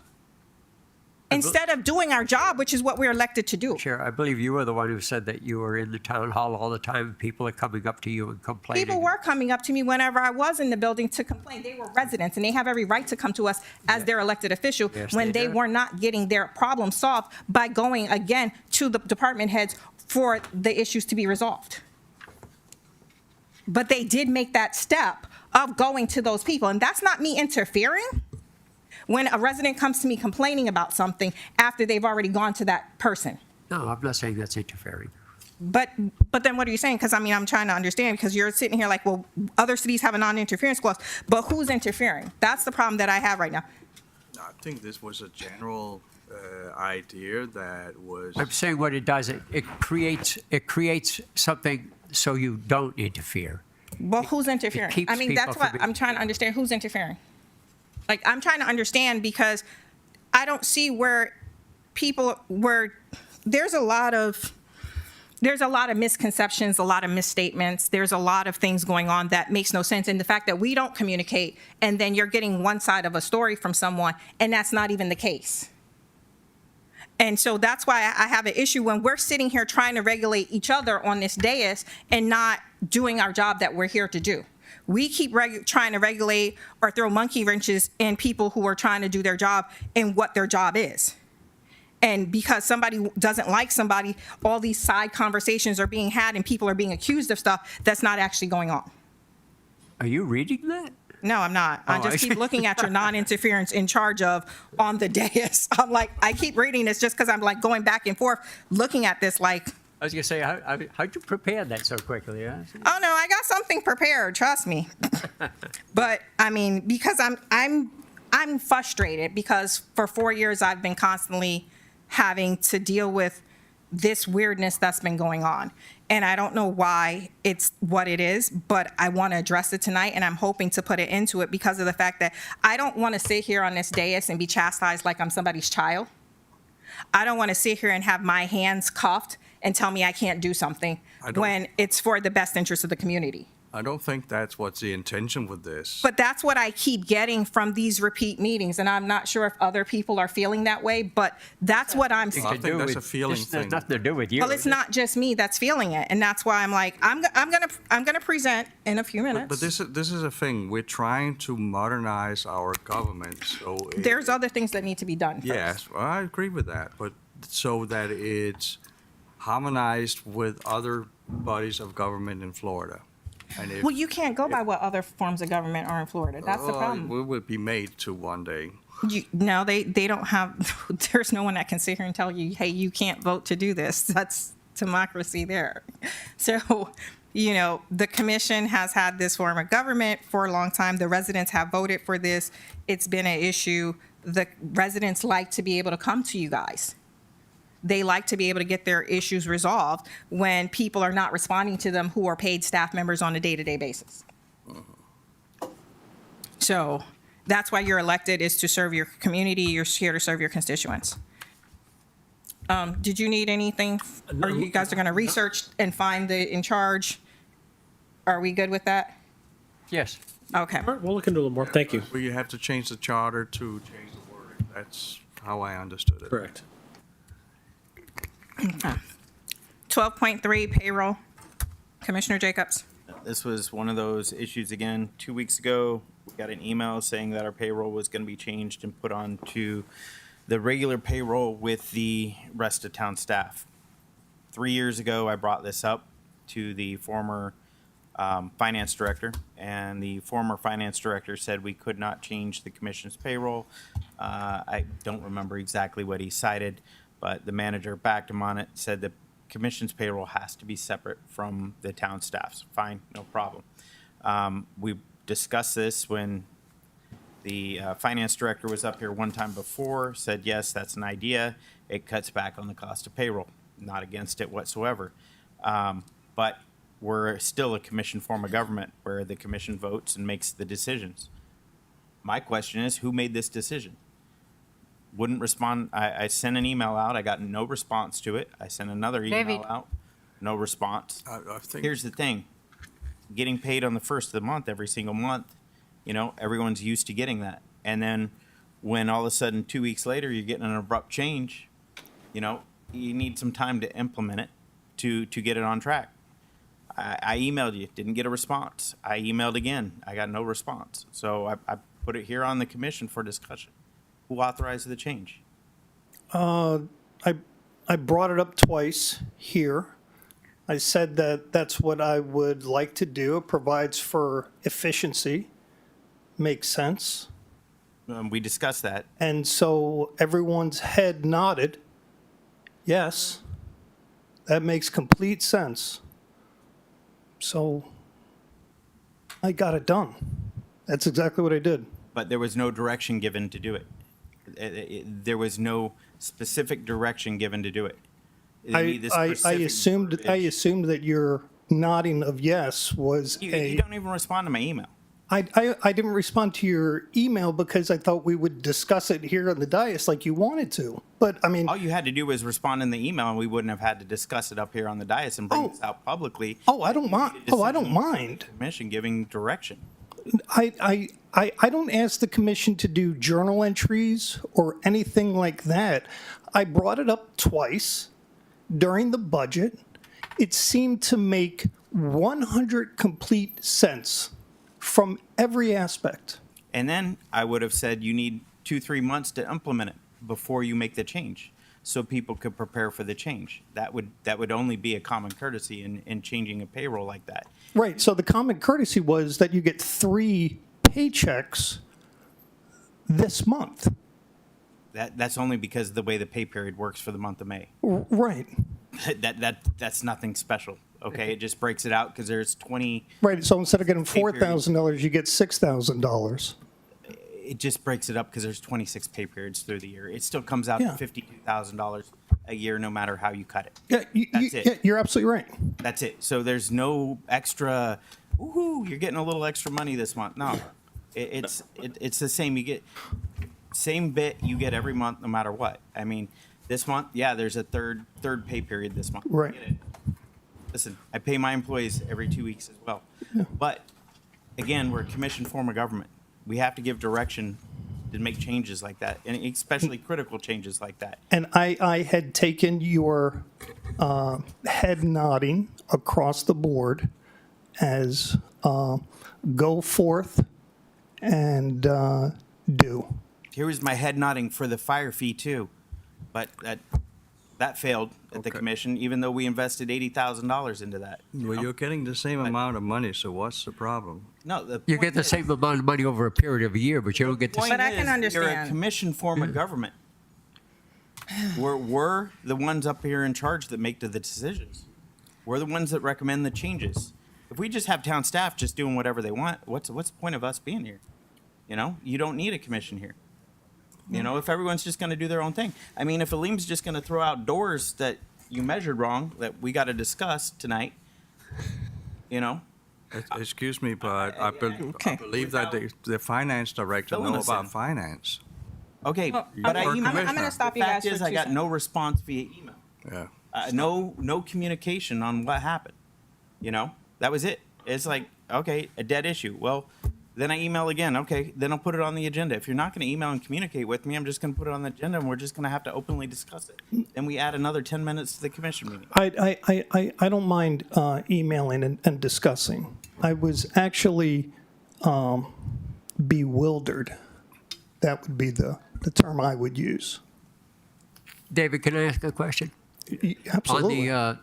instead of doing our job, which is what we're elected to do. Chair, I believe you were the one who said that you were in the town hall all the time. People are coming up to you and complaining. People were coming up to me whenever I was in the building to complain. They were residents and they have every right to come to us as their elected official when they were not getting their problem solved by going again to the department heads for the issues to be resolved. But they did make that step of going to those people. And that's not me interfering when a resident comes to me complaining about something after they've already gone to that person. No, I'm not saying that's interfering. But then what are you saying? Because I mean, I'm trying to understand because you're sitting here like, well, other cities have a non-interference clause, but who's interfering? That's the problem that I have right now. I think this was a general idea that was. I'm saying what it does, it creates something so you don't interfere. Well, who's interfering? keeps I mean, people that's what from- I'm trying to understand. Who's interfering? Like, I'm trying to understand because I don't see where there's a lot of misconceptions, a lot of misstatements. There's a lot of things going on that makes no sense. And the fact that we don't communicate and then you're getting one side of a story from someone and that's not even the case. And so that's why I have an issue when we're sitting here trying to regulate each other on this dais and not doing our job that we're here to do. We keep trying to regulate or throw monkey wrenches in people who are trying to do their job and what their job is. And because somebody doesn't like somebody, all these side conversations are being had and people are being accused of stuff that's not actually going on. Are you reading that? No, I'm not. I just keep looking at your non-interference in charge of on the dais. I'm like, I keep reading this just because I'm like going back and forth looking at this like. I was going to say, how'd you prepare that so quickly? Huh? Oh, no, I got something prepared. Trust me. But I mean, because I'm frustrated because for 4 years I've been constantly having to deal with this weirdness that's been going on. And I don't know why it's what it is, but I want to address it tonight, and I'm hoping to put it into it because of the fact that I don't want to sit here on this dais and be chastised like I'm somebody's child. I don't want to sit here and have my hands cuffed and tell me I can't do something when it's for the best interest of the community. I don't think that's what's the intention with this. But that's what I keep getting from these repeat meetings, and I'm not sure if other people are feeling that way, but that's what I'm saying. I think that's a feeling This thing. has nothing to do with you. Well, it's not just me that's feeling it, and that's why I'm like, I'm gonna present in a few minutes. But this is a thing. We're trying to modernize our government. So There's other things that need to be done first. yes, I agree with that. But so that it's harmonized with other bodies of government in Florida. And if, Well, you can't go by what other forms of government are in Florida. That's the problem. We will be made to one day. No, they don't have. There's no one that can sit here and tell you, hey, you can't vote to do this. That's democracy there. So, you know, the commission has had this form of government for a long time. The residents have voted for this. It's been an issue. The residents like to be able to come to you guys. They like to be able to get their issues resolved when people are not responding to them who are paid staff members on a day-to-day basis. So that's why you're elected, is to serve your community. You're here to serve your constituents. Did you need anything? Or you guys are going to research and find the in charge? Are we good with that? Yes. Okay. All right, we'll look into a little more. Thank you. Well, you have to change the charter to change the wording. That's how I understood it. Correct. 12.3 payroll. Commissioner Jacobs. This was one of those issues again. 2 weeks ago, we got an email saying that our payroll was going to be changed and put on to the regular payroll with the rest of town staff. 3 years ago, I brought this up to the former finance director, and the former finance director said we could not change the commission's payroll. I don't remember exactly what he cited, but the manager backed him on it, said the commission's payroll has to be separate from the town staff's. Fine, no problem. We discussed this when the finance director was up here one time before, said, yes, that's an idea. It cuts back on the cost of payroll. Not against it whatsoever. But we're still a commission form of government where the commission votes and makes the decisions. My question is, who made this decision? Wouldn't respond. I sent an email out. I got no response to it. I sent another email David. out. No response. I think Here's the thing. Getting paid on the first of the month every single month, you know, everyone's used to getting that. And then when all of a sudden 2 weeks later you're getting an abrupt change, you know, you need some time to implement it to get it on track. I emailed you, didn't get a response. I emailed again, I got no response. So I put it here on the commission for discussion. Who authorized the change? I brought it up twice here. I said that that's what I would like to do. It provides for efficiency, makes sense. We discussed that. And so everyone's head nodded. Yes, that makes complete sense. So I got it done. That's exactly what I did. But there was no direction given to do it. There was no specific direction given to do it. They need this I specific assumed that your nodding of yes was You don't even respond to my email. I didn't respond to your email because I thought we would discuss it here on the dais like you wanted to. But I mean, All you had to do was respond in the email, and we wouldn't have had to discuss it up here on the dais and bring this out publicly. I don't mind. I don't mind. Commission giving direction. I don't ask the commission to do journal entries or anything like that. I brought it up twice during the budget. It seemed to make 100 complete sense from every aspect. And then I would have said you need 2-3 months to implement it before you make the change, so people could prepare for the change. That would only be a common courtesy in changing a payroll like that. Right, so the common courtesy was that you get 3 paychecks this month. That's only because of the way the pay period works for the month of May. Right. That's nothing special. Okay, it just breaks it out because there's 20. Right, so instead of getting pay periods. $4,000, you get $6,000. It just breaks it up because there's 26 pay periods through the year. It still comes out Yeah. to $52,000 a year, no matter how you cut it. Yeah, That's it. yeah, you're absolutely right. That's it. So there's no extra. Woohoo! You're getting a little extra money this month. No, it's the same. You get same bit you get every month, no matter what. I mean, this month, yeah, there's a third pay period this month. Right. I get it. Listen, I pay my employees every 2 weeks as well. But again, we're a commissioned form of government. We have to give direction to make changes like that, and especially critical changes like that. And I had taken your head nodding across the board as go forth and do. Here was my head nodding for the fire fee too, but that failed at the commission, even though we invested $80,000 into that. Well, you're getting the same amount of money, so what's the problem? No, You get the same amount of money over a period of a year, but you don't get the point same. But I can is, You're a understand. commission form of government. We're the ones up here in charge that make the decisions. We're the ones that recommend the changes. If we just have town staff just doing whatever they want, what's the point of us being here? You know, you don't need a commission here. You know, if everyone's just going to do their own thing. I mean, if Aleem's just going to throw out doors that you measured wrong that we got to discuss tonight, you know. Excuse me, but I believe that the finance director Fill in know us about in. finance. Okay, Well, but I'm I going to stop the you fact guys is, for I two got no response via email. Yeah. No communication on what happened. You know, that was it. It's like, okay, a dead issue. Well, then I email again. Okay, then I'll put it on the agenda. If you're not going to email and communicate with me, I'm just going to put it on the agenda, and we're just going to have to openly discuss it. Then we add another 10 minutes to the commission meeting. I don't mind emailing and discussing. I was actually bewildered. That would be the term I would use. David, can I ask a question? Absolutely. On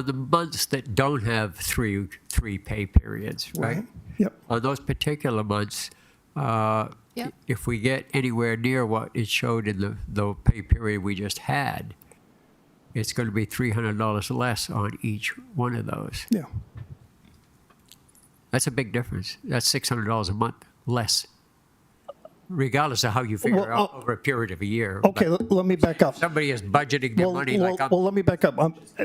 the months that don't have three pay periods, right? Yep. On those particular months, Yep. if we get anywhere near what it showed in the pay period we just had, it's going to be $300 less on each one of those. Yeah. That's a big difference. That's $600 a month less, regardless of how you figure Well, out over a period of a year. Okay, But let me back up. somebody is budgeting their money like I'm. Well, let me back up.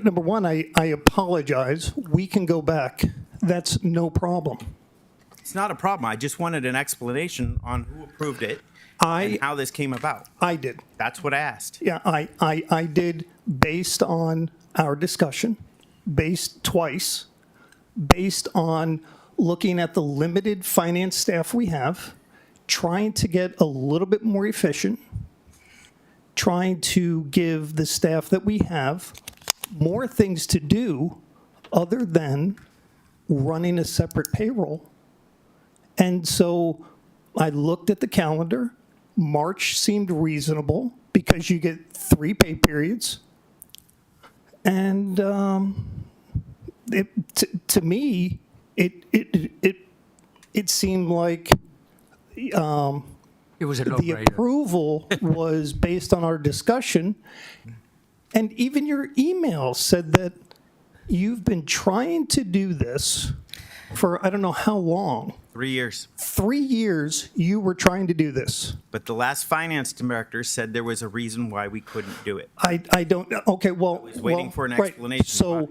Number one, I apologize. We can go back. That's no problem. It's not a problem. I just wanted an explanation on who approved it and how this came about. I did. That's what I asked. Yeah, I did based on our discussion, based on looking at the limited finance staff we have, trying to get a little bit more efficient, trying to give the staff that we have more things to do other than running a separate payroll. And so I looked at the calendar. March seemed reasonable because you get 3 pay periods. And to me, it seemed like It was a the no-brainer. approval was based on our discussion. And even your email said that you've been trying to do this for I don't know how long. 3 years. 3 years you were trying to do this. But the last finance director said there was a reason why we couldn't do it. I don't, okay, well. I was waiting for an right. explanation So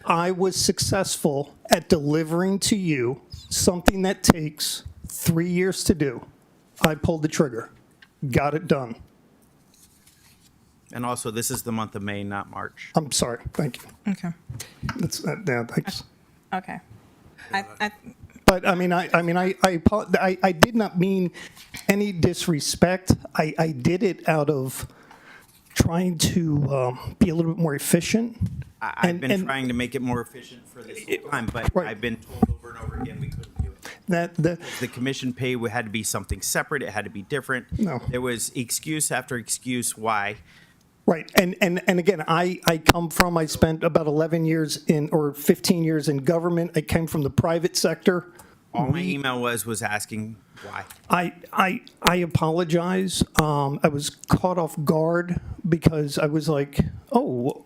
I was successful at delivering to you something that takes 3 years to do. I pulled the trigger, got it done. And also, this is the month of May, not March. I'm sorry, thank you. Okay. That's, yeah, thanks. Okay. But I mean, I did not mean any disrespect. I did it out of trying to be a little bit more efficient. I've been trying to make it more efficient for this whole time, but I've been told over and over again we couldn't do it. The commission pay had to be something separate. It had to be different. No. There was excuse after excuse why. Right, and again, I spent about 11 years or 15 years in government. I came from the private sector. All my email was asking why. I apologize. I was caught off guard because I was like, oh,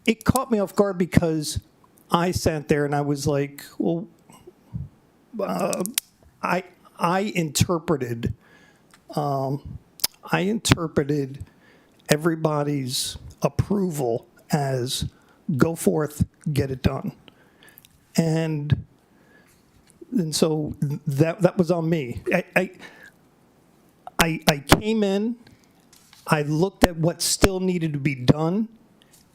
it caught me off guard because I sat there and I was like, well, I interpreted everybody's approval as go forth, get it done. And so that was on me. I came in, I looked at what still needed to be done.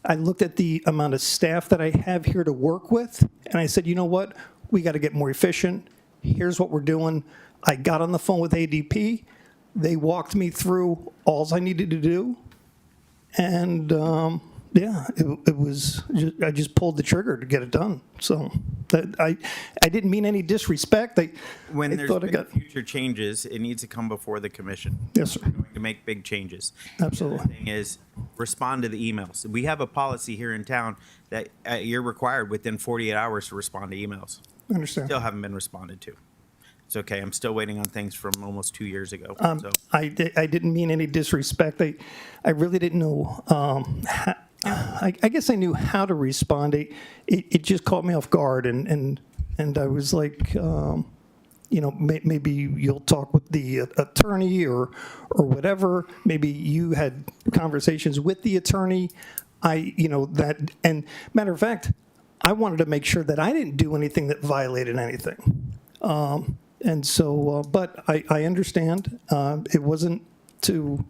I looked at the amount of staff that I have here to work with, and I said, you know what? We got to get more efficient. Here's what we're doing. I got on the phone with ADP. They walked me through all I needed to do. And yeah, it was, I just pulled the trigger to get it done. So I didn't mean any disrespect. When there's thought I been got- future changes, it needs to come before the commission. Yes, sir. We're going to make big changes. Absolutely. The other thing is respond to the emails. We have a policy here in town that you're required within 48 hours to respond to emails. I understand. Still haven't been responded to. It's okay. I'm still waiting on things from almost 2 years ago. So I didn't mean any disrespect. I really didn't know. I guess I knew how to respond. It just caught me off guard, and I was like, maybe you'll talk with the attorney or whatever. Maybe you had conversations with the attorney. And matter of fact, I wanted to make sure that I didn't do anything that violated anything. And so, but I understand. It wasn't to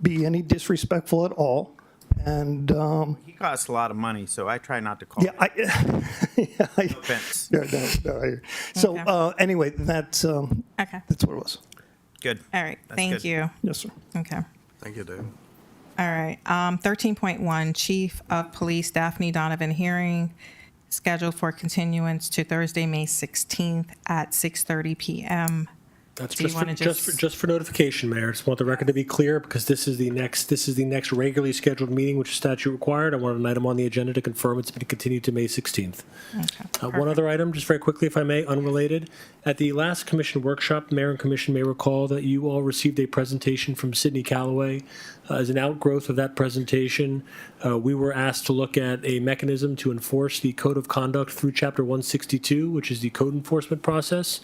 be any disrespectful at all. And he costs a lot of money, so I try not to call. yeah, No offense. So anyway, that's Okay. that's what it was. Good. All right. That's Thank good. you. Yes, sir. Okay. Thank you, Dave. All right. 13.1, Chief of Police Daphne Donovan hearing scheduled for continuance to Thursday, May 16th at 6:30 p.m. That's Do you just for, wanna just for notification, Mayor. Just want the record to be clear because this is the next regularly scheduled meeting, which is statute required. I wanted an item on the agenda to confirm it's been continued to May 16th. One other item, just very quickly, if I may, unrelated. At the last commission workshop, Mayor and Commission may recall that you all received a presentation from Sidney Calloway. As an outgrowth of that presentation, we were asked to look at a mechanism to enforce the Code of Conduct through Chapter 162, which is the code enforcement process.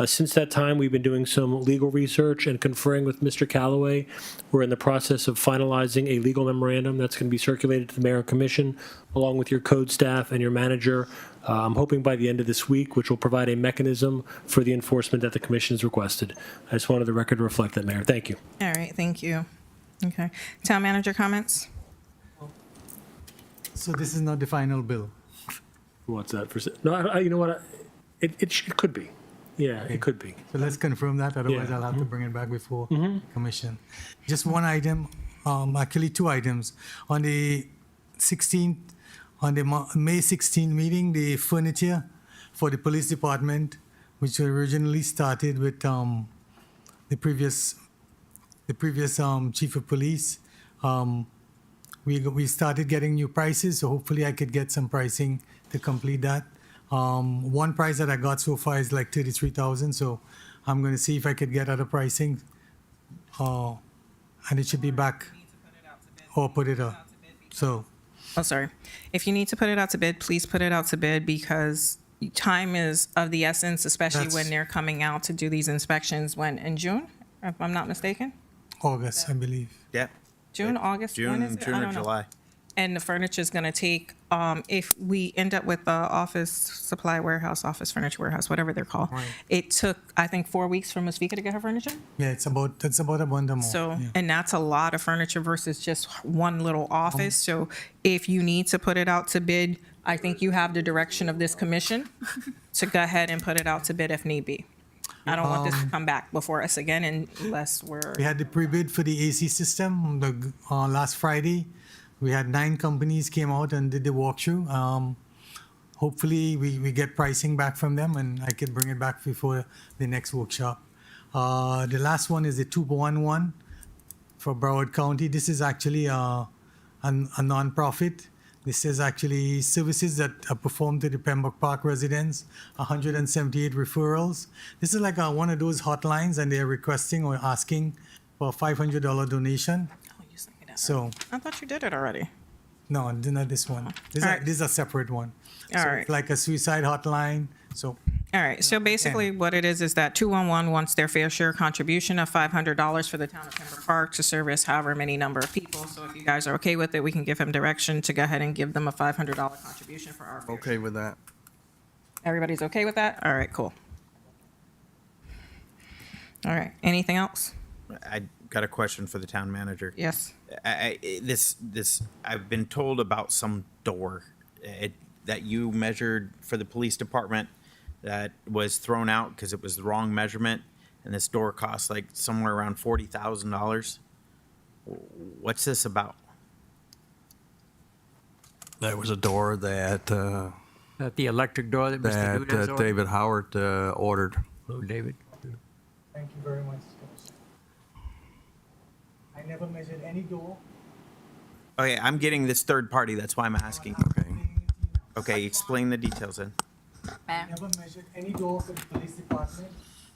Since that time, we've been doing some legal research and conferring with Mr. Calloway. We're in the process of finalizing a legal memorandum that's going to be circulated to the Mayor and Commission, along with your code staff and your manager. I'm hoping by the end of this week, which will provide a mechanism for the enforcement that the Commission has requested. I just wanted the record to reflect that, Mayor. Thank you. All right. Thank you. Okay. Town manager comments? So this is not the final bill. What's that for? No, you know what? It could be. Yeah, it could be. So let's confirm that, otherwise Yeah. I'll have to bring it back before commission. Just one item, actually two items. On the 16th, on the May 16th meeting, the furniture for the police department, which originally started with the previous chief of police, we started getting new prices, so hopefully I could get some pricing to complete that. One price that I got so far is like 33,000, so I'm going to see if I could get other pricing, and it should be back or put it up. So, Oh, sorry. If you need to put it out to bid, please put it out to bid because time is of the essence, especially when they're coming out to do these inspections in June, if I'm not mistaken? August, I believe. Yeah. June, August, when is it? June I or don't know. July. And the furniture is going to take, if we end up with the office supply warehouse, office furniture warehouse, whatever they're called, it took, I think, 4 weeks for Ms. Vika to get her furniture. Yeah, it's about a bundle more. So, yeah. and that's a lot of furniture versus just one little office. So if you need to put it out to bid, I think you have the direction of this commission to go ahead and put it out to bid if need be. I don't want this to come back before us again unless we're. We had the pre-bid for the AC system last Friday. We had 9 companies came out and did the walkthrough. Hopefully we get pricing back from them and I can bring it back before the next workshop. The last one is the 211 for Broward County. This is actually a non-profit. This is actually services that are performed to the Pembroke Park residents, 178 referrals. This is like one of those hotlines and they're requesting or asking for a $500 donation. So I thought you did it already. no, not this one. This is a separate one. All So right. it's like a suicide hotline. So All right, so basically what it is that 211 wants their fair share contribution of $500 for the town of Pembroke Park to service however many number of people. So if you guys are okay with it, we can give him direction to go ahead and give them a $500 contribution for our fair Okay with that. Everybody's okay with that? All right, cool. All right, anything else? I got a question for the town manager. Yes. I've been told about some door that you measured for the police department that was thrown out because it was the wrong measurement, and this door costs like somewhere around $40,000. What's this about? There was a door that The electric door that Mr. Nunez ordered? David Howard ordered. Oh, David. thank you very much. I never measured any door. Okay, I'm getting this third party. That's why I'm asking. Okay. Okay, explain the details then. I never measured any door for the police department.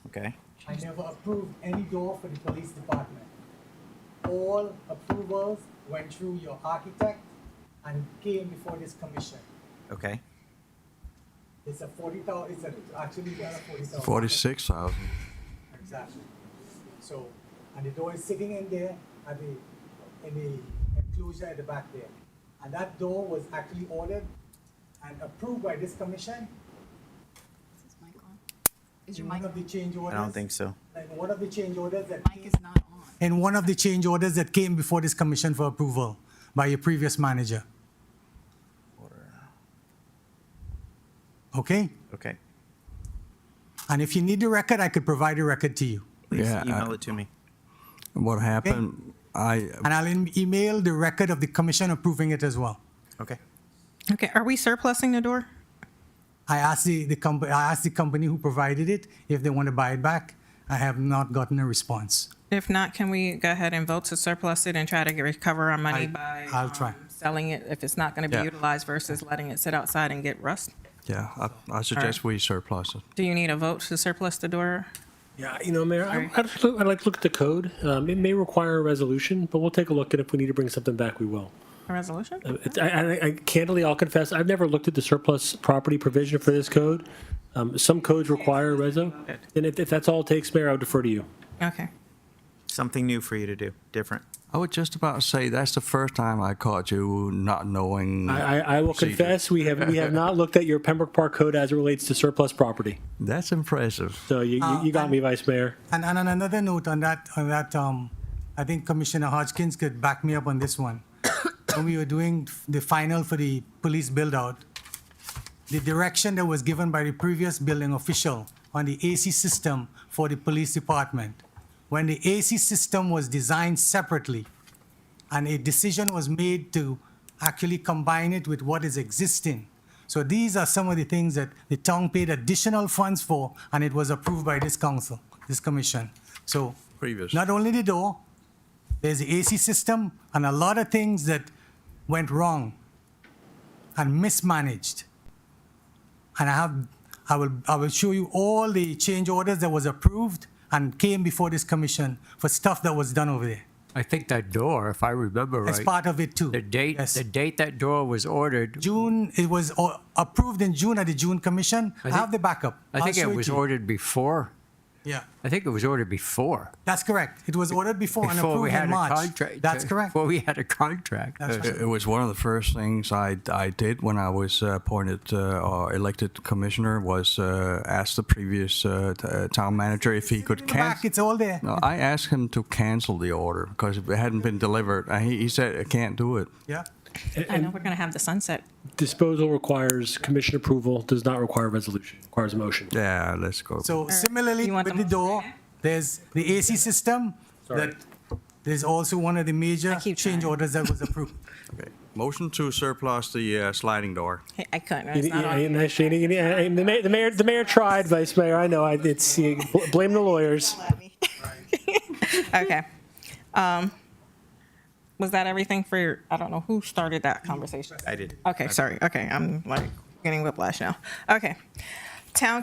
Okay. I never approved any door for the police department. All approvals went through your architect and came before this commission. Okay. It's a 40,000, it's actually not a 40,000. 46,000. Exactly. So, and the door is sitting in there at in the enclosure at the back there. And that door was actually ordered and approved by this commission. Is in one of the change orders. I don't think so. Like one of the change orders that came, in one of the change orders that came before this commission for approval by your previous manager. Okay? Okay. And if you need the record, I could provide the record to you. Please Yeah, email it to me. What happened, And I'll email the record of the commission approving it as well. Okay. Okay, are we surplusing the door? I asked the company who provided it if they want to buy it back. I have not gotten a response. If not, can we go ahead and vote to surplus it and try to recover our money by I'll try. selling it if it's not going to be Yeah. utilized versus letting it sit outside and get rust? yeah, I suggest we surplus it. Do you need a vote to surplus the door? Yeah, Mayor, Sorry. I'd like to look at the code. It may require a resolution, but we'll take a look, and if we need to bring something back, we will. A resolution? Candidly, I'll confess, I've never looked at the surplus property provision for this code. Some codes require a reso, and if that's all it takes, Mayor, I'll defer to you. Okay. Something new for you to do, different. I would just about say that's the first time I caught you not knowing. I will procedure. confess, we have not looked at your Pembroke Park code as it relates to surplus property. That's impressive. So you got me, Vice Mayor. And on another note on that, I think Commissioner Hodgkins could back me up on this one. When we were doing the final for the police build-out, the direction that was given by the previous building official on the AC system for the police department, when the AC system was designed separately and a decision was made to actually combine it with what is existing. So these are some of the things that the town paid additional funds for, and it was approved by this council, this commission. So Previous. not only the door, there's the AC system and a lot of things that went wrong and mismanaged. And I will show you all the change orders that was approved and came before this commission for stuff that was done over there. I think that door, if I remember right. It's part of it too. The date, Yes. the date that door was ordered, June, it was approved in June at the June commission. I have the backup. I I'll think show it was to you. ordered before. Yeah, I think it was ordered before. that's correct. It was ordered before and Before we approved had in a March. contract. That's correct. Before we had a contract. That's right. It was one of the first things I did when I was appointed or elected commissioner was ask the previous town manager if he could In the back, cancel. it's all there. No, I asked him to cancel the order because it hadn't been delivered. And he said, I can't do it. Yeah. I know we're going to have the sunset. Disposal requires commission approval, does not require resolution, requires a motion. Yeah, let's go. So similarly You want with the the door, there's the AC system that there's also one of the major keep change trying. orders that was approved. Okay. Motion to surplus the sliding door. Hey, I couldn't. It's not on. The mayor tried, Vice Mayor, I know, blame the lawyers. Okay. Was that everything for, I don't know, who started that conversation? I did. Okay, sorry. Okay, I'm like getting whiplash now. Okay. Town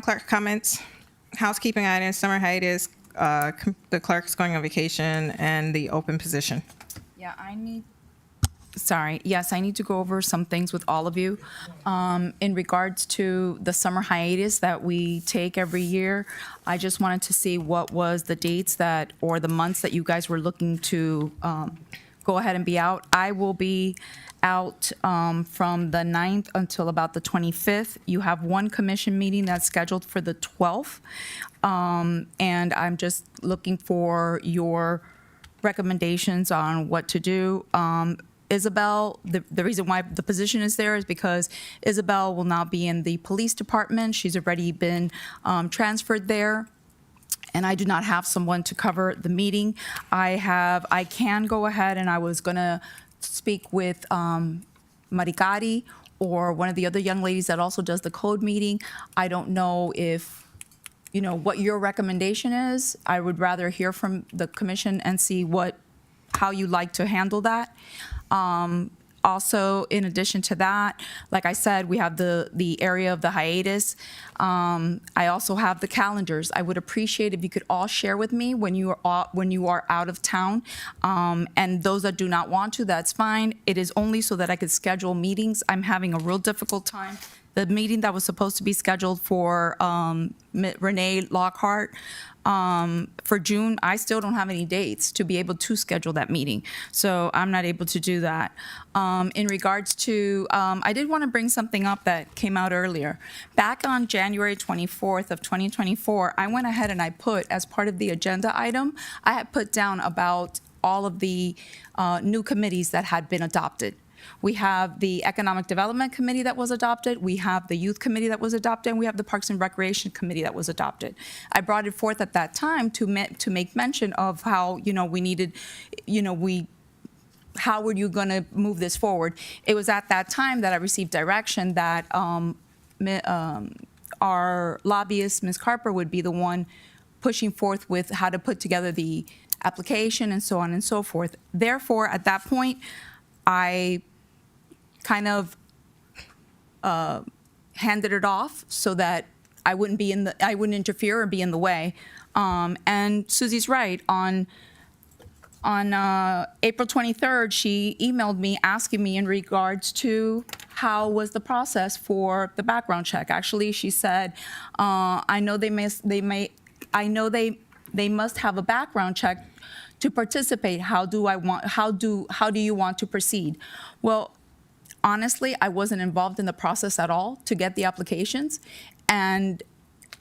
clerk comments, housekeeping items, summer hiatus, the clerk's going on vacation, and the open position. Yeah, yes, I need to go over some things with all of you. In regards to the summer hiatus that we take every year, I just wanted to see what was the dates that, or the months that you guys were looking to go ahead and be out. I will be out from the 9th until about the 25th. You have one commission meeting that's scheduled for the 12th. And I'm just looking for your recommendations on what to do. Isabel, the reason why the position is there is because Isabel will now be in the police department. She's already been transferred there. And I do not have someone to cover the meeting. I can go ahead, and I was gonna speak with Maricari or one of the other young ladies that also does the code meeting. I don't know if, what your recommendation is. I would rather hear from the commission and see how you like to handle that. Also, in addition to that, like I said, we have the area of the hiatus. I also have the calendars. I would appreciate if you could all share with me when you are out of town. And those that do not want to, that's fine. It is only so that I could schedule meetings. I'm having a real difficult time. The meeting that was supposed to be scheduled for Renee Lockhart for June, I still don't have any dates to be able to schedule that meeting. So I'm not able to do that. In regards to, I did want to bring something up that came out earlier. Back on January 24th of 2024, I went ahead and I put, as part of the agenda item, I had put down about all of the new committees that had been adopted. We have the Economic Development Committee that was adopted. We have the Youth Committee that was adopted. And we have the Parks and Recreation Committee that was adopted. I brought it forth at that time to make mention of how, we needed, how were you going to move this forward? It was at that time that I received direction that our lobbyist, Ms. Carper, would be the one pushing forth with how to put together the application and so on and so forth. Therefore, at that point, I kind of handed it off so that I wouldn't interfere or be in the way. And Susie's right. On April 23rd, she emailed me asking me in regards to how was the process for the background check. Actually, she said, I know they must have a background check to participate. How do you want to proceed? Well, honestly, I wasn't involved in the process at all to get the applications, and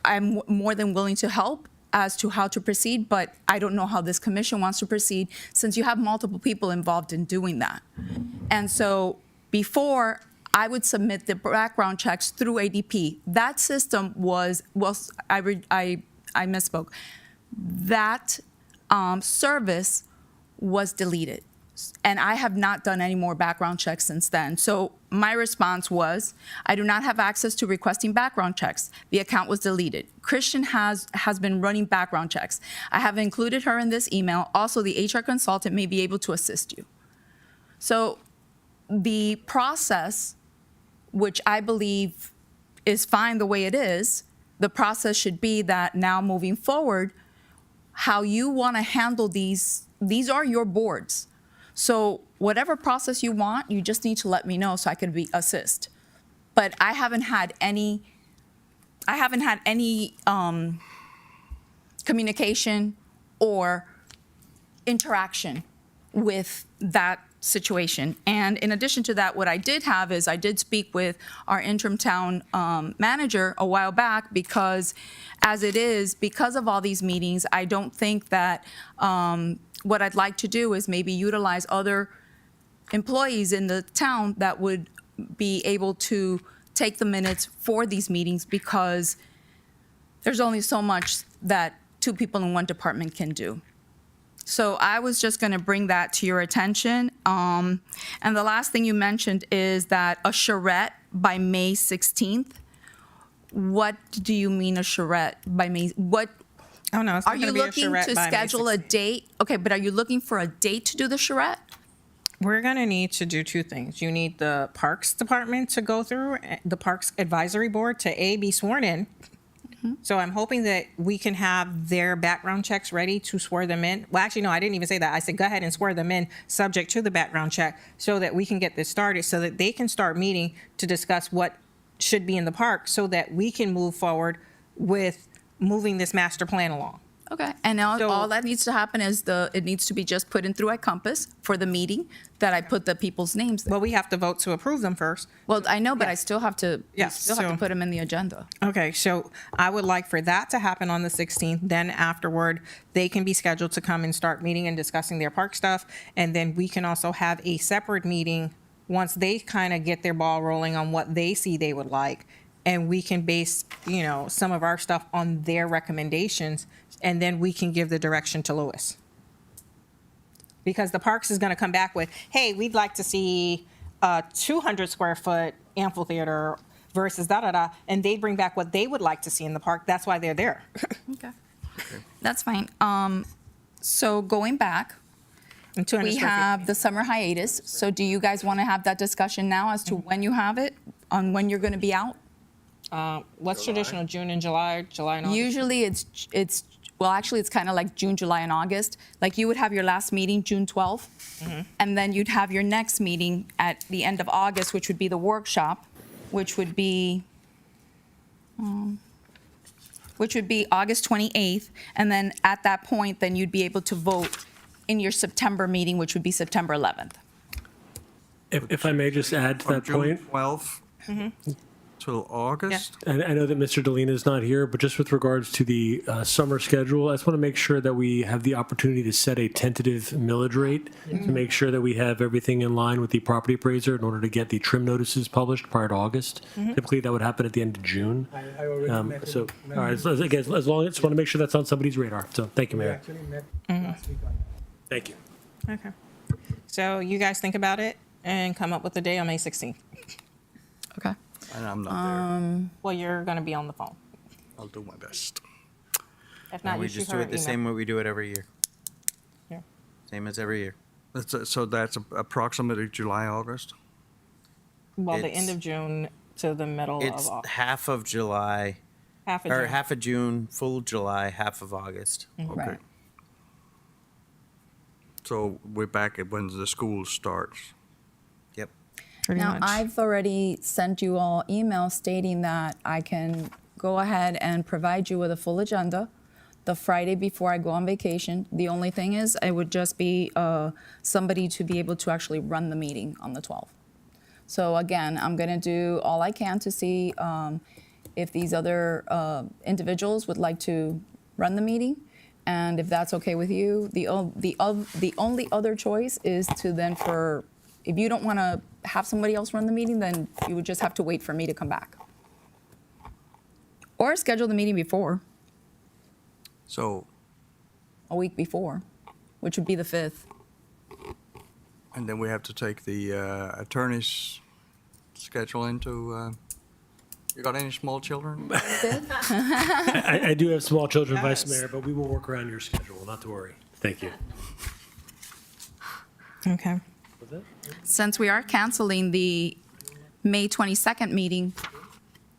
I'm more than willing to help as to how to proceed, but I don't know how this commission wants to proceed since you have multiple people involved in doing that. And so before, I would submit the background checks through ADP. That system I misspoke. That service was deleted. And I have not done any more background checks since then. So my response was, I do not have access to requesting background checks. The account was deleted. Christian has been running background checks. I have included her in this email. Also, the HR consultant may be able to assist you. So the process, which I believe is fine the way it is, the process should be that now moving forward, how you want to handle these are your boards. So whatever process you want, you just need to let me know so I can assist. But I haven't had any communication or interaction with that situation. And in addition to that, what I did have is I did speak with our interim town manager a while back because as it is, because of all these meetings, I don't think that what I'd like to do is maybe utilize other employees in the town that would be able to take the minutes for these meetings because there's only so much that two people in one department can do. So I was just going to bring that to your attention. And the last thing you mentioned is that a charrette by May 16th. What do you mean a charrette by May? What? Oh, no, it's Are not you gonna be a looking charrette to by May schedule a 16th. date? Okay, but are you looking for a date to do the charrette? We're going to need to do two things. You need the Parks Department to go through, the Parks Advisory Board to be sworn in. So I'm hoping that we can have their background checks ready to swear them in. Well, actually, no, I didn't even say that. I said, go ahead and swear them in subject to the background check so that we can get this started so that they can start meeting to discuss what should be in the park so that we can move forward with moving this master plan along. Okay, and all that needs to happen is it needs to be just put in through iCompass for the meeting that I put the people's names there. Well, we have to vote to approve them first. Well, I know, but I still have to, Yes, still have so- to put them in the agenda. Okay, so I would like for that to happen on the 16th. Then afterward, they can be scheduled to come and start meeting and discussing their park stuff. And then we can also have a separate meeting once they kind of get their ball rolling on what they see they would like. And we can base, some of our stuff on their recommendations. And then we can give the direction to Lewis. Because the Parks is going to come back with, hey, we'd like to see a 200 square foot amphitheater versus da-da-da. And they bring back what they would like to see in the park. That's why they're there. Okay. That's fine. So going back, And 200 we square feet. have the summer hiatus. So do you guys want to have that discussion now as to when you have it, on when you're going to be out? What's traditional, June and July, July and August? Usually it's well, actually, it's kind of like June, July, and August. Like you would have your last meeting June 12th, and then you'd have your next meeting at the end of August, which would be the workshop, which would be August 28th. And then at that point, then you'd be able to vote in your September meeting, which would be September 11th. If I may just add to that June point. 12th till August? And I know that Mr. Delina is not here, but just with regards to the summer schedule, I just want to make sure that we have the opportunity to set a tentative millage rate to make sure that we have everything in line with the property appraiser in order to get the trim notices published prior to August. Typically, that would happen at the end of June. I already met So, with- all right, again, as long as, just want to make sure that's on somebody's radar. So, thank you, We Mayor. actually met last week on that. Thank you. Okay. So you guys think about it and come up with a day on May 16th. Okay. And I'm not there. Well, you're going to be on the phone. I'll do my best. If not, we you shoot just her do an it the email. same way we do it every year. Yeah. Same as every year. So that's approximately July, August? Well, the It's- end of June to the middle It's of August. half of July, Half of or June. half of June, full July, half of August. Okay. So we're back at when the school starts. Yep. Pretty Now, much. I've already sent you all emails stating that I can go ahead and provide you with a full agenda the Friday before I go on vacation. The only thing is, it would just be somebody to be able to actually run the meeting on the 12th. So again, I'm going to do all I can to see if these other individuals would like to run the meeting. And if that's okay with you, the only other choice is to then if you don't want to have somebody else run the meeting, then you would just have to wait for me to come back. Or schedule the meeting before, So, a week before, which would be the 5th. and then we have to take the attorney's schedule into, you got any small children? I do have small children, Vice Mayor, but we will work around your schedule, not to worry. Thank you. Okay. Since we are canceling the May 22nd meeting,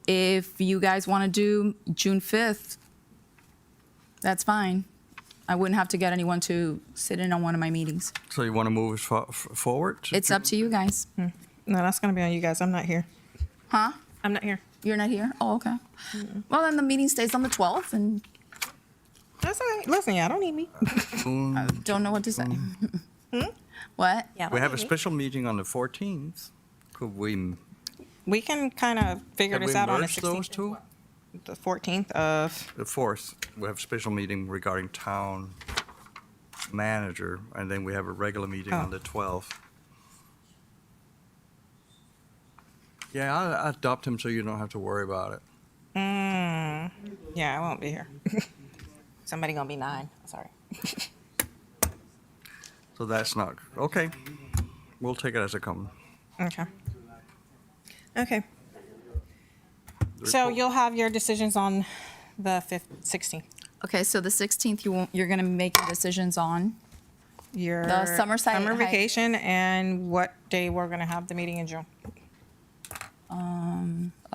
if you guys want to do June 5th, that's fine. I wouldn't have to get anyone to sit in on one of my meetings. So you want to move it forward? It's up to you guys. No, that's going to be on you guys. I'm not here. Huh? I'm not here. You're not here? Oh, okay. Well, then the meeting stays on the 12th, and That's all right. Listen, y'all don't need me. don't know what to say. What? Yeah, We have a special meeting on the 14th. Could we, We can kind of figure can this we out on the merge those 16th. two? The 14th of, The 4th, we have a special meeting regarding town manager, and then we have a regular meeting on the 12th. Yeah, I'll adopt him so you don't have to worry about it. yeah, I won't be here. Somebody going to be 9. Sorry. So that's not, okay. We'll take it as it comes. Okay. Okay. So you'll have your decisions on the 16th. Okay, so the 16th, you're going to be making decisions on? Your The summer vacation and what day we're going to have the meeting in June.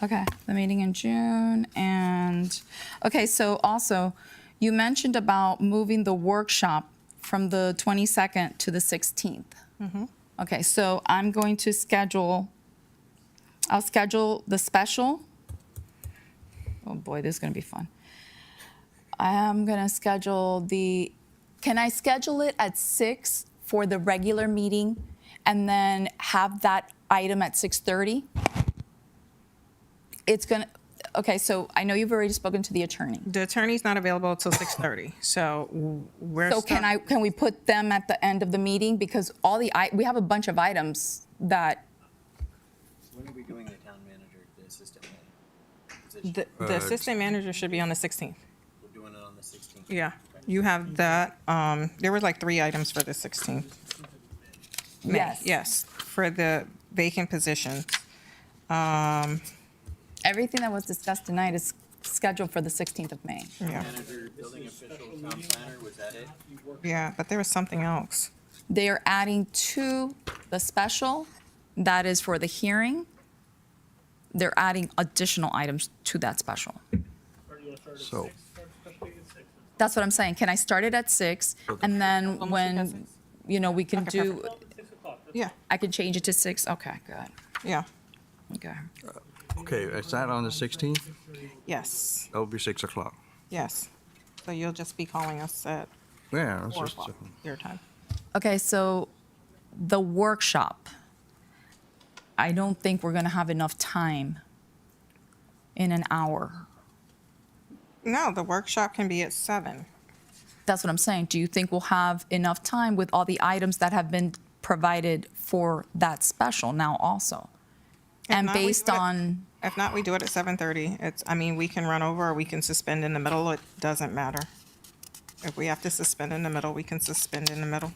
Okay, the meeting in June, and, okay, so also, you mentioned about moving the workshop from the 22nd to the 16th. Okay, so I'm going to I'll schedule the special. Oh boy, this is gonna be fun. I am gonna schedule can I schedule it at 6 for the regular meeting and then have that item at 6:30? Okay, so I know you've already spoken to the attorney. The attorney's not available until 6:30, so we're. So can we put them at the end of the meeting? Because we have a bunch of items that, When are we doing the town manager, the assistant manager? The assistant manager should be on the 16th. We're doing it on the 16th. Yeah, you have that. There were like 3 items for the 16th. May. Yes. Yes, for the vacant positions. everything that was discussed tonight is scheduled for the 16th of May. Yeah. Manager, building official, town planner, was that it? Yeah, but there was something else. They are adding to the special that is for the hearing. They're adding additional items to that special. So, That's what I'm saying. Can I start it at 6? And then when, we can do, Yeah, I can change it to 6? Okay, good. yeah, Okay. okay, is that on the 16th? yes, That will be 6 o'clock. yes. So you'll just be calling us at Yeah, it's 4 just, o'clock, your time. Okay, so the workshop, I don't think we're gonna have enough time in an hour. No, the workshop can be at 7. That's what I'm saying. Do you think we'll have enough time with all the items that have been provided for that special now also? And not, we based do it- on, If not, we do it at 7:30. We can run over or we can suspend in the middle. It doesn't matter. If we have to suspend in the middle, we can suspend in the middle.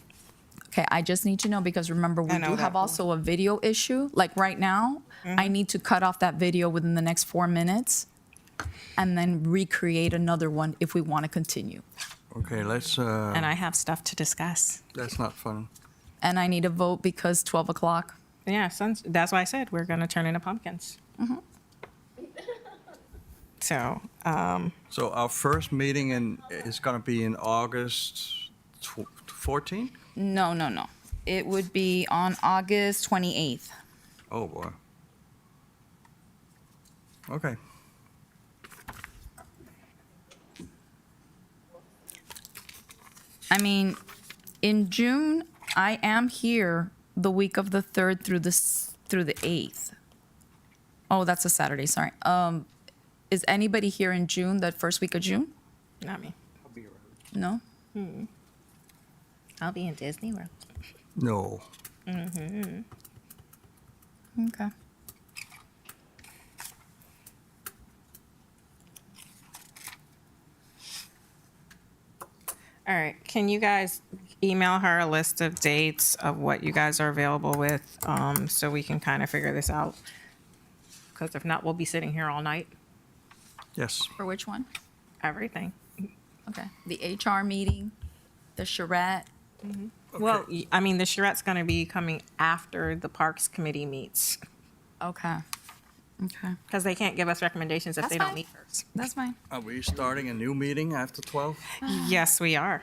okay, I just need to know because remember, we I know do that, have Paul. also a video issue. Like right now, I need to cut off that video within the next 4 minutes and then recreate another one if we want to continue. okay, let's, And I have stuff to discuss. that's not fun. And I need a vote because 12 o'clock. Yeah, that's why I said we're going to turn into pumpkins. So, So our first meeting is gonna be in August 14th? No. It would be on August 28th. Oh, boy. Okay. I mean, in June, I am here the week of the 3rd through the 8th. Oh, that's a Saturday, sorry. Is anybody here in June, that first week of June? not me. No? I'll be in Disney World. No. Mm-hmm. Okay. All right, can you guys email her a list of dates of what you guys are available with, so we can kind of figure this out? Because if not, we'll be sitting here all night. Yes. For which one? Everything. Okay. The HR meeting, the charrette. Well, the charrette's going to be coming after the Parks Committee meets, Okay. Okay. because they can't give us recommendations if That's they don't fine. meet first. That's fine. Are we starting a new meeting after 12? Yes, we are.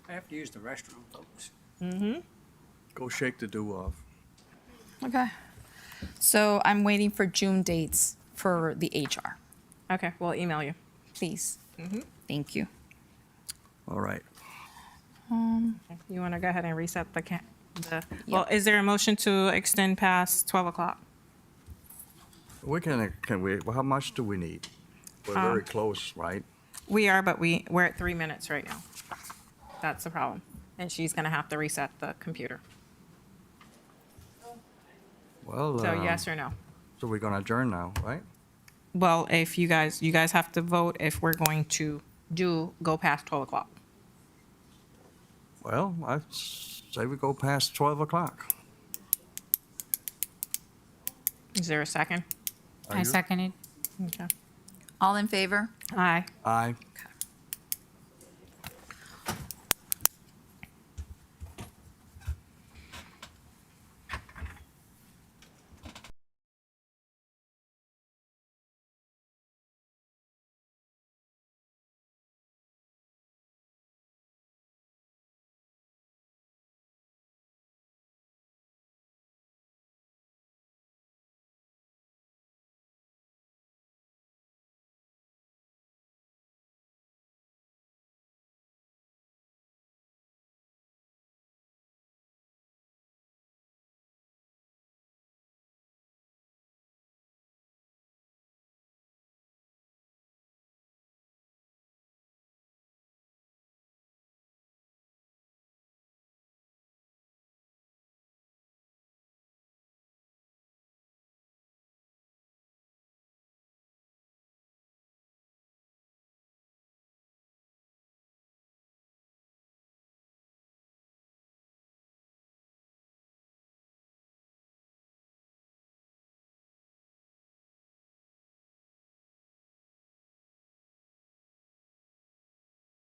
I have to use the restroom, folks. Go shake the dew off. Okay. So I'm waiting for June dates for the HR, Okay, we'll email you. please. Thank you. All right. You want to go ahead and reset well, is there a motion to extend past 12 o'clock? We can we, how much do we need? We're very close, right? We are, but we're at 3 minutes right now. That's the problem. And she's going to have to reset the computer. Well, So yes or no? so we're gonna adjourn now, right? Well, if you guys have to vote if we're going to go past 12 o'clock. Well, I say we go past 12 o'clock. Is there a second? I second it. Okay. All in favor? Aye. Aye. Okay.